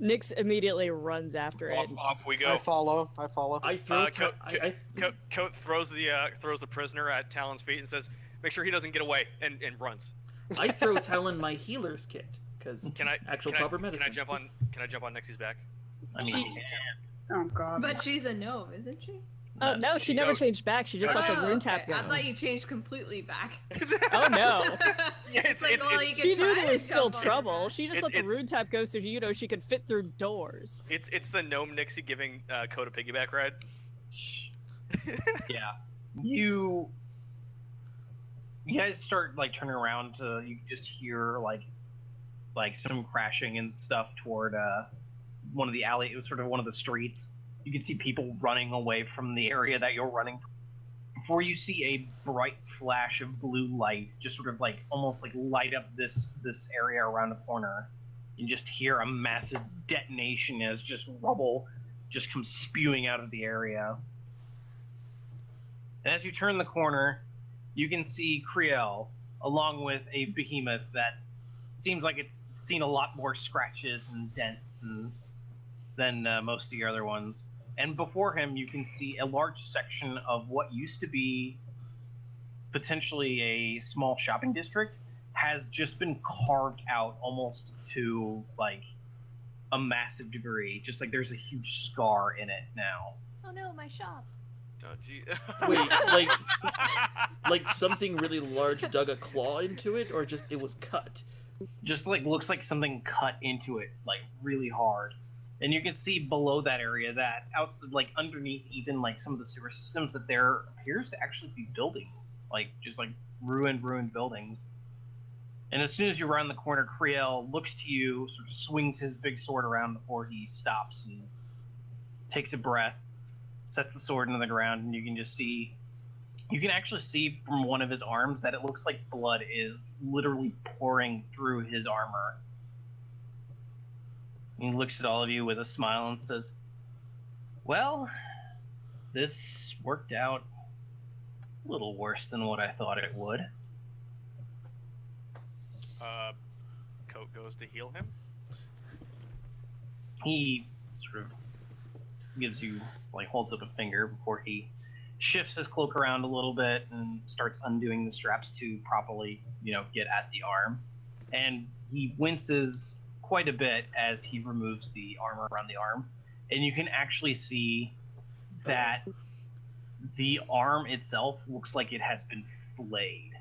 Nix immediately runs after it. off we I go. follow. I throw. Coat throws the prisoner at Talon's feet and says, "Make sure he doesn't get away," and runs. I throw Talon my healer's kit because Can I actual can I- proper medicine. Can I jump on Nixie's back? I mean, Oh god. But she's a gnome, isn't she? Oh no, she never Oh. changed back. She just let the Oh, rune tap okay. go. I thought you changed completely back. Oh no. Yeah, it's like, well, you She could knew try there to was still jump on trouble. her. She just It- let the it's- rune tap go so she could fit through doors. It's the gnome Nixie giving Code a piggyback ride. yeah. You guys start like turning around to you just hear like some crashing and stuff toward one of the alley. It was sort of one of the streets. You can see people running away from the area that you're running before you see a bright flash of blue light just sort of like almost like light up this area around the corner. You just hear a massive detonation as just rubble just comes spewing out of the area. And as you turn the corner, you can see Kriel along with a behemoth that seems like it's seen a lot more scratches and dents than most of the other ones. And before him, you can see a large section of what used to be potentially a small shopping district has just been carved out almost to like a massive degree. Just like there's a huge scar in it now. Oh no, my shop. Oh, gee. Wait, like something really large dug a claw into it, or just it was cut? Just like looks like something cut into it, like really hard. And you can see below that area that outside, like underneath even like some of the sewer systems, that there appears to actually be buildings, like just like ruined buildings. And as soon as you round the corner, Kriel looks to you, sort of swings his big sword around before he stops and takes a breath, sets the sword into the ground, and you can actually see from one of his arms that it looks like blood is literally pouring through his armor. He looks at all of you with a smile and says, "Well, this worked out a little worse than what I thought it would." Coat goes to heal him. He sort of gives you, like, holds up a finger before he shifts his cloak around a little bit and starts undoing the straps to properly, get at the arm. And he winces quite a bit as he removes the armor around the arm. And you can actually see that the arm itself looks like it has been flayed.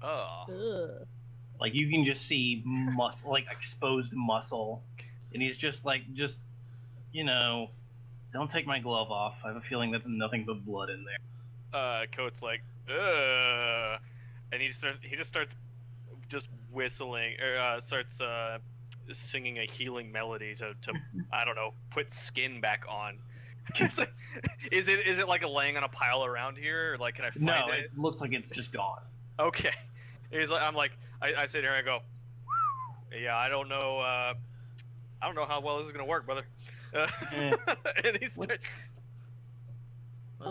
Oh. Ugh. Like, you can just see muscle, like exposed muscle. And he's just like, don't take my glove off. I have a feeling that's nothing but blood in there. Coat's like, ugh, and he just starts just whistling, or starts singing a healing melody to I don't know, put skin back on. It's like, is it like a laying on a pile around here? Or like, can I find No, it? it looks like it's just gone. Okay. He's like, I sit here and I go, yeah, I don't know how well this is gonna work, brother. And he's Well,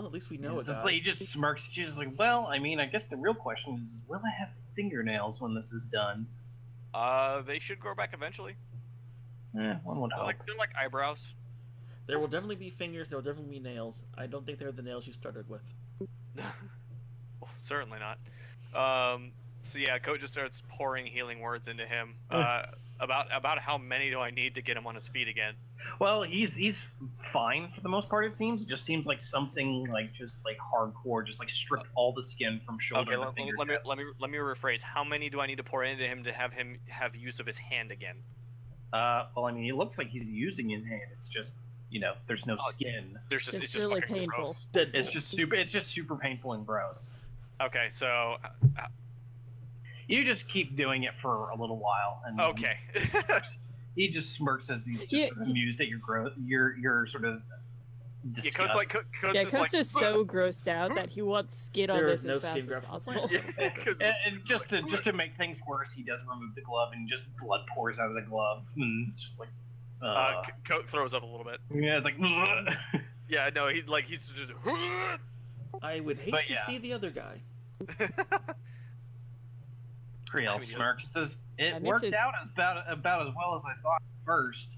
at least we know It's it. just like, he just smirks at you, just like, well, I mean, I guess the real question is, will I have fingernails when this is done? they should grow back eventually. One would hope. They're like eyebrows. There will definitely be fingers. There will definitely be nails. I don't think they're the nails you started with. Well, certainly not. So yeah, Coat just starts pouring healing words into him. About how many do I need to get him on his feet again? Well, he's fine for the most part. It seems. It just seems like something like just like hardcore, just like stripped all the skin from shoulder Okay, to fingertips. let me rephrase. How many do I need to pour into him to have use of his hand again? Well, I mean, it looks like he's using his hand. It's just, there's no skin. There's just It's it's just really fucking painful. gross. Dead. It's just super painful and gross. Okay, so You just keep doing it for a little while, and okay. he just smirks as he's just Yeah. sort of amused at your sort of Yeah, disgust. Coat's just so grossed out that he wants skin on There this is no as fast skin as graft. possible. Yeah, 'cause- And just to make things worse, he does remove the glove, and just blood pours out of the glove, and it's just like, Coat throws up a little bit. yeah, it's like, Yeah, no, he's just. I would hate But to yeah. see the other guy. Kriel I mean, smirks, says, it And worked this is- out about as well as I thought at first.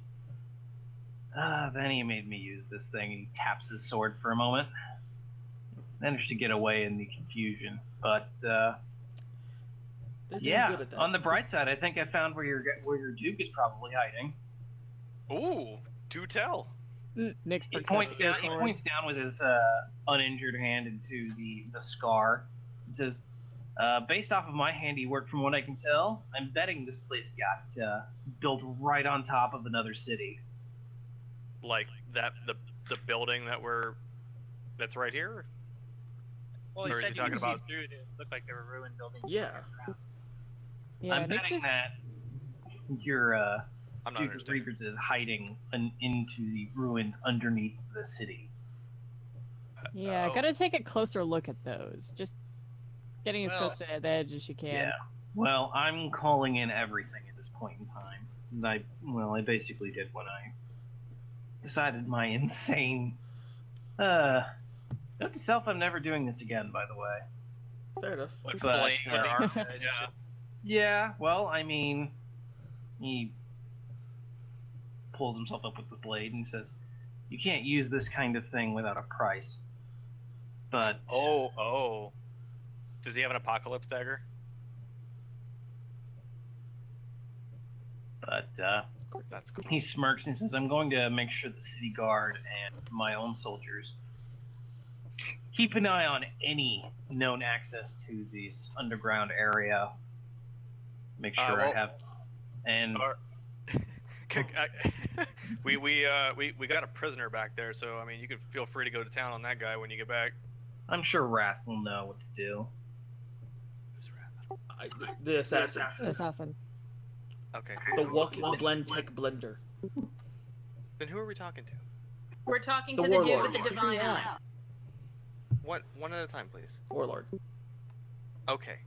Then he made me use this thing, and he taps his sword for a moment. Managed to get away in the confusion, but They're doing yeah. good at that. On the bright side, I think I found where your Duke is probably hiding. Ooh, do tell. Nick's He perks up points his down. He sword. points down with his uninjured hand into the scar. He says, "Based off of my handiwork, from what I can tell, I'm betting this place got built right on top of another city." Like that, the building that's right here. Well, he Or is said he you could talking about- see through it. It looked like there were ruined buildings. Yeah. Yeah, I'm Nick's betting is, that your I'm not Duke of understanding. Reavers is hiding into the ruins underneath the city. yeah, Oh. gotta take a closer look at those. Just getting as Well, close to the edge as you can. Yeah. Well, I'm calling in everything at this point in time. And I basically did when I decided my insane. Note to self, I'm never doing this again. By the way. Fair enough. Like But, flaying their arm. Yeah. Yeah. Well, I mean, he pulls himself up with the blade and says, "You can't use this kind of thing without a price." But Oh. Does he have an apocalypse dagger? That's cool. he smirks and says, "I'm going to make sure the city guard and my own soldiers keep an eye on any known access to this underground area. Make sure I well- have. And Or- we got a prisoner back there, so I mean, you can feel free to go to town on that guy when you get back. I'm sure Wrath will know what to do. The assassin. Assassin. Okay. The walking blend tech blender. Then who are we talking to? We're talking The to the dude warlord. with the divine eye. One at a time, please. Warlord. Okay.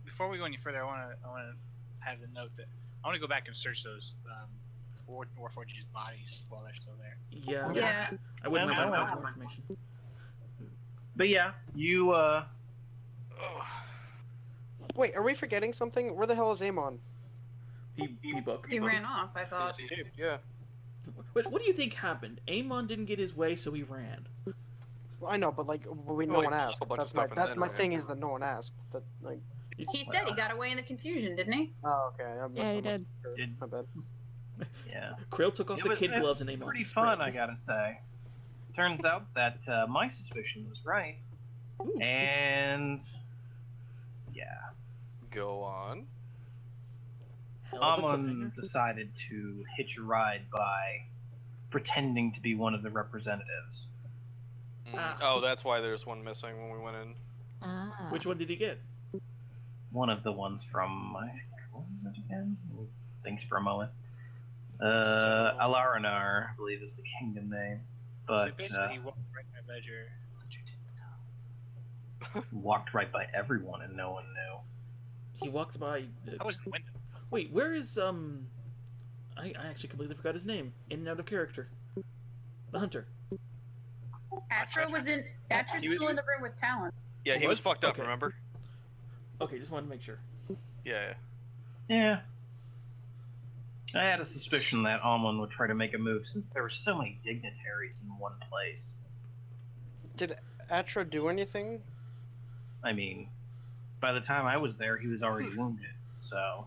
Before we go any further, I want to have the note that I want to go back and search those Warforged's bodies while they're still there. Yeah. Yeah. I wouldn't Yeah, mind no, finding some more information. But yeah, you Wait, are we forgetting something? Where the hell is Amon? He booked. He ran off, I thought. Yeah. But what do you think happened? Amon didn't get his way, so he ran. Well, I know, but like, no Well, one he asked. put a bunch of That's my stuff in that's there, my right? thing is that no one asked. That like. He said he got away in the confusion, didn't he? Oh, okay. Yeah, he did. Did- My bad. yeah. Krill took off the kid it gloves was and Amon. pretty spread. fun, I gotta say. Turns out that my suspicion was right, Ooh. and yeah, Go on. Hell of a Amon cliffhanger. decided to hitch a ride by pretending to be one of the representatives. Ah. Oh, that's why there's one missing when we went in. Ah. Which one did he get? One of the ones from, I think, what was it again? Thanks for a moment. Alaranar, I believe is the kingdom name. So But basically, he walked right by Ledger. walked right by everyone and no one knew. He walked by. I was in the window. Wait, where is I actually completely forgot his name. In and out of character. The hunter. Atra was in. Atra's He was- still in the room with Talon. Yeah, Oh, he was was? fucked up. Okay. Remember? Okay, just wanted to make sure. Yeah. Yeah. I had a suspicion that Amon would try to make a move since there were so many dignitaries in one place. Did Atra do anything? I mean, by the time I was there, he was already wounded, so.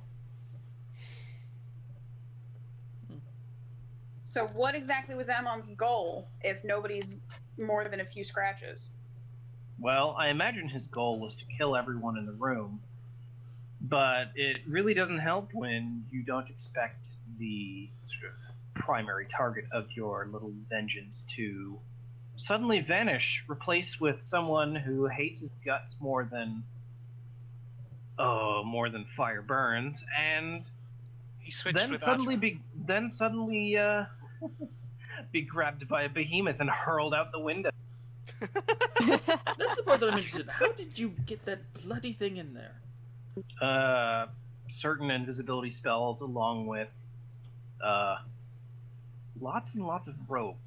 So what exactly was Amon's goal if nobody's more than a few scratches? Well, I imagine his goal was to kill everyone in the room, but it really doesn't help when you don't expect the sort of primary target of your little vengeance to suddenly vanish, replaced with someone who hates his guts more than fire burns, and He switched then with suddenly Atra. be grabbed by a behemoth and hurled out the window. That's the part that I'm interested in. How did you get that bloody thing in there? Certain invisibility spells, along with lots and lots of rope.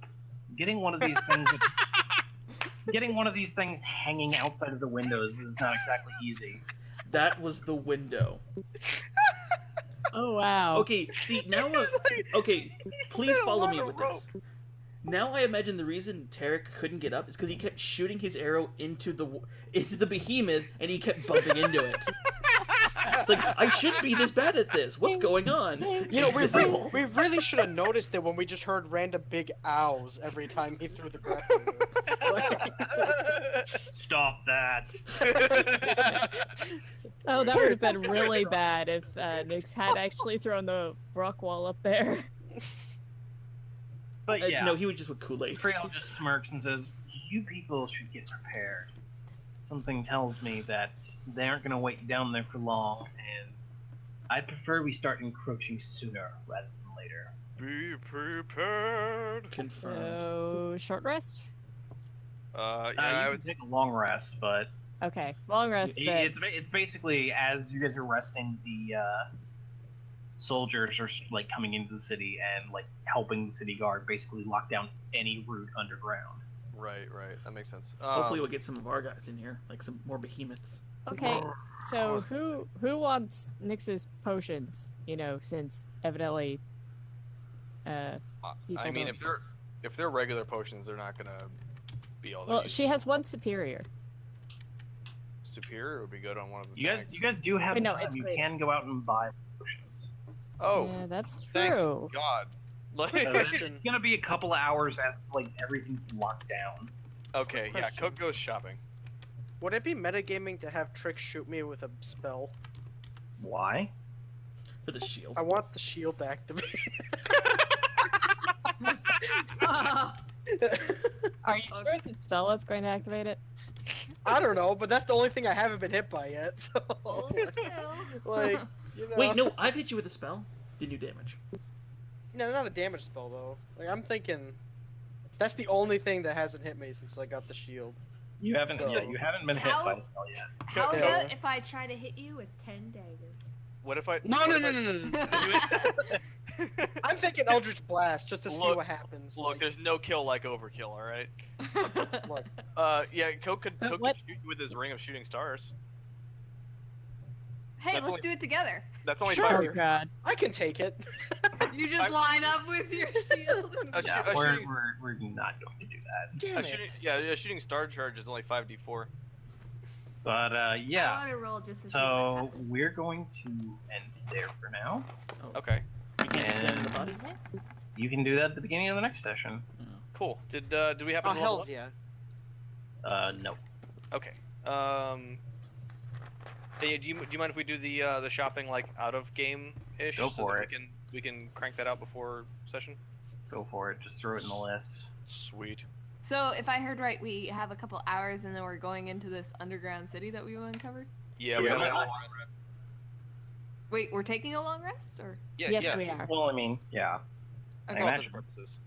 Getting one of these things hanging outside of the windows is not exactly easy. That was the window. Oh wow. Okay, see now. Okay, please follow me with this. Now I imagine the reason Tarek couldn't get up is because he kept shooting his arrow into the behemoth, and he kept bumping into it. It's like, I shouldn't be this bad at this. What's going on? You know, Invisible. we really should have noticed it when we just heard random big ows every time he threw the grappling hook. Stop that. Oh, that would have been really bad if Nyx had actually thrown the rock wall up there. But yeah, No, he would just with Kool-Aid. Trail just smirks and says, "You people should get prepared. Something tells me that they aren't going to wait down there for long, and I'd prefer we start encroaching sooner rather than later." Be prepared. Confirmed. So short rest. Yeah, You I can would. take a long rest, but Okay, long rest. But it's basically as you guys are resting, the soldiers are like coming into the city and like helping the city guard basically lock down any route underground. Right. That makes sense. Hopefully we'll get some of our guys in here, like some more behemoths. okay, so who wants Nyx's potions? You know, since evidently. I people mean, don't- if they're regular potions, they're not gonna be all that Well, useful. she has one superior. Superior would be good on one of the You guys do have Wait, no, time. it's You great. can go out and buy potions. Oh, Yeah, that's thank true. God. Like, It's gonna be a couple of hours as like everything's locked down. okay, yeah, Question. Cook goes shopping. Would it be metagaming to have Trick shoot me with a spell? Why? For the shield. I want the shield to activate. Are you sure it's a spell that's going to activate it? I don't know, but that's the only thing I haven't been hit by yet. So, Oh, still. like, you know. Wait, no, I've hit you with a spell. Did you damage? No, not a damage spell though. Like, I'm thinking, that's the only thing that hasn't hit me since I got the shield. You haven't. So- Yeah, you haven't been hit How- by a spell yet. How Yeah. about if I try to hit you with 10 daggers? What if I? No, what no, if no, I- no, no, no. You- I'm thinking Eldritch Blast just to see Look- what happens. Look, like, there's no kill like overkill, all right? look, Yeah, Coke could What? shoot you with his ring of shooting stars. Hey, That's let's only- do it together. That's only Sure. Oh 5. god. I can take it. You just line up with your shield. A Yeah, a we're, shooting, we're not going to do that. Damn a it. shooting, yeah, a shooting star charge is only 5d4. But I yeah. want to roll just to see what So happens. we're going to end there for now. Okay, You can't examine the And- bodies? You can do that at the beginning of the next session. cool. Did we happen Oh to level hells up? yeah. No. Okay. Hey, do you mind if we do the shopping like out of game ish? Go for it. We can crank that out before session. Go for it. Just throw it in the list. Sweet. So, if I heard right, we have a couple hours and then we're going into this underground city that we uncovered? Yeah, we Yeah. got a long rest. Wait, we're taking a long rest? Or Yeah, Yes, yeah. we are. Well, I mean, yeah. Okay. I For imagine. purposes.